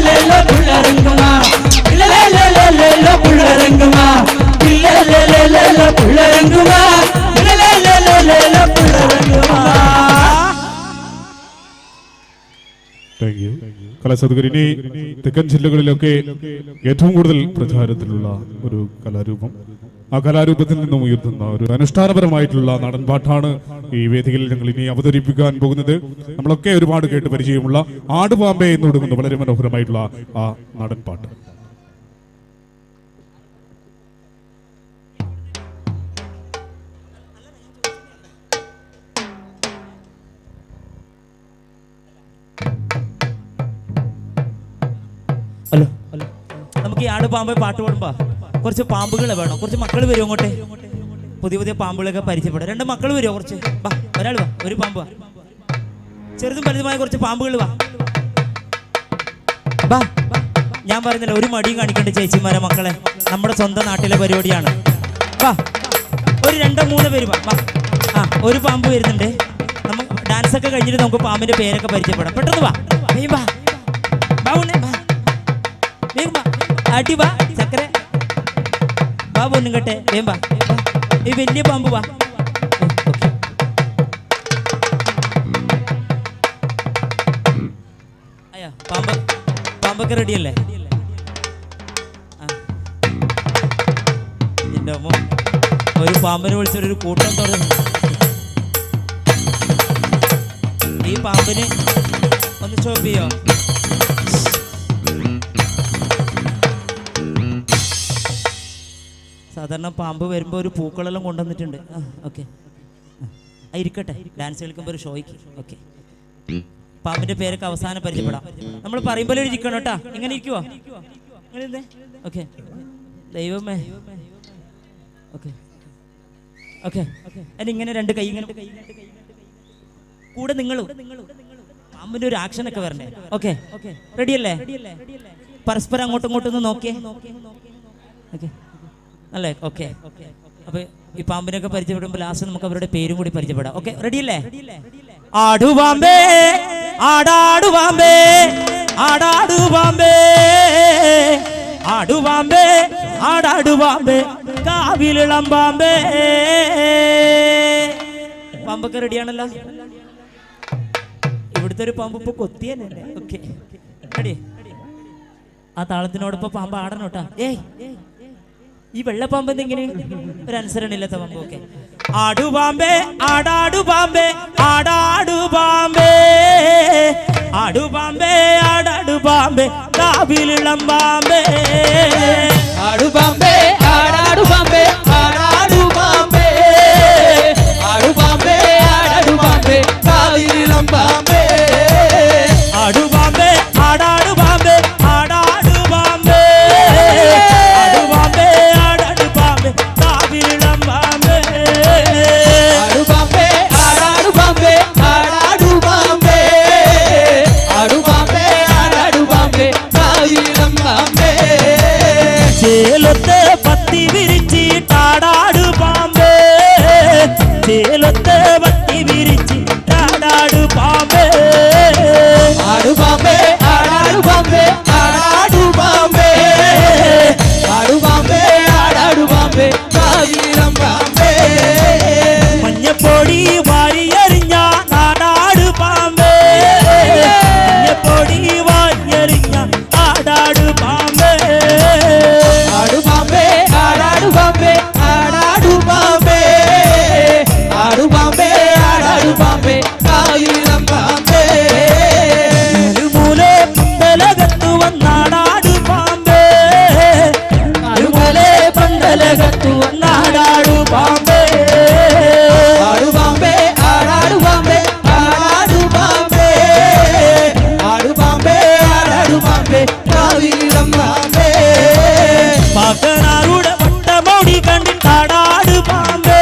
லேலோ புள்ளரங்குமா லேலோ புள்ளரங்குமா லேலோ புள்ளரங்குமா லேலோ புள்ளரங்குமா. കലാസൗകര്യനെ തെക്കൻ ജില്ലകളിലൊക്കെ ഏറ്റവും കൂടുതൽ പ്രചാരത്തിലുള്ള ഒരു കലാരൂപം. ആ കലാരൂപത്തിൽ നിന്നും ഉയർത്തുന്ന ഒരു അനുഷ്ഠാനപരമായിട്ടുള്ള നാടൻപാട്ടാണ് ഈ വേദിയിൽ ഞങ്ങൾ ഇനി അവതരിപ്പിക്കാൻ പോകുന്നത്. നമ്മളൊക്കെ ഒരുപാട് കേട്ട് പരിചയമുള്ള ആടുപാമ്പേ എന്ന് തുടങ്ങുന്ന വളരെ മനോഹരമായിട്ടുള്ള ആ നാടൻപാട്ട്. ഹലോ നമുക്ക് ഈ ആടുപാമ്പ് പാട്ട് പാടുമ്പോ കുറച്ച് പാമ്പുകൾ വേണം. കുറച്ച് മക്കൾ വരും അങ്ങോട്ടെ, പുതിയ പുതിയ പാമ്പുകളൊക്കെ പരിചയപ്പെടാം. രണ്ട് മക്കൾ വരുമോ? കുറച്ച് വാ, ഒരാൾ വാ, ഒരു പാമ്പ് വാ, ചെറുതും വലുതുമായ കുറച്ച് പാമ്പുകൾ വാ. ഞാൻ പറയുന്നില്ല, ഒരു മടിയും കാണിക്കണ്ട ചേച്ചിമാരെ മക്കളെ, നമ്മുടെ സ്വന്തം നാട്ടിലെ പരിപാടിയാണ്. വാ, ഒരു 2-3 പേര് വാ. ആ, ഒരു പാമ്പ് വരുന്നുണ്ട്. നമുക്ക് ഡാൻസ് ഒക്കെ കഴിഞ്ഞിട്ട് നമുക്ക് പാമ്പിന്റെ പേരൊക്കെ പരിചയപ്പെടാം. പെട്ടെന്ന് വാ, വാ, അടി വാ, ചക്കര വാ, പൊന്നും കട്ടെ, വേമ്പാ, ഈ വലിയ പാമ്പ് വാ. അയ്യോ, പാമ്പൊക്കെ റെഡിയല്ലേ? എന്റെ അമ്മ, ഒരു പാമ്പിനെ വിളിച്ചൊരു കൂട്ടം തുടങ്ങി. ഈ പാമ്പിന് ഒന്ന് സ്റ്റോപ്പ് ചെയ്യോ? സാധാരണ പാമ്പ് വരുമ്പോൾ ഒരു പൂക്കളെല്ലാം കൊണ്ടുവന്നിട്ടുണ്ട്. ഓക്കെ, ഇരിക്കട്ടെ, ഡാൻസ് കളിക്കുമ്പോൾ ഒരു ഷോയ്ക്ക്. ഓക്കെ, പാമ്പിന്റെ പേരൊക്കെ അവസാനം പരിചയപ്പെടാം. നമ്മൾ പറയുമ്പോൾ ഇരിക്കണം കേട്ടാ. ഇങ്ങനെ ഇരിക്കുവോ? ഓക്കെ, ദൈവമേ. ഓക്കെ ഓക്കെ, അതിനിങ്ങനെ 2 കൈ ഇങ്ങനെ കൂടെ നിങ്ങളും പാമ്പിന്റെ ഒരു ആക്ഷൻ ഒക്കെ വരണ്ടേ? ഓക്കെ, റെഡിയല്ലേ? പരസ്പരം അങ്ങോട്ടും ഇങ്ങോട്ടും ഒന്ന് നോക്കിയേ. ഓക്കെ അല്ലേ? ഓക്കെ, അപ്പൊ ഈ പാമ്പിനൊക്കെ പരിചയപ്പെടുമ്പോൾ ലാസ്റ്റ് നമുക്ക് അവരുടെ പേരും കൂടി പരിചയപ്പെടാം. ഓക്കെ, റെഡിയല്ലേ? ആടുപാമ്പേ, ആടാടുപാമ്പേ, ആടാടു പാമ്പേ ആടുപാമ്പേ ആടാടുപാമ്പേ കാവിലിളം പാമ്പേ. പാമ്പൊക്കെ റെഡിയാണല്ലോ. ഇവിടുത്തെ ഒരു പാമ്പ് ഇപ്പൊ കൊത്തിയല്ലേ. Okay ready. ആ താളത്തിനോടൊപ്പം പാമ്പ് ആടണം കേട്ടാ. ഈ വെള്ളപ്പാമ്പ് എന്തെങ്ങനെ ഒരു അനുസരണയില്ലാത്ത പാമ്പ്. ഓക്കെ. ആടുപാമ്പേ ആടാടുപാമ്പേ ആടാടുപാമ്പേ ആടുപാമ്പേ ആടാടുപാമ്പേ കാവിലിളം പാമ്പേ. ആടുപാമ്പേ ആടാടുപാമ്പേ ആടാടുപാമ്പേ ആടുപാമ്പേ ആടാടുപാമ്പേ കാവിലിളം പാമ്പേ. ആടുപാമ്പേ ആടാടുപാമ്പേ ആടാടുപാമ്പേ ആടുപാമ്പേ ആടാടുപാമ്പേ കാവിലിളം പാമ്പേ. ആടുപാമ്പേ ആടാടുപാമ്പേ ആടാടുപാമ്പേ ആടുപാമ്പേ ആടാടുപാമ്പേ കാവിലിളം പാമ്പേ. ചേലൊത്ത് പത്തി വിരിച്ചിട്ടാടാടു പാമ്പേ ചേലൊത്ത് പത്തി വിരിച്ചിട്ടാടാടു പാമ്പേ. ആടുപാമ്പേ ആടാടുപാമ്പേ ആടാടുപാമ്പേ ആടുപാമ്പേ ആടാടുപാമ്പേ കാവിലിളം പാമ്പേ. മഞ്ഞപ്പൊടി വാരിയറിഞ്ഞ നാടാടു പാമ്പേ മഞ്ഞപ്പൊടി വാരിയറിഞ്ഞ ആടാടു പാമ്പേ. ആടുപാമ്പേ ആടാടുപാമ്പേ ആടാടുപാമ്പേ ആടുപാമ്പേ ആടാടുപാമ്പേ കാവിലിളം പാമ്പേ. മൂലെ പന്തലകത്തു വന്നാടാടു പാമ്പേ അരുമലെ പന്തലകത്തു വന്നാടാടു പാമ്പേ. ആടുപാമ്പേ ആടാടുപാമ്പേ ആടാടുപാമ്പേ ആടുപാമ്പേ ആടാടുപാമ്പേ കാവിലിളം പാമ്പേ. മകനാരുടെ വട്ടമുടി കണ്ടിട്ടാടാടു പാമ്പേ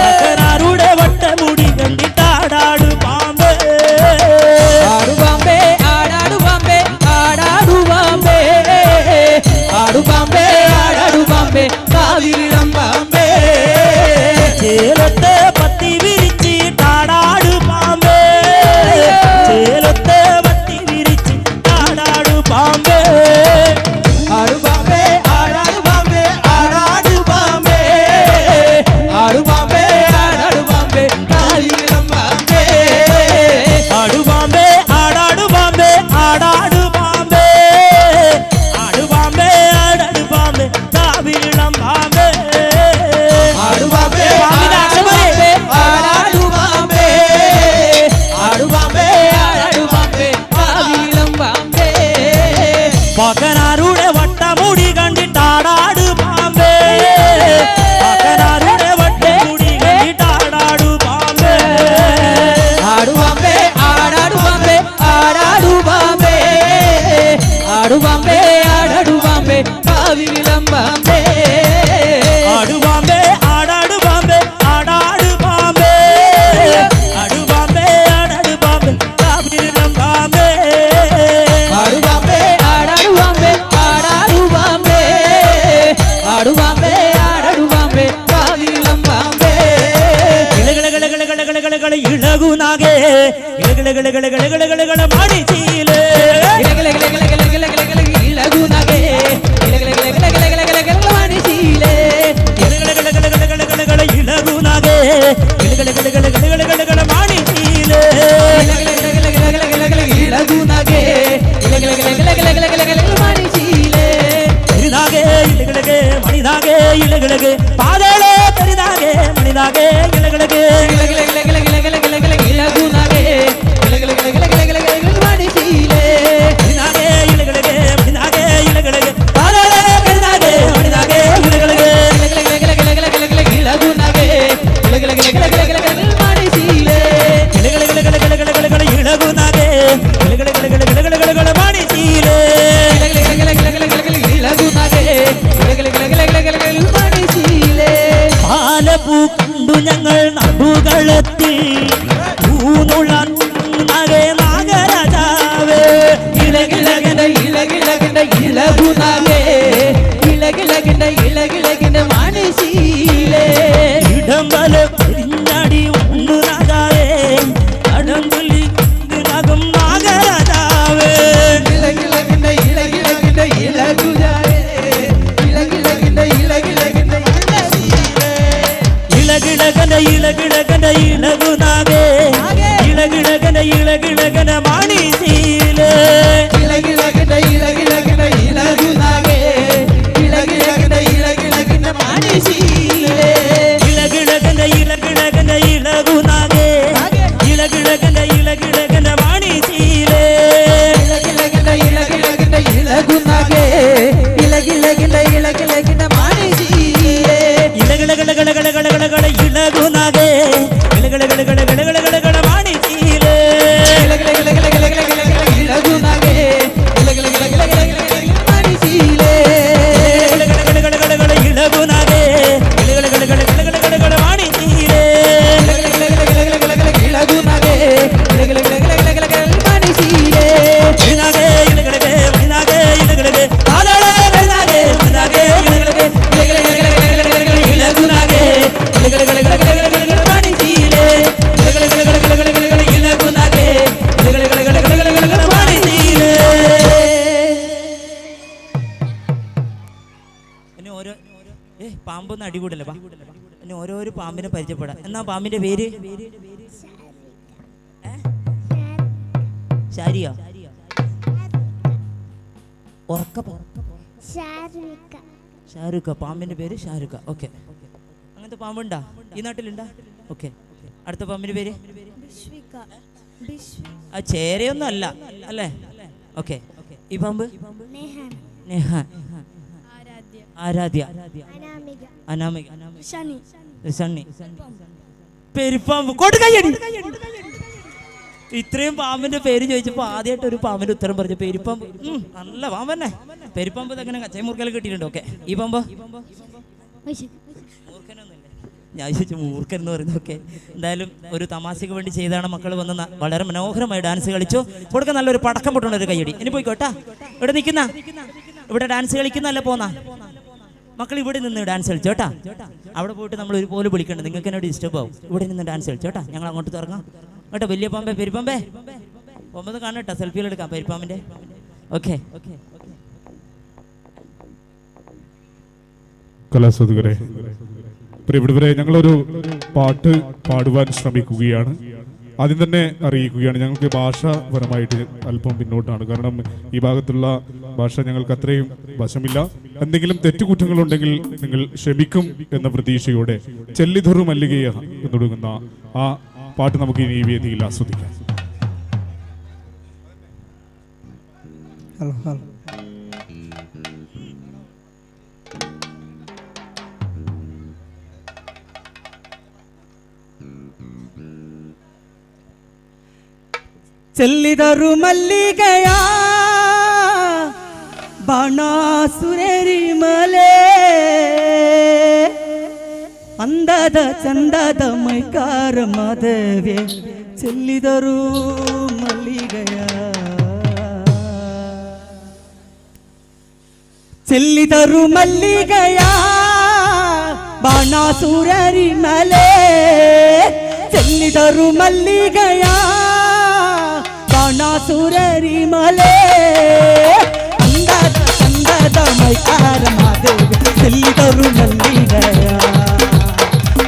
മകനാരുടെ വട്ടമുടി കണ്ടിട്ടാടാടു പാമ്പേ. ആടുപാമ്പേ ആടാടുപാമ്പേ ആടാടുപാമ്പേ ആടുപാമ്പേ ആടാടുപാമ്പേ കാവിലിളം പാമ്പേ. ചേലത്ത് പത്തി വിരിച്ചിട്ടാടാടു പാമ്പേ ചേലത്ത് പത്തി വിരിച്ചിട്ടാടാടു പാമ്പേ. ആടുപാമ്പേ ആടാടുപാമ്പേ ആടാടുപാമ്പേ ആടുപാമ്പേ ആടാടുപാമ്പേ കാവിലിളം പാമ്പേ. ആടുപാമ്പേ ആടാടുപാമ്പേ ആടാടുപാമ്പേ ആടുപാമ്പേ ആടാടുപാമ്പേ കാവിലിളം പാമ്പേ. ആടുപാമ്പേ ആടാടുപാമ്പേ ആടാടുപാമ്പേ ആടുപാമ്പേ ആടാടുപാമ്പേ കാവിലിളം പാമ്പേ. മകനാരുടെ വട്ടമുടി കണ്ടിട്ടാടാടു പാമ്പേ മകനാരുടെ വട്ടമുടി കണ്ടിട്ടാടാടു പാമ്പേ. ആടുപാമ്പേ ആടാടുപാമ്പേ ആടാടുപാമ്പേ ആടുപാമ്പേ ആടാടുപാമ്പേ കാവിലിളം പാമ്പേ. ആടുപാമ്പേ ആടാടുപാമ്പേ ആടാടുപാമ്പേ ആടുപാമ്പേ ആടാടുപാമ്പേ കാവിലിളം പാമ്പേ. ആടുപാമ്പേ ആടാടുപാമ്പേ ആടാടുപാമ്പേ ആടുപാമ്പേ ആടാടുപാമ്പേ കാവിലിളം പാമ്പേ. ഇളകുനാകെ ഇളകള മടിച്ചീലേ ഇളകുനാകെ മണിശീലേ ഇളകുനാകെ ഇളകള മണിച്ചീലേ ഇളകുനാകെ മണിശീലേ തിരുനാകെ ഇളകളെ മണിനാകെ ഇളകളെ പാതളെ തിരുനാകെ മണിനാകെ ഇളകളെ ഇളകുനാകെ മണിശീലേ തിരുനാകെ ഇളകളെ മണിനാകെ ഇളകളെ പാതളെ തിരുനാകെ മണിനാകെ ഇളകളെ ഇളകുനാകെ മണിശീലേ ഇളകുനാകെ മണിച്ചീലേ പാലപ്പൂ കണ്ടു ഞങ്ങൾ നടുകളത്തിൽ ഊന്നുള്ളാൻ നഗേ നാഗരാജാവേ ഇളകിളകിന്റെ ഇളകുനാകെ ഇളകിളകിന്റെ മണിശീലേ ഇടംബല പിരിഞ്ഞടി ഉണ്ടു രാജാവേ കടമ്പുലി നഗം നാഗരാജാവേ പാമ്പിനെ പരിചയപ്പെടാം. എന്നാ പാമ്പിന്റെ പേര്? ശാരിയ. ഷാരൂഖ. പാമ്പിന്റെ പേര് ഷാരൂഖ. ഓക്കെ. അങ്ങനത്തെ പാമ്പുണ്ടാ ഈ നാട്ടിലുണ്ടാ? ഓക്കെ. അടുത്ത പാമ്പിന്റെ പേര്? ആ ചേരയൊന്നും അല്ല അല്ലേ? ഓക്കെ. ഈ പാമ്പ്? നേഹ. ആരാധ്യ. അനാമിക. സണ്ണി. പെരുപ്പാമ്പ്. കൊടുക്കയ്യടി. ഇത്രയും പാമ്പിന്റെ പേര് ചോദിച്ചപ്പോ ആദ്യമായിട്ട് ഒരു പാമ്പിന്റെ ഉത്തരം പറഞ്ഞു. പെരുപ്പാമ്പ്. നല്ല പാമ്പ് തന്നെ. പെരുപ്പാമ്പ് അങ്ങനെ കച്ചമുറുക്കൽ കിട്ടിയിട്ടുണ്ട്. ഓക്കെ. ഈ പാമ്പോ? ഞാൻ ചോദിച്ചു മൂർഖൻ എന്ന് പറയുന്നത്. ഓക്കെ. എന്തായാലും ഒരു തമാശയ്ക്ക് വേണ്ടി ചെയ്താണ് മക്കൾ വന്ന് വളരെ മനോഹരമായി ഡാൻസ് കളിച്ചു. കൊടുക്ക നല്ലൊരു പടക്കം പൊട്ടുന്ന ഒരു കയ്യടി. ഇനി പോയിക്കോട്ടാ. ഇവിടെ നിൽക്കുന്ന ഇവിടെ ഡാൻസ് കളിക്കുന്നല്ല പോന്നാ മക്കൾ ഇവിടെ നിന്ന് ഡാൻസ് കളിച്ചു കേട്ടാ. അവിടെ പോയിട്ട് നമ്മൾ ഒരുപോലെ വിളിക്കേണ്ടത്. നിങ്ങൾക്ക് എന്നോട് ഡിസ്റ്റർബ് ആവും. ഇവിടെ നിന്ന് ഡാൻസ് കളിച്ചു കേട്ടാ. ഞങ്ങൾ അങ്ങോട്ട് തുറങ്ങാം കേട്ടോ. വലിയ പാമ്പേ പെരുപ്പാമ്പേ പോകുമ്പോൾ കാണട്ടോ. സെൽഫികൾ എടുക്കാം പെരുപ്പാമ്പിന്റെ. ഓക്കെ. കലാസ്വാദകരെ, പ്രിയപ്പെട്ടവരെ, ഞങ്ങളൊരു പാട്ട് പാടുവാൻ ശ്രമിക്കുകയാണ്. ആദ്യം തന്നെ അറിയിക്കുകയാണ്, ഞങ്ങൾക്ക് ഭാഷാപരമായിട്ട് അല്പം പിന്നോട്ടാണ്. കാരണം ഈ ഭാഗത്തുള്ള ഭാഷ ഞങ്ങൾക്ക് അത്രയും വശമില്ല. എന്തെങ്കിലും തെറ്റുകുറ്റങ്ങളുണ്ടെങ്കിൽ നിങ്ങൾ ക്ഷമിക്കും എന്ന പ്രതീക്ഷയോടെ ചെല്ലിതൊറു മല്ലികയ എന്ന് തുടങ്ങുന്ന ആ പാട്ട് നമുക്ക് ഇനി ഈ വേദിയിൽ ആസ്വദിക്കാം. ಚೆಲ್ಲಿದರು ಮಲ್ಲಿಗೆಯ ಬಾಣಾಸುರೇರಿ ಮಲೆ ಅಂದದ ಚಂದದ ಮೈಕಾರ ಮಾಧವ್ಯ ಚೆಲ್ಲಿದರು ಮಲ್ಲಿಗೆಯ ಚೆಲ್ಲಿದರು ಮಲ್ಲಿಗೆಯ ಬಾಣಾಸುರೇರಿ ಮಲೆ ಚೆಲ್ಲಿದರು ಮಲ್ಲಿಗೆಯ ಬಾಣಾಸುರರಿ ಮಲೆ ಅಂದದ ಚಂದದ ಮೈಕಾರ ಮಾದೇವಿ ಚೆಲ್ಲಿದರು ಮಲ್ಲಿಗೆಯ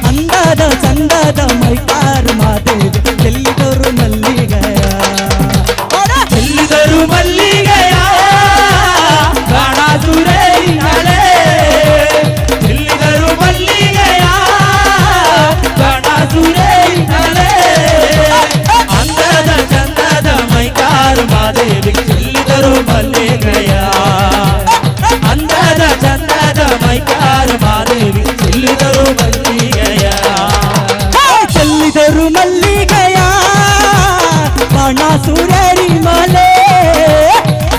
ಅಂದದ ಚಂದದ ಮೈಕಾರ ಮಾದೇವಿ ಚೆಲ್ಲಿದರು ಮಲ್ಲಿಗೆಯ ಚೆಲ್ಲಿದರು ಮಲ್ಲಿಗೆಯ ಬಾಣಾಸುರರಿ ಮಲೆ ಚೆಲ್ಲಿದರು ಮಲ್ಲಿಗೆಯ ಬಾಣಾಸುರರಿ ಮಲೆ ಅಂದದ ಚಂದದ ಮೈಕಾರ ಮಾದೇವಿ ಚೆಲ್ಲಿದರು ಮಲ್ಲಿಗೆಯ ಅಂದದ ಚಂದದ ಮೈಕಾರ ಮಾದೇವಿ ಚೆಲ್ಲಿದರು ಮಲ್ಲಿಗೆಯ ಚೆಲ್ಲಿದರು ಮಲ್ಲಿಗೆಯ ಬಾಣಾಸುರರಿ ಮಲೆ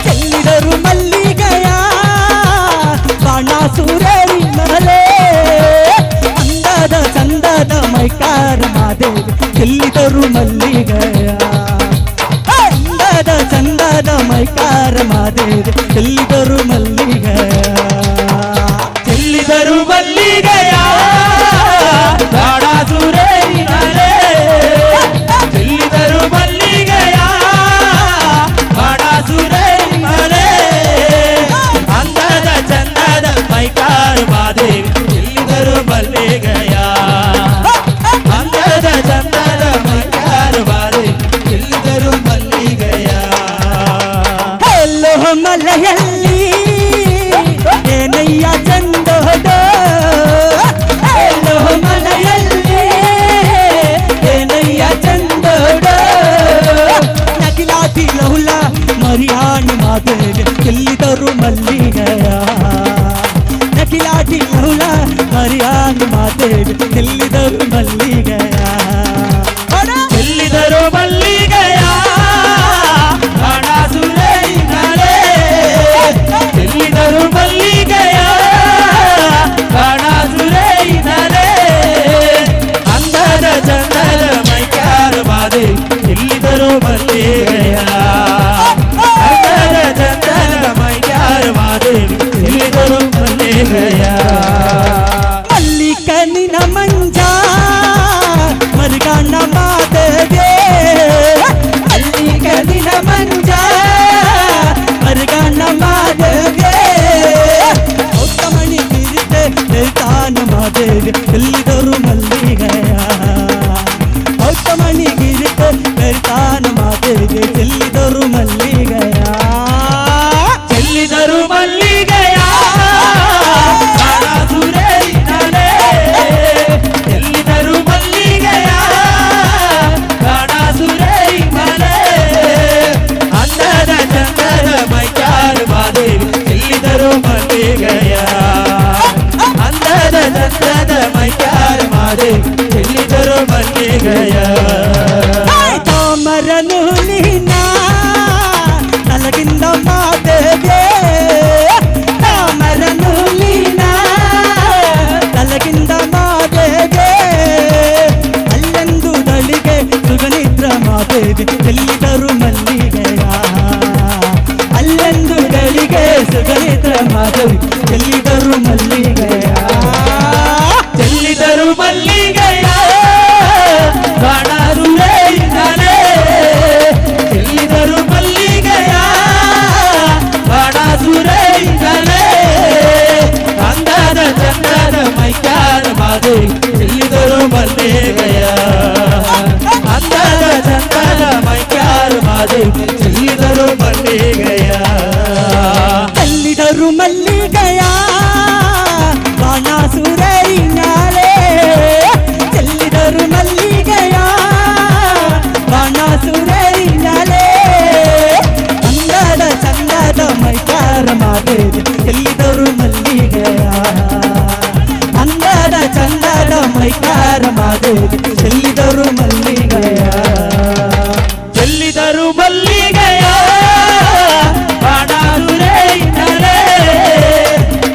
ಚೆಲ್ಲಿದರು ಮಲ್ಲಿಗೆಯ ಬಾಣಾಸುರರಿ ಮಲೆ ಅಂದದ ಚಂದದ ಮೈಕಾರ ಮಾದೇವಿ ಚೆಲ್ಲಿದರು ಮಲ್ಲಿಗೆಯ ಅಂದದ ಚಂದದ ಮೈಕಾರ ಮಾದೇವಿ ಚೆಲ್ಲಿದರು ಮಲ್ಲಿಗೆಯ ಚೆಲ್ಲಿದರು ಮಲ್ಲಿಗೆಯ ಬಾಣಾಸುರರಿ ಮಲೆ ಚೆಲ್ಲಿದರು ಮಲ್ಲಿಗೆಯ ಬಾಣಾಸುರರಿ ಮಲೆ ಅಂದದ ಚಂದದ ಮೈಕಾರ ಮಾದೇವಿ ಚೆಲ್ಲಿದರು ಮಲ್ಲಿಗೆಯ ಅಂದದ ಚಂದದ ಮೈಕಾರ ಮಾದೇವಿ ಚೆಲ್ಲಿದರು ಮಲ್ಲಿಗೆಯ ಎಲ್ಲೋ ಮಲೆಯಲ್ಲಿ ಏನಯ್ಯ ಚಂದೋಡ ಎಲ್ಲೋ ಮಲೆಯಲ್ಲಿ ಏನಯ್ಯ ಚಂದೋಡ ನಗಿಲಾಟಿ ಲಹುಲ ಮರಿಯಾಣಿ ಮಾದೇವಿ ಚೆಲ್ಲಿದರು ಮಲ್ಲಿಗೆಯ ನಗಿಲಾಟಿ ಲಹುಲ ಮರಿಯಾಣಿ ಮಾದೇವಿ ಚೆಲ್ಲಿದರು ಮಲ್ಲಿಗೆಯ ಚೆಲ್ಲಿದರು ಮಲ್ಲಿಗೆಯ ಬಾಣಾಸುರರಿ ಮಲೆ ಚೆಲ್ಲಿದರು ಮಲ್ಲಿಗೆಯ ಬಾಣಾಸುರರಿ ಮಲೆ ಅಂದದ ಚಂದದ ಮೈಕಾರ ಮಾದೇವಿ ಚೆಲ್ಲಿದರು ಮಲ್ಲಿಗೆಯ ಅಂದದ ಚಂದದ ಮೈಕಾರ ಮಾದೇವಿ ಮಾತೆ ಕರಿತಾನ ಮಾತೆಗೆ ಚೆಲ್ಲಿದರು ಮಲ್ಲಿಗೆಯ ಚೆಲ್ಲಿದರು ಮಲ್ಲಿಗೆಯ ಕಾಣಾಸುರೇರಿನಲೆ ಚೆಲ್ಲಿದರು ಮಲ್ಲಿಗೆಯ ಕಾಣಾಸುರೇರಿನಲೆ ಅಂದದ ಚಂದದ ಮೈಚಾರು ಮಾದೇವಿ ಚೆಲ್ಲಿದರು ಮಲ್ಲಿಗೆಯ ಅಂದದ ಚಂದದ ಮೈಚಾರು ಮಾದೇವಿ ಚೆಲ್ಲಿದರು ಮಲ್ಲಿಗೆಯ ತೋಮರನು ನೀನ ನಲಗಿಂದ ಮಾತೆಗೆ ತಾಮರನು ನೀನ ನಲಗಿಂದ ಮಾತೆಗೆ ಅಲ್ಲೆಂದು ದಳಿಗೆ ಸುಗನಿದ್ರ ಮಾತೆಗೆ ಚೆಲ್ಲಿದರು ಮಲ್ಲಿಗೆಯ ಅಲ್ಲೆಂದು ದಳಿಗೆ ಸುಗನಿದ್ರ ಮಾತೆಗೆ ಚೆಲ್ಲಿದರು ಮಲ್ಲಿಗೆಯ ಚೆಲ್ಲಿದರು ಮಲ್ಲಿಗೆಯ ಕಾಣಾಸುರೇರಿನಲೆ ಚೆಲ್ಲಿದರು ಮಲ್ಲಿಗೆಯ ಕಾಣಾಸುರೇರಿನಲೆ ಅಂದದ ಚಂದದ ಮೈಚಾರ ಮಾದೇವಿ ಚೆಲ್ಲಿದರು ಮಲ್ಲಿಗೆಯ ಅಂದದ ಚಂದದ ಮೈಚಾರ ಮಾದೇವಿ ಚೆಲ್ಲಿದರು ಮಲ್ಲಿಗೆಯ ಚೆಲ್ಲಿದರು ಮಲ್ಲಿಗೆಯ ಕಾಣಾಸುರೇರಿನಲೆ ಚೆಲ್ಲಿದರು ಮಲ್ಲಿಗೆಯ ಕಾಣಾಸುರೇರಿನಲೆ ಅಂದದ ಚಂದದ ಮೈಚಾರ ಮಾದೇವಿ ಚೆಲ್ಲಿದರು ಮಲ್ಲಿಗೆಯ ಅಂದದ ಚಂದದ ಮೈಚಾರ ಮಾದೇವಿ ಚೆಲ್ಲಿದರು ಮಲ್ಲಿಗೆಯ ಚೆಲ್ಲಿದರು ಮಲ್ಲಿಗೆಯ ಕಾಣಾಸುರೇರಿನಲೆ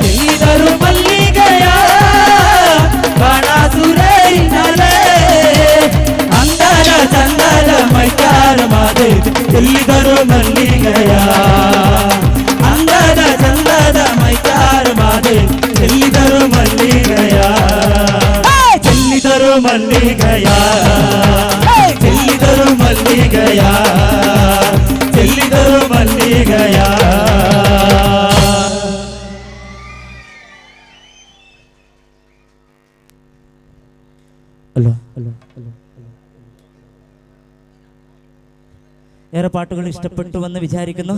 ಚೆಲ್ಲಿದರು ಮಲ್ಲಿಗೆಯ ಕಾಣಾಸುರೇರಿನಲೆ ಅಂದದ ಚಂದದ ಮೈಚಾರ ಮಾದೇವಿ ಚೆಲ್ಲಿದರು ಮಲ್ಲಿಗೆಯ ಅಂದದ ಚಂದದ ಮೈಚಾರ ಮಾದೇವಿ ಚೆಲ್ಲಿದರು ಮಲ್ಲಿಗೆಯ ಚೆಲ್ಲಿದರು ಮಲ್ಲಿಗೆಯ ಚೆಲ್ಲಿದರು ಮಲ್ಲಿಗೆಯ ಚೆಲ್ಲಿದರು ಮಲ್ಲಿಗೆಯ ഏറെ പാട്ടുകൾ ഇഷ്ടപ്പെട്ടുവെന്ന് വിചാരിക്കുന്നു.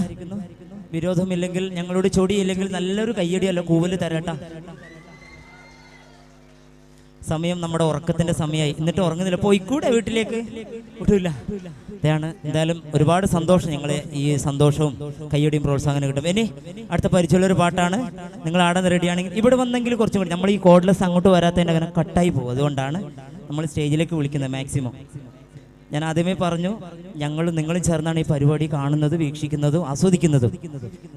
വിരോധമില്ലെങ്കിൽ ഞങ്ങളോട് ചോടിയില്ലെങ്കിൽ നല്ലൊരു കയ്യടിയല്ല കൂവല് തരട്ട. സമയം നമ്മുടെ ഉറക്കത്തിന്റെ സമയമായി. എന്നിട്ട് ഉറങ്ങുന്നില്ല. പോയിക്കൂടെ വീട്ടിലേക്ക്? വിട്ടില്ല. അതാണ് എന്തായാലും ഒരുപാട് സന്തോഷം. ഞങ്ങളെ ഈ സന്തോഷവും കയ്യടിയും പ്രോത്സാഹനം കിട്ടും. ഇനി അടുത്ത പരിചയമുള്ളൊരു പാട്ടാണ്. നിങ്ങൾ ആടാൻ റെഡിയാണെങ്കിൽ ഇവിടെ വന്നെങ്കിൽ കുറച്ചും കൂടി നമ്മൾ ഈ കോഡ്ലെസ് അങ്ങോട്ട് വരാത്തതിൻ്റെ കാരണം കട്ടായി പോകും. അതുകൊണ്ടാണ് നമ്മൾ സ്റ്റേജിലേക്ക് വിളിക്കുന്നത് മാക്സിമം. ഞാൻ ആദ്യമേ പറഞ്ഞു, നിങ്ങളും ചേർന്നാണ് ഈ പരിപാടി കാണുന്നത്, വീക്ഷിക്കുന്നതും ആസ്വദിക്കുന്നതും.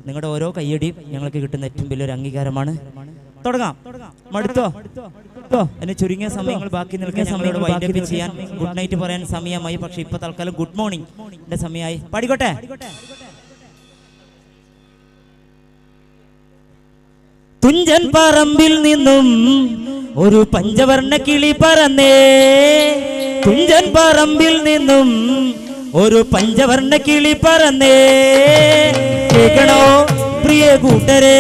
നിങ്ങളുടെ ഓരോ കയ്യടിയും ഞങ്ങൾക്ക് കിട്ടുന്ന ഏറ്റവും വലിയൊരു അംഗീകാരമാണ്. തുടങ്ങാം. മടുത്തോ? എന്നെ ചുരുങ്ങിയ സമയങ്ങൾ ബാക്കി നിൽക്കാൻ സമയത്തോട് വൈൻഡപ്പ് ചെയ്യാൻ ഗുഡ് നൈറ്റ് പറയാൻ സമയമായി. പക്ഷെ ഇപ്പൊ തൽക്കാലം ഗുഡ് മോർണിംഗ് എന്റെ സമയമായി. പാടിക്കോട്ടെ. തുഞ്ചൻ പറമ്പിൽ നിന്നും ഒരു പഞ്ചവർണ്ണ കിളി പറന്നേ, തുഞ്ചൻ പറമ്പിൽ നിന്നും ഒരു പഞ്ചവർണ്ണ കിളി പറന്നേ. കേൾക്കണോ പ്രിയ കൂട്ടരെ,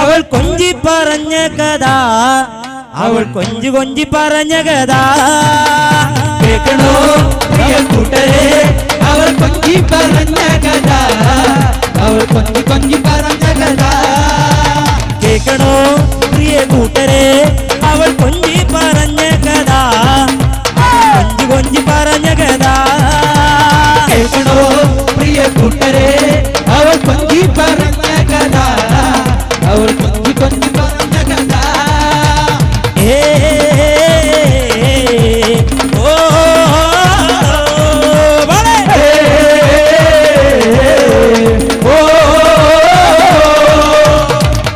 അവൾ കൊഞ്ചി പറഞ്ഞ കഥ, അവൾ കൊഞ്ചി കൊഞ്ചി പറഞ്ഞ കഥ. കേൾക്കണോ പ്രിയ കൂട്ടരെ, അവൾ കൊഞ്ചി പറഞ്ഞ കഥ, അവൾ കൊഞ്ചി കൊഞ്ചി പറഞ്ഞ കഥ. കേൾക്കണോ പ്രിയ കൂട്ടരെ, അവൾ കൊഞ്ചി പറഞ്ഞ കഥ, കൊഞ്ചി കൊഞ്ചി പറഞ്ഞ കഥ. കേൾക്കണോ പ്രിയ കൂട്ടരെ, അവൾ കൊഞ്ചി പറഞ്ഞ കഥ, അവൾ കൊഞ്ചി കൊഞ്ചി പറഞ്ഞ കഥ.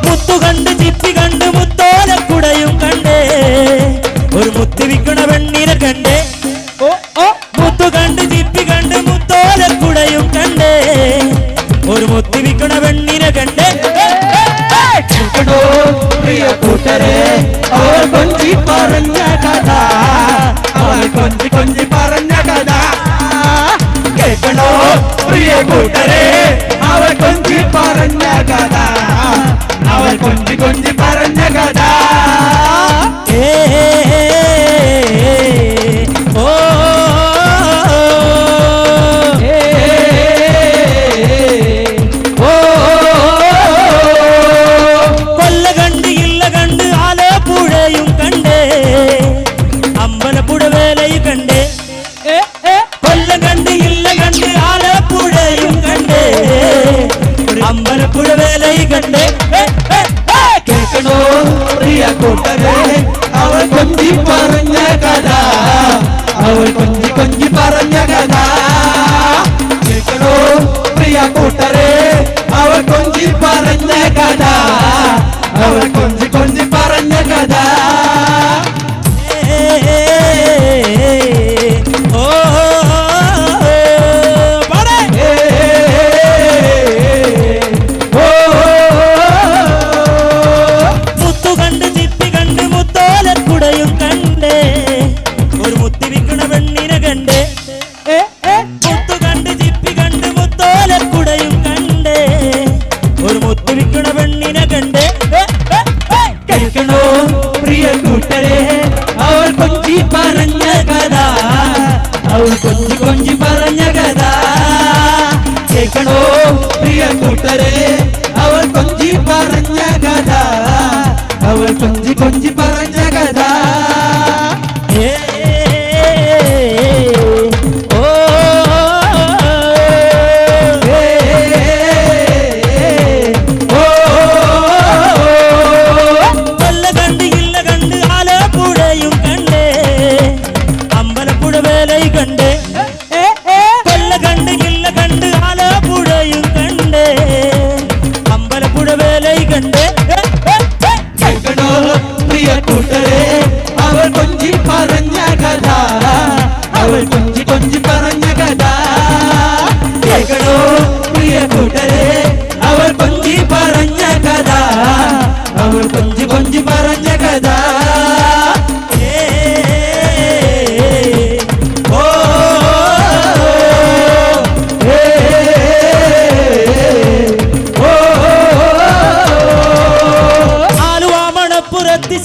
മുത്തു കണ്ട് ചിപ്പി കണ്ട് മുത്തോലക്കുടയും കണ്ടേ, ഒരു മുത്തി വിക്കണ പെണ്ണിനെ കണ്ടേ. മുത്തു കണ്ട് ചിപ്പി കണ്ട് മുത്തോലക്കുടയും കണ്ടേ, ഒരു മുത്തി വിക്കണ പെണ്ണിനെ കണ്ടേ. കേൾക്കണോ പ്രിയ കൂട്ടരെ, അവൾ കൊഞ്ചി പറഞ്ഞ കഥ, അവൾ കൊഞ്ചി കൊഞ്ചി പറഞ്ഞ കഥ. കേൾക്കണോ പ്രിയ കൂട്ടരെ, അവൾ കൊഞ്ചി പറഞ്ഞ കഥ, അവൾ കൊഞ്ചി കൊഞ്ചി പറഞ്ഞ കഥ. ഓ കൂട്ടരെ അവൾ കൊഞ്ചി പറഞ്ഞ കഥ, അവൾ കൊഞ്ചി കൊഞ്ചി പറഞ്ഞ കഥ.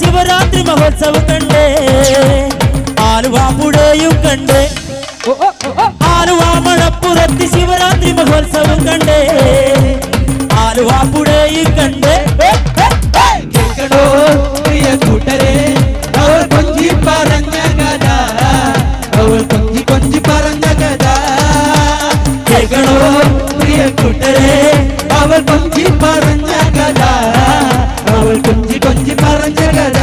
ശിവരാത്രി മഹോത്സവം കണ്ടേ, ആലുവ പുഴയും കണ്ടേ, ആലുവ മണപ്പുറത്ത് ശിവരാത്രി മഹോത്സവം കണ്ടേ, ആലുവ പുഴയും കണ്ടേ. കേൾക്കണോ പ്രിയ കൂട്ടരെ അവൾ കൊഞ്ചി പറഞ്ഞ കഥ, അവൾ കൊഞ്ചി കൊഞ്ചി പറഞ്ഞ കഥ. കേൾക്കണോ പ്രിയ കൂട്ടരെ അവൾ കൊഞ്ചി പറഞ്ഞ കഥ, അവൾ കൊഞ്ചി കൊഞ്ചി പറഞ്ഞ കഥ.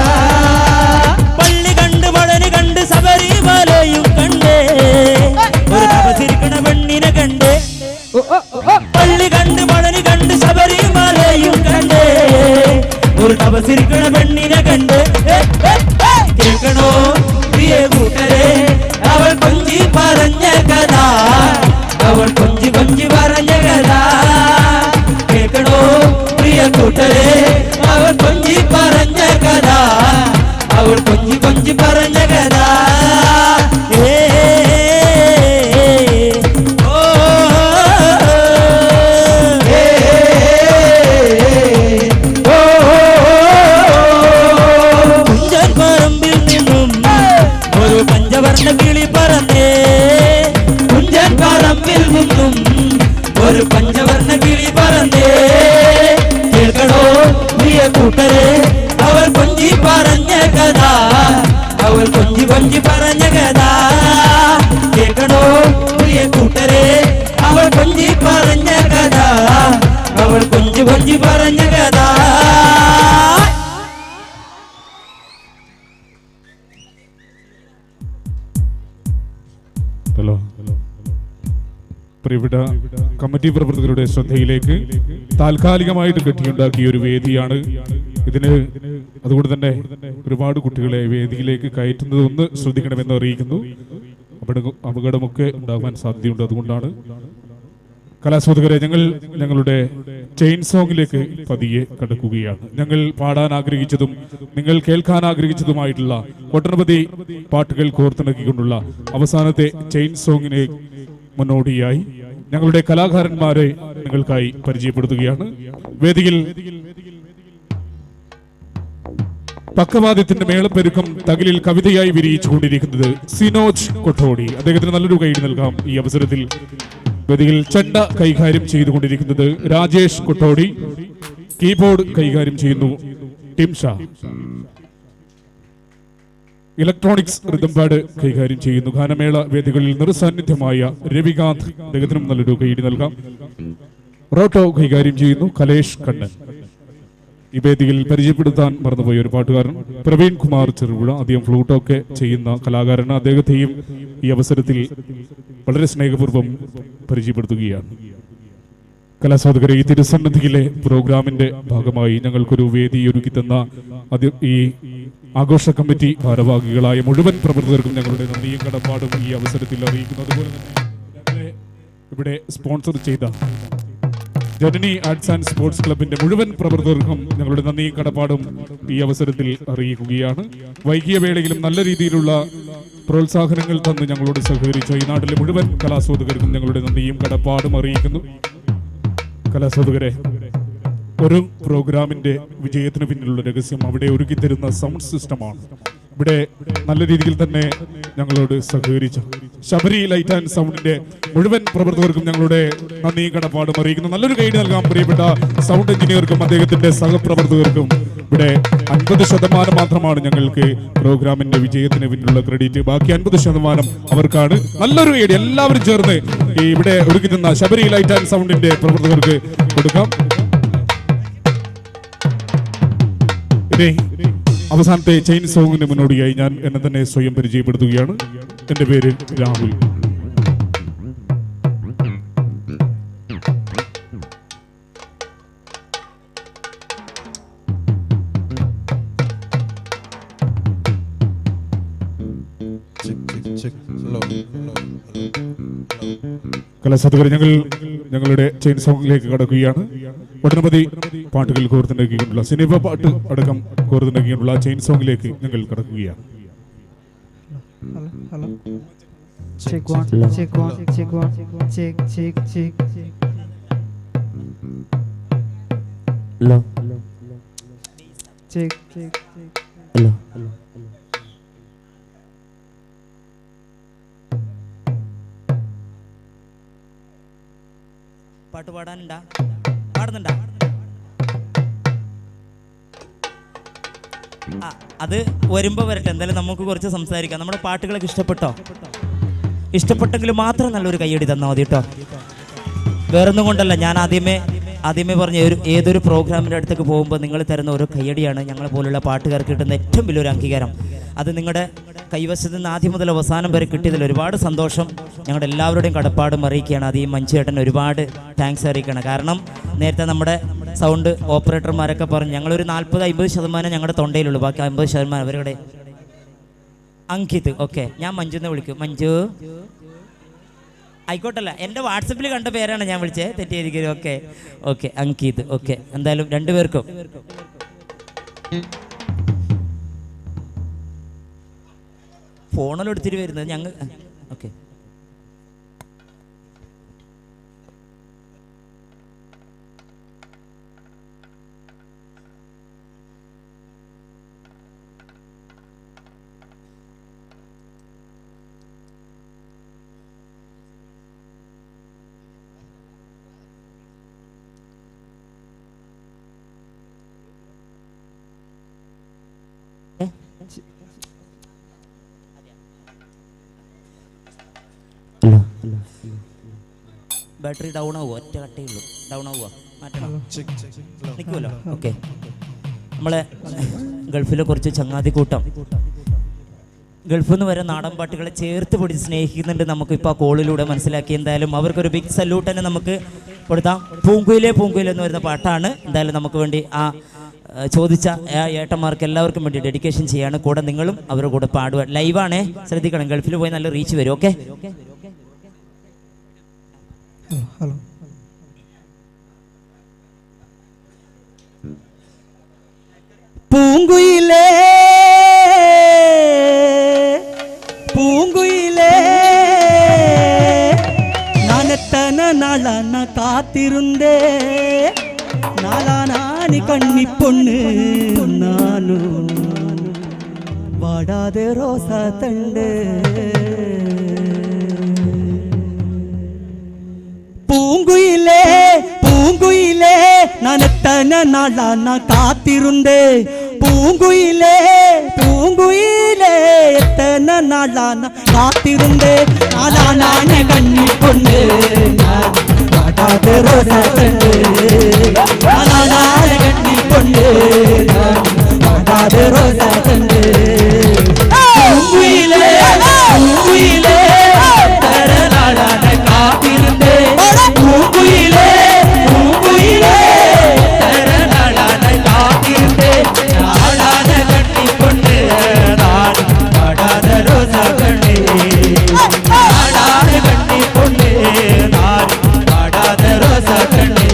പള്ളി കണ്ട് മഴന് കണ്ട് ശബരിമലയും കണ്ടേ, ഒരു തപസിരിക്കണ പെണ്ണിനെ കണ്ടേ. പള്ളി കണ്ട് മഴന് കണ്ട് ശബരിമലയും കണ്ടേ, ഒരു തപസിരിക്കണ പെണ്ണിനെ കണ്ടേ. കേൾക്കണോ പ്രിയ കൂട്ടരെ അവൾ കൊഞ്ചി പറഞ്ഞ കഥ, അവൾ കൊഞ്ചി കൊഞ്ചി പറഞ്ഞ കഥ. കേൾക്കണോ പ്രിയ കൂട്ടരെ അവൾ കൊഞ്ചി പറഞ്ഞ കഥ, അവൾ കൊഞ്ചി കൊഞ്ചി പറഞ്ഞ കഥ. കുഞ്ചൻ പറമ്പിൽ നിന്നും ഒരു പഞ്ചവർണ്ണ കിളി പറന്നേ, കുഞ്ചൻ പറമ്പിൽ നിന്നും ഒരു പഞ്ചവർണ്ണ കിളി പറന്നേ. കേൾക്കണോ പ്രിയ കൂട്ടരെ അവൾ കൊഞ്ചി പറഞ്ഞ കഥ, അവൾ കൊഞ്ചി കൊഞ്ചി പറഞ്ഞ കഥ. കേൾക്കണോ പ്രിയ കൂട്ടരെ അവൾ കൊഞ്ചി പറഞ്ഞ കഥ, അവൾ കൊഞ്ചി കൊഞ്ചി പറഞ്ഞ കഥ. ഹലോ, പ്രിയപ്പെട്ട കമ്മിറ്റി പ്രവർത്തകരുടെ ശ്രദ്ധയിലേക്ക് താൽക്കാലികമായിട്ട് കെട്ടിയുണ്ടാക്കിയ ഒരു വേദിയാണ് ഇതിന്. അതുകൊണ്ട് തന്നെ ഒരുപാട് കുട്ടികളെ വേദിയിലേക്ക് കയറ്റുന്നത് ഒന്ന് ശ്രദ്ധിക്കണമെന്ന് അറിയിക്കുന്നു. അപകടമൊക്കെ ഉണ്ടാകാൻ സാധ്യതയുണ്ട്. അതുകൊണ്ടാണ് കലാസ്വാദകരെ ഞങ്ങളുടെ ചെയിൻ സോങ്ങിലേക്ക് പതിയെ കടക്കുകയാണ്. ഞങ്ങൾ പാടാൻ ആഗ്രഹിച്ചതും നിങ്ങൾ കേൾക്കാൻ ആഗ്രഹിച്ചതുമായിട്ടുള്ള ഒട്ടനവധി പാട്ടുകൾ കോർത്തിണക്കിക്കൊണ്ടുള്ള അവസാനത്തെ ചെയിൻ സോങ്ങിനെ മുന്നോടിയായി ഞങ്ങളുടെ കലാകാരന്മാരെ നിങ്ങൾക്കായി പരിചയപ്പെടുത്തുകയാണ്. വേദിയിൽ പക്കവാദ്യത്തിന്റെ മേളപ്പെരുക്കം തകിലിൽ കവിതയായി വിരിയിച്ചുകൊണ്ടിരിക്കുന്നത് സിനോജ് കൊട്ടോടി. അദ്ദേഹത്തിന് നല്ലൊരു കൈ നൽകാം ഈ അവസരത്തിൽ. വേദിയിൽ ചെണ്ട കൈകാര്യം ചെയ്തുകൊണ്ടിരിക്കുന്നത് രാജേഷ് കൊട്ടോടി. കീബോർഡ് കൈകാര്യം ചെയ്യുന്നു ടിംഷ. ഇലക്ട്രോണിക്സ് റിതം പാഡ് കൈകാര്യം ചെയ്യുന്നു. ഗാനമേള വേദികളിൽ നിറസാന്നിധ്യമായ രവികാന്ത്. അദ്ദേഹത്തിനും നല്ലൊരു കൈ നൽകാം. റോട്ടോ കൈകാര്യം ചെയ്യുന്നു കലേഷ് കണ്ണൻ. ഈ വേദിയിൽ പരിചയപ്പെടുത്താൻ മറന്നുപോയ ഒരു പാട്ടുകാരൻ പ്രവീൺ കുമാർ ചെറുപുഴ. അദ്ദേഹം ഫ്ലൂട്ടൊക്കെ ചെയ്യുന്ന കലാകാരനാണ്. അദ്ദേഹത്തെയും ഈ അവസരത്തിൽ വളരെ സ്നേഹപൂർവ്വം പരിചയപ്പെടുത്തുകയാണ്. കലാസ്വാദകരെ, ഈ തിരുസന്നിധിയിലെ പ്രോഗ്രാമിന്റെ ഭാഗമായി ഞങ്ങൾക്കൊരു വേദി ഒരുക്കി തന്ന ഈ ആഘോഷ കമ്മിറ്റി ഭാരവാഹികളായ മുഴുവൻ പ്രവർത്തകർക്കും ഞങ്ങളുടെ നന്ദിയും കടപ്പാടും ഈ അവസരത്തിൽ അറിയിക്കുന്നു. അതുപോലെ തന്നെ ഞങ്ങളെ ഇവിടെ സ്പോൺസർ ചെയ്ത ജനനി ആർട്സ് ആൻഡ് സ്പോർട്സ് ക്ലബിന്റെ മുഴുവൻ പ്രവർത്തകർക്കും ഞങ്ങളുടെ നന്ദിയും കടപ്പാടും ഈ അവസരത്തിൽ അറിയിക്കുകയാണ്. വൈകിയ വേളയിലും നല്ല രീതിയിലുള്ള പ്രോത്സാഹനങ്ങൾ തന്ന് ഞങ്ങളോട് സഹകരിച്ച ഈ നാട്ടിലെ മുഴുവൻ കലാസ്വാദകർക്കും ഞങ്ങളുടെ നന്ദിയും കടപ്പാടും അറിയിക്കുന്നു. കലാസ്വാദകരെ, ഒരു പ്രോഗ്രാമിന്റെ വിജയത്തിന് പിന്നിലുള്ള രഹസ്യം അവിടെ ഒരുക്കി തരുന്ന സൗണ്ട് സിസ്റ്റമാണ്. ഇവിടെ നല്ല രീതിയിൽ തന്നെ ഞങ്ങളോട് സഹകരിച്ചു ശബരി ലൈറ്റ് ആൻഡ് സൗണ്ടിന്റെ മുഴുവൻ പ്രവർത്തകർക്കും ഞങ്ങളുടെ നന്ദി കടപ്പാടും അറിയിക്കുന്നു. നല്ലൊരു ഗൈഡ് നൽകാൻ പ്രിയപ്പെട്ട സൗണ്ട് എഞ്ചിനീയർക്കും അദ്ദേഹത്തിന്റെ സഹപ്രവർത്തകർക്കും. ഇവിടെ 50% മാത്രമാണ് ഞങ്ങൾക്ക് പ്രോഗ്രാമിന്റെ വിജയത്തിന് പിന്നിലുള്ള ക്രെഡിറ്റ്. ബാക്കി 50% അവർക്കാണ്. നല്ലൊരു ഗൈഡ് എല്ലാവരും ചേർന്ന് ഇവിടെ ഒരുക്കി നിന്ന ശബരി ലൈറ്റ് ആൻഡ് സൗണ്ടിന്റെ പ്രവർത്തകർക്ക് കൊടുക്കാം. അവസാനത്തെ ചെയിൻ സോങ്ങിന് മുന്നോടിയായി ഞാൻ എന്നെ തന്നെ സ്വയം പരിചയപ്പെടുത്തുകയാണ്. എൻ്റെ പേര് രാഹുൽ. കലാസാധകർ, ഞങ്ങളുടെ ചെയിൻ സോങ്ങിലേക്ക് കടക്കുകയാണ്. ഒട്ടനവധി പാട്ടുകൾ കോർത്തിണക്കിക്കൊണ്ടുള്ള സിനിമ പാട്ട് അടക്കം കോർത്തിണക്കിക്കൊണ്ടുള്ള ചെയിൻ സോങ്ങിലേക്ക് ഞങ്ങൾ കടക്കുകയാണ്. പാട്ട് പാടാനുണ്ടാ? പാടുന്നുണ്ടാ? അത് വരുമ്പോ വരട്ടെ. എന്തായാലും നമുക്ക് കുറച്ച് സംസാരിക്കാം. നമ്മുടെ പാട്ടുകളൊക്കെ ഇഷ്ടപ്പെട്ടോ? ഇഷ്ടപ്പെട്ടെങ്കിൽ മാത്രം നല്ലൊരു കയ്യടി തന്നാൽ മതി കേട്ടോ. വേറൊന്നും കൊണ്ടല്ല, ഞാൻ ആദ്യമേ പറഞ്ഞ ഏതൊരു പ്രോഗ്രാമിൻ്റെ അടുത്തേക്ക് പോകുമ്പോൾ നിങ്ങൾ തരുന്ന ഓരോ കയ്യടിയാണ് ഞങ്ങളെ പോലുള്ള പാട്ടുകാർക്ക് കിട്ടുന്ന ഏറ്റവും വലിയൊരു അംഗീകാരം. അത് നിങ്ങളുടെ കൈവശത്ത് നിന്ന് ആദ്യം മുതൽ അവസാനം വരെ കിട്ടിയതിൽ ഒരുപാട് സന്തോഷം ഞങ്ങളുടെ എല്ലാവരുടെയും കടപ്പാടും അറിയിക്കുകയാണ്. അത് ഈ മഞ്ചേട്ടൻ ഒരുപാട് താങ്ക്സ് അറിയിക്കണം. കാരണം നേരത്തെ നമ്മുടെ സൗണ്ട് ഓപ്പറേറ്റർമാരൊക്കെ പറഞ്ഞു ഞങ്ങളൊരു 40-50% ഞങ്ങളുടെ തൊണ്ടയിലുള്ളൂ, ബാക്കി 50% അവരുടെ. അങ്കിത്, ഓക്കെ, ഞാൻ മഞ്ജുന്ന് വിളിക്കും. മഞ്ജു ആയിക്കോട്ടല്ല, എൻ്റെ വാട്സപ്പിൽ കണ്ട പേരാണ് ഞാൻ വിളിച്ചത്, തെറ്റിയിരിക്കും. Okay okay, Ankit. ഓക്കെ, എന്തായാലും രണ്ടുപേർക്കും ഫോണിൽ എടുത്തിട്ട് വരുന്നത് ഞങ്ങൾ. ഓക്കെ, ബാറ്ററി ഡൗൺ ആവുമോ? ഒറ്റ കട്ടേ ഉള്ളൂ. ഡൗൺ ആവുക, മാറ്റണം, നിൽക്കുമല്ലോ. ഓക്കെ, നമ്മളെ ഗൾഫിലെ കുറച്ച് ചങ്ങാതി കൂട്ടം ഗൾഫിൽ നിന്ന് വരെ നാടൻ പാട്ടുകളെ ചേർത്ത് പിടിച്ച് സ്നേഹിക്കുന്നുണ്ട്. നമുക്കിപ്പോൾ ആ കോളിലൂടെ മനസ്സിലാക്കി. എന്തായാലും അവർക്കൊരു ബിഗ് സല്യൂട്ട് തന്നെ നമുക്ക് കൊടുത്താം. പൂങ്കുയിലേ പൂങ്കുയിലേ എന്ന് വരുന്ന പാട്ടാണ്. എന്തായാലും നമുക്ക് വേണ്ടി ആ ചോദിച്ച ഏട്ടന്മാർക്ക് എല്ലാവർക്കും വേണ്ടി ഡെഡിക്കേഷൻ ചെയ്യാണ്. കൂടെ നിങ്ങളും അവരുടെ കൂടെ പാടുക. ലൈവാണേ, ശ്രദ്ധിക്കണം. ഗൾഫിൽ പോയി നല്ല റീച്ച് വരും. Okay, hello. പൂങ്കുയിലേ പൂങ്കുയിലേ നാനെത്തന നാളാന കാത്തിരുந்தே நாளானானி கண்ணி பொண்ணு நானு வாடாத ரோசா தண்டு பூங்குயிலே பூங்குயிலே நான் எத்தனை நாளா நான் காத்திருந்தேன் பூங்குயிலே பூங்குயிலே எத்தனை நாளா நான் காத்திருந்தேன் நாளானான கண்ணி பொண்ணு வாடாத ரோசா தண்டு நாளானான கண்ணி பொண்ணு வாடாத ரோசா தண்டு பூங்குயிலே பூங்குயிலே எத்தனை நாளா நான் காத்திருந்தேன் பூங்குயிலே பூங்குயிலே எத்தனை நாளா நான் காத்திருந்தேன் நாளான கண்ணி பொண்ணு நான் வாடாத ரோசா கண்ணே நாளான கண்ணி பொண்ணு நான் வாடாத ரோசா கண்ணே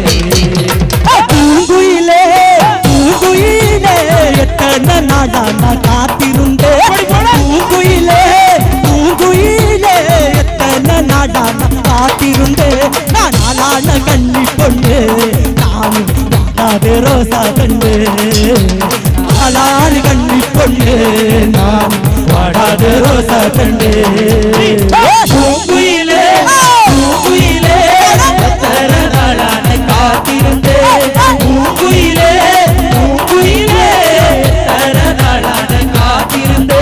பூங்குயிலே பூங்குயிலே எத்தனை நாளா വാടാതെ റോസ കണ്ടേ പൂങ്കുയിലേ പൂങ്കുയിലേ എത്ര നാളാണ് കാത്തിരുന്നേ പൂങ്കുയിലേ പൂങ്കുയിലേ എത്ര നാളാണ് കാത്തിരുന്നേ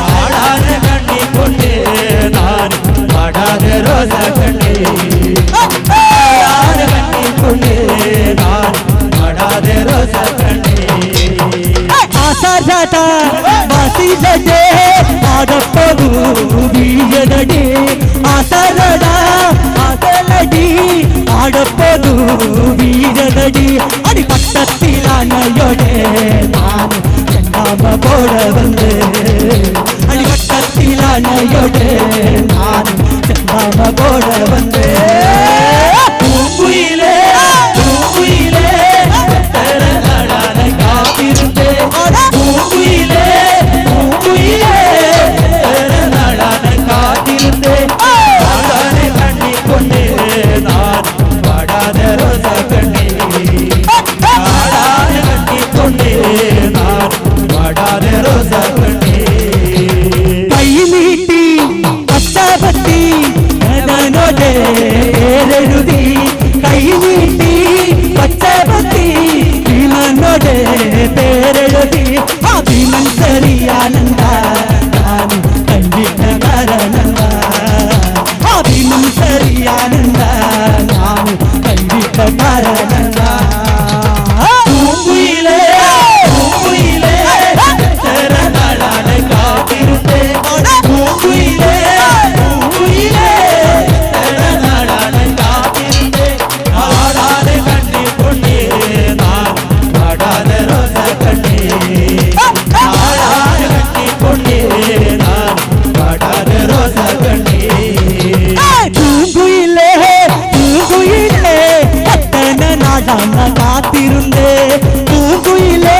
വാടാതെ കണ്ണിക്കൊണ്ടേ ഞാൻ വാടാതെ റോസ കണ്ടേ വാടാതെ കണ്ണിക്കൊണ്ടേ ഞാൻ വാടാതെ റോസ കണ്ടേ आशा जाता बासी जडे आडप्पू बीजडे आशा रडा आगलडी आडप्पू बीजडडी अड़ी पट्टत्तिलानयोडे नान चंदाम बोड वंदे अड़ी पट्टत्तिलानयोडे नान चंदाम बोड वंदे पूंगुइले पूंगुइले तेरे लड़ान कातिरुंदे പൂങ്കുയിലേ പൂങ്കുയിലേ തെര നടാന കാത്തിരുന്നേ വാടാതെ കണ്ണിക്കൊണ്ടേ ഞാൻ വാടാതെ റോസ കണ്ണേ വാടാതെ കണ്ണിക്കൊണ്ടേ ഞാൻ വാടാതെ റോസ കണ്ണേ കൈ നീട്ടി പച്ചപത്തി നനനോടെ ഏരെഴുതി കൈ നീട്ടി പച്ചപത്തി നനനോടെ പേരെഴുതി അഭിമൻ സരിയാനന്ദ ഞാൻ കണ്ടിട്ട കാരണന്ദ അഭിമൻ സരിയാനന്ദ ഞാൻ കണ്ടിട്ട കാരണന്ദ പൂങ്കുയിലേ പൂങ്കുയിലേ എത്ര നാളാണ് കാത്തിരുന്നേ പൂങ്കുയിലേ പൂങ്കുയിലേ എത്ര നാളാണ് കാത്തിരുന്നേ വാടാതെ കണ്ണിക്കൊണ്ടേ ഞാൻ വാടാതെ റോസ കണ്ണേ വാടാതെ കണ്ണിക്കൊണ്ടേ ഞാൻ വാടാതെ റോസ കണ്ണേ പൂങ്കുയിലേ പൂങ്കുയിലേ എത്ര നാളാണ് കാത്തിരുന്നേ പൂങ്കുയിലേ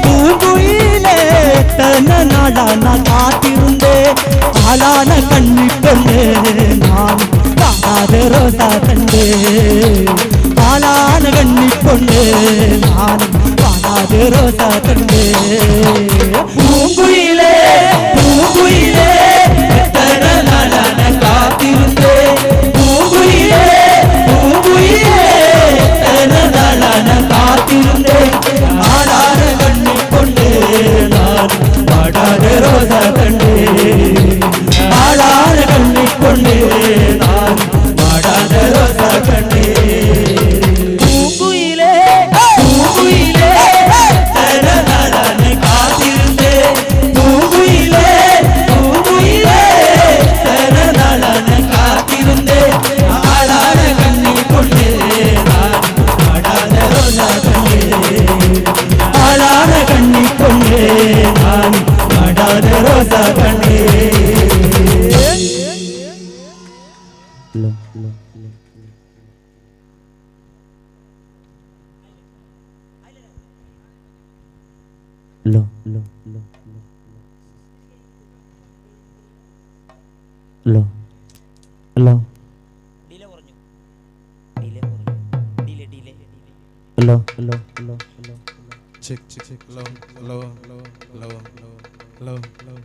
പൂങ്കുയിലേ എത്ര നാളാണ് കാത്തിരുന്നേ ആലാന കണ്ണിക്കൊണ്ടേ ഞാൻ വാടാതെ റോസ കണ്ടേ ആലാന കണ്ണിക്കൊണ്ടേ ഞാൻ വാടാതെ റോസ കണ്ടേ പൂങ്കുയിലേ പൂങ്കുയിലേ എത്ര നാളാണ് കാത്തിരുന്നേ പൂങ്കുയിലേ പൂങ്കുയിലേ എത്ര നാളാണ് കാത്തിരുന്നേ ആലാന കണ്ണിക്കൊണ്ടേ ഞാൻ വാടാതെ റോസ കണ്ടേ ആലാന കണ്ണിക്കൊണ്ടേ ഞാൻ വാടാതെ റോസ കണ്ടേ പൂങ്കുയിലേ പൂങ്കുയിലേ എത്ര നാളാണ് കാത്തിരുന്നേ പൂങ്കുയിലേ പൂങ്കുയിലേ എത്ര നാളാണ് കാത്തിരുന്നേ ആളാന കണ്ണിക്കൊണ്ടേ ഞാൻ വാടാതെ റോസ കണ്ടേ ആളാന കണ്ണിക്കൊണ്ടേ ഞാൻ വാടാതെ റോസ കണ്ടേ lo lo lo lo lo lo lo lo check check low low low low low low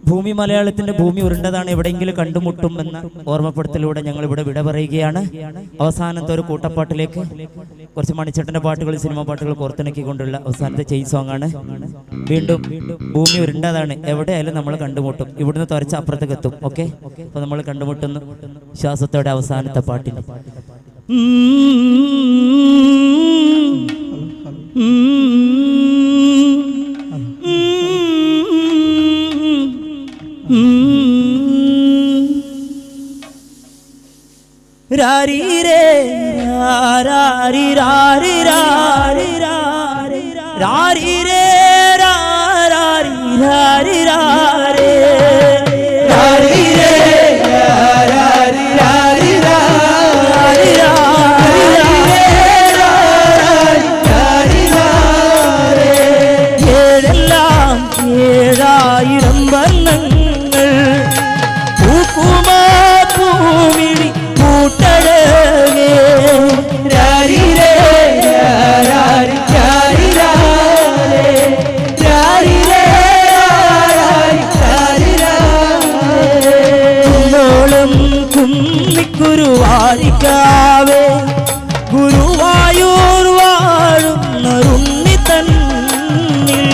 ഭൂമി മലയാളത്തിന്റെ ഭൂമി ഉരുണ്ടതാണ് എവിടെയെങ്കിലും കണ്ടുമുട്ടും എന്ന ഓർമ്മപ്പെടുത്തലൂടെ ഞങ്ങൾ ഇവിടെ വിട പറയുകയാണ്. അവസാനത്തെ ഒരു കൂട്ടപ്പാട്ടിലേക്ക് കുറച്ച് മണിച്ചേട്ടന്റെ പാട്ടുകൾ സിനിമാ പാട്ടുകൾ കോർത്തിണക്കിക്കൊണ്ടുള്ള അവസാനത്തെ ചെയിൻ സോങ് ആണ്. വീണ്ടും ഭൂമി ഉരുണ്ടതാണ് എവിടെയായാലും നമ്മൾ കണ്ടുമുട്ടും. ഇവിടുന്ന് തുറച്ച അപ്പുറത്തേക്ക് എത്തും. ഓക്കെ, അപ്പൊ നമ്മൾ കണ്ടുമുട്ടുന്നു ശ്വാസത്തോടെ അവസാനത്തെ പാട്ടിൽ. രാരി രേ രാരി രാരി രാരി രാരി രാരി രേ രാരി രാരി രാരി രാരി രേ രാരി രാരി രാരി രാരി ഏഴെല്ലാം ഏഴായിരം വർണ്ണങ്ങൾ പൂക്കുമാ പൂമിഴി കൂട്ടഴകേ രാരി രേ രാരി രാരി രാരി രാരി രേ രാരി വാരിക്കാവേ ഗുരുവായൂർ വാഴുന്നൊരുണ്ണി തന്നിൽ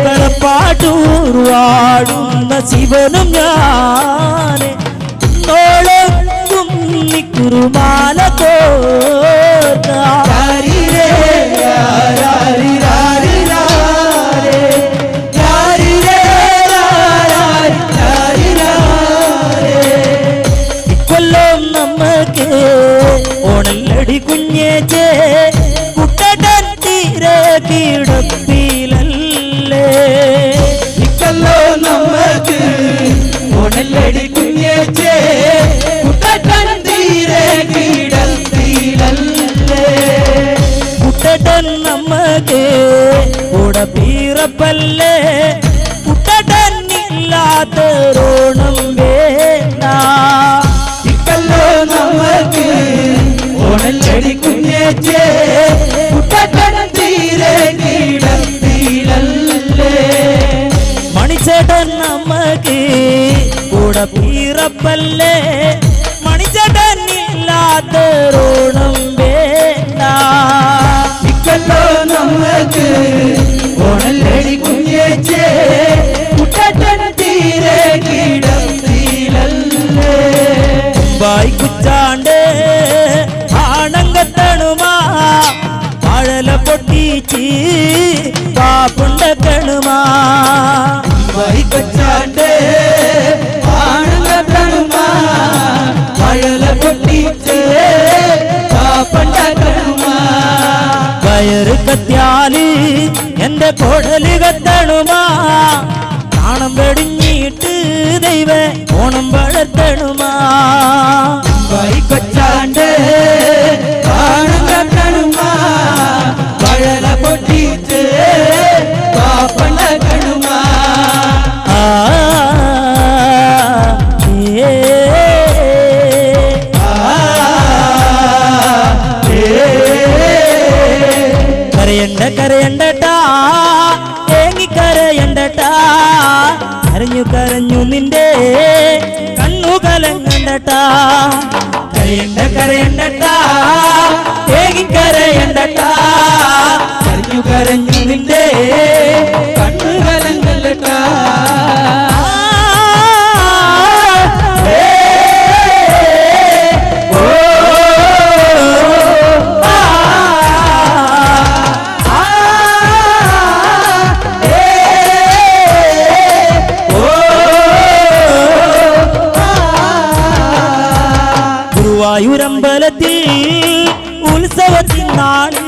കളപ്പാട്ടൂർ വാഴുന്ന ശിവനും ഞാനെ കുറുമാല ഇക്കൊല്ലം നമുക്ക് ഓണല്ലടി കുഞ്ഞേച്ചേ കുട്ടൻ തീരെ കിടപ്പിലല്ലേ ഇക്കൊല്ലം നമുക്ക് ഓണല്ലടി കുഞ്ഞേച്ചേ കുട്ടൻ തീരെ കിടപ്പിലല്ലേ കുട്ടൻ നമുക്ക് കൂടെ പീറപ്പല്ലേ കുട്ടൻ ഇല്ലാത്തോണം വേണ്ട ഇക്കല്ലോ നമുക്ക് ഓണല്ലടി കുഞ്ഞേച്ചേ കുട്ടൻ തീരെ കിടപ്പിലല്ലേ മണിച്ചേട്ടൻ നമുക്ക് കൂടെ പീറപ്പല്ലേ മണിച്ചേട്ടൻ ഇല്ലാത്തോണം വേണ്ട ഇക്കല്ലോ നമുക്ക് ഓണല്ലടി കുഞ്ഞേച്ചേ കുട്ടൻ തീരെ കിടപ്പിലല്ലേ ബായി കുച്ചാണ്ട് ആണങ്കത്തണുമാ മഴല പൊട്ടിച്ച് പാപ്പുണ്ടക്കണുമാ ബായി കുച്ചാണ്ട് ആണങ്കത്തണുമാ മഴല പൊട്ടിച്ച് പാപ്പുണ്ടക്കണുമാ കയറ് കത്യാല് എന്റെ കൊടല് കത്തണുമാ നാണം വെടിഞ്ഞിട്ട് ദൈവ ഓണം വളർത്തണുമാ വൈക്കൊച്ചാണ്ട് നാണം കത്തണുമാ വഴല പൊട്ടിച്ച് പാപ്പണ്ടക്കണുമാ കരയണ്ട കരയണ്ടട്ടാ ഏങ്ങിക്കരയണ്ടട്ടാ കരഞ്ഞു കരഞ്ഞു നിന്റെ കണ്ണു കലങ്ങണ്ടട്ടാ കരയണ്ട കരയണ്ടട്ടാ ഏങ്ങിക്കരയണ്ടട്ടാ കരഞ്ഞു കരഞ്ഞു നിന്റെ കണ്ണു കലങ്ങണ്ടട്ടാ ഗുരുവായൂരമ്പലത്തിൽ ഉത്സവത്തിൻ നാളിൽ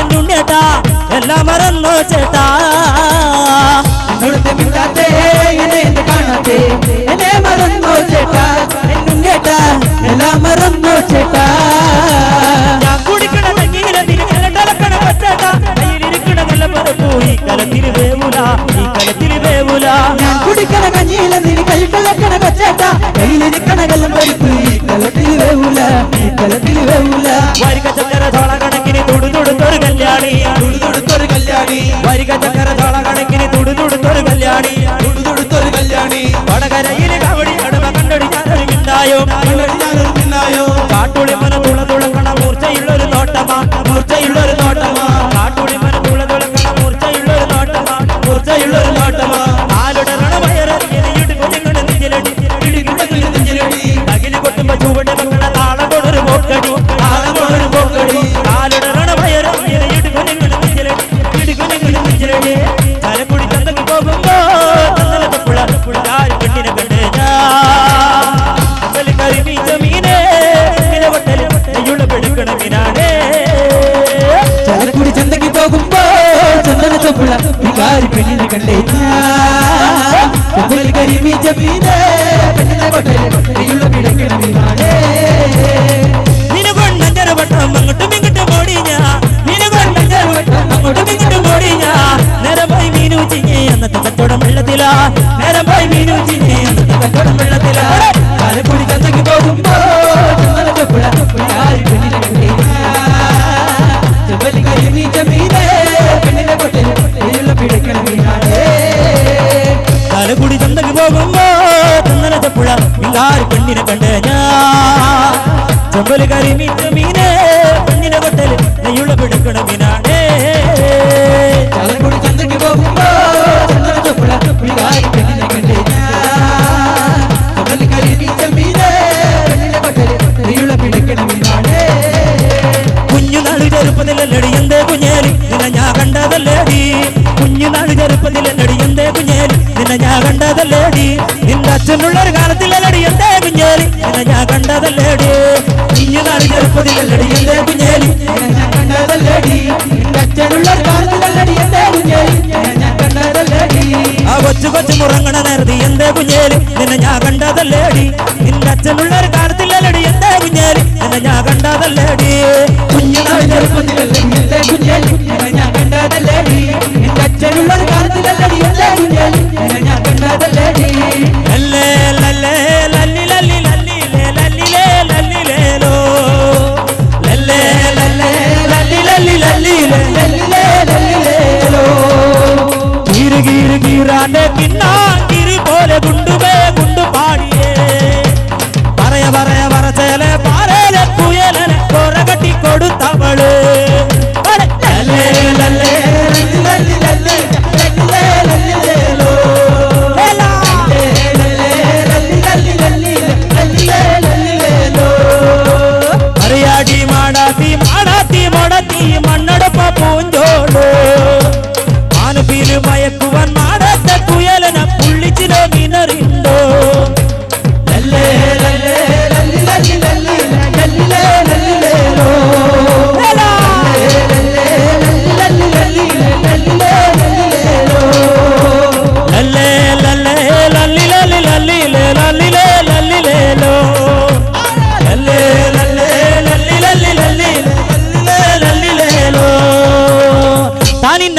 എൻ്റെ ഉണ്ണിയേട്ടാ എല്ലാം മറന്നോ ചേട്ടാ എന്നോടത്തെ മിണ്ടാത്തേ എന്നെ കാണാത്തേ എന്നെ മറന്നോ ചേട്ടാ എന്നുണ്ടേട്ടാ എല്ലാം മറന്നോ ചേട്ടാ ഞാൻ കുടിക്കണ തങ്ങിയില നിലക്കണ പറ്റാട്ടാ കയ്യിലിരിക്കണ നല്ല പറപ്പൂ ഈ കലത്തിൽ വേവൂല ഈ കലത്തിൽ വേവൂല ഞാൻ കുടിക്കണ കഞ്ഞിയില നിന് കൈക്കലക്കണ കൊച്ചേട്ടാ കയ്യിലിരിക്കണ കല്ലം പരിപ്പ് ഈ കലത്തിൽ വേവൂല ഈ കലത്തിൽ വേവൂല വരിക ചക്കര ചോള കണക്കിന് തുടുതുടുത്തൊരു കല്യാണി തുടുതുടുത്തൊരു കല്യാണി വരിക ചക്കര ചോള കണക്കിന് തുടുതുടുത്തൊരു കല്യാണി തുടുതുടുത്തൊരു കല്യാണി വടകരയിലെ കവടി കടമ കണ്ടടി ഞാനൊരു മിന്നായോ കാട്ടുളി മന തുളതുളക്കണ മൂർച്ചയുള്ളൊരു നോട്ടമാ കാട്ടുളി മന തുളതുളക്കണ മൂർച്ചയുള്ളൊരു നോട്ടമാ ആരുടെ രണവയറിയിട്ട് കുഞ്ഞുങ്ങളുടെ നെഞ്ചിലടി അകിലി കൊട്ടുമ്പോ ചുവട് വെക്കണ താളം കൊണ്ടൊരു പോക്കടി ആരുടെ രണവയറിയിട്ട് കുഞ്ഞുങ്ങളുടെ നെഞ്ചിലടി ചരക്കുടി ചന്തക്ക് പോകുമ്പോ പുഴ പെണ്ണിനെ കണ്ടേ ഞാൻ കരിമീച്ച മീനേ പെടുക്കണ മീനാണേ ചരക്കുടി ചന്തക്ക് പോകുമ്പോ ചന്ദന ചൊപ്പുള്ള വികാരി പെണ്ണിനെ കണ്ടേ കരിമീച്ച മീനേ പെണ്ണിനെ കൊട്ടയിലുള്ള പിടക്കണ മീനാണേ മീനുകൊണ്ടഞ്ചര വട്ടം അങ്ങോട്ടും ഇങ്ങോട്ടും ഓടിഞ്ഞാ അങ്ങോട്ടും ഇങ്ങോട്ടും ഓടിഞ്ഞാ നേരം പോയി മീനു ചിഞ്ഞേ അന്നത്തെ കച്ചവടം വെള്ളത്തിലാ ചരക്കുടി ചന്തക്ക് പോകുമ്പോ ചന്ദന ചൊപ്പുള്ള വികാരി പെണ്ണിനെ കണ്ടേ കരിമീച്ച മീനേ പെണ്ണിനെ കൊട്ടയിലുള്ള പിടക്കണ മീനാണേ ചരക്കുടി ചന്തക്ക് പോകുമ്പോ ചന്ദന ചൊപ്പുഴ വികാരി പെണ്ണിനെ കണ്ടേ ഞാൻ ചെമ്പല് കരിമീച്ച മീനേ പെണ്ണിനെ കൊട്ടല് നെയ്യുള്ള പിടക്കണ മീനാണേ ചരക്കുടി ചന്തക്ക് പോകുമ്പോ ചന്ദന ചൊപ്പുള്ള വികാരി പെണ്ണിനെ കണ്ടേ കരിമീച്ച മീനേ പെണ്ണിനെ കൊട്ടല് നെയ്യുള്ള പിടക്കണ മീനാണേ കുഞ്ഞുനാള് ചെറുപ്പത്തിലല്ലടി എന്തേ കുഞ്ഞേലി നിന്നെ ഞാൻ കണ്ടതല്ലേടി കുഞ്ഞുനാള് ചെറുപ്പത്തിലല്ലടി എന്തേ കുഞ്ഞേലി നിന്നെ ഞാൻ കണ്ടതല്ലേടി നിന്റെ അച്ഛനുള്ളൊരു കാലത്തിലല്ലടി എന്തേ കുഞ്ഞേലി നിന്നെ ഞാൻ കണ്ടതല്ലേടി കുഞ്ഞുനാള് ചെറുപ്പത്തിലല്ലടി എന്തേ കുഞ്ഞേലി നിന്നെ ഞാൻ കണ്ടതല്ലേടി നിന്റെ അച്ഛനുള്ളൊരു കാലത്തിലല്ലടി എന്തേ കുഞ്ഞേലി നിന്നെ ഞാൻ കണ്ടതല്ലേടി ആ കൊച്ചു മുറങ്ങണ നേരത്തി എന്തേ കുഞ്ഞേലി നിന്നെ ഞാൻ കണ്ടതല്ലേടി നിന്റെ അച്ഛനുള്ളൊരു കാലത്തിലല്ലടി എന്തേ കുഞ്ഞേലി നിന്നെ ഞാൻ കണ്ടതല്ലേടി കുഞ്ഞുനാൾ ചെറുപ്പത്തിലല്ലടി എന്തേ കുഞ്ഞേലി നിന്നെ ഞാൻ കണ്ടതല്ലേടി നിന്റെ അച്ഛനുള്ളൊരു കാലത്തിലല്ലടി എന്തേ കുഞ്ഞേലി നിന്നെ ഞാൻ കണ്ടതല്ലേടി ലല്ലേ ലല്ലേ ലല്ലി ലല്ലി ലല്ലി ലല്ലി ലല്ലി ലേലോ ലല്ലേ ലല്ലേ ലല്ലി ലല്ലി ലല്ലി ലല്ലി ലേലോ ഗീറാന്റെ പിന്നാങ്കിരി പോലെ ഗുണ്ടു പാടിയേ പറച്ചേലെ പാറേലെ കുയലനെ കൊറകട്ടി കൊടുത്തവള് അറിയാടി മാടാത്തി മടത്തി മണ്ണടപ്പ പൂഞ്ചോള് മാനുപീല് മയക്കുവാൻ മാടത്തെ കുയലന പുള്ളിച്ചിലോ മീനറിണ്ടോ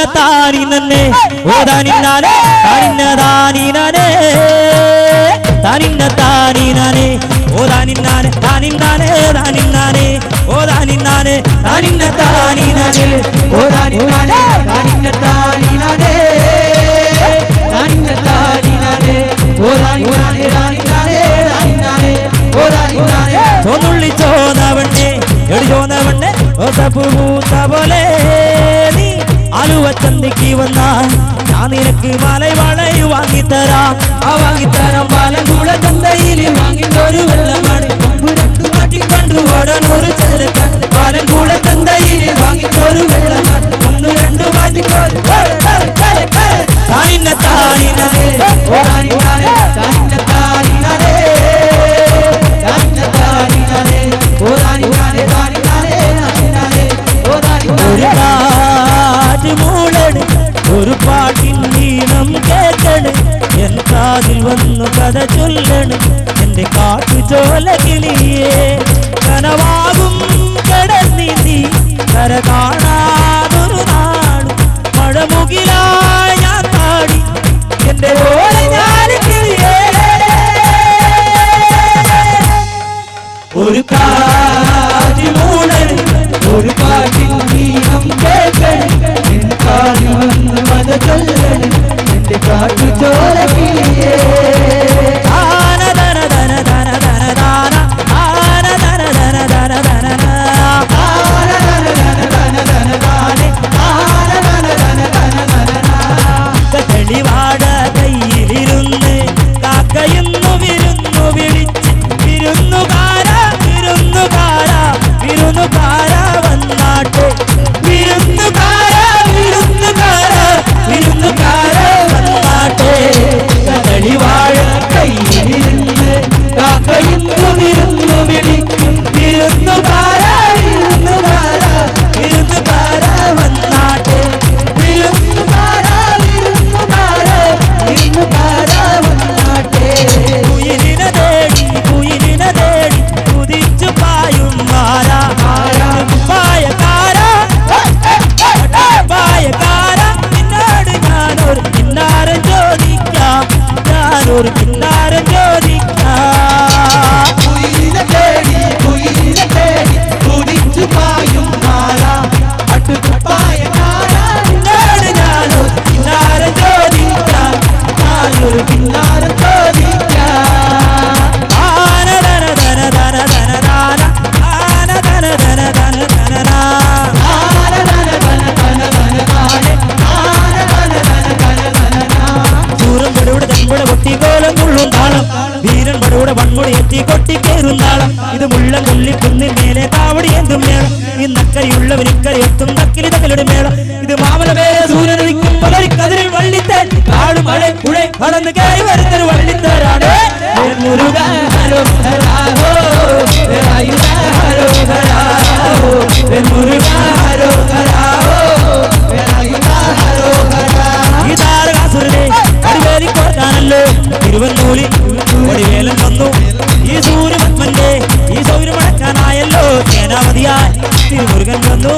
താനിന്നെ ഓതാനിന്നാനെ താനിന്നതാനീനാനെ താനിന്നതാനീനാനെ ഓതാനിന്നാനെ താനിന്നാനെ താനിന്നാനെ ഓതാനിന്നാനെ താനിന്നതാനീനാനെ ഓതാനിന്നാനെ താനിന്നതാനീനാനെ താനിന്നതാനീനാനെ ഓതാനിന്നാനെ താനിന്നാനെ താനിന്നാനെ ഓതാനിന്നാനെ ചോന്നുള്ളി ചോന്നവണ്ണെ എടി ചോന്നവണ്ണെ ഓസപ്പൂ പൂത്ത പോലെ നീ ആലുവ ചന്തയ്ക്ക് വന്നാ ഞാൻ നിനക്ക് മാലൈ വളയു വാങ്ങിത്തരാം പാലങ്കൂട ചന്തയിൽ വാങ്ങിട്ടൊരു വെള്ളമാണ് മാറ്റി കണ്ടു ഓടാൻ ഒരു ചെറുക്കാൻ പാലങ്കൂട ചന്തയിൽ വാങ്ങിട്ടൊരു വെള്ളമാണ് ഒന്ന് രണ്ട് മാറ്റിക്കോരു താനിന്ന താനിനെ ഓടാനിന്നാനെ താനിന്നതാനിനാനെ താനിന്നതാനിനാനെ ഓടാനിന്നാനെ താനിന്നാനെ താനിന്നാനെ ഓടാനിന്നാനെ കഥ ചൊല്ലണം എന്റെ കാട്ടുചോല കിളിയേ. കനവാകും കടൽ നീന്തി കര കാണാതൊരു നാടും മഴമുകിലായി ഞാൻ പാടി എന്റെ ഓല ഞാൻ കിളിയേ. ഒരു കാറ്റ് മൂടൽ ഒരു കാറ്റിൽ നീളം കേൾക്കണം എൻ കാലിൽ വന്ന് മത ചൊല്ലണം എന്റെ കാട്ടു ചോര കിളിയേ. തെളിവാട കയ്യിലിരുന്ന് കാക്കയുന്നു വിരുന്നു വിളിച്ച് വിരുന്നുകാര വിരുന്നുകാര വിരുന്നുകാര വന്നാട്ടെ വിരുന്നുകാര വിരുന്നുകാര വിരുന്നുകാര വന്നാട്ടെ. തെളിവാഴ കയ്യിലിരുന്ന് കാക്കയുന്നു വിരുന്നു വിളിക്കും വിരുന്നുകാര വിരുന്നുകാര വിരുന്നുകാര വന്നാട്ടെ വിരുന്നുകാര വിരുന്നുകാര വിരുന്നുകാര വന്നാട്ടെ. കുയിലിനെ തേടി കുയിലിനെ തേടി കുതിച്ചു പായും മാരാ പായക്കാര പായക്കാര നിന്നോട് ഞാനൊരു കിന്നാരം ചോദിക്കാം ഞാനൊരു കിന്നാരം ചോദിക്കാം. കുയിലിനെ തേടി കുതിച്ചു പായും മാല അടുപ്പായക്കാര നിന്നോട് ഞാനൊരു കിന്നാരം ചോദിക്കാം ഞാനൊരു കിന്നാരം ചോദിക്കാം. ചൂരം പടയുടെ തൻപട കൊട്ടിക്കോലം തുള്ളും താളം വീരൻ പടയുടെ വൺമുടി എത്തി കൊട്ടിക്കേറും താളം. ഇത് മുള്ളം കൊല്ലിക്കുന്നിൻ മേലെ കാവടി എന്തും മേളം ഇന്നക്കരയുള്ളവർ ഇക്കരെ എത്തും നക്കിലി തകലുടെ മേളം. ഇത് മാമല മേലെ സൂര്യനൊഴിക്കും പലരിക്കതിരിൽ വള്ളിത്തേൻ കാടും മഴ പുഴ വളർന്ന് കയറി വരുന്നൊരു വള്ളിത്തേരാണ്. മുരുക ഹരോ ഹരാഹോ വേലായുധ ഹരോ ഹരാഹോ മുരുക ഹരോ ഹരാഹോ വേലായുധ ഹരോ ഹരാ. ഈ താരകാസുരനെ അടിവേലി കോർക്കാനല്ലോ തിരുവന്നൂലിൽ ഒടിവേലൻ വന്നു. ഈ സൂര്യപത്മന്റെ ഈ സൗരമടക്കാനായല്ലോ സേനാപതിയായി തിരുമുരുകൻ വന്നു.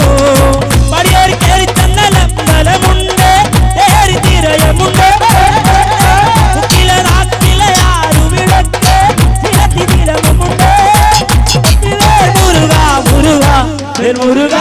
പടിയേറി കയറി ചെന്നലം ബലമുണ്ട് ഏറി തിരയമുണ്ട് മുരുക മുരുക മുരുക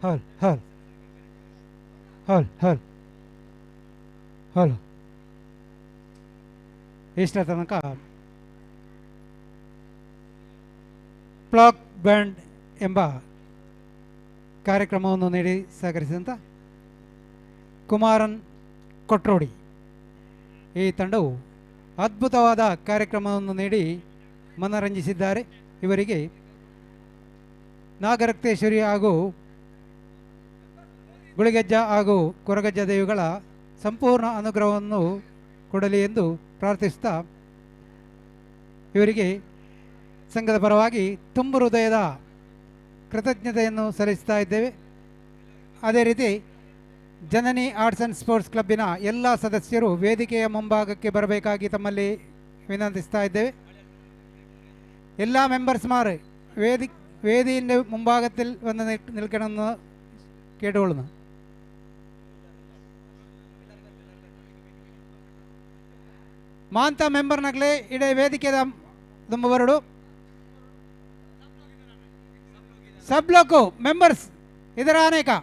ಹಲ್ ಹಲ್ ಹಲ್ ಹಲ್ ಹಲ್ ಇಷ್ಟರ ತನಕ ಪ್ಲಾಕ್ ಬ್ಯಾಂಡ್ ಎಂಬ ಕಾರ್ಯಕ್ರಮವನ್ನು ನೀಡಿ ಸಹಕರಿಸಿದಂಥ ಕುಮಾರನ್ ಕೊಟ್ರೋಡಿ ಈ ತಂಡವು ಅದ್ಭುತವಾದ ಕಾರ್ಯಕ್ರಮವನ್ನು ನೀಡಿ ಮನರಂಜಿಸಿದ್ದಾರೆ. ಇವರಿಗೆ ನಾಗರಕ್ತೇಶ್ವರಿ ಹಾಗೂ ಗುಳಿಗಜ್ಜ ಹಾಗೂ ಕೊರಗಜ್ಜ ದೇವಿಗಳ ಸಂಪೂರ್ಣ ಅನುಗ್ರಹವನ್ನು ಕೊಡಲಿ ಎಂದು ಪ್ರಾರ್ಥಿಸುತ್ತಾ ಇವರಿಗೆ ಸಂಘದ ಪರವಾಗಿ ತುಂಬು ಹೃದಯದ ಕೃತಜ್ಞತೆಯನ್ನು ಸಲ್ಲಿಸ್ತಾ ಇದ್ದೇವೆ. ಅದೇ ರೀತಿ ಜನನಿ ಆರ್ಟ್ಸ್ ಆ್ಯಂಡ್ ಸ್ಪೋರ್ಟ್ಸ್ ಕ್ಲಬ್ಬಿನ ಎಲ್ಲ ಸದಸ್ಯರು ವೇದಿಕೆಯ ಮುಂಭಾಗಕ್ಕೆ ಬರಬೇಕಾಗಿ ತಮ್ಮಲ್ಲಿ ವಿನಂತಿಸ್ತಾ ಇದ್ದೇವೆ. എല്ലാ മെമ്പേഴ്സ്മാർ വേദിൻ്റെ മുമ്പാകത്തിൽ വന്ന് നിൽക്കണമെന്ന് കേട്ടുകൊള്ളുന്നു. ಮಾಂತ ಮೆಂಬರ್ನಾಗಲೇ ಇಡೀ ವೇದಿಕೆದ ತುಂಬುವರಡು सब लोग को मेंबर्स इधर आने का.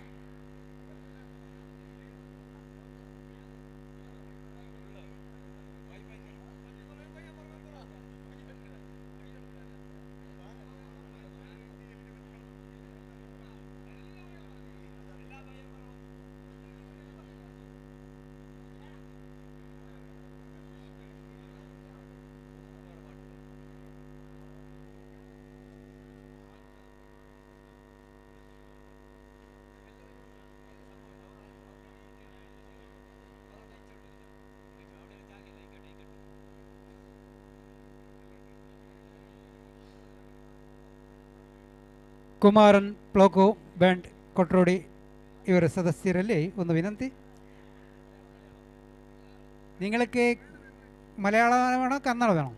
ಕುಮಾರನ್ ಪ್ಲೋಕೋ ಬ್ಯಾಂಡ್ ಕೊಟ್ರೋಡಿ ಇವರ ಸದಸ್ಯರಲ್ಲಿ ಒಂದು ವಿನಂತಿ. നിങ്ങൾക്ക് മലയാളം വേണോ കന്നഡ വേണോ?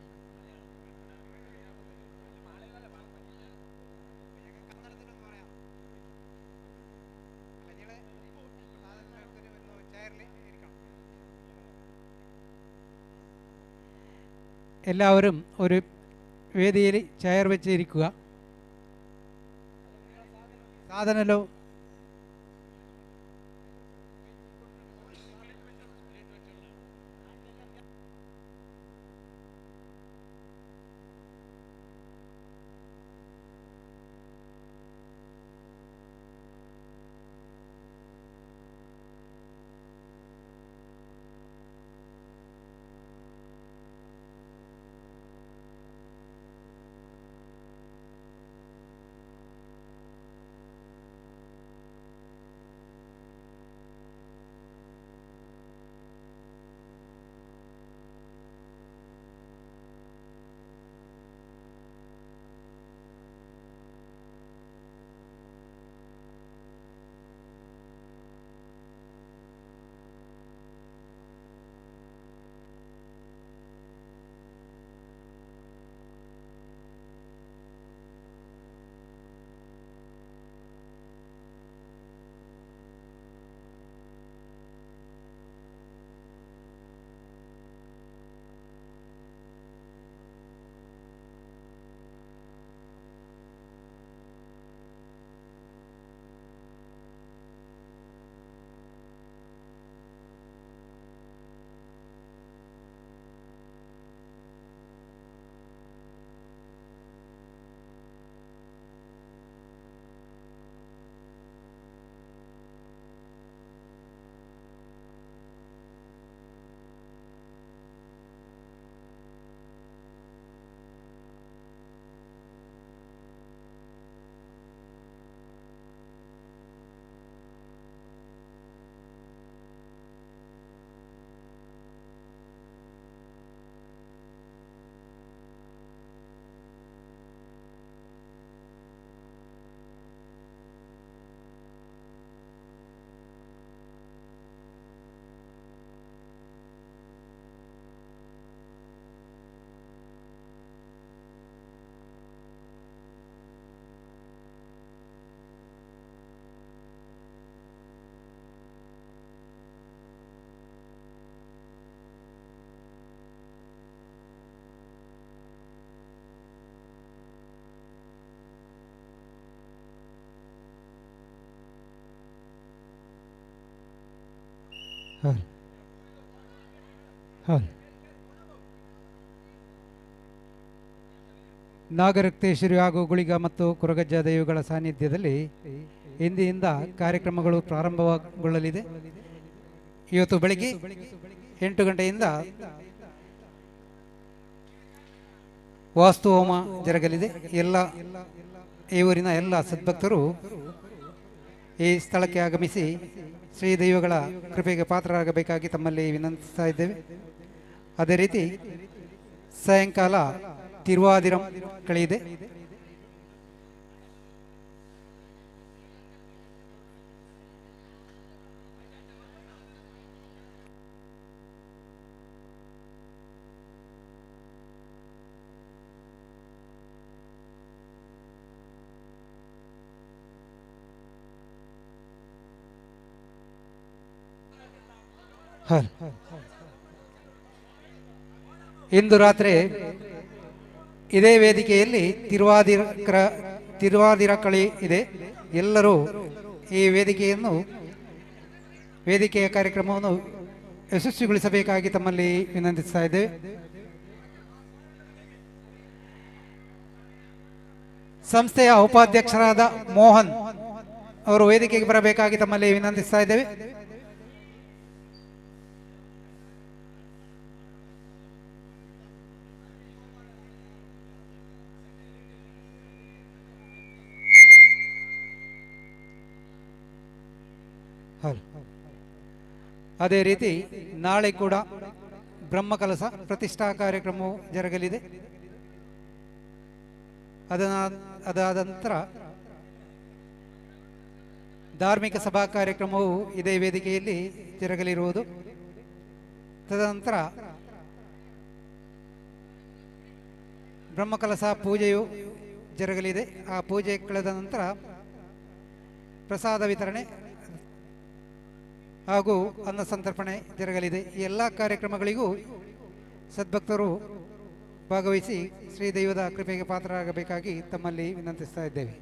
എല്ലാവരും ഒരു വേദിയിൽ ചെയർ വെച്ച് ഇരിക്കുക. സാധനല്ലോ ನಾಗರಕ್ತೇಶ್ವರಿ ಹಾಗೂ ಗುಳಿಗ ಮತ್ತು ಕುರಗಜ್ಜ ದೈವಗಳ ಸಾನ್ನಿಧ್ಯದಲ್ಲಿ ಇಂದಿನಿಂದ ಕಾರ್ಯಕ್ರಮಗಳು ಪ್ರಾರಂಭಗೊಳ್ಳಲಿದೆ. ಇವತ್ತು ಬೆಳಿಗ್ಗೆ 8 ಗಂಟೆಯಿಂದ ವಾಸ್ತು ಹೋಮ ಜರುಗಲಿದೆ. ಈ ಊರಿನ ಎಲ್ಲ ಸದ್ಭಕ್ತರು ಈ ಸ್ಥಳಕ್ಕೆ ಆಗಮಿಸಿ ಶ್ರೀ ದೈವಗಳ ಕೃಪೆಗೆ ಪಾತ್ರರಾಗಬೇಕಾಗಿ ತಮ್ಮಲ್ಲಿ ವಿನಂತಿಸ್ತಾ ಇದ್ದೇವೆ. ಅದೇ ರೀತಿ ಸಾಯಂಕಾಲ ತಿರುವಾದಿರಂ ಕಳೆಯಿದೆ. ಇಂದು ರಾತ್ರಿ ಇದೇ ವೇದಿಕೆಯಲ್ಲಿ ತಿರುವಾದಿರ ಕಳಿ ಇದೆ. ಎಲ್ಲರೂ ಈ ವೇದಿಕೆಯ ಕಾರ್ಯಕ್ರಮವನ್ನು ಯಶಸ್ವಿಗೊಳಿಸಬೇಕಾಗಿ ತಮ್ಮಲ್ಲಿ ವಿನಂತಿಸ್ತಾ ಇದ್ದೇವೆ. ಸಂಸ್ಥೆಯ ಉಪಾಧ್ಯಕ್ಷರಾದ ಮೋಹನ್ ಅವರು ವೇದಿಕೆಗೆ ಬರಬೇಕಾಗಿ ತಮ್ಮಲ್ಲಿ ವಿನಂತಿಸ್ತಾ ಇದ್ದೇವೆ. ಅದೇ ರೀತಿ ನಾಳೆ ಕೂಡ ಬ್ರಹ್ಮಕಲಸ ಪ್ರತಿಷ್ಠಾ ಕಾರ್ಯಕ್ರಮವು ಜರುಗಲಿದೆ. ಅದಾದ ನಂತರ ಧಾರ್ಮಿಕ ಸಭಾ ಕಾರ್ಯಕ್ರಮವು ಇದೇ ವೇದಿಕೆಯಲ್ಲಿ ಜರುಗಲಿರುವುದು. ತದನಂತರ ಬ್ರಹ್ಮಕಲಸ ಪೂಜೆಯು ಜರುಗಲಿದೆ. ಆ ಪೂಜೆ ಕಳೆದ ನಂತರ ಪ್ರಸಾದ ವಿತರಣೆ ಹಾಗೂ ಅನ್ನ ಸಂತರ್ಪಣೆ ಜರುಗಲಿದೆ. ಈ ಎಲ್ಲ ಕಾರ್ಯಕ್ರಮಗಳಿಗೂ ಸದ್ಭಕ್ತರು ಭಾಗವಹಿಸಿ ಶ್ರೀ ದೈವದ ಕೃಪೆಗೆ ಪಾತ್ರರಾಗಬೇಕಾಗಿ ತಮ್ಮಲ್ಲಿ ವಿನಂತಿಸ್ತಾ ಇದ್ದೇವೆ.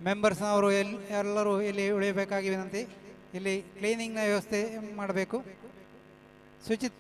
ಮೆಂಬರ್ಸ್ನವರು ಎಲ್ಲರೂ ಇಲ್ಲಿ ಉಳಿಯಬೇಕಾಗಿ ವಿನಂತಿ. ಇಲ್ಲಿ ಕ್ಲೀನಿಂಗ್ನ ವ್ಯವಸ್ಥೆ ಮಾಡಬೇಕು. ಶುಚಿತ್ವ